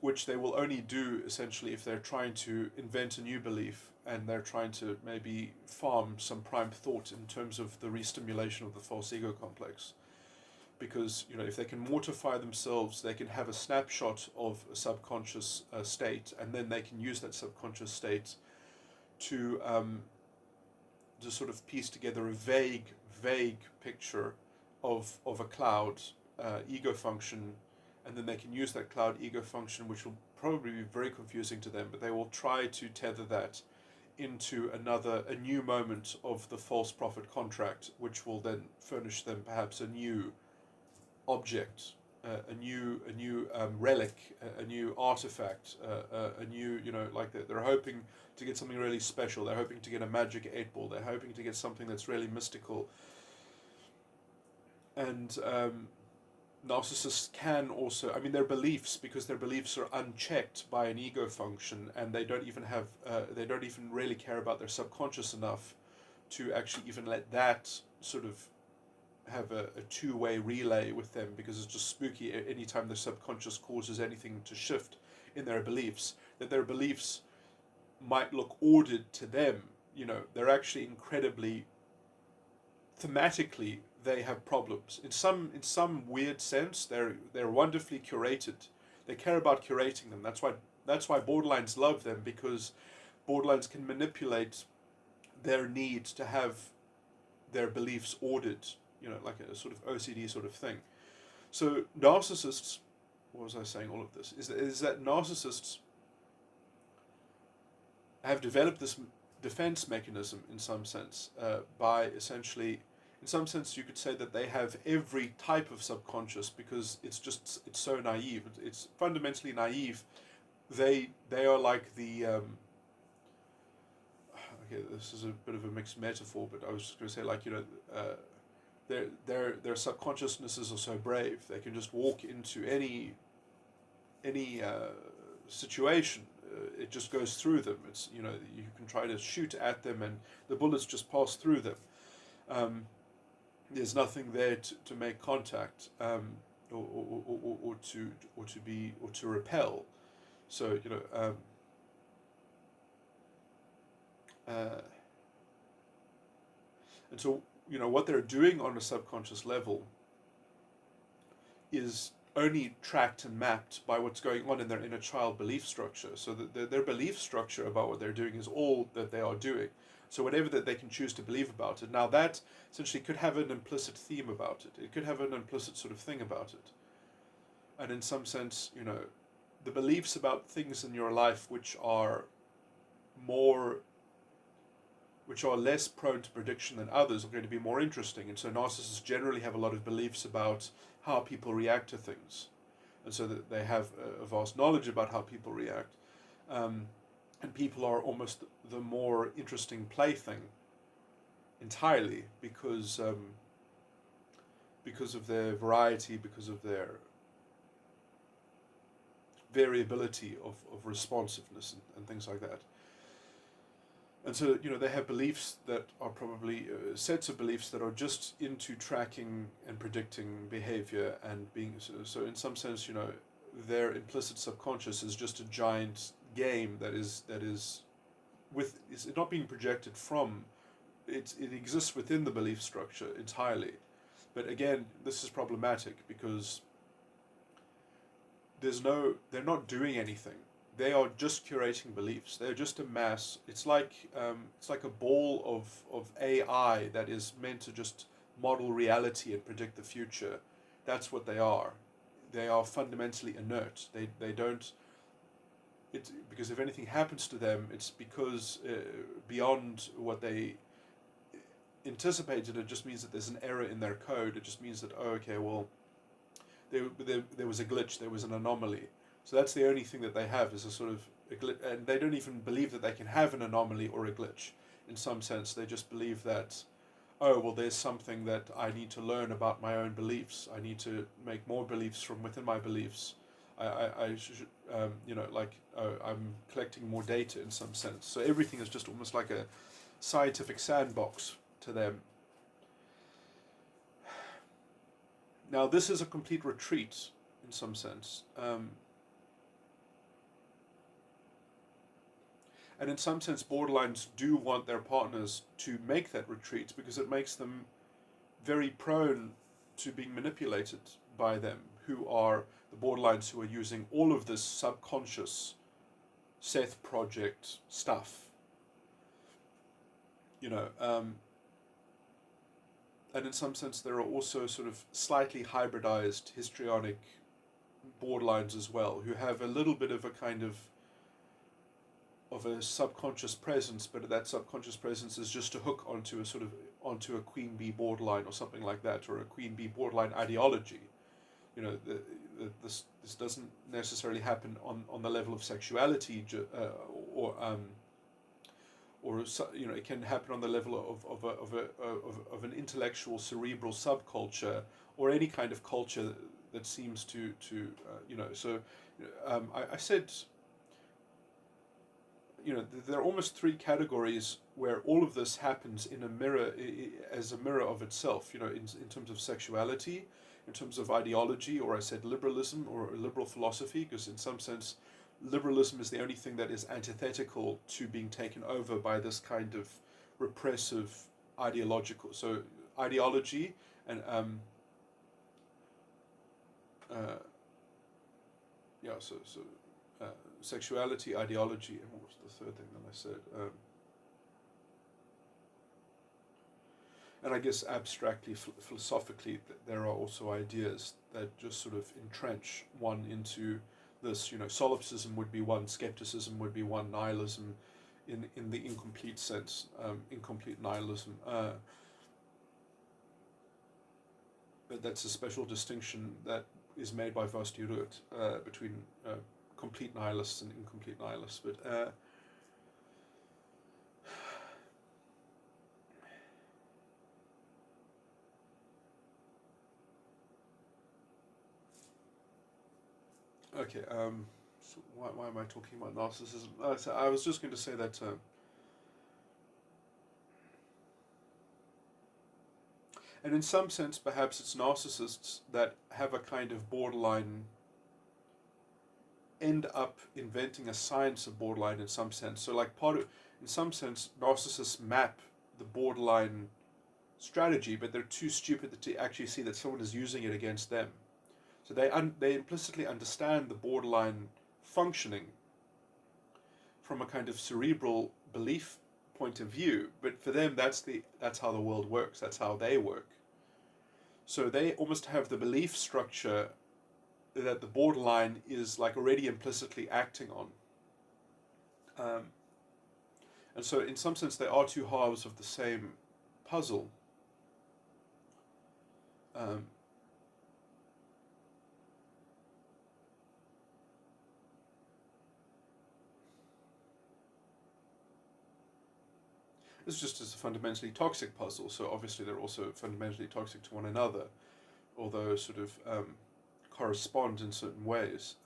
A: which they will only do essentially if they're trying to invent a new belief, and they're trying to maybe farm some prime thought in terms of the re-stimulation of the false ego complex. Because if they can mortify themselves, they can have a snapshot of a subconscious state, and then they can use that subconscious state to sort of piece together a vague picture of a cloud ego function, and then they can use that cloud ego function, which will probably be very confusing to them, but they will try to tether that into a new moment of the false prophet contract, which will then furnish them perhaps a new object, a new relic, a new artifact, a new, like they're hoping to get something really special. They're hoping to get a magic 8-ball. They're hoping to get something that's really mystical. And narcissists can also, their beliefs, because their beliefs are unchecked by an ego function, and they don't even really care about their subconscious enough to actually even let that sort of have a two-way relay with them, because it's just spooky anytime the subconscious causes anything to shift in their beliefs, that their beliefs might look ordered to them. They're actually incredibly, thematically, they have problems. In some weird sense, they're wonderfully curated. They care about curating them. That's why borderlines love them, because borderlines can manipulate their need to have their beliefs ordered, like a sort of OCD sort of thing. So narcissists, what was I saying? All of this is that narcissists have developed this defense mechanism in some sense, by essentially, in some sense, you could say that they have every type of subconscious, because it's so naive. It's fundamentally naive. They are like the okay, this is a bit of a mixed metaphor, but I was just going to say, like, their subconsciousnesses are so brave. They can just walk into any situation. It just goes through them. It's you can try to shoot at them, and the bullets just pass through them. There's nothing there to make contact, or to repel. So and so what they're doing on a subconscious level is only tracked and mapped by what's going on in their inner child belief structure. So that their belief structure about what they're doing is all that they are doing. So whatever that they can choose to believe about it. Now that essentially could have an implicit theme about it. It could have an implicit sort of thing about it. And in some sense, the beliefs about things in your life which are less prone to prediction than others are going to be more interesting. And so narcissists generally have a lot of beliefs about how people react to things. And so that they have a vast knowledge about how people react. And people are almost the more interesting plaything entirely, because of their variety, because of their variability of responsiveness and things like that. And so, they have beliefs that are probably sets of beliefs that are just into tracking and predicting behavior and being. So in some sense, their implicit subconscious is just a giant game that is it's not being projected from. It exists within the belief structure entirely. But again, this is problematic, because they're not doing anything. They are just curating beliefs. They're just a mass. It's like a ball of AI that is meant to just model reality and predict the future. That's what they are. They are fundamentally inert. They don't. It's because if anything happens to them, it's because beyond what they anticipated. It just means that there's an error in their code. It just means that, oh, okay, well, there was a glitch, there was an anomaly. So that's the only thing that they have, is a sort of a glitch, and they don't even believe that they can have an anomaly or a glitch. In some sense, they just believe that, oh, well, there's something that I need to learn about my own beliefs. I need to make more beliefs from within my beliefs. I should, I'm collecting more data in some sense. So everything is just almost like a scientific sandbox to them. Now, this is a complete retreat in some sense. And in some sense, borderlines do want their partners to make that retreat because it makes them very prone to being manipulated by them, who are the borderlines who are using all of this subconscious Seth project stuff. And in some sense, there are also sort of slightly hybridized histrionic borderlines as well, who have a little bit of a kind of a subconscious presence, but that subconscious presence is just a hook onto a queen bee borderline or something like that, or a queen bee borderline ideology. This doesn't necessarily happen on the level of sexuality, or it can happen on the level of an intellectual cerebral subculture, or any kind of culture that seems to I said, there are almost three categories where all of this happens in a mirror, as a mirror of itself, in terms of sexuality, in terms of ideology, or I said liberalism or liberal philosophy, because in some sense liberalism is the only thing that is antithetical to being taken over by this kind of repressive ideological. So ideology and sexuality, ideology, and what was the third thing that I said? And I guess abstractly, philosophically, there are also ideas that just sort of entrench one into this. Solipsism would be one, skepticism would be one, nihilism, in the incomplete sense, incomplete nihilism. But that's a special distinction that is made by Vastirut between complete nihilists and incomplete nihilists. But okay, so why am I talking about narcissism? So I was just going to say that and in some sense, perhaps it's narcissists that have a kind of borderline, end up inventing a science of borderline in some sense. So like in some sense, narcissists map the borderline strategy, but they're too stupid to actually see that someone is using it against them. So they implicitly understand the borderline functioning from a kind of cerebral belief point of view, but for them that's how the world works. That's how they work. So they almost have the belief structure that the borderline is like already implicitly acting on. And so in some sense they are two halves of the same puzzle. It's just as a fundamentally toxic puzzle, so obviously they're also fundamentally toxic to one another, although sort of correspond in certain ways.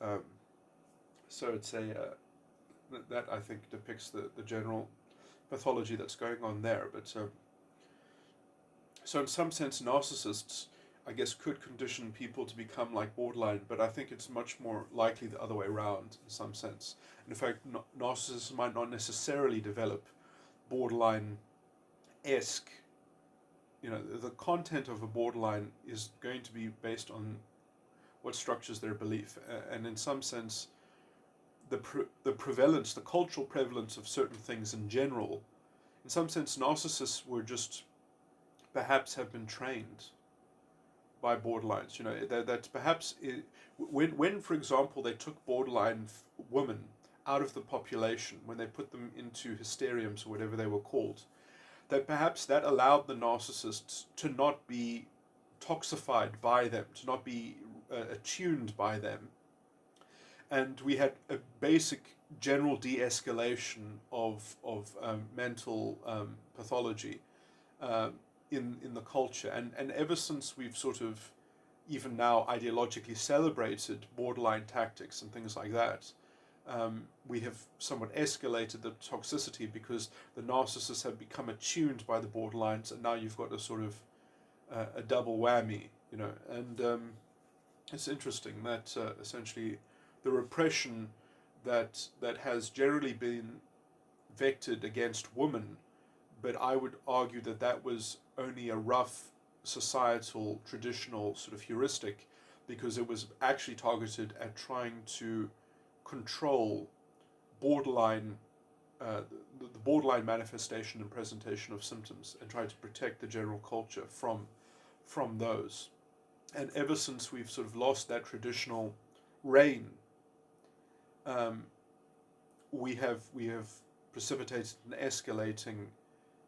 A: So it's that I think depicts the general pathology that's going on there. But so in some sense, narcissists, I guess, could condition people to become like borderline, but I think it's much more likely the other way around in some sense. And in fact, narcissists might not necessarily develop borderline-esque. The content of a borderline is going to be based on what structures their belief. And in some sense, the prevalence, the cultural prevalence of certain things in general, in some sense, narcissists were just perhaps have been trained by borderlines. You know, that perhaps when, for example, they took borderline women out of the population, when they put them into hysteriums or whatever they were called, that perhaps that allowed the narcissists to not be toxified by them, to not be attuned by them. And we had a basic general de-escalation of mental pathology in the culture. And ever since we've sort of, even now, ideologically celebrated borderline tactics and things like that, we have somewhat escalated the toxicity because the narcissists have become attuned by the borderlines, and now you've got a sort of a double whammy, you know. And it's interesting that essentially the repression that has generally been vectored against women, but I would argue that that was only a rough societal traditional sort of heuristic, because it was actually targeted at trying to control borderline the borderline manifestation and presentation of symptoms, and try to protect the general culture from those. And ever since we've sort of lost that traditional reign, we have precipitated an escalating.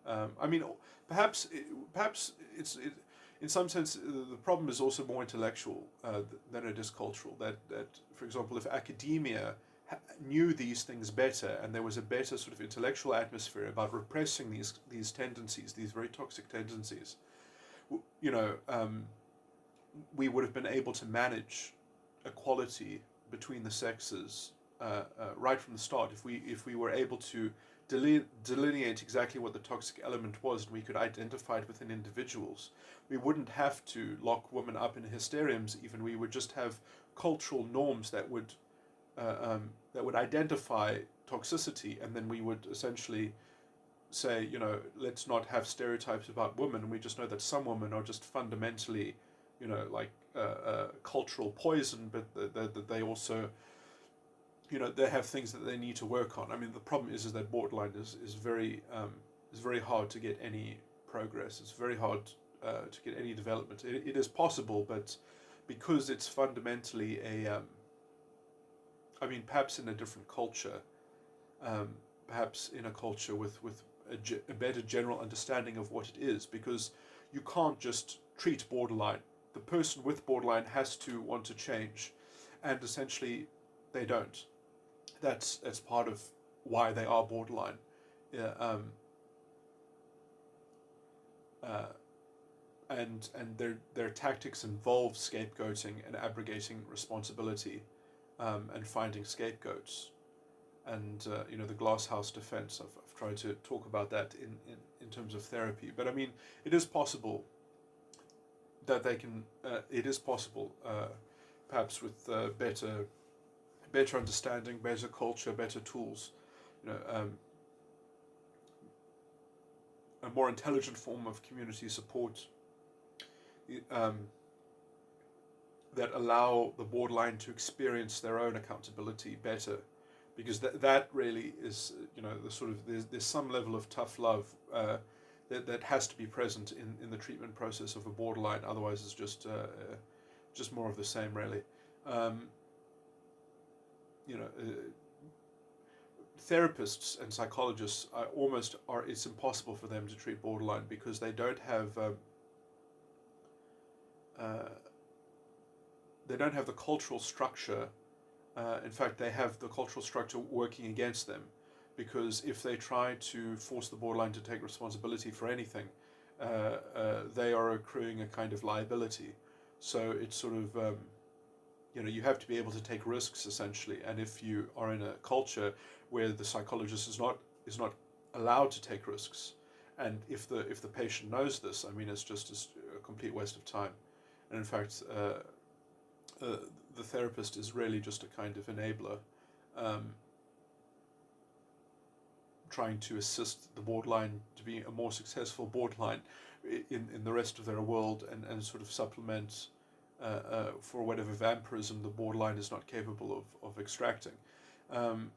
A: I mean, perhaps in some sense the problem is also more intellectual than it is cultural. That for example, if academia knew these things better, and there was a better sort of intellectual atmosphere about repressing these tendencies, these very toxic tendencies, you know, we would have been able to manage equality between the sexes right from the start. If we were able to delineate exactly what the toxic element was, and we could identify it within individuals, we wouldn't have to lock women up in hysteriums. Even we would just have cultural norms that would identify toxicity, and then we would essentially say, you know, let's not have stereotypes about women. And we just know that some women are just fundamentally, you know, like cultural poison, but that they also, you know, they have things that they need to work on. I mean, the problem is that borderline is very hard to get any progress. It's very hard to get any development. It is possible, but because it's fundamentally I mean, perhaps in a different culture, perhaps in a culture with a better general understanding of what it is, because you can't just treat borderline. The person with borderline has to want to change, and essentially they don't. That's part of why they are borderline. And their tactics involve scapegoating and abrogating responsibility, and finding scapegoats. And you know, the glass house defense, I've tried to talk about that in terms of therapy. But I mean, it is possible that they can, it is possible, perhaps with better understanding, better culture, better tools, you know, a more intelligent form of community support, that allow the borderline to experience their own accountability better, because that really is, you know, the sort of there's some level of tough love that has to be present in the treatment process of a borderline. Otherwise, it's just more of the same, really. You know, therapists and psychologists it's impossible for them to treat borderline, because they don't have the cultural structure. In fact, they have the cultural structure working against them, because if they try to force the borderline to take responsibility for anything, they are accruing a kind of liability. So it's sort of, you know, you have to be able to take risks, essentially. And if you are in a culture where the psychologist is not allowed to take risks, and if the patient knows this, I mean, it's just a complete waste of time. And in fact, the therapist is really just a kind of enabler, trying to assist the borderline to be a more successful borderline in the rest of their world, and sort of supplement for whatever vampirism the borderline is not capable of extracting. Um,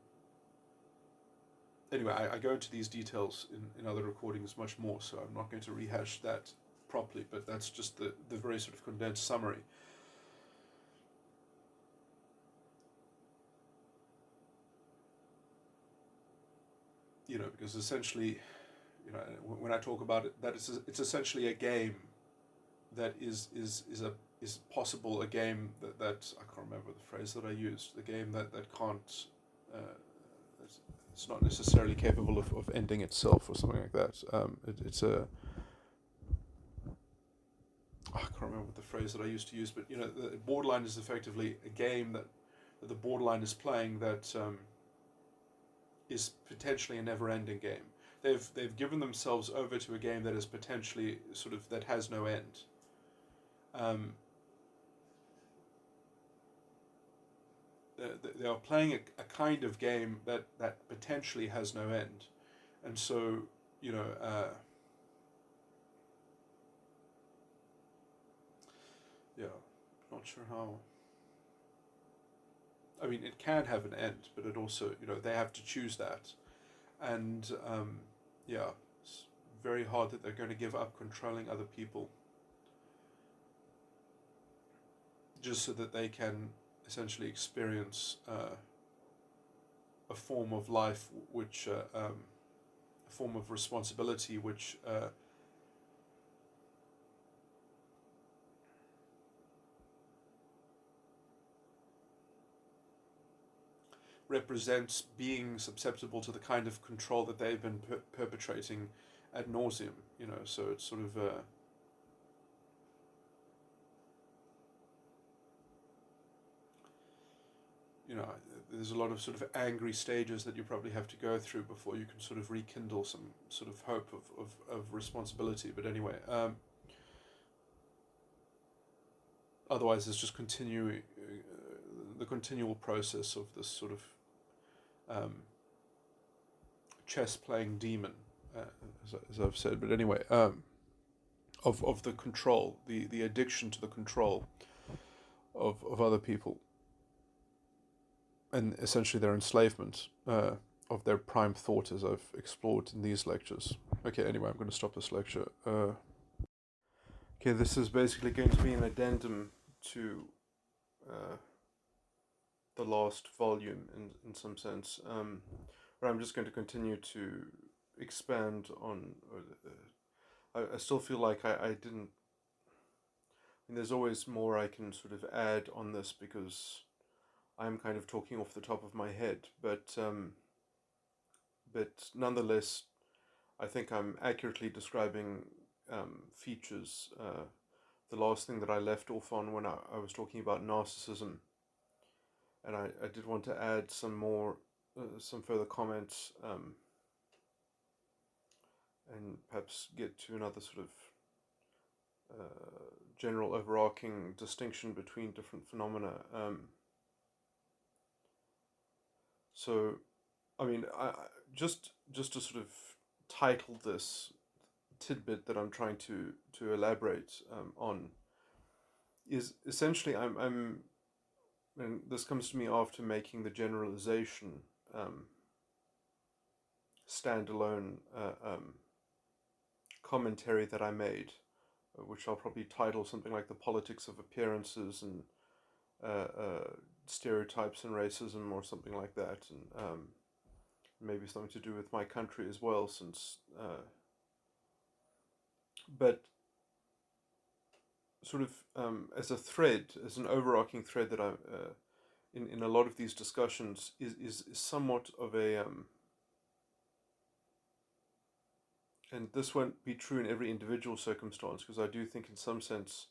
A: anyway, I go into these details in other recordings much more, so I'm not going to rehash that properly, but that's just the very sort of condensed summary. Because essentially, when I talk about it, that it's essentially a game that is possible, a game that I can't remember the phrase that I used, the game that can't, it's not necessarily capable of ending itself or something like that. It's a, I can't remember what the phrase that I used to use, but the borderline is effectively a game that the borderline is playing that is potentially a never-ending game. They've given themselves over to a game that is potentially sort of, that has no end. They are playing a kind of game that potentially has no end, and so yeah, not sure how. I mean, it can have an end, but it also, they have to choose that, and yeah, it's very hard that they're going to give up controlling other people just so that they can essentially experience a form of life which a form of responsibility which represents being susceptible to the kind of control that they've been perpetrating ad nauseum. So it's sort of there's a lot of sort of angry stages that you probably have to go through before you can sort of rekindle some sort of hope of responsibility. But anyway, otherwise it's just the continual process of this sort of chess playing demon, as I've said. But anyway, of the control, the addiction to the control of other people, and essentially their enslavement of their prime thought, as I've explored in these lectures. Okay, anyway, I'm going to stop this lecture. Okay, this is basically going to be an addendum to the last volume in some sense, where I'm just going to continue to expand on. I still feel like I didn't. I mean, there's always more I can sort of add on this because I'm kind of talking off the top of my head, but nonetheless, I think I'm accurately describing features. The last thing that I left off on when I was talking about narcissism, and I did want to add some further comments, and perhaps get to another sort of general overarching distinction between different phenomena. So, I mean, just to sort of title this tidbit that I'm trying to elaborate on is essentially and this comes to me after making the generalization standalone commentary that I made, which I'll probably title something like "The Politics of Appearances" and stereotypes and racism, or something like that, and maybe something to do with my country as well, since but sort of as a thread, as an overarching thread that I in a lot of these discussions is somewhat of a and this won't be true in every individual circumstance, because I do think in some sense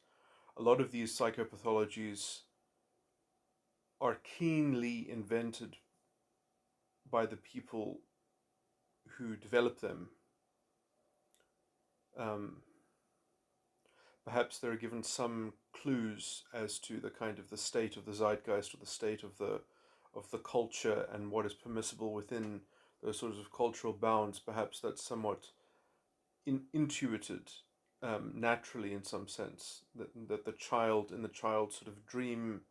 A: a lot of these psychopathologies are keenly invented by the people who develop them. Perhaps they're given some clues as to the kind of the state of the zeitgeist, or the state of the culture, and what is permissible within those sorts of cultural bounds. Perhaps that's somewhat intuited naturally in some sense, that the child in the child's sort of dream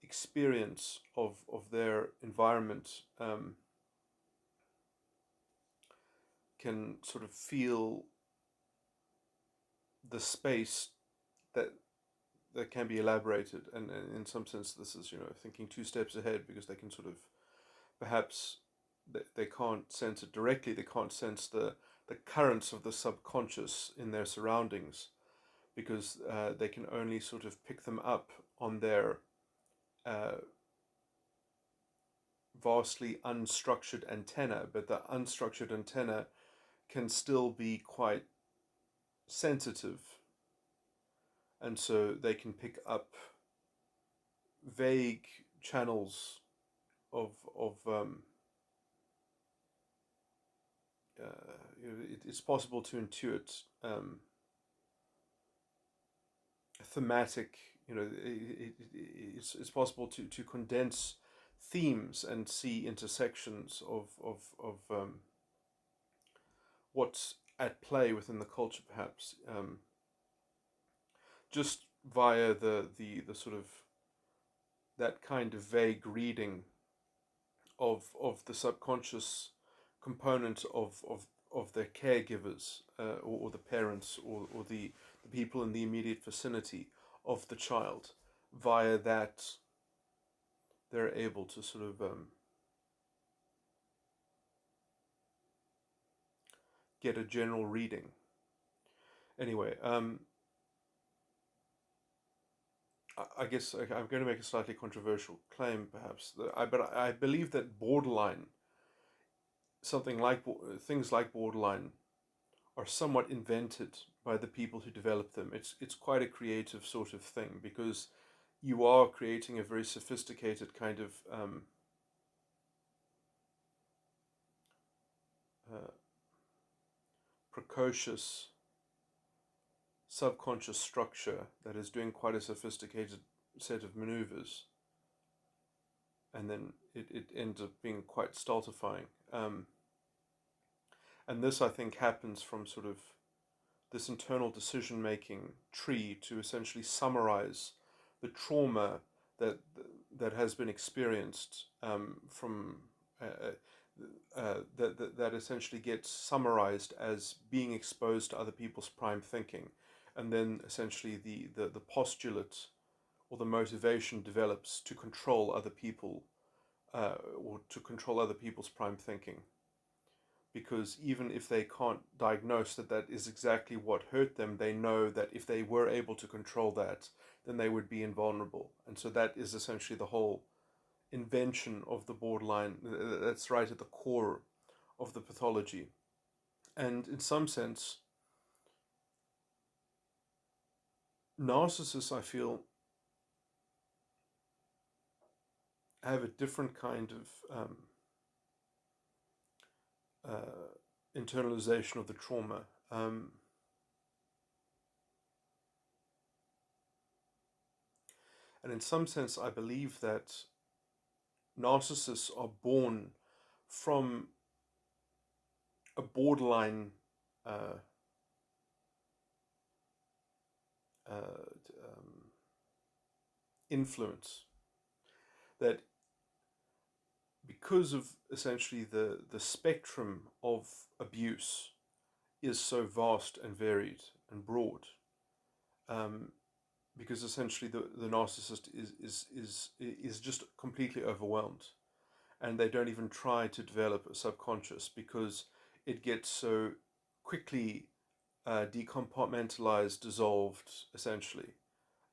A: experience of their environment can sort of feel the space that that can be elaborated, and in some sense this is, thinking two steps ahead, because they can sort of perhaps they can't sense it directly, they can't sense the currents of the subconscious in their surroundings, because they can only sort of pick them up on their uh, vastly unstructured antenna, but the unstructured antenna can still be quite sensitive, and so they can pick up vague channels of it's possible to intuit thematic, it's possible to condense themes and see intersections of what's at play within the culture, perhaps, just via the sort of that kind of vague reading of the subconscious component of their caregivers, or the parents, or the people in the immediate vicinity of the child. Via that, they're able to sort of get a general reading. Anyway, I guess I'm going to make a slightly controversial claim, perhaps. But I believe that borderline, something like things like borderline, are somewhat invented by the people who develop them. It's quite a creative sort of thing, because you are creating a very sophisticated kind of uh, precocious subconscious structure that is doing quite a sophisticated set of maneuvers, and then it ends up being quite stultifying. And this, I think, happens from sort of this internal decision making tree to essentially summarize the trauma that that has been experienced, from that essentially gets summarized as being exposed to other people's prime thinking, and then essentially the postulate or the motivation develops to control other people, or to control other people's prime thinking, because even if they can't diagnose that that is exactly what hurt them, they know that if they were able to control that, then they would be invulnerable. And so that is essentially the whole invention of the borderline. That's right at the core of the pathology. And in some sense, narcissists, I feel, have a different kind of internalization of the trauma. And in some sense, I believe that narcissists are born from a borderline uh, influence. That because of essentially the spectrum of abuse is so vast and varied and broad, um, because essentially the narcissist is just completely overwhelmed, and they don't even try to develop a subconscious, because it gets so quickly decompartmentalized, dissolved, essentially.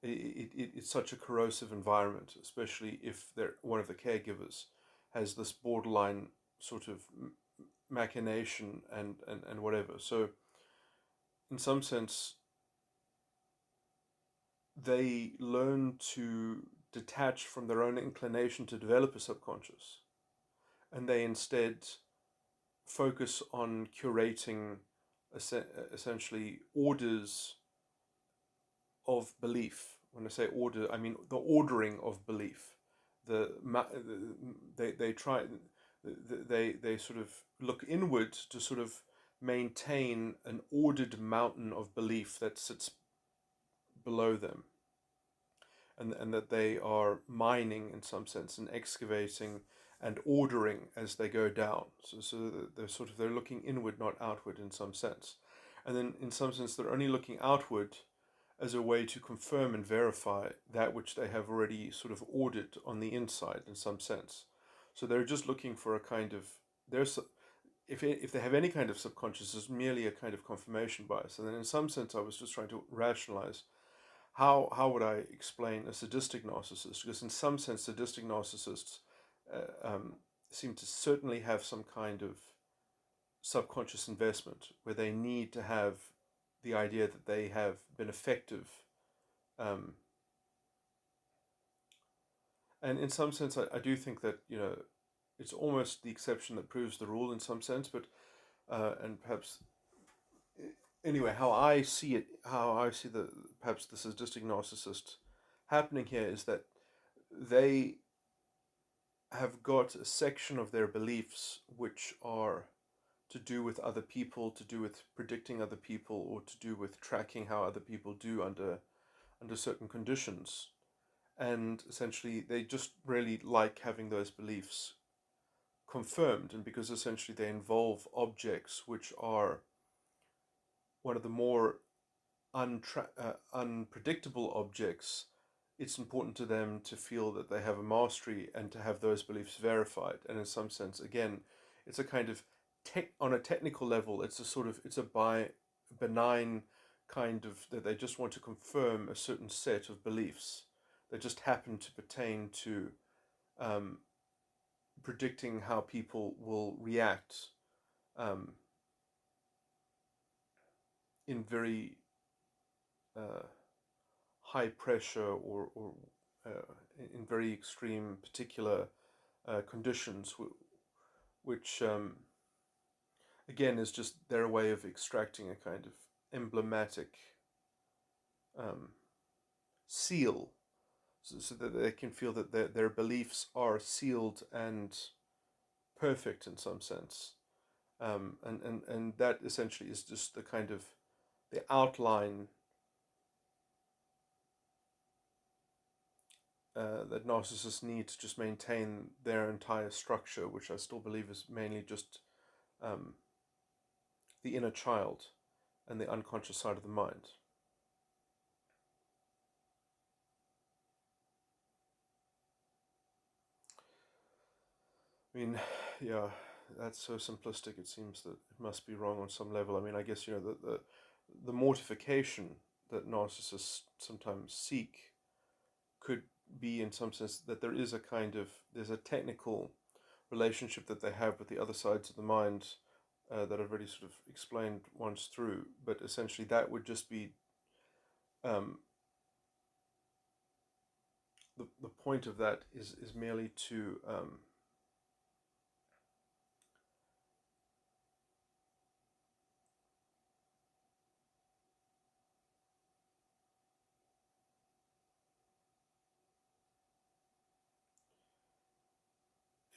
A: It's such a corrosive environment, especially if they're, one of the caregivers has this borderline sort of machination and whatever. So, in some sense, they learn to detach from their own inclination to develop a subconscious, and they instead focus on curating essentially orders of belief. When I say order, I mean the ordering of belief. The they try they sort of look inward to sort of maintain an ordered mountain of belief that sits below them, and that they are mining in some sense and excavating and ordering as they go down. So they're looking inward, not outward, in some sense. And then in some sense they're only looking outward as a way to confirm and verify that which they have already sort of ordered on the inside in some sense. So they're just looking for a kind of, there's if they have any kind of subconscious, it's merely a kind of confirmation bias. And then in some sense I was just trying to rationalize how would I explain a sadistic narcissist, because in some sense sadistic narcissists seem to certainly have some kind of subconscious investment where they need to have the idea that they have been effective. Um, and in some sense, I do think that, it's almost the exception that proves the rule in some sense, but, and perhaps, anyway, how I see perhaps the sadistic narcissist happening here is that they have got a section of their beliefs which are to do with other people, to do with predicting other people, or to do with tracking how other people do under certain conditions. And essentially, they just really like having those beliefs confirmed, and because essentially they involve objects which are one of the more unpredictable objects, it's important to them to feel that they have a mastery and to have those beliefs verified. And in some sense, again, it's a kind of on a technical level, it's a benign kind of, that they just want to confirm a certain set of beliefs that just happen to pertain to um, predicting how people will react um, in very uh, high pressure, or in very extreme particular conditions, which again is just their way of extracting a kind of emblematic um, seal, so that they can feel that their beliefs are sealed and perfect in some sense. And that essentially is just the kind of the outline that narcissists need to just maintain their entire structure, which I still believe is mainly just um, the inner child and the unconscious side of the mind. I mean, yeah, that's so simplistic. It seems that it must be wrong on some level. I mean, I guess the mortification that narcissists sometimes seek could be, in some sense, that there's a technical relationship that they have with the other sides of the mind that I've already sort of explained once through. But essentially, that would just be um, the point of that is merely to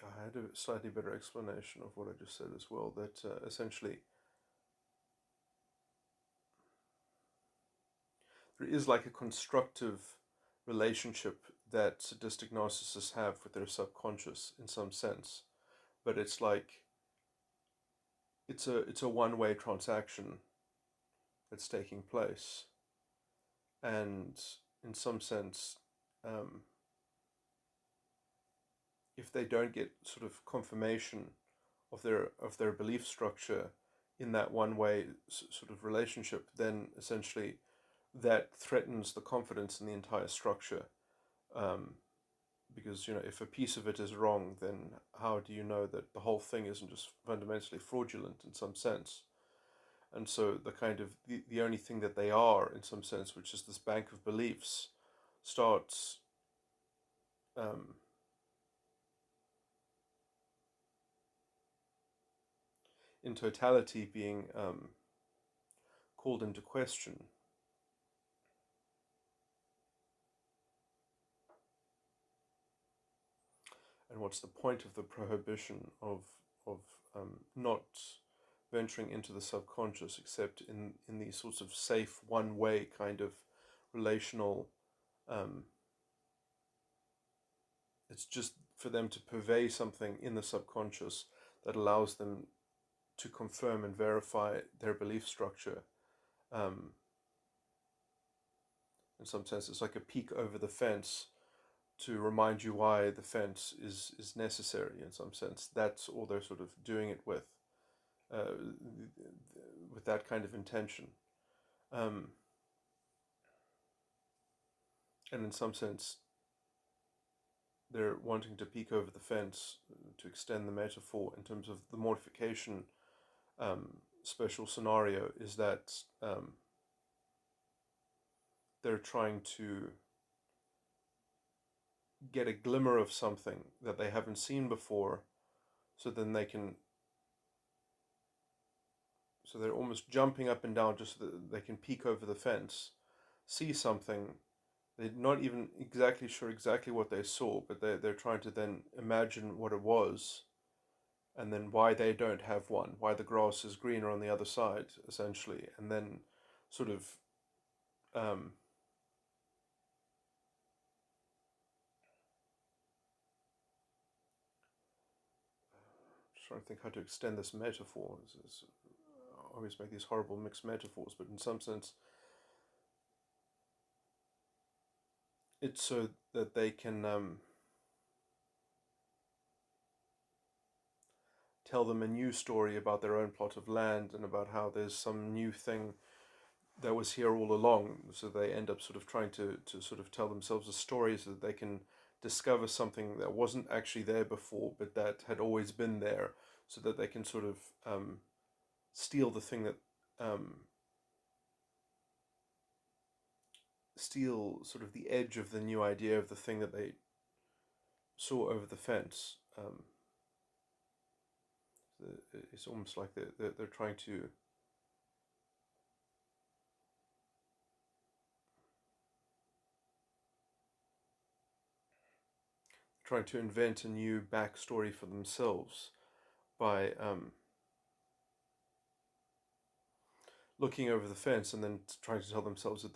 A: I had a slightly better explanation of what I just said as well. That essentially there is like a constructive relationship that sadistic narcissists have with their subconscious in some sense, but it's like it's a one-way transaction that's taking place, and in some sense, um, if they don't get sort of confirmation of their belief structure in that one-way sort of relationship, then essentially that threatens the confidence in the entire structure. Um, because if a piece of it is wrong, then how do you know that the whole thing isn't just fundamentally fraudulent in some sense? And so the kind of the only thing that they are in some sense, which is this bank of beliefs, starts um, in totality being called into question. And what's the point of the prohibition of not venturing into the subconscious, except in these sorts of safe one-way kind of relational. It's just for them to purvey something in the subconscious that allows them to confirm and verify their belief structure. In some sense, it's like a peek over the fence to remind you why the fence is necessary. In some sense, that's all they're sort of doing it uh, with that kind of intention. And in some sense, they're wanting to peek over the fence to extend the metaphor in terms of the mortification special scenario, is that they're trying to get a glimmer of something that they haven't seen before, so then they're almost jumping up and down just so that they can peek over the fence, see something. They're not even exactly sure exactly what they saw, but they're trying to then imagine what it was, and then why they don't have one, why the grass is greener on the other side, essentially, and then sort of just trying to think how to extend this metaphor. I always make these horrible mixed metaphors, but in some sense, it's so that they can tell them a new story about their own plot of land and about how there's some new thing that was here all along. So they end up sort of trying to sort of tell themselves a story so that they can discover something that wasn't actually there before, but that had always been there, so that they can sort of steal the thing that steal sort of the edge of the new idea of the thing that they saw over the fence. It's almost like they're trying to invent a new backstory for themselves by looking over the fence and then trying to tell themselves that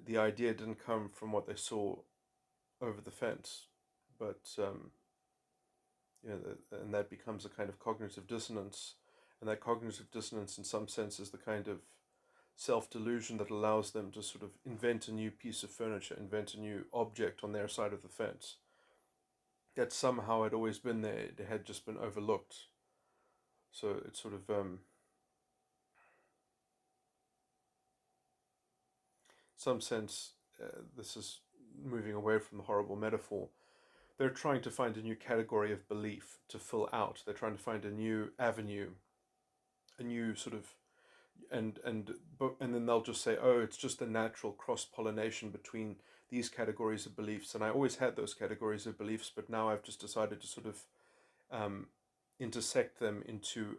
A: the idea didn't come from what they saw over the fence, but and that becomes a kind of cognitive dissonance, and that cognitive dissonance, in some sense, is the kind of self-delusion that allows them to sort of invent a new piece of furniture, invent a new object on their side of the fence that somehow had always been there, it had just been overlooked. So it's sort of some sense, this is moving away from the horrible metaphor. They're trying to find a new category of belief to fill out. They're trying to find a new avenue, a new sort of, and then they'll just say, oh, it's just a natural cross pollination between these categories of beliefs, and I always had those categories of beliefs, but now I've just decided to sort of intersect them into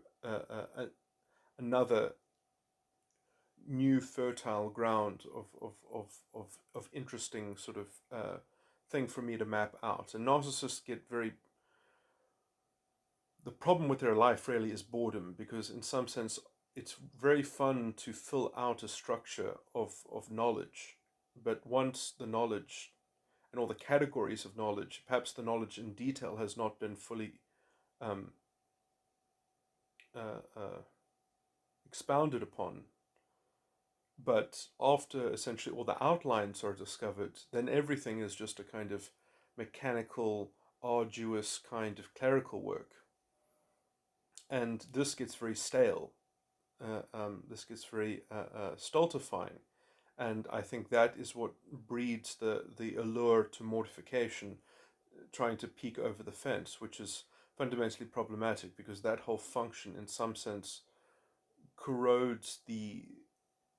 A: another new fertile ground of interesting sort of thing for me to map out. And narcissists get very. The problem with their life really is boredom, because in some sense it's very fun to fill out a structure of knowledge, but once the knowledge and all the categories of knowledge, perhaps the knowledge in detail has not been fully um, expounded upon, but after essentially all the outlines are discovered, then everything is just a kind of mechanical, arduous kind of clerical work. And this gets very stale. This gets very stultifying. And I think that is what breeds the allure to mortification, trying to peek over the fence, which is fundamentally problematic, because that whole function, in some sense, corrodes the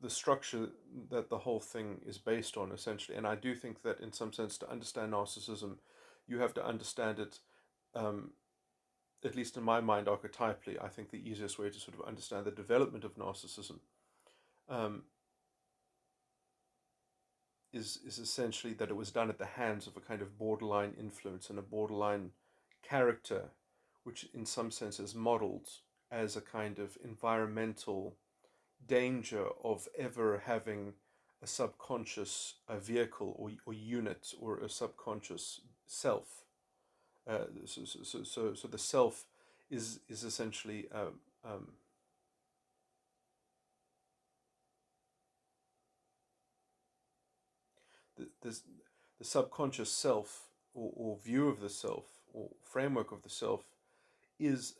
A: structure that the whole thing is based on, essentially. And I do think that in some sense, to understand narcissism, you have to understand it, at least in my mind, archetypally. I think the easiest way to sort of understand the development of narcissism is essentially that it was done at the hands of a kind of borderline influence and a borderline character, which in some sense is modeled as a kind of environmental danger of ever having a subconscious vehicle or unit or a subconscious self. So the self is essentially the the subconscious self or view of the self or framework of the self is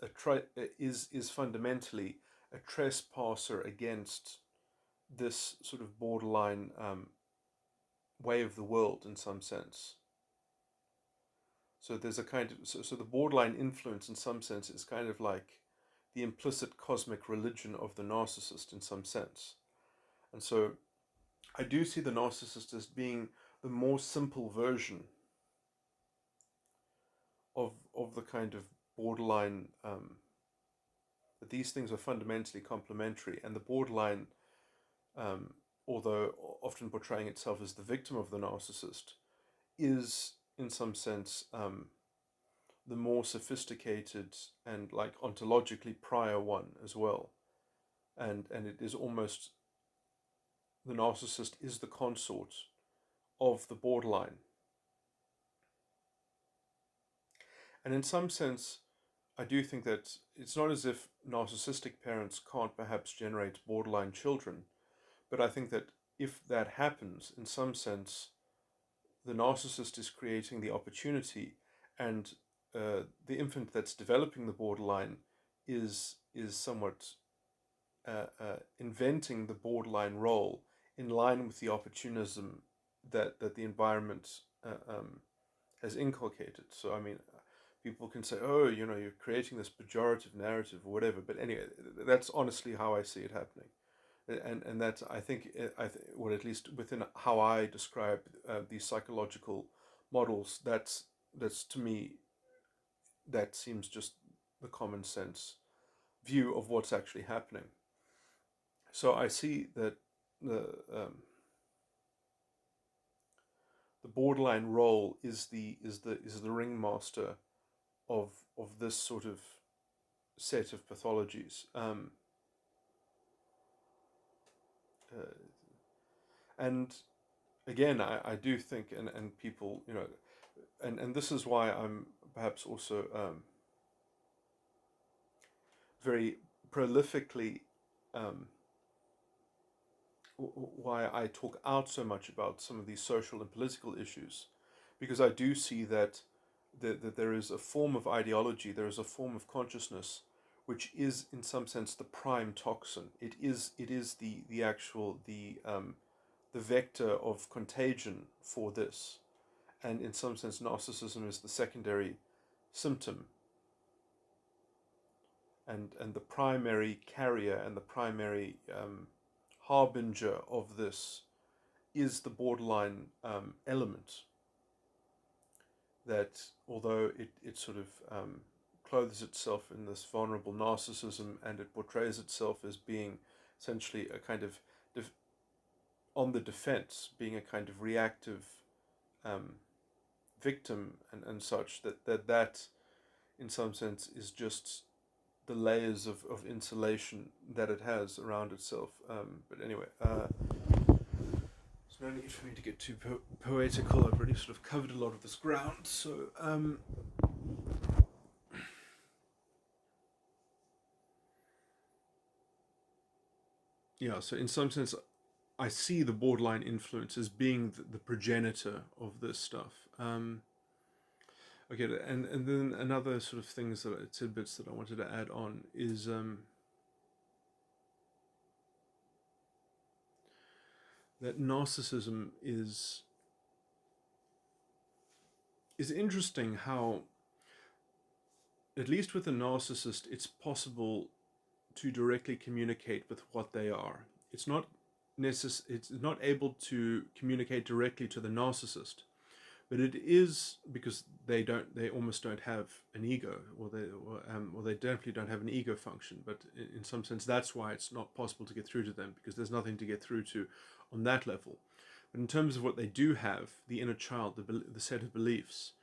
A: is fundamentally a trespasser against this sort of borderline way of the world in some sense. So there's a kind of so the borderline influence in some sense is kind of like the implicit cosmic religion of the narcissist in some sense. And so I do see the narcissist as being the more simple version of the kind of borderline that these things are fundamentally complementary, and the borderline, although often portraying itself as the victim of the narcissist, is in some sense the more sophisticated and like ontologically prior one as well, and it is almost the narcissist is the consort of the borderline, and in some sense I do think that it's not as if narcissistic parents can't perhaps generate borderline children, but I think that if that happens, in some sense, the narcissist is creating the opportunity, and the infant that's developing the borderline is somewhat inventing the borderline role in line with the opportunism that the environment has inculcated. So I mean, people can say, "Oh, you know, you're creating this pejorative narrative or whatever," but anyway, that's honestly how I see it happening, and that I think well, at least within how I describe these psychological models, that's to me that seems just the common sense view of what's actually happening. So I see that the um, the borderline role is the ringmaster of this sort of set of pathologies. Uh, and again, I do think, and people, you know, and this is why I'm perhaps also very prolifically um, why I talk out so much about some of these social and political issues, because I do see that there is a form of ideology, there is a form of consciousness, which is in some sense the prime toxin. It is the actual the vector of contagion for this, and in some sense, narcissism is the secondary symptom, and the primary carrier and the primary harbinger of this is the borderline element that, although it sort of clothes itself in this vulnerable narcissism and it portrays itself as being essentially a kind of on the defense, being a kind of reactive um, victim and such, that in some sense is just the layers of insulation that it has around itself. But anyway, there's no need for me to get too poetical. I've already sort of covered a lot of this ground. So, yeah, so in some sense, I see the borderline influence as being the progenitor of this stuff. Okay, and then another sort of things that tidbits that I wanted to add on is that narcissism is interesting. How, at least with a narcissist, it's possible to directly communicate with what they are. It's not it's not able to communicate directly to the narcissist, but it is because they almost don't have an ego, or they definitely don't have an ego function. But in some sense, that's why it's not possible to get through to them, because there's nothing to get through to on that level. But in terms of what they do have, the inner child, the set of beliefs,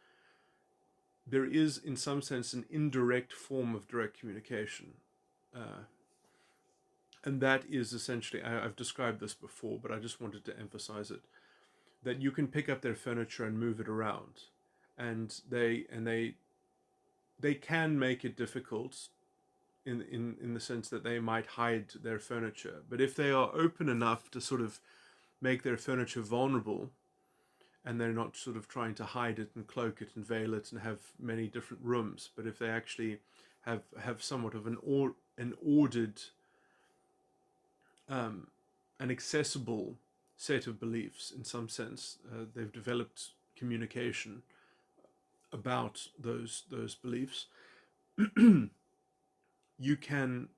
A: there is in some sense an indirect form of direct communication. and that is essentially, I've described this before, but I just wanted to emphasize it, that you can pick up their furniture and move it around, and they can make it difficult in the sense that they might hide their furniture. But if they are open enough to sort of make their furniture vulnerable, and they're not sort of trying to hide it and cloak it and veil it and have many different rooms, but if they actually have somewhat of an ordered, an accessible set of beliefs in some sense, they've developed communication about those beliefs, you can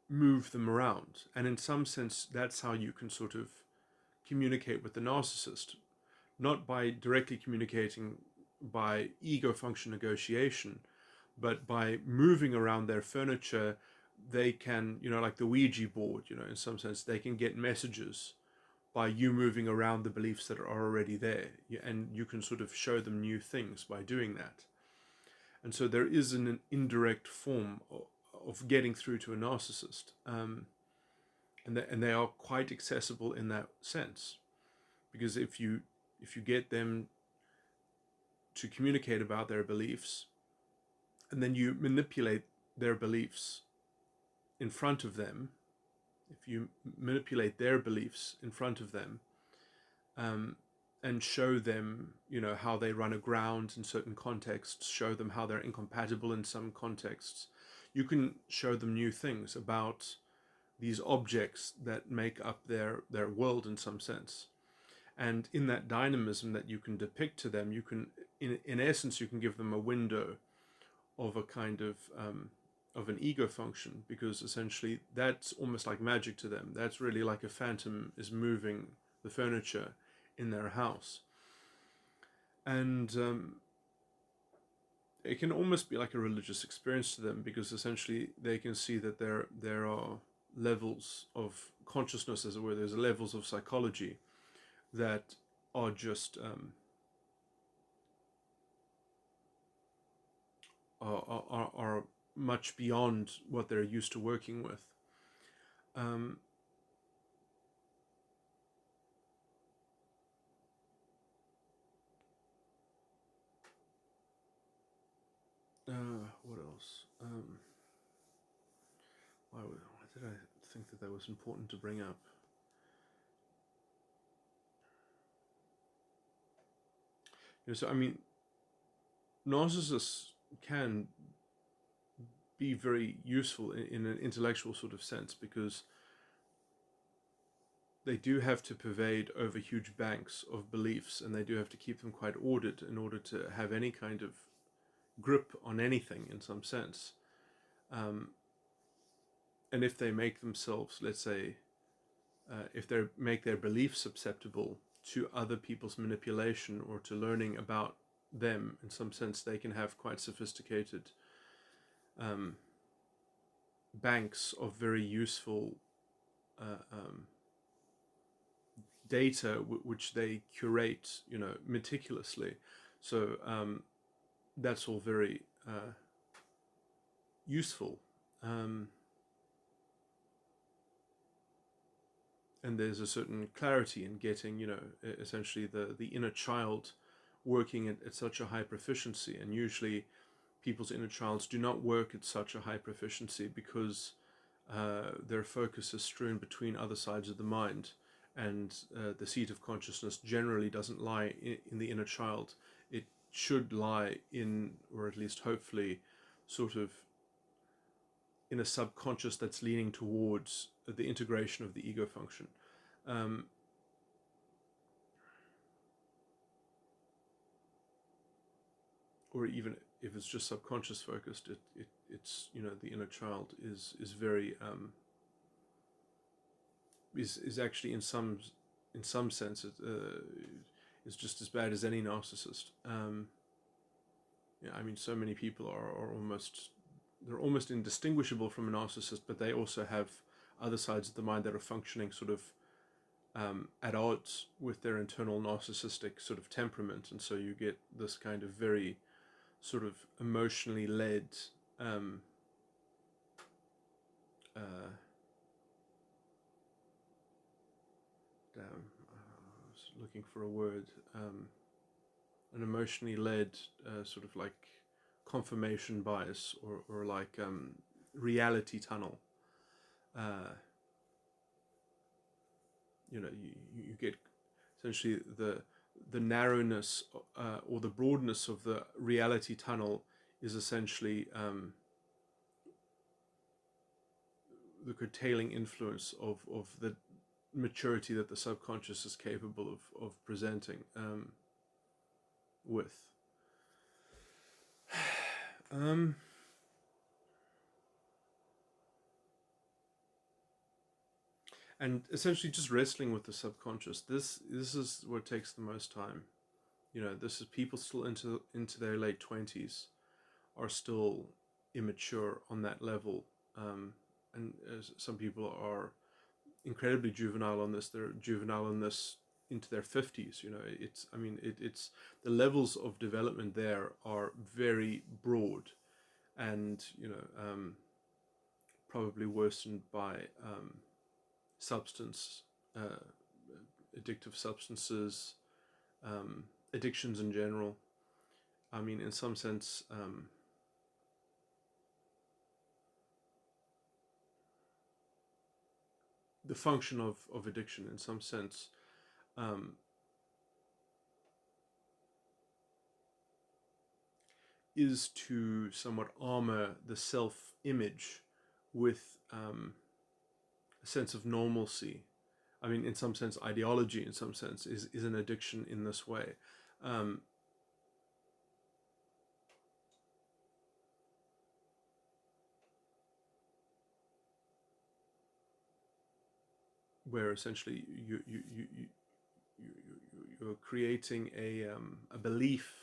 A: move them around. And in some sense, that's how you can sort of communicate with the narcissist, not by directly communicating by ego function negotiation, but by moving around their furniture. They can, like the Ouija board, in some sense, they can get messages by you moving around the beliefs that are already there. And you can sort of show them new things by doing that. And so there is an indirect form of getting through to a narcissist. And they are quite accessible in that sense. Because if you get them to communicate about their beliefs, and then you manipulate their beliefs in front of them, if you manipulate their beliefs in front of them, and show them, how they run aground in certain contexts, show them how they're incompatible in some contexts, you can show them new things about these objects that make up their world in some sense. And in that dynamism that you can depict to them, you can, in essence, you can give them a window of a kind of an ego function, because essentially that's almost like magic to them. That's really like a phantom is moving the furniture in their house. And it can almost be like a religious experience to them, because essentially they can see that there are levels of consciousness, as it were. There's levels of psychology that are just are much beyond what they're used to working with. What else? Why did I think that was important to bring up? So I mean, narcissists can be very useful in an intellectual sort of sense, because they do have to pervade over huge banks of beliefs, and they do have to keep them quite ordered in order to have any kind of grip on anything in some sense. And if they make themselves, let's say, if they make their beliefs susceptible to other people's manipulation or to learning about them, in some sense, they can have quite sophisticated banks of very useful data, which they curate, meticulously. So that's all very useful. And there's a certain clarity in getting, essentially the inner child working at such a high proficiency. And usually people's inner childs do not work at such a high proficiency because their focus is strewn between other sides of the mind, and the seat of consciousness generally doesn't lie in the inner child. It should lie in, or at least hopefully, sort of in a subconscious that's leaning towards the integration of the ego function. Or even if it's just subconscious focused, it's the inner child is very is actually in some sense is just as bad as any narcissist. I mean, so many people are almost indistinguishable from a narcissist, but they also have other sides of the mind that are functioning sort of at odds with their internal narcissistic sort of temperament, and so you get this kind of very sort of emotionally led damn, I was looking for a word. An emotionally led sort of like confirmation bias, or like reality tunnel. You get essentially the narrowness or the broadness of the reality tunnel is essentially the curtailing influence of the maturity that the subconscious is capable of presenting with. And essentially just wrestling with the subconscious. This is what takes the most time. This is people still into their late 20s are still immature on that level. And some people are incredibly juvenile on this. They're juvenile on this into their 50s. It's the levels of development there are very broad, and probably worsened by substance, addictive substances, addictions in general. I mean, in some sense, the function of addiction, in some sense, is to somewhat armor the self-image with a sense of normalcy. I mean, in some sense, ideology, in some sense, is an addiction in this way. Where essentially you're creating a belief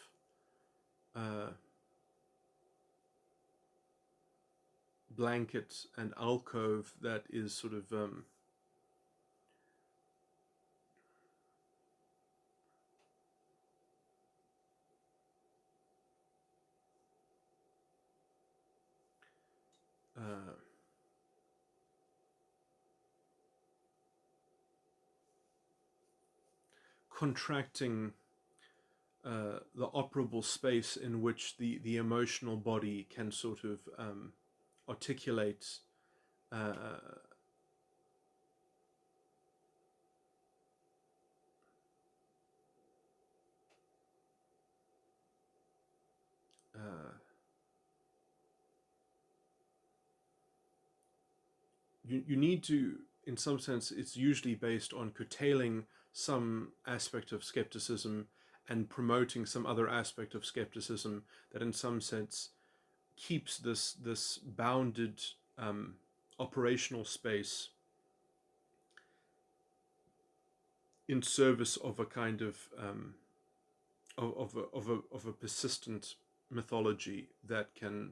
A: blanket and alcove that is sort of contracting the operable space in which the emotional body can sort of articulate you need to, in some sense, it's usually based on curtailing some aspect of skepticism and promoting some other aspect of skepticism that in some sense keeps this bounded operational space in service of a kind of a persistent mythology that can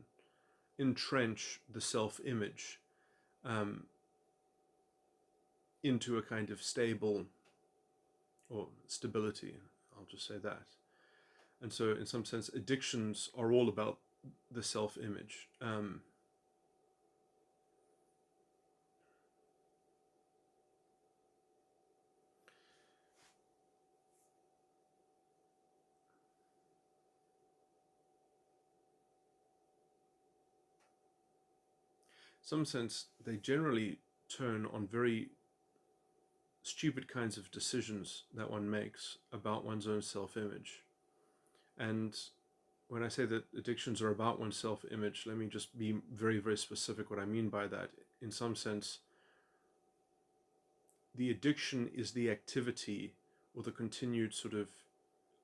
A: entrench the self-image into a kind of stable or stability. I'll just say that. And so, in some sense, addictions are all about the self-image. Some sense, they generally turn on very stupid kinds of decisions that one makes about one's own self-image. And when I say that addictions are about one's self-image, let me just be very, very specific what I mean by that. In some sense, the addiction is the activity or the continued sort of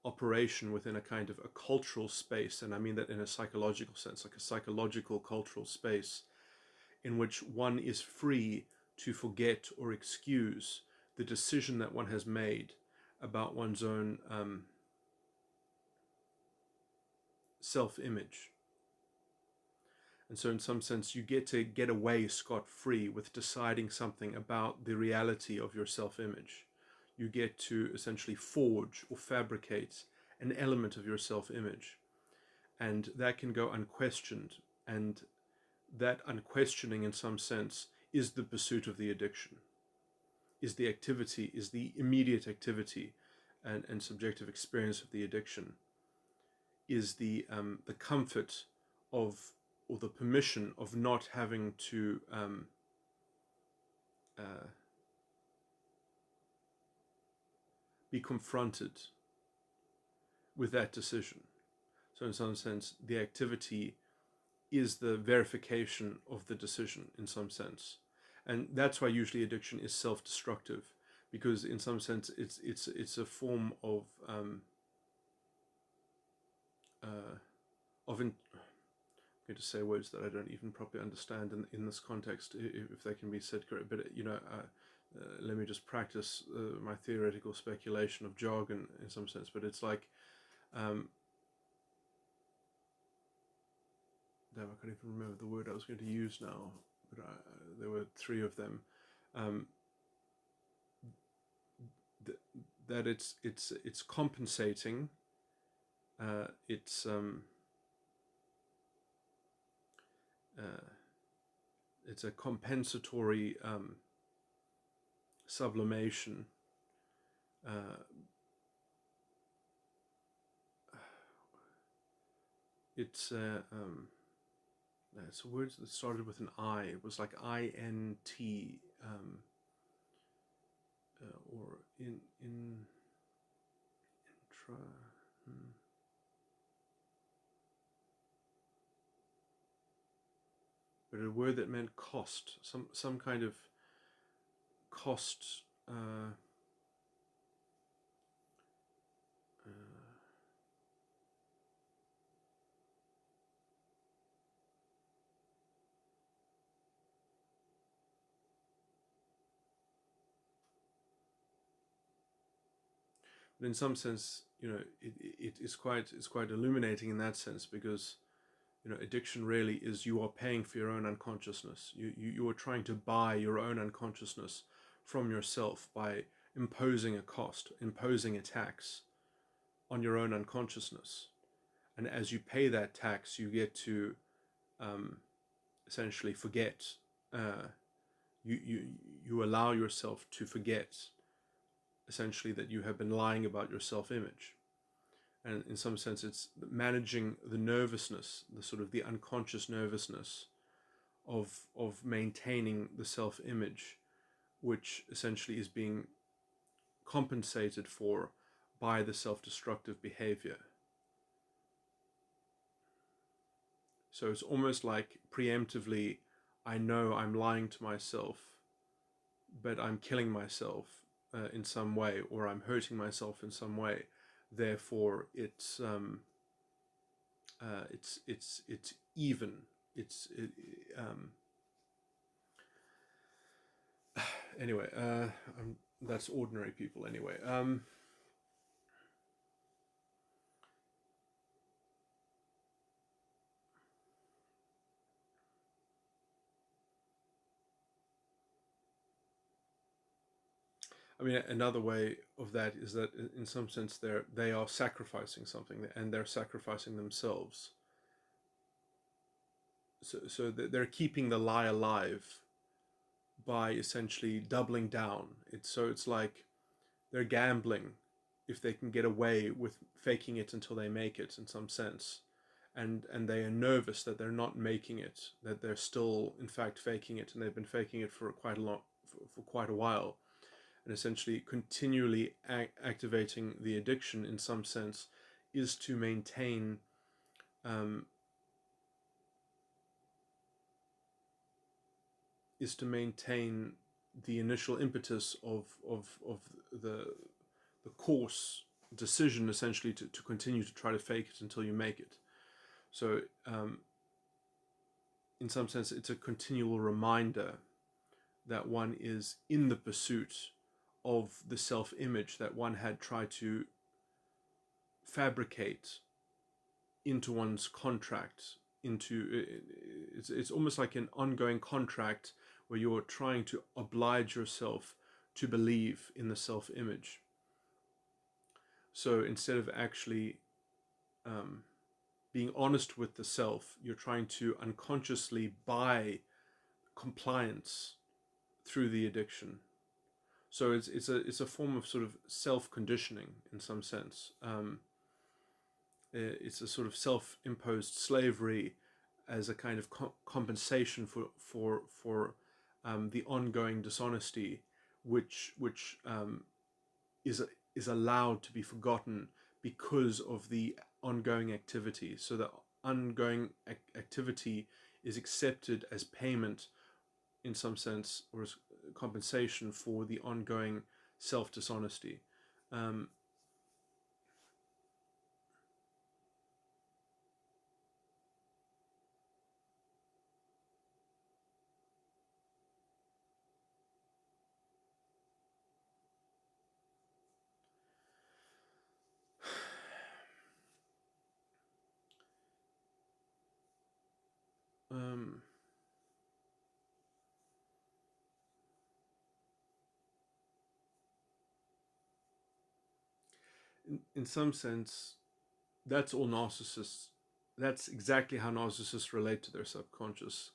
A: operation within a kind of a cultural space, and I mean that in a psychological sense, like a psychological cultural space in which one is free to forget or excuse the decision that one has made about one's own self-image. And so in some sense, you get to get away scot-free with deciding something about the reality of your self-image. You get to essentially forge or fabricate an element of your self-image. And that can go unquestioned. And that unquestioning, in some sense, is the pursuit of the addiction, is the activity, is the immediate activity and subjective experience of the addiction, is the comfort of, or the permission of not having to be confronted with that decision. So in some sense, the activity is the verification of the decision in some sense. And that's why usually addiction is self-destructive, because in some sense it's a form of I'm going to say words that I don't even properly understand in this context, if they can be said correct. But let me just practice my theoretical speculation of jargon in some sense. But it's like, damn, I can't even remember the word I was going to use now. But there were three of them. That it's compensating. It's a compensatory sublimation. It's words that started with an I. It was like INT, or intra. But a word that meant cost, some kind of cost. But in some sense, it's quite illuminating in that sense, because addiction really is, you are paying for your own unconsciousness. You are trying to buy your own unconsciousness from yourself by imposing a cost, imposing a tax on your own unconsciousness. And as you pay that tax, you get to essentially forget. You allow yourself to forget, essentially, that you have been lying about your self-image. And in some sense, it's managing the nervousness, the sort of the unconscious nervousness of maintaining the self-image, which essentially is being compensated for by the self-destructive behavior. So it's almost like preemptively, I know I'm lying to myself, but I'm killing myself in some way, or I'm hurting myself in some way. Therefore, it's even. Anyway, that's ordinary people anyway. I mean, another way of that is that in some sense they are sacrificing something, and they're sacrificing themselves. So they're keeping the lie alive by essentially doubling down. It's like they're gambling if they can get away with faking it until they make it, in some sense. And they are nervous that they're not making it, that they're still in fact faking it, and they've been faking it for quite a while. And essentially continually activating the addiction in some sense is to maintain the initial impetus of the course decision, essentially to continue to try to fake it until you make it. So in some sense, it's a continual reminder that one is in the pursuit of the self-image that one had tried to fabricate into one's contract. It's almost like an ongoing contract where you're trying to oblige yourself to believe in the self-image. So instead of actually being honest with the self, you're trying to unconsciously buy compliance through the addiction. So it's a form of sort of self-conditioning in some sense. It's a sort of self-imposed slavery as a kind of compensation for the ongoing dishonesty, which is allowed to be forgotten because of the ongoing activity. So the ongoing activity is accepted as payment in some sense, or as compensation for the ongoing self-dishonesty. Um, um, in some sense, that's all narcissists. That's exactly how narcissists relate to their subconscious,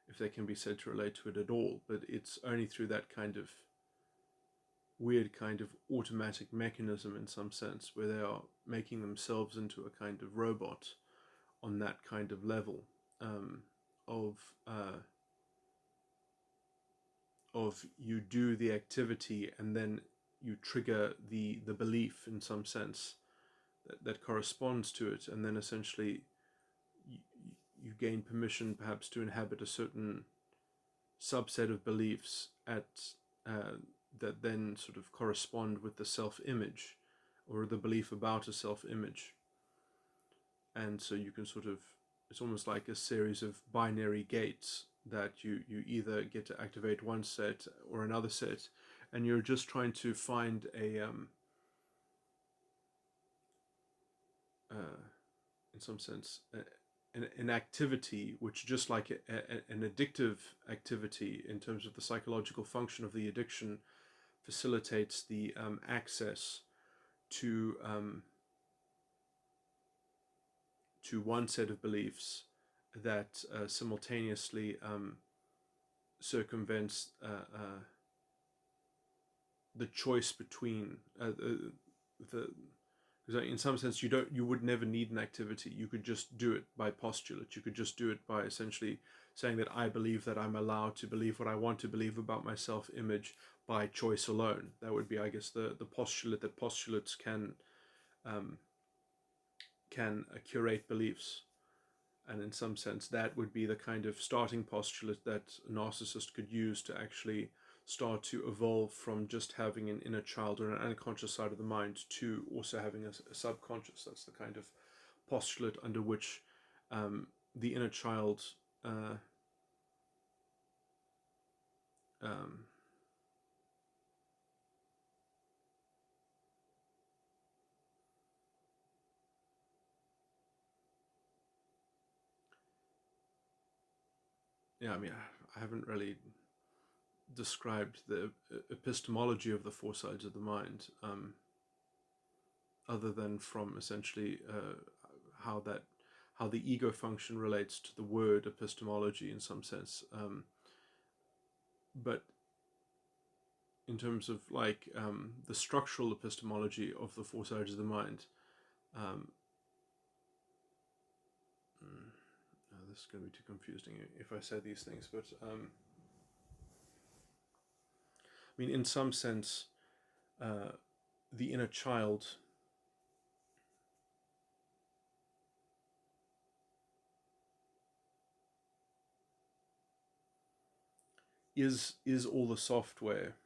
A: if they can be said to relate to it at all. But it's only through that kind of weird kind of automatic mechanism in some sense, where they are making themselves into a kind of robot on that kind of level, um, of uh, of you do the activity and then you trigger the belief in some sense that corresponds to it, and then essentially you, you gain permission perhaps to inhabit a certain subset of beliefs at uh, that then sort of correspond with the self-image or the belief about a self-image. And so you can sort of, it's almost like a series of binary gates that you either get to activate one set or another set, and you're just trying to find in some sense an activity which, just like an addictive activity in terms of the psychological function of the addiction, facilitates the access to one set of beliefs that simultaneously circumvents the choice between the because in some sense you would never need an activity. You could just do it by postulate. You could just do it by essentially saying that I believe that I'm allowed to believe what I want to believe about my self-image by choice alone. That would be, I guess, the postulate that postulates can curate beliefs. And in some sense, that would be the kind of starting postulate that a narcissist could use to actually start to evolve from just having an inner child or an unconscious side of the mind to also having a subconscious. That's the kind of postulate under which the inner child um, yeah, I mean, I haven't really described the epistemology of the four sides of the mind, other than from essentially how the ego function relates to the word epistemology in some sense. But in terms of like the structural epistemology of the four sides of the mind, um, this is going to be too confusing if I say these things, but I mean, in some sense, the inner child is all the software,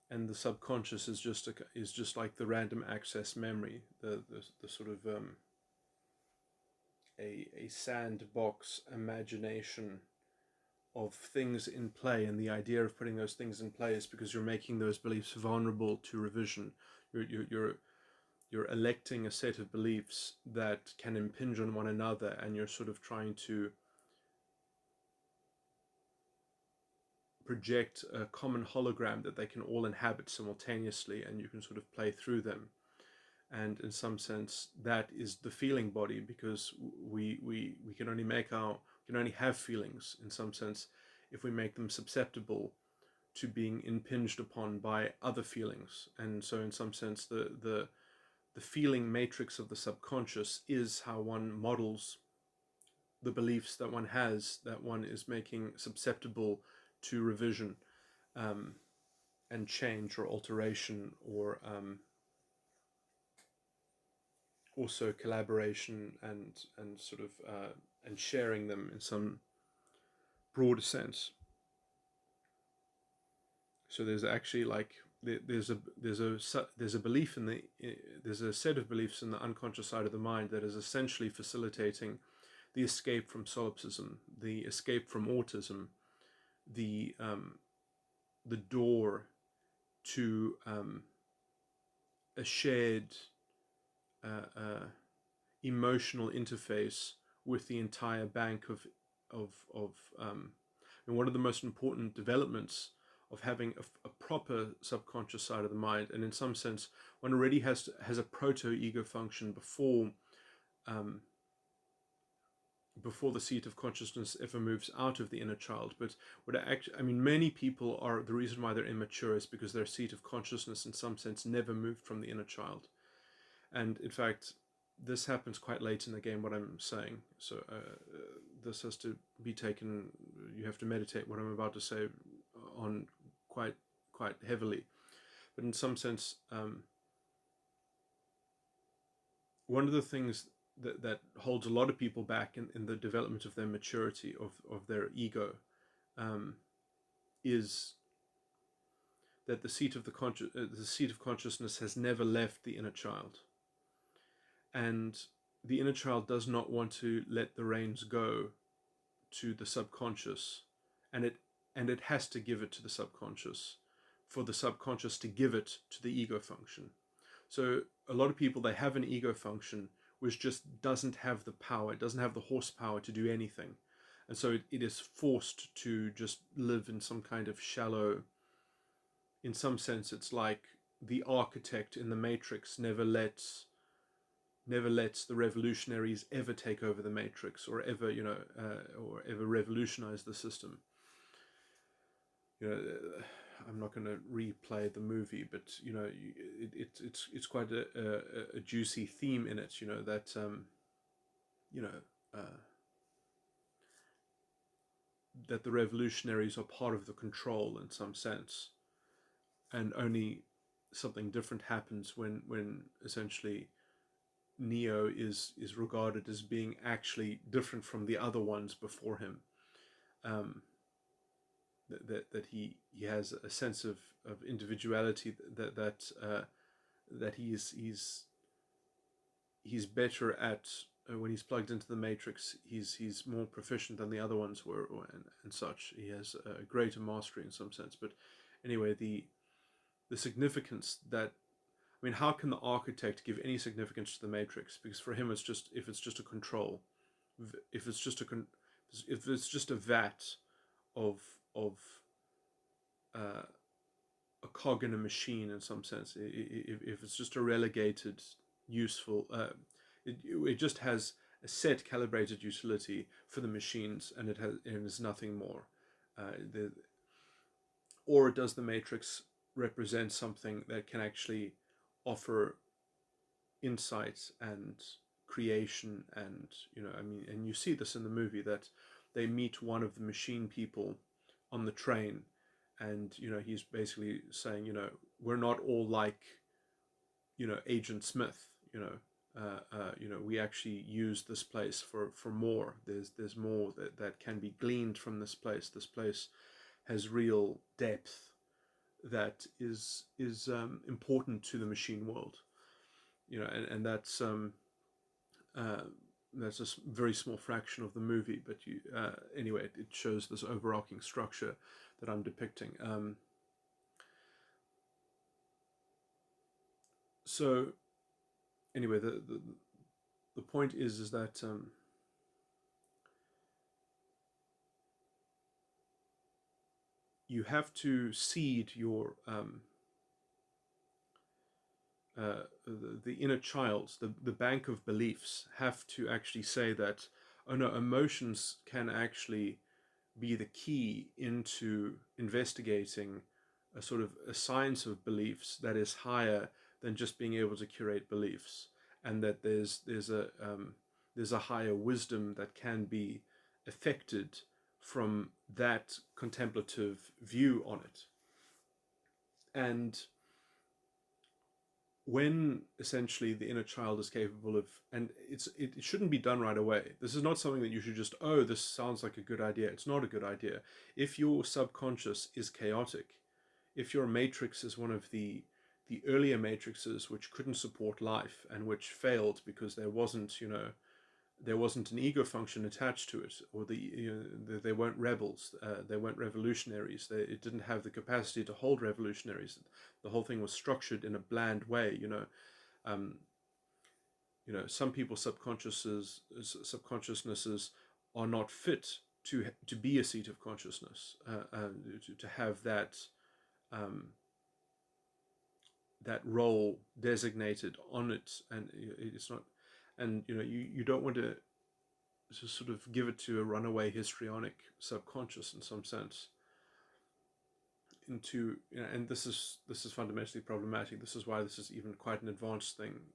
A: and the subconscious is just like the random access memory, the sort of a sandbox imagination of things in play, and the idea of putting those things in play is because you're making those beliefs vulnerable to revision. You're electing a set of beliefs that can impinge on one another, and you're sort of trying to project a common hologram that they can all inhabit simultaneously, and you can sort of play through them. And in some sense, that is the feeling body, because we can only have feelings in some sense if we make them susceptible to being impinged upon by other feelings. And so in some sense the feeling matrix of the subconscious is how one models the beliefs that one has, that one is making susceptible to revision, and change or alteration, or also collaboration and sort of and sharing them in some broader sense. So there's actually like there's a belief in there's a set of beliefs in the unconscious side of the mind that is essentially facilitating the escape from solipsism, the escape from autism, the door to a shared emotional interface with the entire bank and one of the most important developments of having a proper subconscious side of the mind, and in some sense one already has a proto-ego function before the seat of consciousness ever moves out of the inner child. But many people are, the reason why they're immature is because their seat of consciousness in some sense never moved from the inner child. And in fact, this happens quite late in the game, what I'm saying. So this has to be taken, you have to meditate what I'm about to say on quite heavily. But in some sense, one of the things that holds a lot of people back in the development of their maturity, of their ego, is that the seat of consciousness has never left the inner child. And the inner child does not want to let the reins go to the subconscious, and it has to give it to the subconscious for the subconscious to give it to the ego function. So a lot of people, they have an ego function which just doesn't have the power, it doesn't have the horsepower to do anything. And so it is forced to just live in some kind of shallow, in some sense it's like the architect in the Matrix never lets the revolutionaries ever take over the Matrix, or ever or ever revolutionize the system. I'm not going to replay the movie, but it's quite a juicy theme in it. That that the revolutionaries are part of the control in some sense, and only something different happens when essentially Neo is regarded as being actually different from the other ones before him. That he has a sense of individuality, that he's better at, when he's plugged into the Matrix, he's more proficient than the other ones were, and such. He has a greater mastery in some sense. But anyway, the significance that, how can the architect give any significance to the Matrix? Because for him, it's just, if it's just a control, if it's just a vat of a cog in a machine in some sense, if it's just a relegated useful, it just has a set calibrated utility for the machines, and it is nothing more. Or does the Matrix represent something that can actually offer insight and creation, and and you see this in the movie, that they meet one of the machine people on the train, and he's basically saying, we're not all like Agent Smith, we actually use this place for more. There's more that can be gleaned from this place. This place has real depth that is important to the machine world, and that's a very small fraction of the movie, but anyway, it shows this overarching structure that I'm depicting. So anyway, the point is that you have to seed your the inner child, the bank of beliefs have to actually say that, oh no, emotions can actually be the key into investigating a sort of a science of beliefs that is higher than just being able to curate beliefs, and that there's a higher wisdom that can be affected from that contemplative view on it. And when essentially the inner child is capable of, and it shouldn't be done right away. This is not something that you should just, oh, this sounds like a good idea. It's not a good idea. If your subconscious is chaotic, if your matrix is one of the earlier matrices which couldn't support life and which failed because there wasn't an ego function attached to it, or they weren't rebels, they weren't revolutionaries, it didn't have the capacity to hold revolutionaries. The whole thing was structured in a bland way. Some people's subconsciousnesses are not fit to be a seat of consciousness, to have that that role designated on it, and it's not, and you don't want to sort of give it to a runaway histrionic subconscious in some sense. And this is fundamentally problematic. This is why this is even quite an advanced thing.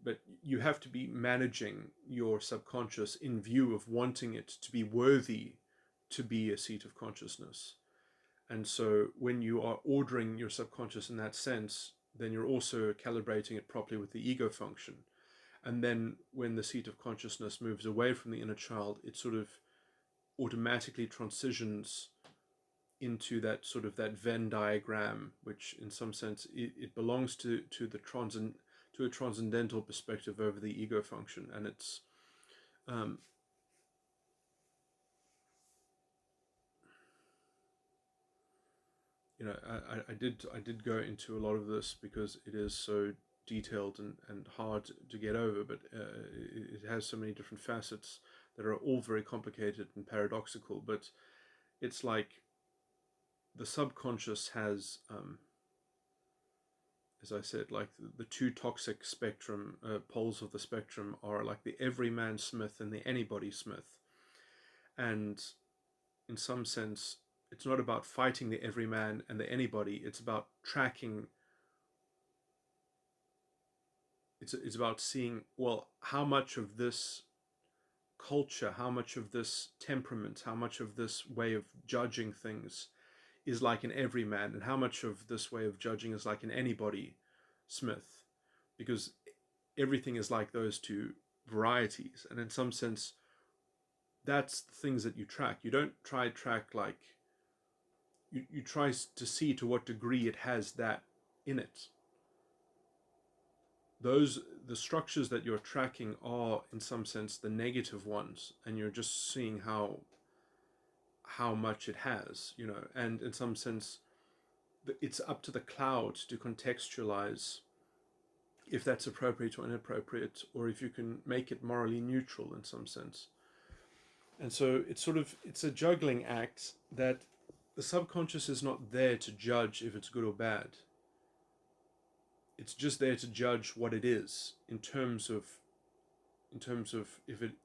A: But you have to be managing your subconscious in view of wanting it to be worthy to be a seat of consciousness. And so when you are ordering your subconscious in that sense, then you're also calibrating it properly with the ego function. And then when the seat of consciousness moves away from the inner child, it sort of automatically transitions into that sort of that Venn diagram, which in some sense it belongs to a transcendental perspective over the ego function. And it's I did go into a lot of this because it is so detailed and hard to get over, but it has so many different facets that are all very complicated and paradoxical. But it's like the subconscious has, as I said, like the two toxic spectrum poles of the spectrum are like the everyman Smith and the anybody Smith. And in some sense, it's not about fighting the everyman and the anybody. It's about tracking. It's about seeing, well, how much of this culture, how much of this temperament, how much of this way of judging things is like an everyman, and how much of this way of judging is like an anybody Smith, because everything is like those two varieties. And in some sense, that's the things that you track. You don't track like, you try to see to what degree it has that in it. The structures that you're tracking are in some sense the negative ones, and you're just seeing how much it has, and in some sense it's up to the cloud to contextualize if that's appropriate or inappropriate, or if you can make it morally neutral in some sense. And so it's a juggling act that the subconscious is not there to judge if it's good or bad. It's just there to judge what it is in terms of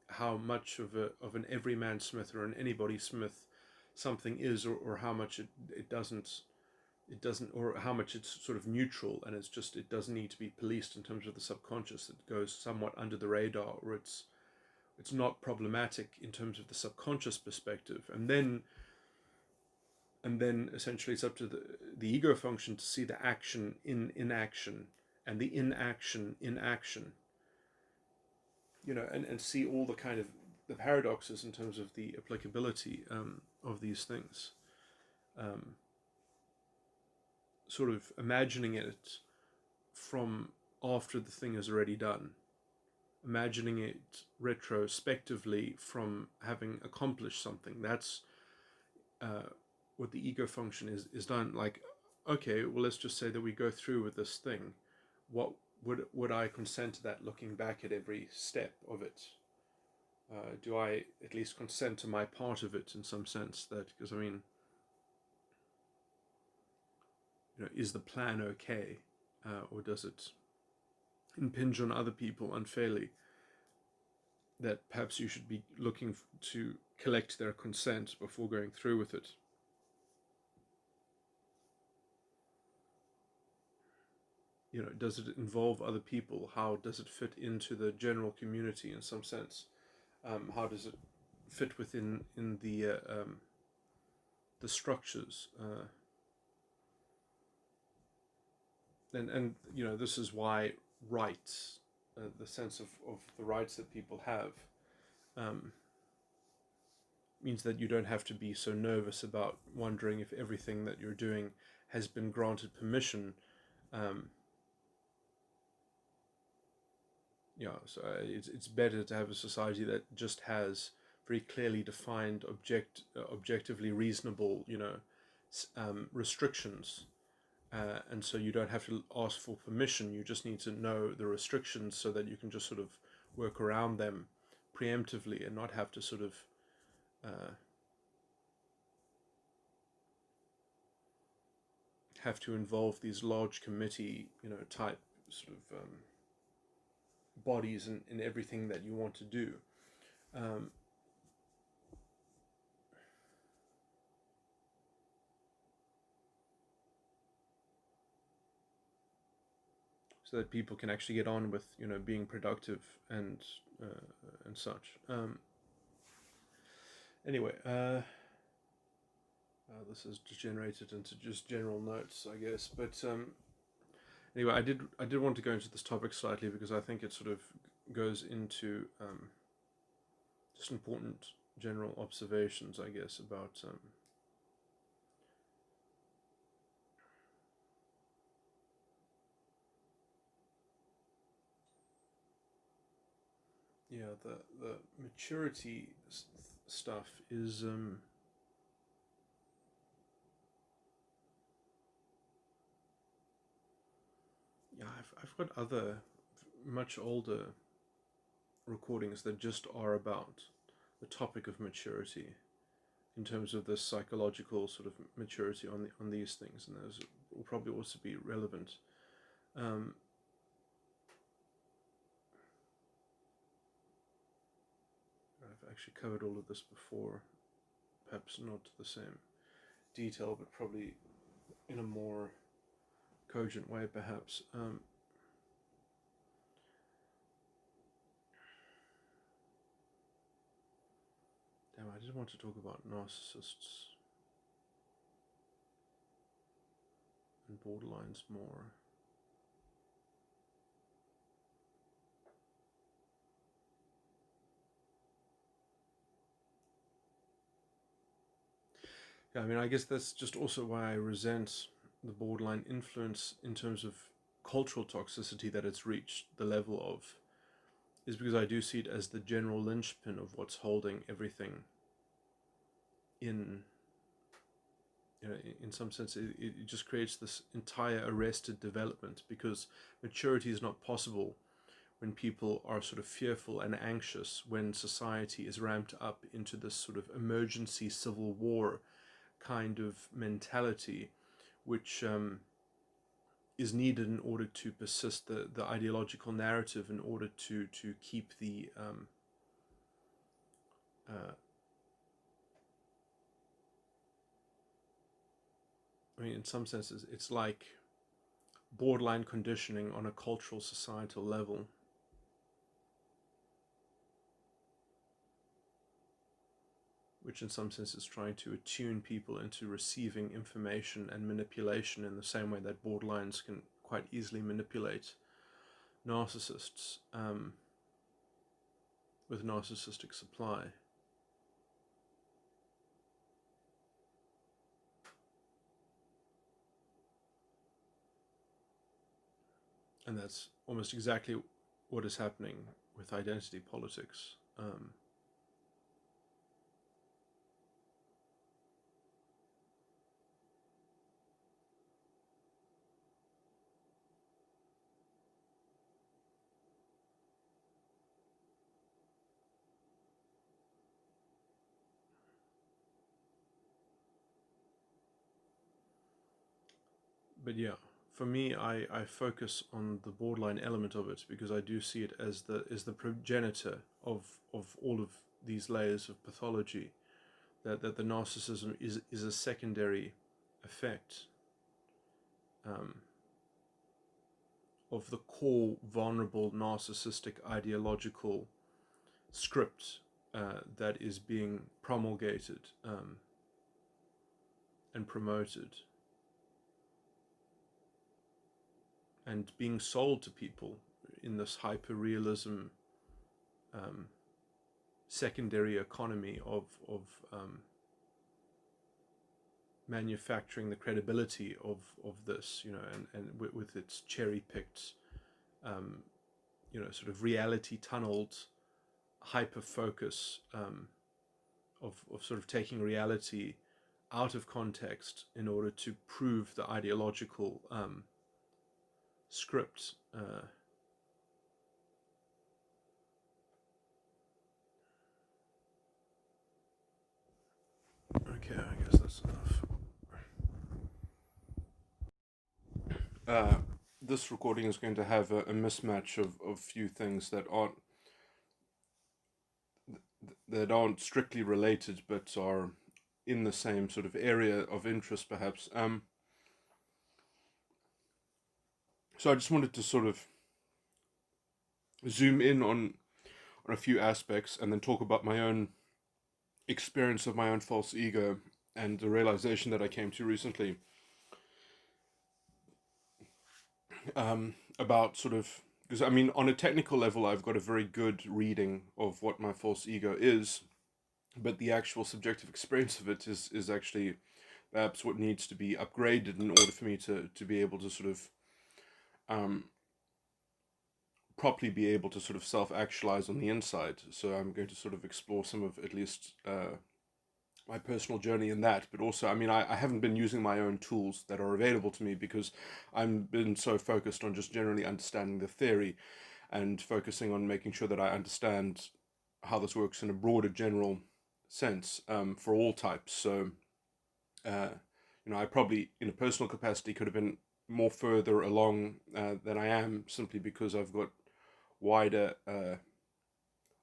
A: how much of an everyman Smith or an anybody Smith something is, or how much it doesn't, or how much it's sort of neutral, and it doesn't need to be policed in terms of the subconscious. It goes somewhat under the radar, or it's not problematic in terms of the subconscious perspective. And then essentially it's up to the ego function to see the action in inaction, and the inaction in action, and see all the kind of the paradoxes in terms of the applicability of these things. Sort of imagining it from after the thing is already done, imagining it retrospectively from having accomplished something. That's what the ego function is done. Like, okay, well, let's just say that we go through with this thing. What would I consent to that, looking back at every step of it? Do I at least consent to my part of it in some sense? That, because I mean, is the plan okay, or does it impinge on other people unfairly? that perhaps you should be looking to collect their consent before going through with it. You know, does it involve other people? How does it fit into the general community in some sense? How does it fit within the structures? And you know, this is why rights, the sense of the rights that people have, um, means that you don't have to be so nervous about wondering if everything that you're doing has been granted permission. Um, so it's better to have a society that just has very clearly defined, objectively reasonable, restrictions, and so you don't have to ask for permission. You just need to know the restrictions so that you can just sort of work around them preemptively and not have to sort of have to involve these large committee, type sort of bodies in everything that you want to do. So that people can actually get on with, being productive and such. Anyway, this has degenerated into just general notes, I guess. But anyway, I did want to go into this topic slightly because I think it sort of goes into just important general observations, I guess, about the maturity stuff is I've got other much older recordings that just are about the topic of maturity in terms of the psychological sort of maturity on these things, and those will probably also be relevant. I've actually covered all of this before, perhaps not to the same detail, but probably in a more cogent way, perhaps. I did want to talk about narcissists and borderlines more. Yeah, I mean, I guess that's just also why I resent the borderline influence in terms of cultural toxicity that it's reached the level of, is because I do see it as the general linchpin of what's holding everything in. In some sense, it just creates this entire arrested development, because maturity is not possible when people are sort of fearful and anxious, when society is ramped up into this sort of emergency civil war kind of mentality, which is needed in order to persist the ideological narrative, in order to keep the I mean, in some senses, it's like borderline conditioning on a cultural, societal level. Which in some sense is trying to attune people into receiving information and manipulation in the same way that borderlines can quite easily manipulate narcissists with narcissistic supply. And that's almost exactly what is happening with identity politics. But yeah, for me, I focus on the borderline element of it because I do see it as the progenitor of all of these layers of pathology. That the narcissism is a secondary effect of the core vulnerable narcissistic ideological script that is being promulgated and promoted and being sold to people in this hyper-realism secondary economy of manufacturing the credibility of this, and with its cherry-picked, sort of reality-tunneled hyper-focus of sort of taking reality out of context in order to prove the ideological script. Okay, I guess that's enough. This recording is going to have a mismatch of few things that aren't strictly related, but are in the same sort of area of interest, perhaps. So I just wanted to sort of zoom in on a few aspects and then talk about my own experience of my own false ego and the realization that I came to recently about sort of, because I mean, on a technical level, I've got a very good reading of what my false ego is, but the actual subjective experience of it is actually perhaps what needs to be upgraded in order for me to be able to sort of properly be able to sort of self-actualize on the inside. So I'm going to sort of explore some of at least my personal journey in that, but also, I mean, I haven't been using my own tools that are available to me because I've been so focused on just generally understanding the theory and focusing on making sure that I understand how this works in a broader general sense for all types. So, I probably, in a personal capacity, could have been more further along than I am, simply because I've got wider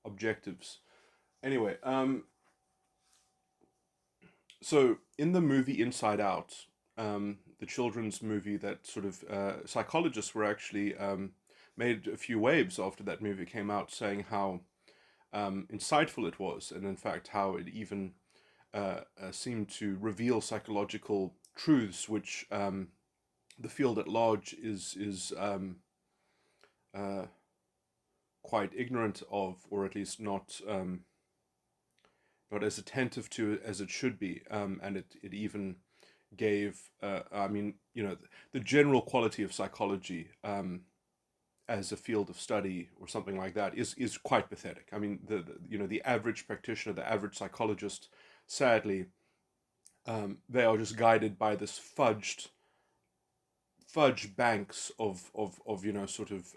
A: objectives. Anyway, so in the movie Inside Out, the children's movie that sort of psychologists were actually made a few waves after that movie came out, saying how insightful it was, and in fact how it even seemed to reveal psychological truths which the field at large is quite ignorant of, or at least not as attentive to as it should be, and it even gave I mean, the general quality of psychology as a field of study or something like that is quite pathetic. I mean, the average practitioner, the average psychologist, sadly, they are just guided by this fudge banks of sort of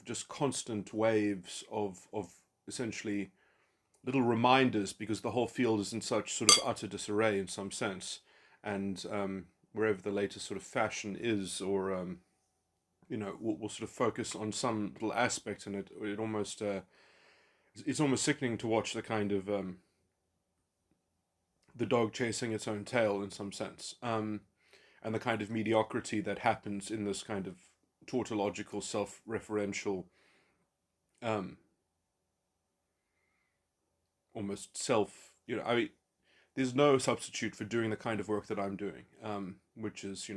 A: just constant waves of essentially little reminders, because the whole field is in such sort of utter disarray in some sense, and wherever the latest sort of fashion is, or we'll sort of focus on some little aspect, and it almost it's almost sickening to watch the kind of the dog chasing its own tail in some sense, and the kind of mediocrity that happens in this kind of tautological, self-referential, almost self, I mean, there's no substitute for doing the kind of work that I'm doing, which is,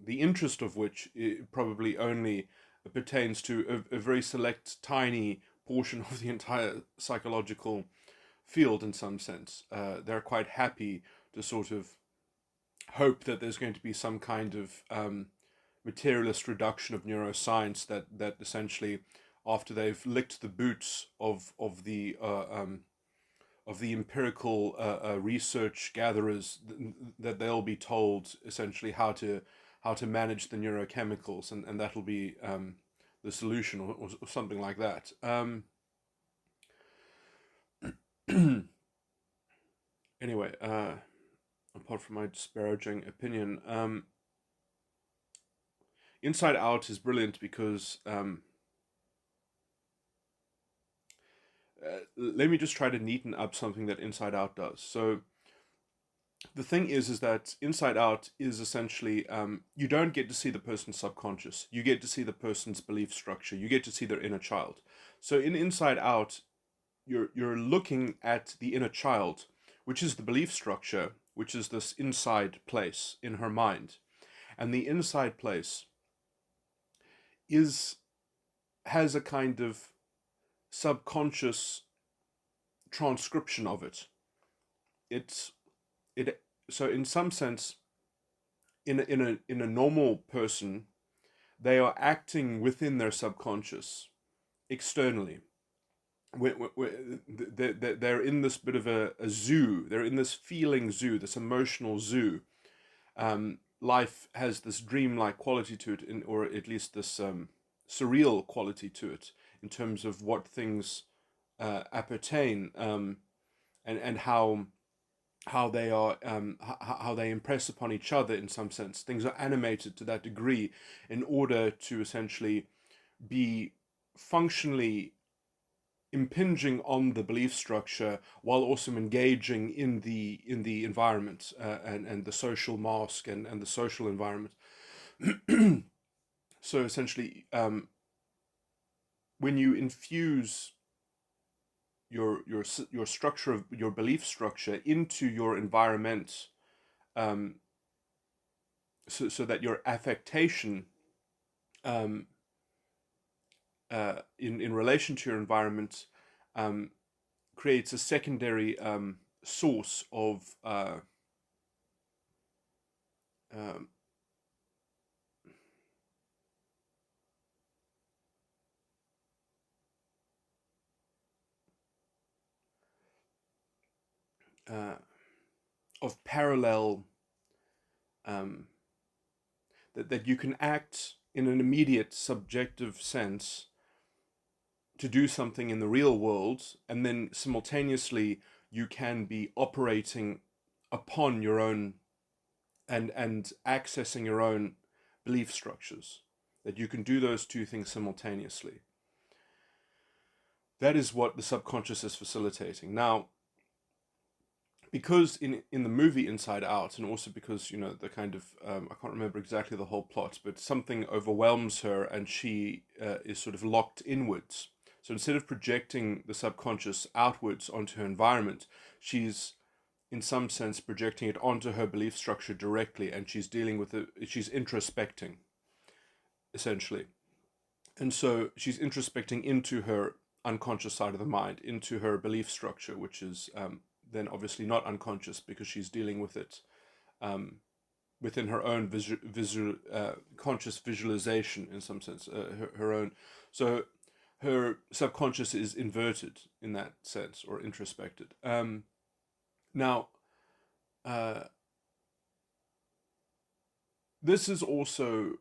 A: the interest of which probably only pertains to a very select, tiny portion of the entire psychological field in some sense. They're quite happy to sort of hope that there's going to be some kind of materialist reduction of neuroscience that essentially, after they've licked the boots of the empirical research gatherers, that they'll be told essentially how to manage the neurochemicals, and that'll be the solution, or something like that. Anyway, apart from my disparaging opinion, Inside Out is brilliant because let me just try to neaten up something that Inside Out does. So the thing is that Inside Out is essentially you don't get to see the person's subconscious. You get to see the person's belief structure. You get to see their inner child. So in Inside Out, you're looking at the inner child, which is the belief structure, which is this inside place in her mind, and the inside place is has a kind of subconscious transcription of it. It's it so in some sense, in a normal person, they are acting within their subconscious externally. They're in this bit of a zoo. They're in this feeling zoo, this emotional zoo. Life has this dreamlike quality to it, or at least this surreal quality to it, in terms of what things appertain, and how they are how they impress upon each other in some sense. Things are animated to that degree in order to essentially be functionally impinging on the belief structure while also engaging in the environment, and the social mask, and the social environment. So essentially, when you infuse your structure of your belief structure into your environment, um, so that your affectation, um, in relation to your environment, um, creates a secondary source of um, uh, of parallel, um, that you can act in an immediate subjective sense to do something in the real world, and then simultaneously you can be operating upon your own, and accessing your own belief structures. That you can do those two things simultaneously. That is what the subconscious is facilitating. Now, because in the movie Inside Out, and also because, the kind of I can't remember exactly the whole plot, but something overwhelms her and she is sort of locked inwards. So instead of projecting the subconscious outwards onto her environment, she's in some sense projecting it onto her belief structure directly, and she's dealing with it. She's introspecting, essentially. And so she's introspecting into her unconscious side of the mind, into her belief structure, which is then obviously not unconscious because she's dealing with it um, within her own conscious visualization, in some sense, her own. So her subconscious is inverted in that sense, or introspected. Now, uh, this is also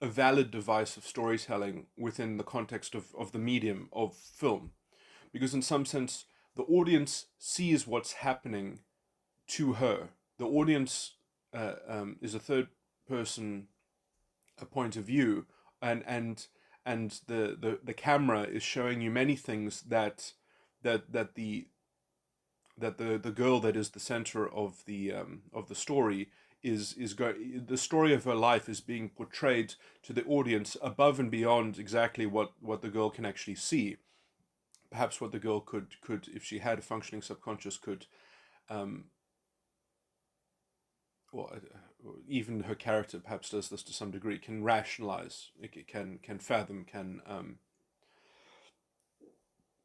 A: a valid device of storytelling within the context of the medium of film, because in some sense the audience sees what's happening to her. The audience is a third person point of view, and the camera is showing you many things that the girl that is the center of the story is going. The story of her life is being portrayed to the audience above and beyond exactly what the girl can actually see. Perhaps what the girl could, if she had a functioning subconscious, could, um, well, even her character perhaps does this to some degree, can rationalize, it can fathom, can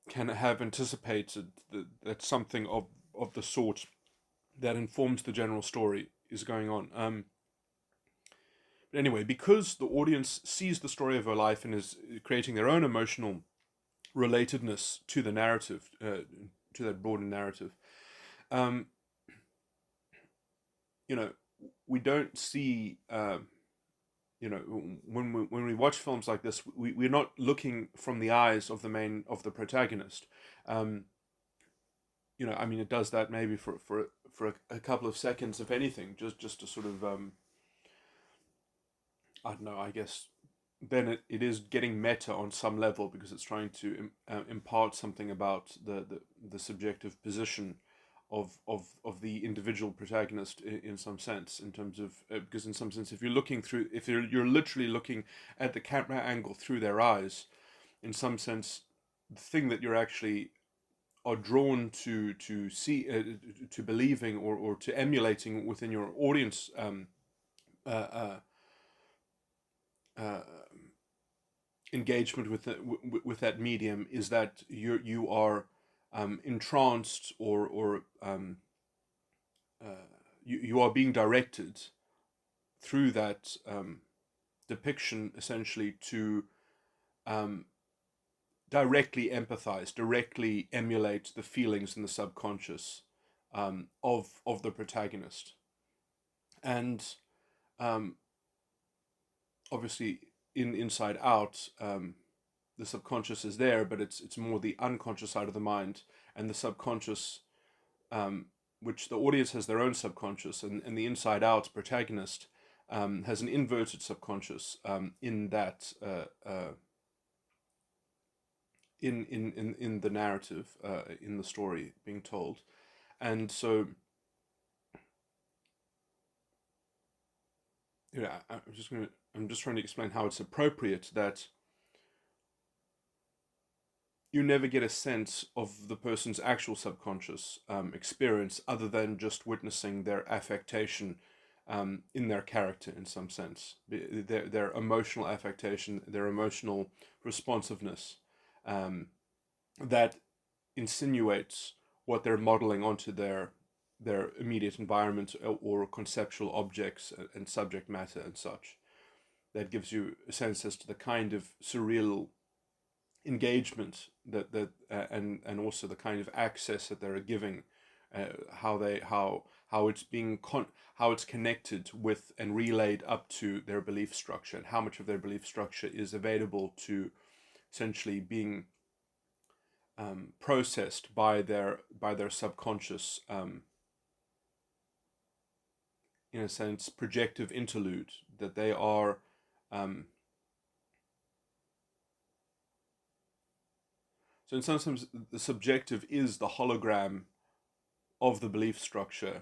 A: have anticipated that something of the sort that informs the general story is going on. But anyway, because the audience sees the story of her life and is creating their own emotional relatedness to the narrative, to that broader narrative, um, you know, we don't see, when we watch films like this, we're not looking from the eyes of the protagonist. Um, I mean, it does that maybe for a couple of seconds, if anything, just to sort of I don't know, I guess then it is getting meta on some level because it's trying to impart something about the subjective position of the individual protagonist in some sense, in terms of because in some sense if you're looking through, if you're literally looking at the camera angle through their eyes, in some sense the thing that you're actually are drawn to see to believing or to emulating within your audience uh, uh, uh, engagement with that medium is that you are entranced or you are being directed through that depiction essentially to um, directly empathize, directly emulate the feelings in the subconscious of the protagonist, and um, obviously in Inside Out, the subconscious is there, but it's more the unconscious side of the mind, and the subconscious, um, which the audience has their own subconscious, and the Inside Out protagonist has an inverted subconscious in that in the narrative, in the story being told, and so I'm just trying to explain how it's appropriate that you never get a sense of the person's actual subconscious experience other than just witnessing their affectation in their character in some sense, their emotional affectation, their emotional responsiveness that insinuates what they're modeling onto their immediate environment or conceptual objects and subject matter and such. That gives you a sense as to the kind of surreal engagement and also the kind of access that they're giving, how it's being how it's connected with and relayed up to their belief structure, and how much of their belief structure is available to essentially being processed by their subconscious, in a sense projective interlude that they are. So in some sense, the subjective is the hologram of the belief structure.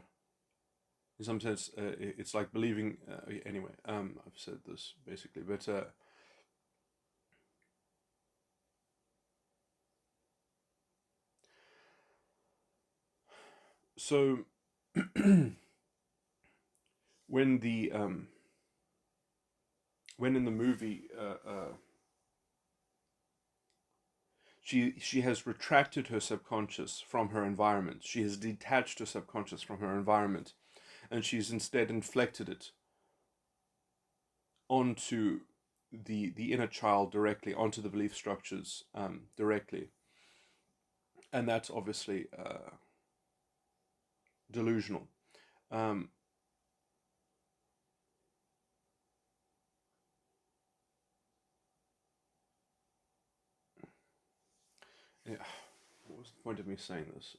A: In some sense, it's like believing. Anyway, I've said this basically, but so when the when in the movie she has retracted her subconscious from her environment. She has detached her subconscious from her environment, and she's instead inflected it onto the inner child directly, onto the belief structures directly, and that's obviously delusional. Um, yeah, what was the point of me saying this?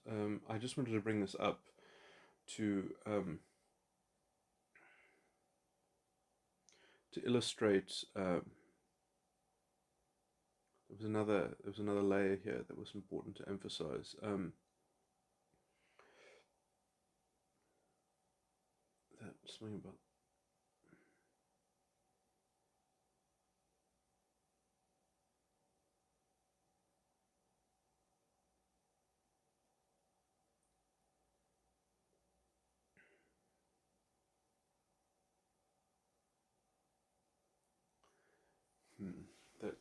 A: I just wanted to bring this up to illustrate. There was another layer here that was important to emphasize. That something about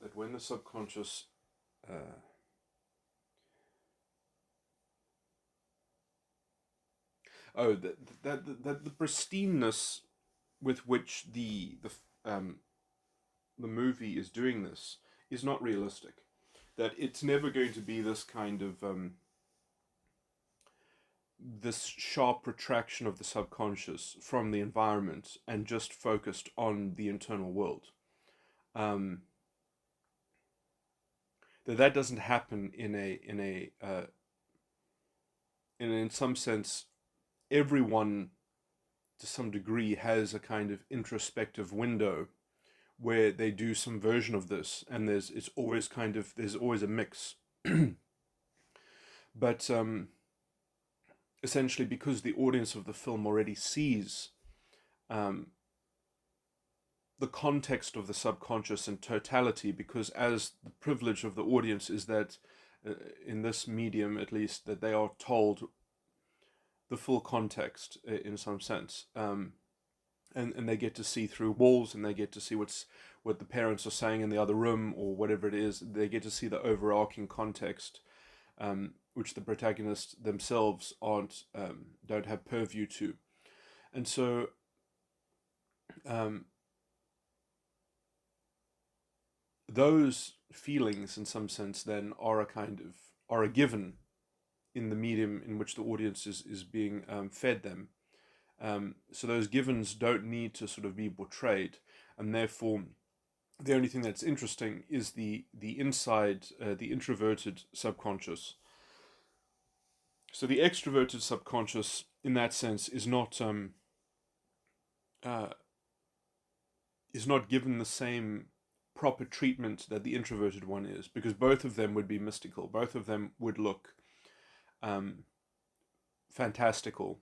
A: that when the subconscious uh, oh that the pristineness with which the movie is doing this is not realistic. That it's never going to be this kind of this sharp retraction of the subconscious from the environment and just focused on the internal world. Um, that doesn't happen in some sense. Everyone to some degree has a kind of introspective window where they do some version of this, and there's always a mix. But essentially, because the audience of the film already sees um, the context of the subconscious in totality, because as the privilege of the audience is that, in this medium at least, that they are told the full context in some sense. And they get to see through walls, and they get to see what the parents are saying in the other room, or whatever it is. They get to see the overarching context, which the protagonists themselves don't have purview to. And so those feelings, in some sense, then are a given in the medium in which the audience is being fed them. So those givens don't need to sort of be portrayed, and therefore the only thing that's interesting is the inside, the introverted subconscious. So the extroverted subconscious, in that sense, is not given the same proper treatment that the introverted one is, because both of them would be mystical. Both of them would look fantastical.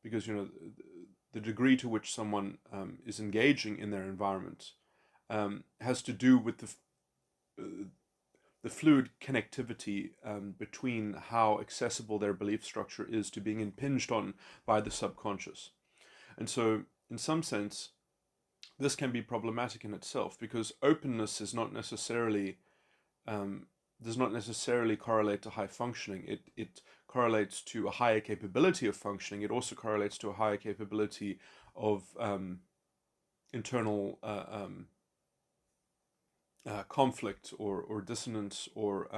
A: Because the degree to which someone is engaging in their environment has to do with the fluid connectivity between how accessible their belief structure is to being impinged on by the subconscious. And so, in some sense, this can be problematic in itself, because openness is not necessarily does not necessarily correlate to high functioning. It correlates to a higher capability of functioning. It also correlates to a higher capability of internal conflict or dissonance or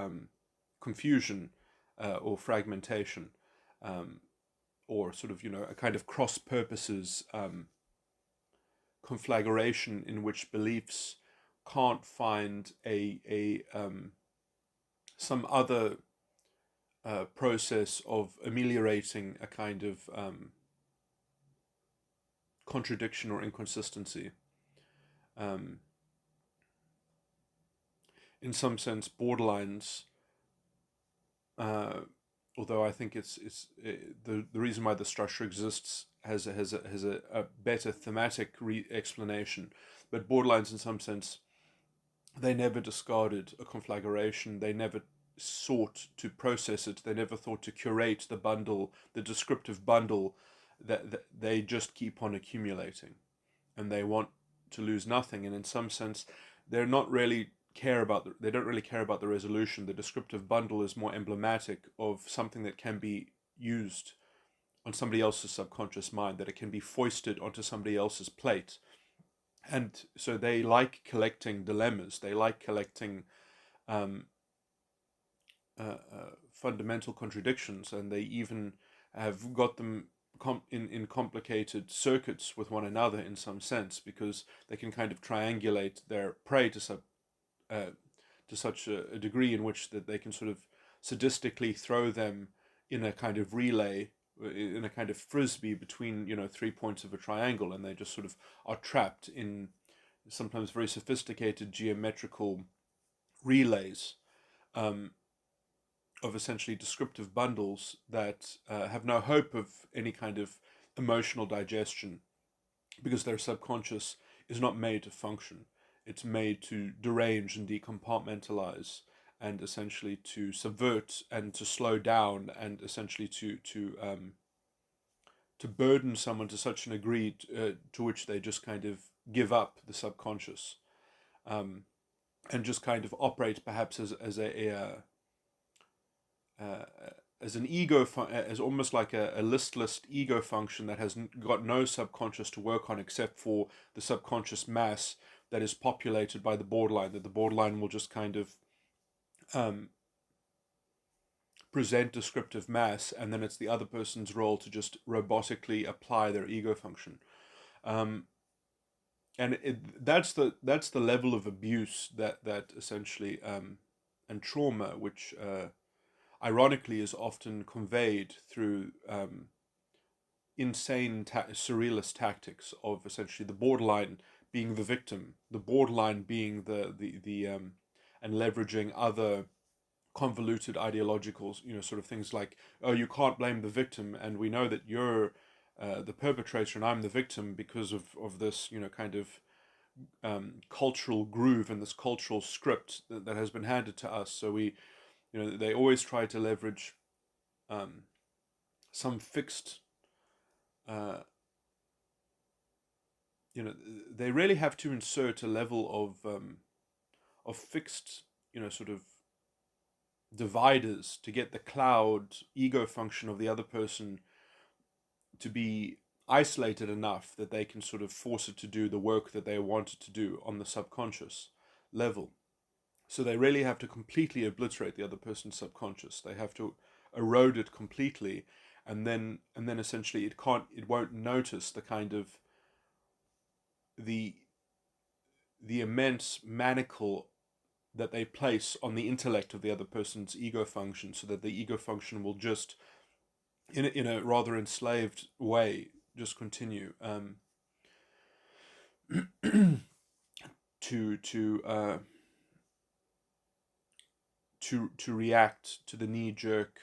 A: confusion or fragmentation, or sort of a kind of cross purposes conflagration in which beliefs can't find some other process of ameliorating a kind of contradiction or inconsistency. In some sense, borderlines, although I think it's the reason why the structure exists has a better thematic explanation, but borderlines, in some sense, they never discarded a conflagration. They never sought to process it. They never thought to curate the bundle, the descriptive bundle, that they just keep on accumulating, and they want to lose nothing. And in some sense, they don't really care about the resolution. The descriptive bundle is more emblematic of something that can be used on somebody else's subconscious mind, that it can be foisted onto somebody else's plate. And so they like collecting dilemmas. They like collecting fundamental contradictions, and they even have got them in complicated circuits with one another in some sense, because they can kind of triangulate their prey to such a degree in which that they can sort of sadistically throw them in a kind of relay, in a kind of frisbee between 3 points of a triangle, and they just sort of are trapped in sometimes very sophisticated geometrical relays of essentially descriptive bundles that have no hope of any kind of emotional digestion, because their subconscious is not made to function. It's made to derange and decompartmentalize, and essentially to subvert and to slow down, and essentially to burden someone to such an degree to which they just kind of give up the subconscious, and just kind of operate perhaps as an ego, as almost like a listless ego function that has got no subconscious to work on, except for the subconscious mass that is populated by the borderline, that the borderline will just kind of present descriptive mass, and then it's the other person's role to just robotically apply their ego function. And that's the level of abuse that essentially and trauma, which ironically is often conveyed through insane surrealist tactics of essentially the borderline being the victim, the borderline being the and leveraging other convoluted ideological, sort of things like, oh, you can't blame the victim, and we know that you're the perpetrator and I'm the victim because of this, kind of cultural groove and this cultural script that has been handed to us. So they always try to leverage some fixed, uh, they really have to insert a level of fixed, sort of dividers to get the cloud ego function of the other person to be isolated enough that they can sort of force it to do the work that they wanted to do on the subconscious level. So they really have to completely obliterate the other person's subconscious. They have to erode it completely, and then essentially it won't notice the kind of the immense manacle that they place on the intellect of the other person's ego function, so that the ego function will just, in a rather enslaved way, just continue to react to the knee jerk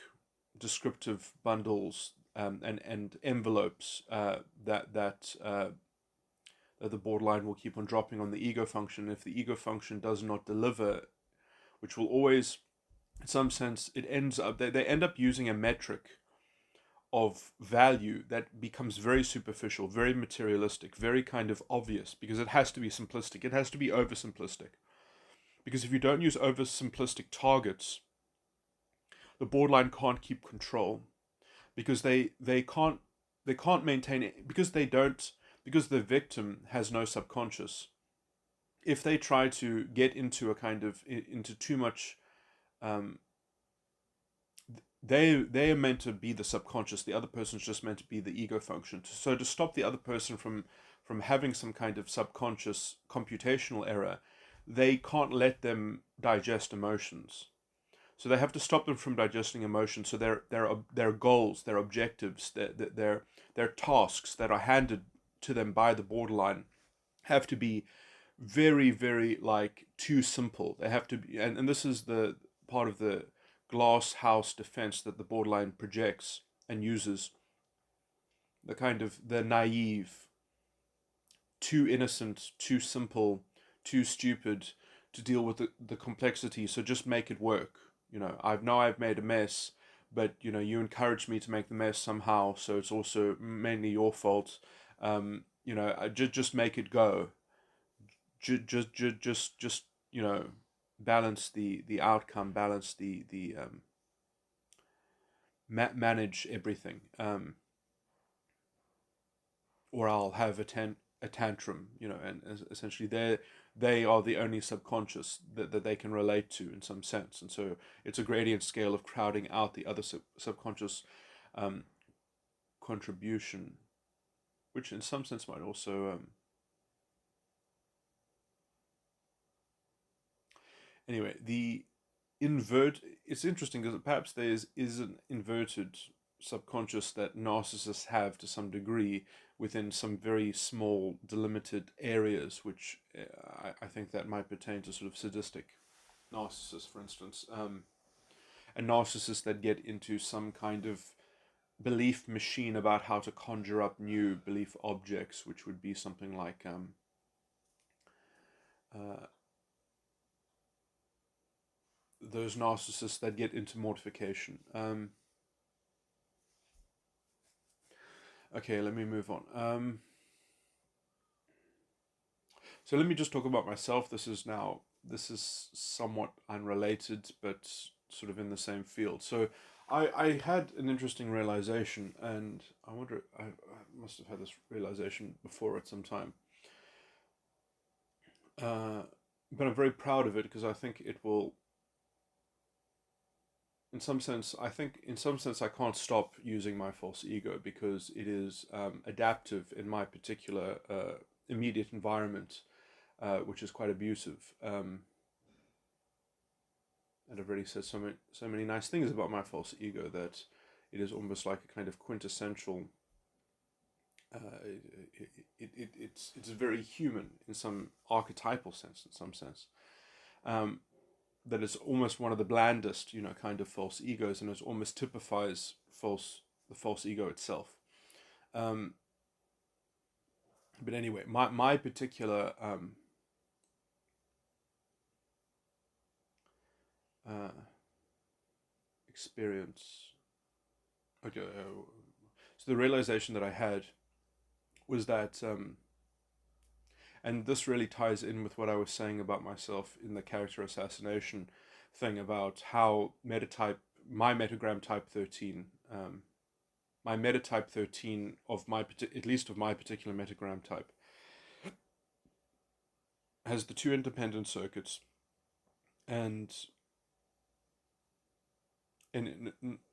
A: descriptive bundles and envelopes that the borderline will keep on dropping on the ego function. If the ego function does not deliver, which will always, in some sense, it ends up they end up using a metric of value that becomes very superficial, very materialistic, very kind of obvious, because it has to be simplistic. It has to be oversimplistic. Because if you don't use oversimplistic targets, the borderline can't keep control, because they can't maintain it, because the victim has no subconscious. If they try to get into a kind of into too much, they are meant to be the subconscious. The other person's just meant to be the ego function. So to stop the other person from having some kind of subconscious computational error, they can't let them digest emotions. So they have to stop them from digesting emotions. So their goals, their objectives, their tasks that are handed to them by the borderline have to be very, very like too simple. They have to be, and this is the part of the glass house defense that the borderline projects and uses, the kind of the naive, too innocent, too simple, too stupid to deal with the complexity. So just make it work. I've made a mess, but you encouraged me to make the mess somehow, so it's also mainly your fault. I just make it go. Just balance the outcome, balance the manage everything, or I'll have a tantrum, and essentially they are the only subconscious that they can relate to in some sense, and so it's a gradient scale of crowding out the other subconscious contribution, which in some sense might also anyway, the it's interesting because perhaps there is an inverted subconscious that narcissists have to some degree within some very small delimited areas, which I think that might pertain to sort of sadistic narcissists, for instance, and narcissists that get into some kind of belief machine about how to conjure up new belief objects, which would be something like uh, those narcissists that get into mortification. Okay, let me move on. So let me just talk about myself. This is somewhat unrelated, but sort of in the same field. So I had an interesting realization, and I wonder, I must have had this realization before at some time. But I'm very proud of it because I think it will, in some sense, I can't stop using my false ego because it is adaptive in my particular immediate environment, which is quite abusive. And I've already said so many nice things about my false ego that it is almost like a kind of quintessential it's very human in some archetypal sense, in some sense. That it's almost one of the blandest, kind of false egos, and it almost typifies the false ego itself. But anyway, my particular experience. Okay, so the realization that I had was that, and this really ties in with what I was saying about myself in the character assassination thing, about how my metagram type 13, my metatype 13 at least of my particular metagram type, has the two independent circuits, and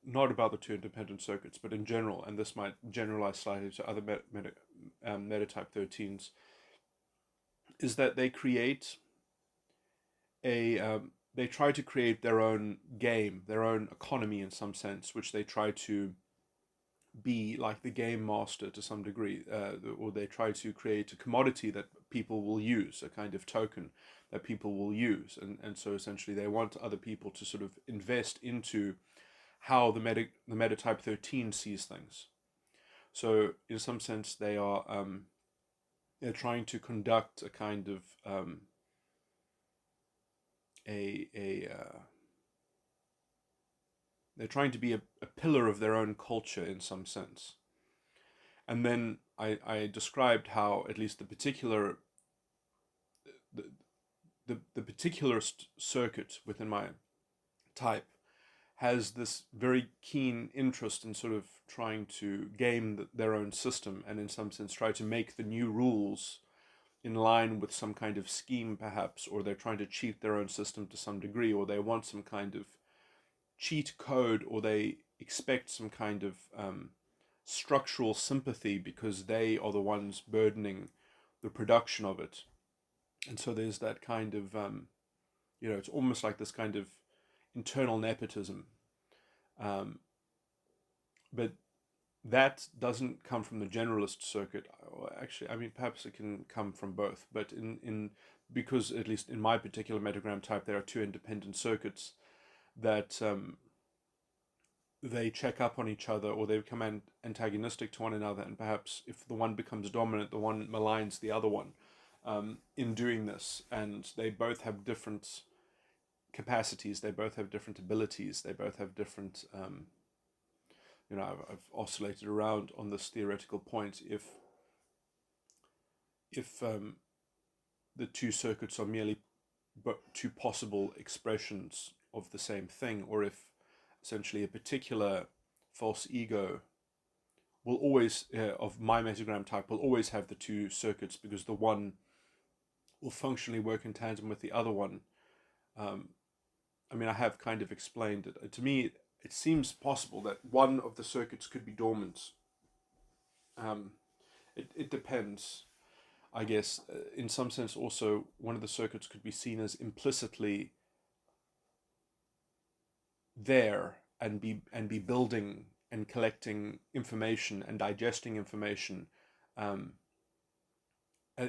A: not about the two independent circuits, but in general, and this might generalize slightly to other metatype 13s, is that they create they try to create their own game, their own economy in some sense, which they try to be like the game master to some degree, or they try to create a commodity that people will use, a kind of token that people will use, and so essentially they want other people to sort of invest into how the metatype 13 sees things. So in some sense they are they're trying to conduct a kind of they're trying to be a pillar of their own culture in some sense. And then I described how at least the particular circuit within my type has this very keen interest in sort of trying to game their own system, and in some sense try to make the new rules in line with some kind of scheme perhaps, or they're trying to cheat their own system to some degree, or they want some kind of cheat code, or they expect some kind of structural sympathy because they are the ones burdening the production of it. And so there's that kind of it's almost like this kind of internal nepotism, but that doesn't come from the generalist circuit. Actually, I mean, perhaps it can come from both, but because at least in my particular metagram type there are two independent circuits that they check up on each other, or they become antagonistic to one another, and perhaps if the one becomes dominant, the one maligns the other one in doing this, and they both have different capacities, they both have different abilities, they both have different I've oscillated around on this theoretical point. If the two circuits are merely two possible expressions of the same thing, or if essentially a particular false ego will always, of my metagram type, will always have the two circuits because the one will functionally work in tandem with the other one. I mean, I have kind of explained it. To me, it seems possible that one of the circuits could be dormant. It depends, I guess. In some sense, also, one of the circuits could be seen as implicitly there and be building and collecting information and digesting information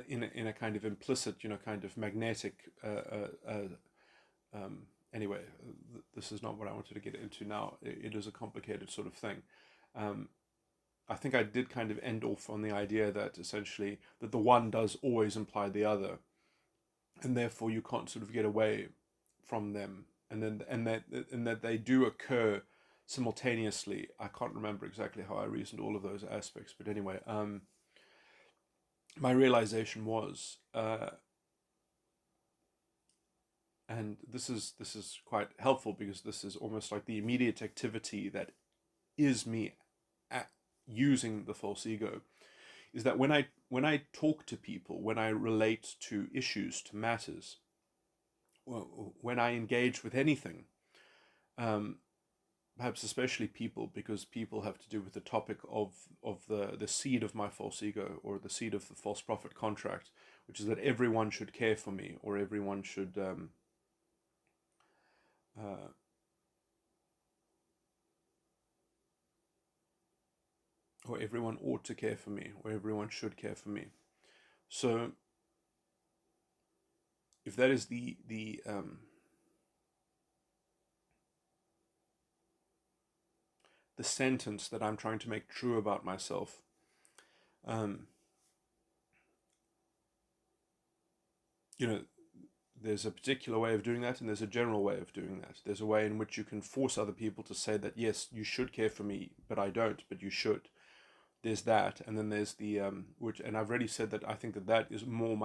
A: in a kind of implicit, kind of magnetic. Anyway, this is not what I wanted to get into now. It is a complicated sort of thing. I think I did kind of end off on the idea that essentially that the one does always imply the other, and therefore you can't sort of get away from them, and that they do occur simultaneously. I can't remember exactly how I reasoned all of those aspects, but anyway, my realization was, and this is quite helpful because this is almost like the immediate activity that is me using the false ego, is that when I talk to people, when I relate to issues, to matters, when I engage with anything, perhaps especially people, because people have to do with the topic of the seed of my false ego, or the seed of the false prophet contract, which is that everyone should care for me, or everyone should or everyone ought to care for me, or everyone should care for me. So if that is the sentence that I'm trying to make true about myself, there's a particular way of doing that, and there's a general way of doing that. There's a way in which you can force other people to say that, yes, you should care for me, but I don't, but you should. There's that, and then there's the which, and I've already said that I think that is more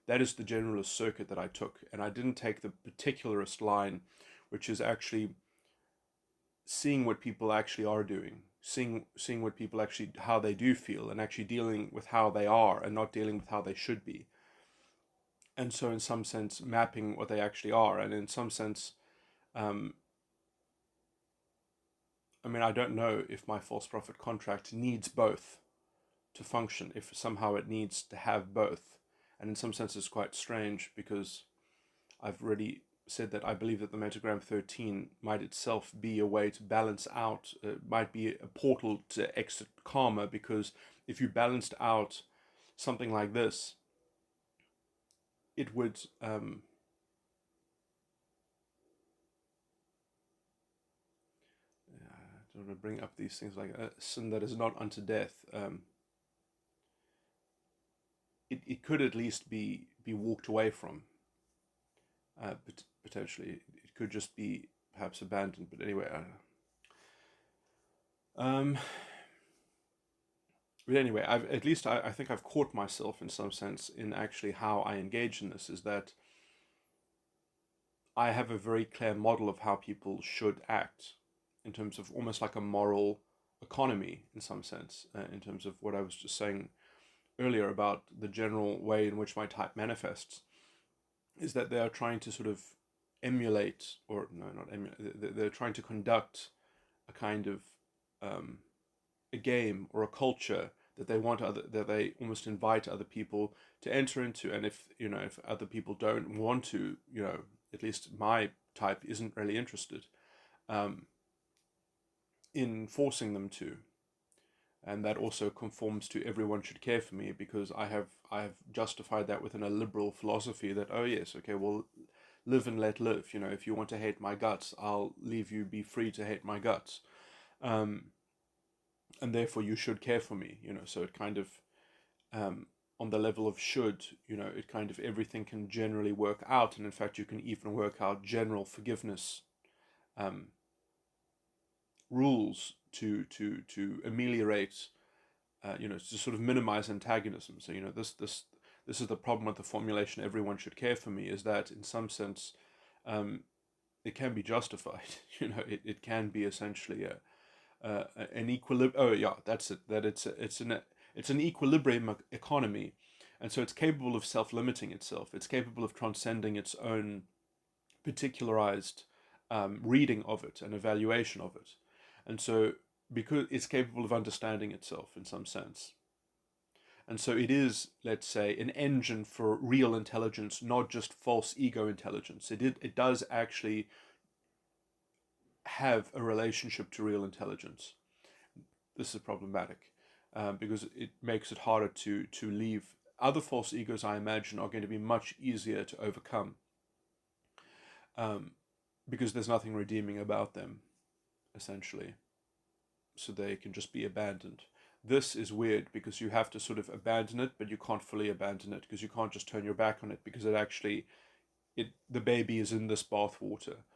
A: that is the generalist circuit that I took, and I didn't take the particularist line, which is actually seeing what people actually are doing, seeing what people actually, how they do feel, and actually dealing with how they are, and not dealing with how they should be. And so, in some sense, mapping what they actually are, and in some sense, I mean, I don't know if my false prophet contract needs both to function, if somehow it needs to have both. And in some sense, it's quite strange, because I've already said that I believe that the Metagram 13 might itself be a way to balance out, might be a portal to exit karma, because if you balanced out something like this, it would I don't want to bring up these things like a sin that is not unto death. It could at least be walked away from. But potentially, it could just be perhaps abandoned. But anyway, but anyway, I think I've caught myself in some sense in actually how I engage in this. Is that I have a very clear model of how people should act, in terms of almost like a moral economy in some sense, in terms of what I was just saying earlier about the general way in which my type manifests, is that they are trying to sort of emulate, or no, not emulate, they're trying to conduct a kind of a game or a culture that they want that they almost invite other people to enter into. And if other people don't want to, at least my type isn't really interested in forcing them to. And that also conforms to everyone should care for me, because I have justified that within a liberal philosophy that, oh yes, okay, well, live and let live. If you want to hate my guts, I'll leave you be free to hate my guts, and therefore you should care for me. So it kind of on the level of should, it kind of everything can generally work out, and in fact you can even work out general forgiveness rules to ameliorate, to sort of minimize antagonism. So this is the problem with the formulation "everyone should care for me," is that in some sense, it can be justified. It can be essentially an equilibrium. Oh yeah, that's it. That it's an equilibrium economy, and so it's capable of self-limiting itself. It's capable of transcending its own particularized reading of it and evaluation of it. And so, because it's capable of understanding itself in some sense. And so it is, let's say, an engine for real intelligence, not just false ego intelligence. It does actually have a relationship to real intelligence. This is problematic, because it makes it harder to leave. Other false egos, I imagine, are going to be much easier to overcome, because there's nothing redeeming about them, essentially. So they can just be abandoned. This is weird, because you have to sort of abandon it, but you can't fully abandon it, because you can't just turn your back on it, because the baby is in this bath water.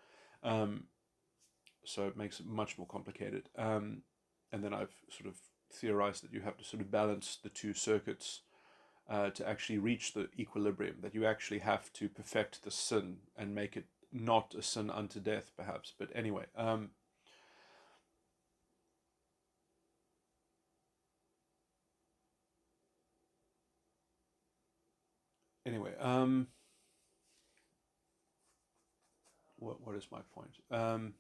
A: So it makes it much more complicated. And then I've sort of theorized that you have to sort of balance the two circuits to actually reach the equilibrium, that you actually have to perfect the sin and make it not a sin unto death, perhaps. But anyway, anyway, what is my point?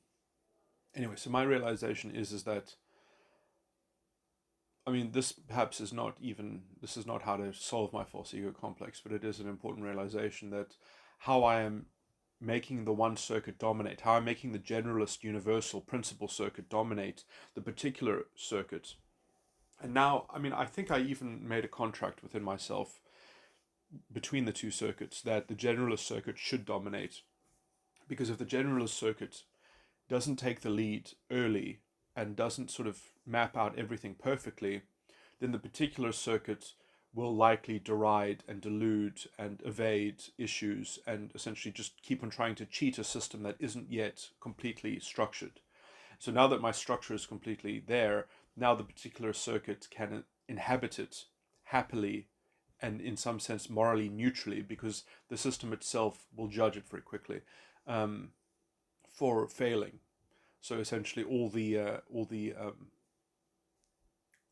A: Anyway, so my realization is that, I mean, this perhaps is not how to solve my false ego complex, but it is an important realization that how I am making the one circuit dominate, how I'm making the generalist universal principle circuit dominate the particular circuit, And now, I mean, I think I even made a contract within myself between the two circuits that the generalist circuit should dominate. Because if the generalist circuit doesn't take the lead early and doesn't sort of map out everything perfectly, then the particular circuit will likely deride and delude and evade issues and essentially just keep on trying to cheat a system that isn't yet completely structured. So now that my structure is completely there, now the particular circuit can inhabit it happily and in some sense morally neutrally, because the system itself will judge it very quickly um, for failing. So essentially, all the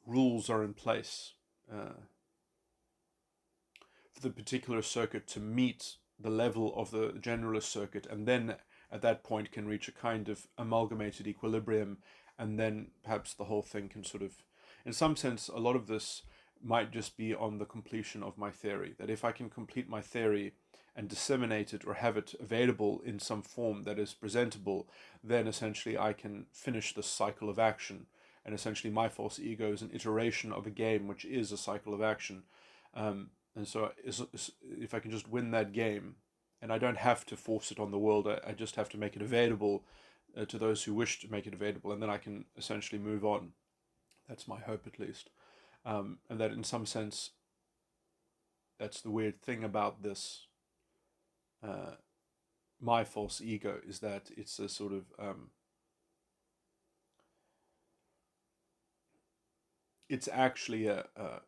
A: rules are in place for the particular circuit to meet the level of the generalist circuit, and then at that point can reach a kind of amalgamated equilibrium, and then perhaps the whole thing can sort of, in some sense, a lot of this might just be on the completion of my theory. That if I can complete my theory and disseminate it or have it available in some form that is presentable, then essentially I can finish this cycle of action. And essentially, my false ego is an iteration of a game which is a cycle of action. And so, if I can just win that game, and I don't have to force it on the world, I just have to make it available to those who wish to make it available, and then I can essentially move on. That's my hope, at least. And that in some sense, that's the weird thing about this. My false ego is that it's a sort of it's actually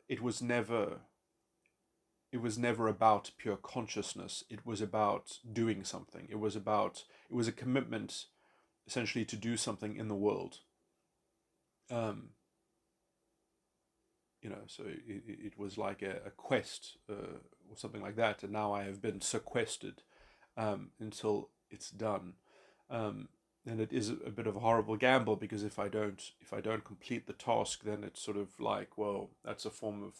A: it was never about pure consciousness. It was about doing something. It was a commitment essentially to do something in the world. Um, so it was like a quest or something like that. And now I have been sequestered until it's done. And it is a bit of a horrible gamble, because if I don't complete the task, then it's sort of like, well, that's a form of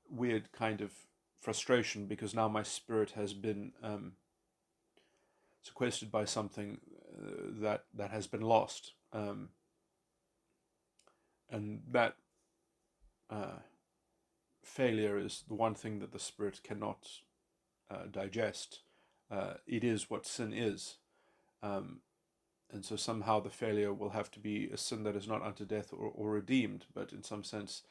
A: weird kind of frustration, because now my spirit has been sequestered by something that has been lost, and that failure is the one thing that the spirit cannot digest. It is what sin is. And so somehow the failure will have to be a sin that is not unto death or redeemed, but in some sense,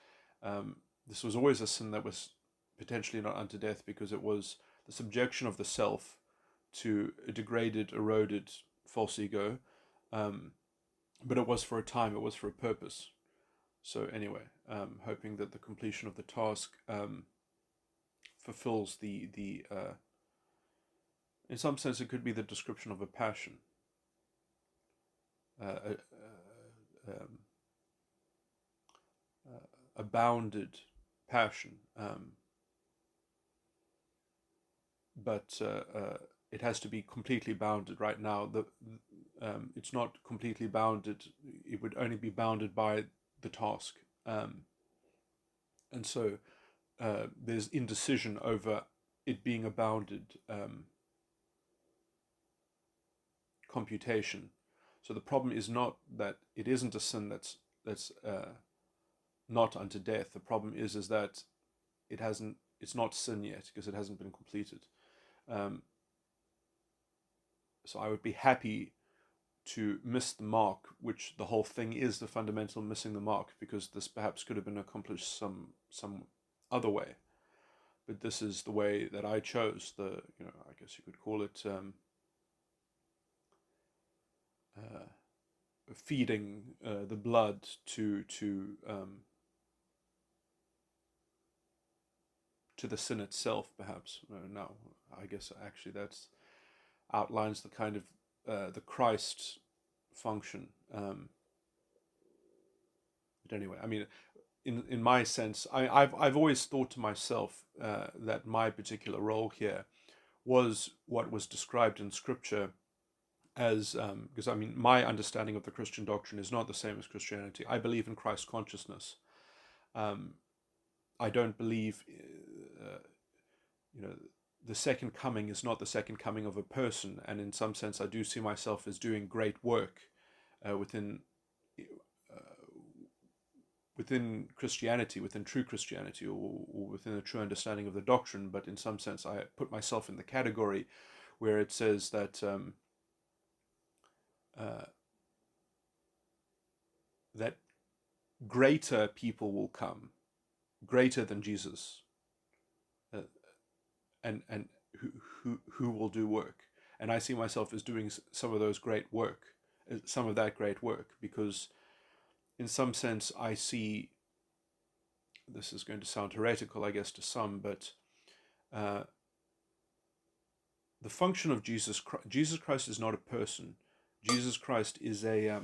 A: this was always a sin that was potentially not unto death, because it was the subjection of the self to a degraded, eroded false ego. But it was for a time, it was for a purpose. So anyway, hoping that the completion of the task fulfills the in some sense, it could be the description of a passion. Uh, um, a bounded passion, but it has to be completely bounded. Right now, it's not completely bounded. It would only be bounded by the task, and so there's indecision over it being a bounded computation. So the problem is not that it isn't a sin that's not unto death. The problem is that it's not sin yet, because it hasn't been completed. So I would be happy to miss the mark, which the whole thing is the fundamental missing the mark, because this perhaps could have been accomplished some other way. But this is the way that I chose. I guess you could call it feeding the blood to the sin itself, perhaps. No, I guess actually that's outlines the kind of the Christ function. But anyway, I mean, in my sense, I've always thought to myself that my particular role here was what was described in Scripture as, because I mean, my understanding of the Christian doctrine is not the same as Christianity. I believe in Christ consciousness. I don't believe, the second coming is not the second coming of a person, and in some sense, I do see myself as doing great work within within Christianity, within true Christianity, or within a true understanding of the doctrine, but in some sense I put myself in the category where it says that uh, that greater people will come, greater than Jesus, uh, and who will do work. And I see myself as doing some of those great work, some of that great work, because in some sense I see, this is going to sound heretical, I guess, to some, but uh, the function of Jesus Christ is not a person. Jesus Christ is a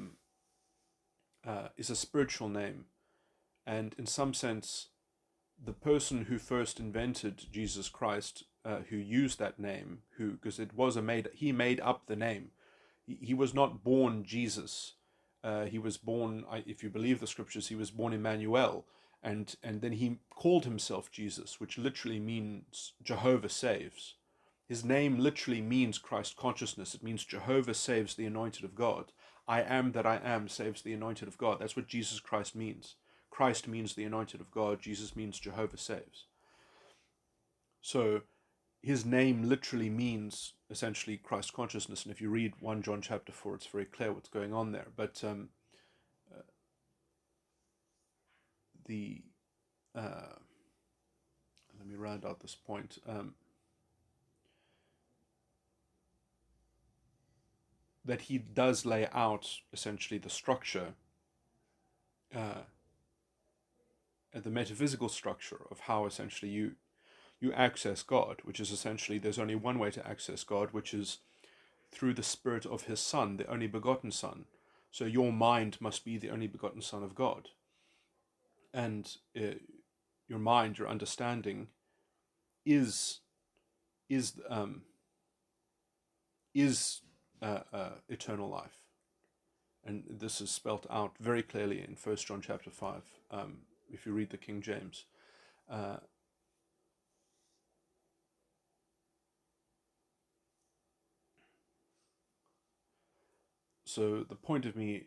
A: spiritual name, and in some sense, the person who first invented Jesus Christ, who used that name, because it was he made up the name. He was not born Jesus. He was born, if you believe the scriptures, he was born Emmanuel, and then he called himself Jesus, which literally means Jehovah saves. His name literally means Christ consciousness. It means Jehovah saves the anointed of God. I am that I am saves the anointed of God. That's what Jesus Christ means. Christ means the anointed of God. Jesus means Jehovah saves. So his name literally means essentially Christ consciousness. And if you read 1 John chapter 4, it's very clear what's going on there. But the let me round out this point. That he does lay out essentially the structure, the metaphysical structure of how essentially you access God, which is essentially there's only one way to access God, which is through the Spirit of his Son, the only begotten Son. So your mind must be the only begotten Son of God. And your mind, your understanding is is um, eternal life. And this is spelt out very clearly in 1 John chapter 5, if you read the King James. So the point of me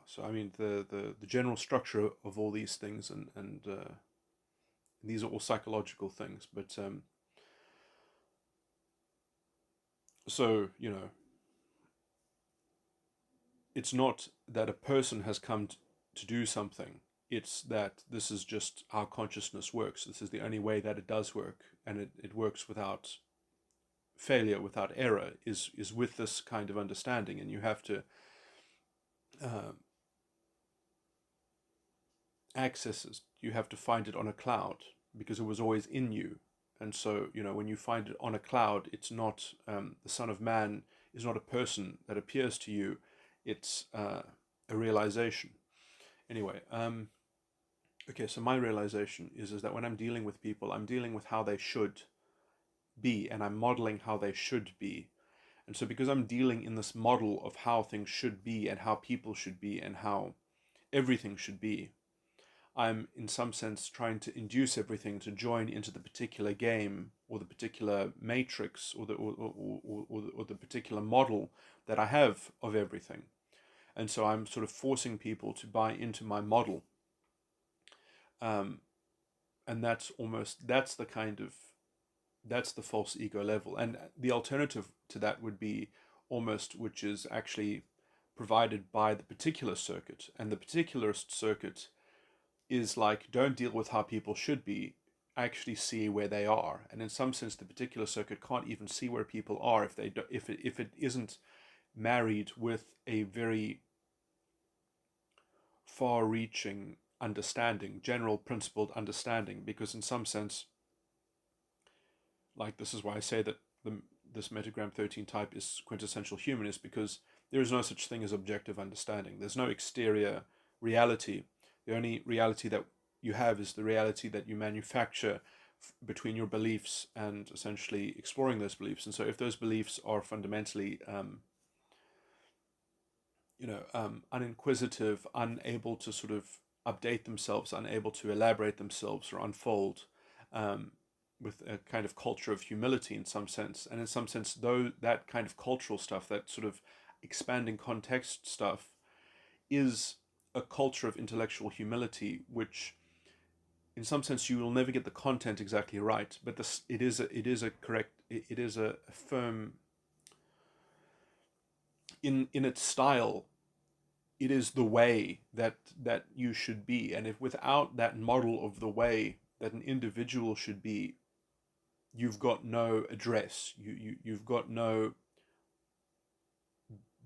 A: so I mean the general structure of all these things, and these are all psychological things, but so it's not that a person has come to do something. It's that this is just how consciousness works. This is the only way that it does work, and it works without failure, without error, is with this kind of understanding. And you have to uh, access it. You have to find it on a cloud, because it was always in you. And so, when you find it on a cloud, it's not the Son of Man is not a person that appears to you. It's a realization. Anyway, okay, so my realization is that when I'm dealing with people, I'm dealing with how they should be, and I'm modeling how they should be. And so because I'm dealing in this model of how things should be and how people should be and how everything should be, I'm in some sense trying to induce everything to join into the particular game or the particular matrix or the particular model that I have of everything. And so I'm sort of forcing people to buy into my model. And that's the false ego level. And the alternative to that would be which is actually provided by the particular circuit. And the particularist circuit is like, don't deal with how people should be, actually see where they are. And in some sense, the particular circuit can't even see where people are if it isn't married with a very far-reaching understanding, general principled understanding. Because in some sense, like, this is why I say that this Metagram 13 type is quintessential humanist, because there is no such thing as objective understanding. There's no exterior reality. The only reality that you have is the reality that you manufacture between your beliefs and essentially exploring those beliefs. And so if those beliefs are fundamentally uninquisitive, unable to sort of update themselves, unable to elaborate themselves or unfold, with a kind of culture of humility in some sense. And in some sense, though, that kind of cultural stuff, that sort of expanding context stuff is a culture of intellectual humility, which in some sense you will never get the content exactly right, but it is a firm in its style. It is the way that you should be, and if without that model of the way that an individual should be, you've got no address. You've got no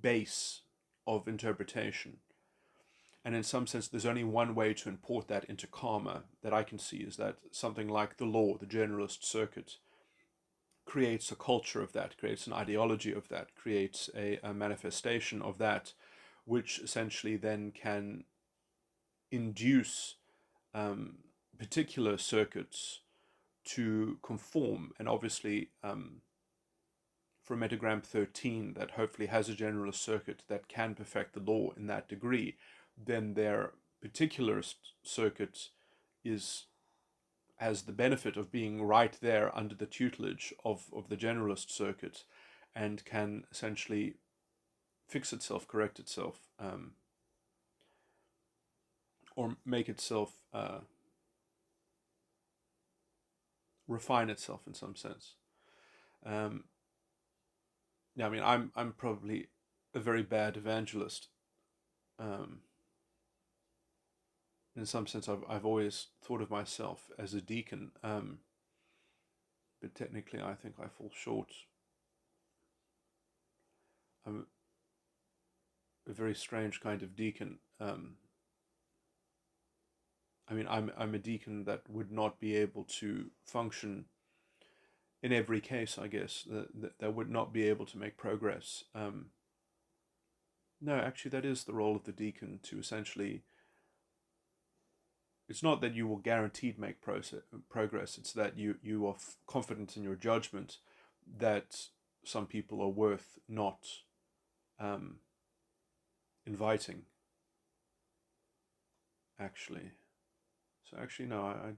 A: base of interpretation. And in some sense, there's only one way to import that into karma that I can see, is that something like the law, the generalist circuit, creates a culture of that, creates an ideology of that, creates a manifestation of that, which essentially then can induce particular circuits to conform. And obviously, for Metagram 13, that hopefully has a generalist circuit that can perfect the law in that degree, then their particularist circuit has the benefit of being right there under the tutelage of the generalist circuit, and can essentially fix itself, correct itself, or make itself refine itself in some sense. Yeah, I mean, I'm probably a very bad evangelist. In some sense, I've always thought of myself as a deacon, but technically, I think I fall short. I'm a very strange kind of deacon. I mean, I'm a deacon that would not be able to function in every case, I guess, that would not be able to make progress. No, actually, that is the role of the deacon, to essentially, it's not that you will guaranteed make progress, it's that you are confident in your judgment that some people are worth not inviting, actually. So actually, no, I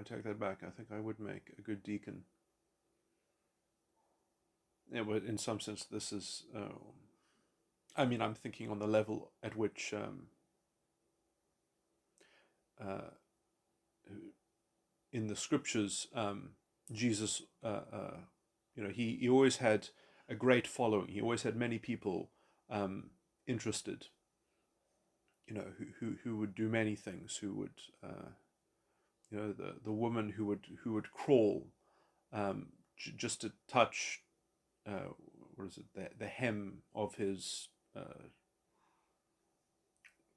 A: take that back. I think I would make a good deacon. Yeah, but in some sense, this is, I mean, I'm thinking on the level at which in the scriptures, Jesus, he always had a great following. He always had many people interested, who would do many things, who would, the woman who would crawl just to touch, what is it, the hem of his,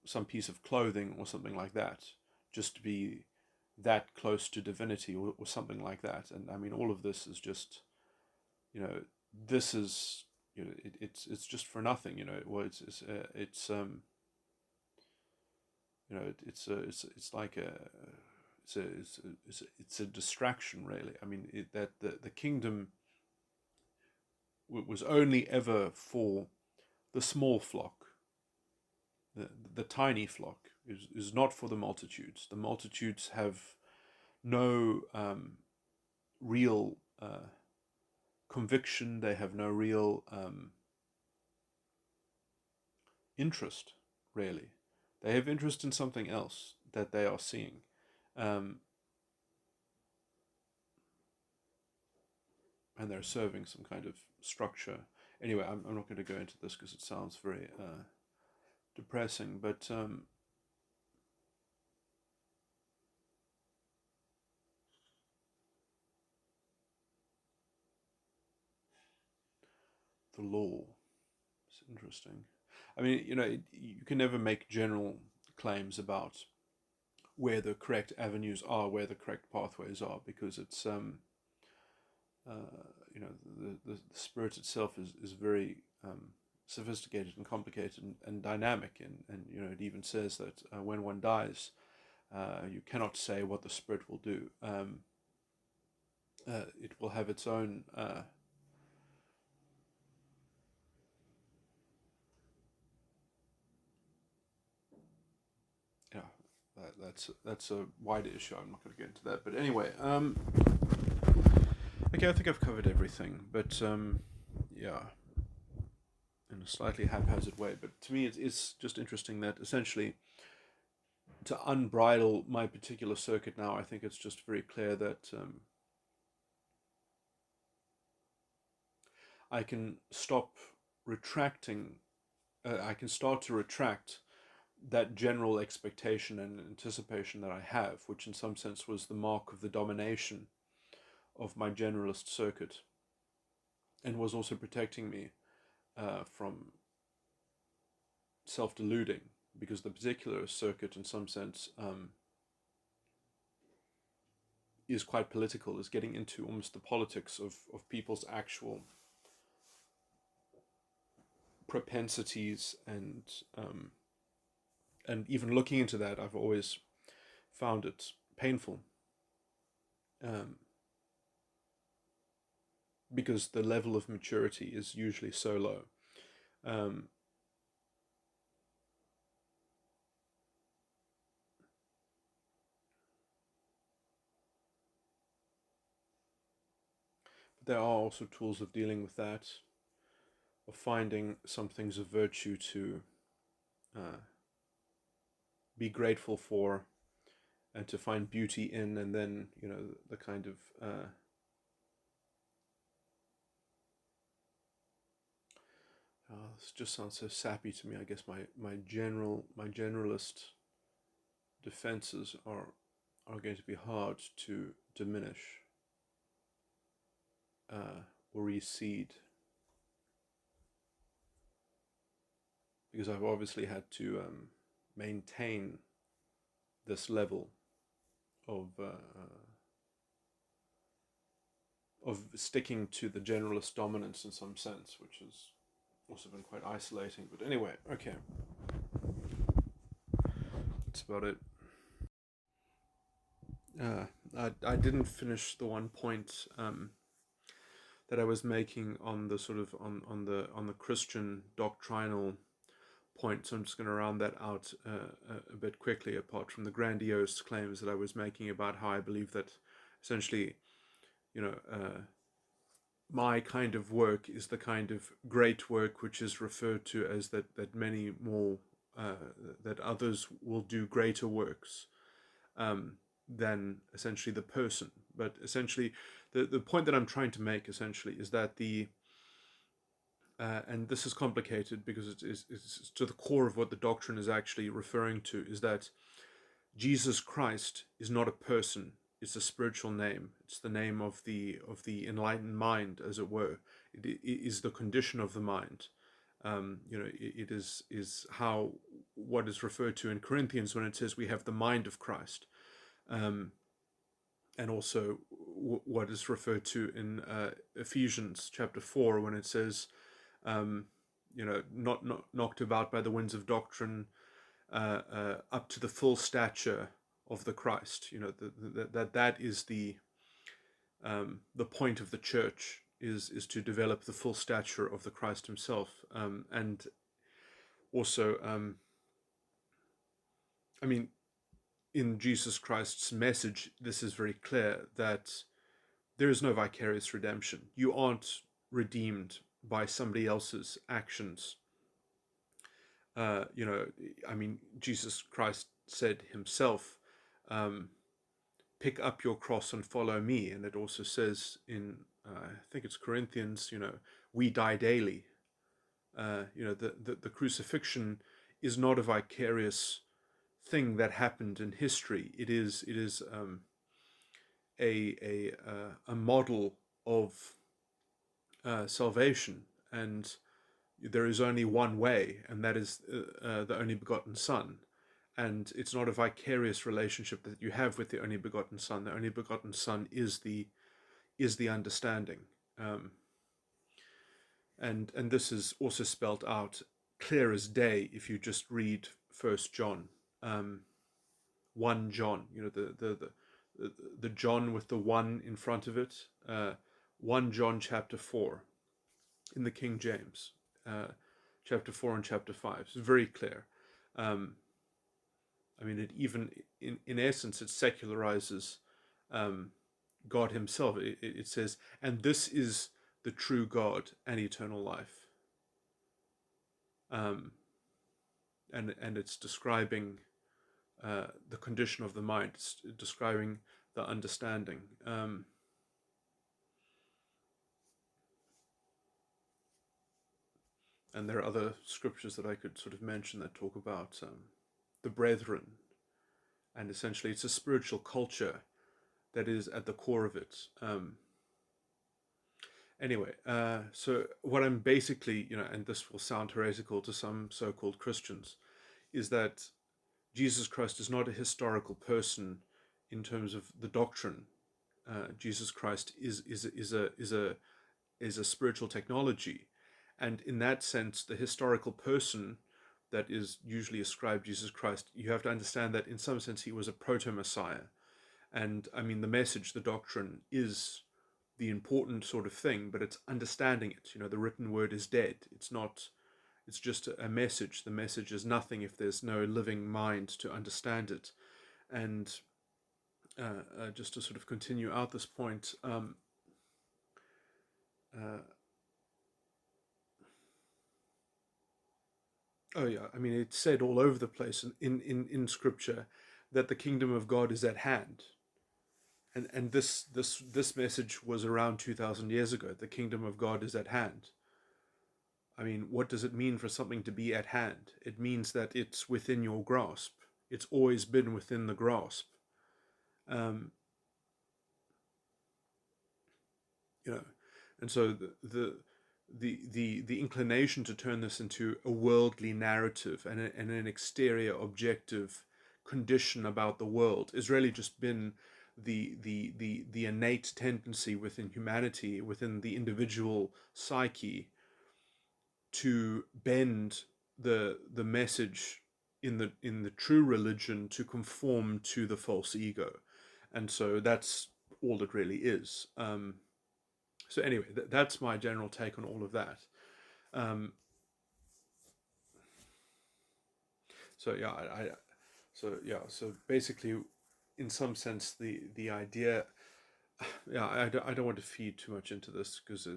A: some piece of clothing or something like that, just to be that close to divinity, or something like that. And I mean, all of this is just, this is, it's just for nothing, it's like it's a distraction, really. I mean, that the kingdom was only ever for the small flock. The tiny flock is not for the multitudes. The multitudes have no real conviction. They have no real interest, really. They have interest in something else that they are seeing. And they're serving some kind of structure. Anyway, I'm not going to go into this because it sounds very depressing, but the law is interesting. I mean, you can never make general claims about where the correct avenues are, where the correct pathways are, because it's the spirit itself is very sophisticated and complicated and dynamic, and it even says that when one dies, you cannot say what the spirit will do. It will have its own that's a wider issue. I'm not going to get into that, but anyway, okay, I think I've covered everything, but yeah, in a slightly haphazard way, but to me it's just interesting that essentially to unbridle my particular circuit now, I think it's just very clear that I can stop retracting, I can start to retract that general expectation and anticipation that I have, which in some sense was the mark of the domination of my generalist circuit, and was also protecting me from self-deluding, because the particular circuit in some sense is quite political, is getting into almost the politics of people's actual propensities, and even looking into that, I've always found it painful, because the level of maturity is usually so low. But there are also tools of dealing with that, of finding some things of virtue to be grateful for, and to find beauty in, and then the kind of this just sounds so sappy to me. I guess my generalist defenses are going to be hard to diminish or recede, because I've obviously had to maintain this level of sticking to the generalist dominance in some sense, which has also been quite isolating. But anyway, okay, that's about it. I didn't finish the one point that I was making on the sort of on the Christian doctrinal point, so I'm just going to round that out a bit quickly. Apart from the grandiose claims that I was making about how I believe that essentially, my kind of work is the kind of great work which is referred to as that many more that others will do greater works than essentially the person. But essentially, the point that I'm trying to make essentially is that and this is complicated because it's to the core of what the doctrine is actually referring to, is that Jesus Christ is not a person. It's a spiritual name. It's the name of the enlightened mind, as it were. It is the condition of the mind. It is how what is referred to in Corinthians when it says we have the mind of Christ, and also what is referred to in Ephesians chapter 4 when it says, not knocked about by the winds of doctrine, up to the full stature of the Christ. That is the point of the church, is to develop the full stature of the Christ himself. And also, in Jesus Christ's message, this is very clear that there is no vicarious redemption. You aren't redeemed by somebody else's actions. Jesus Christ said himself, pick up your cross and follow me. And it also says in, I think it's Corinthians, we die daily. The crucifixion is not a vicarious thing that happened in history. It is a model of salvation, and there is only one way, and that is the only begotten Son. And it's not a vicarious relationship that you have with the only begotten Son. The only begotten Son is the understanding, and this is also spelt out clear as day if you just read 1 John, 1 John. The John with the 1 in front of it. 1 John chapter 4 in the King James, chapter 4 and chapter 5. It's very clear. It even, in essence, it secularizes God himself. It says, and this is the true God and eternal life. um, and it's describing the condition of the mind. It's describing the understanding. And there are other scriptures that I could sort of mention that talk about the brethren, and essentially it's a spiritual culture that is at the core of it. Anyway, so what I'm basically, and this will sound heretical to some so-called Christians, is that Jesus Christ is not a historical person in terms of the doctrine. Jesus Christ is a spiritual technology, and in that sense, the historical person that is usually ascribed Jesus Christ, you have to understand that in some sense he was a proto-Messiah. And I mean, the message, the doctrine is the important sort of thing, but it's understanding it. The written word is dead. It's not, it's just a message. The message is nothing if there's no living mind to understand it. And just to sort of continue out this point, oh yeah, I mean, it's said all over the place in Scripture that the kingdom of God is at hand. And this message was around 2,000 years ago. The kingdom of God is at hand. I mean, what does it mean for something to be at hand? It means that it's within your grasp. It's always been within the grasp. Um, you know, and so the inclination to turn this into a worldly narrative and an exterior objective condition about the world has really just been the innate tendency within humanity, within the individual psyche, to bend the message in the true religion to conform to the false ego, and so that's all it really is. So anyway, that's my general take on all of that. Um, so yeah, so basically, in some sense, the idea, yeah, I don't want to feed too much into this because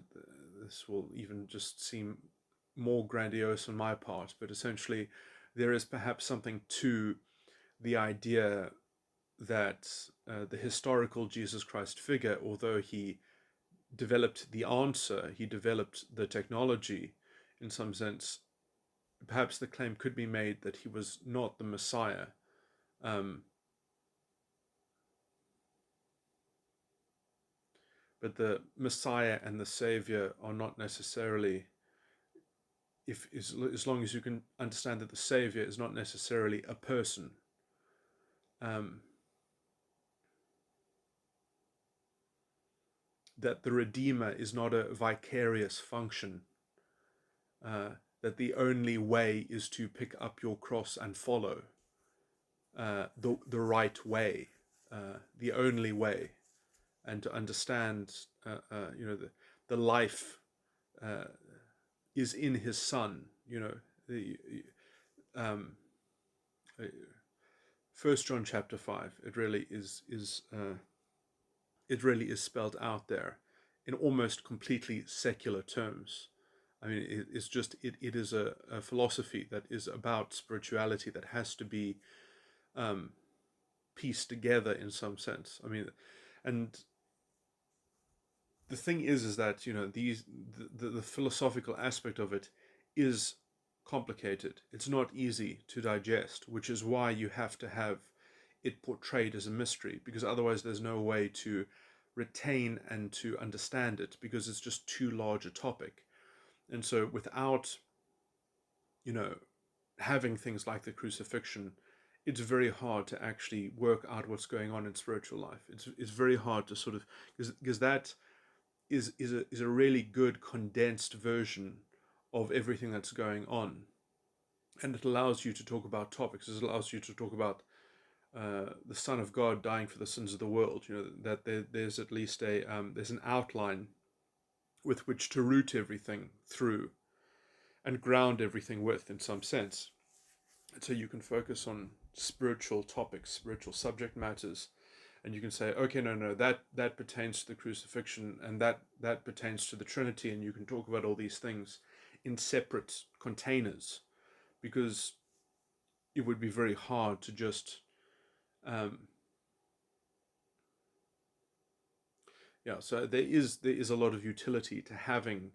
A: this will even just seem more grandiose on my part. But essentially, there is perhaps something to the idea that the historical Jesus Christ figure, although he developed the answer, he developed the technology in some sense, perhaps the claim could be made that he was not the Messiah. Um, but the Messiah and the Savior are not necessarily, if as long as you can understand that the Savior is not necessarily a person. Um, that the Redeemer is not a vicarious function. That the only way is to pick up your cross and follow the right way, the only way, and to understand, the life is in His Son. The um, 1 John chapter 5. It really is spelled out there in almost completely secular terms. I mean, it's just it is a philosophy that is about spirituality that has to be pieced together in some sense. I mean, and the thing is that the philosophical aspect of it is complicated. It's not easy to digest, which is why you have to have it portrayed as a mystery, because otherwise there's no way to retain and to understand it, because it's just too large a topic. And so without having things like the crucifixion, it's very hard to actually work out what's going on in spiritual life. It's very hard to sort of, because that is a really good condensed version of everything that's going on, and it allows you to talk about topics. It allows you to talk about the Son of God dying for the sins of the world. That there's at least there's an outline with which to root everything through and ground everything with, in some sense. And so you can focus on spiritual topics, spiritual subject matters, and you can say, okay, no, that pertains to the crucifixion, and that pertains to the Trinity, and you can talk about all these things in separate containers, because it would be very hard to just so there is a lot of utility to having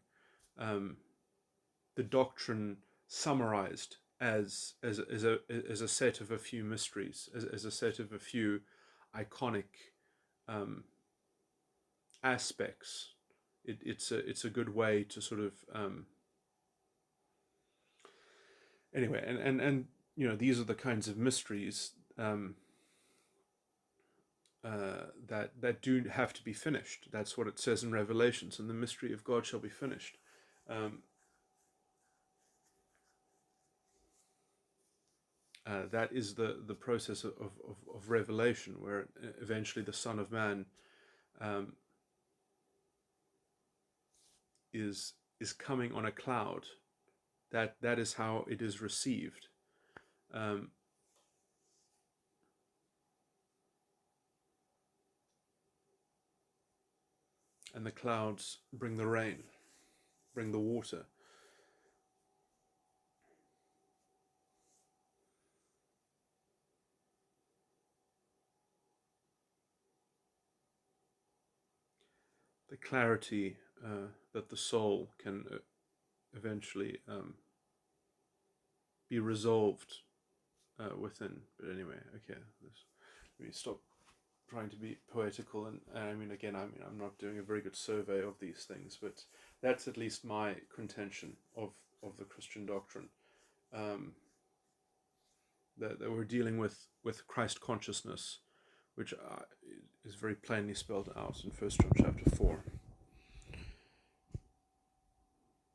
A: the doctrine summarized as a set of a few mysteries, as a set of a few iconic aspects. It's a good way to sort of anyway, and these are the kinds of mysteries that do have to be finished. That's what it says in Revelations, and the mystery of God shall be finished. That is the process of revelation, where eventually the Son of Man is coming on a cloud. That is how it is received. And the clouds bring the rain, bring the water. The clarity that the soul can eventually be resolved within. But anyway, okay, let me stop trying to be poetical, and I'm not doing a very good survey of these things, but that's at least my contention of the Christian doctrine, that we're dealing with Christ consciousness, which is very plainly spelled out in 1 John chapter 4.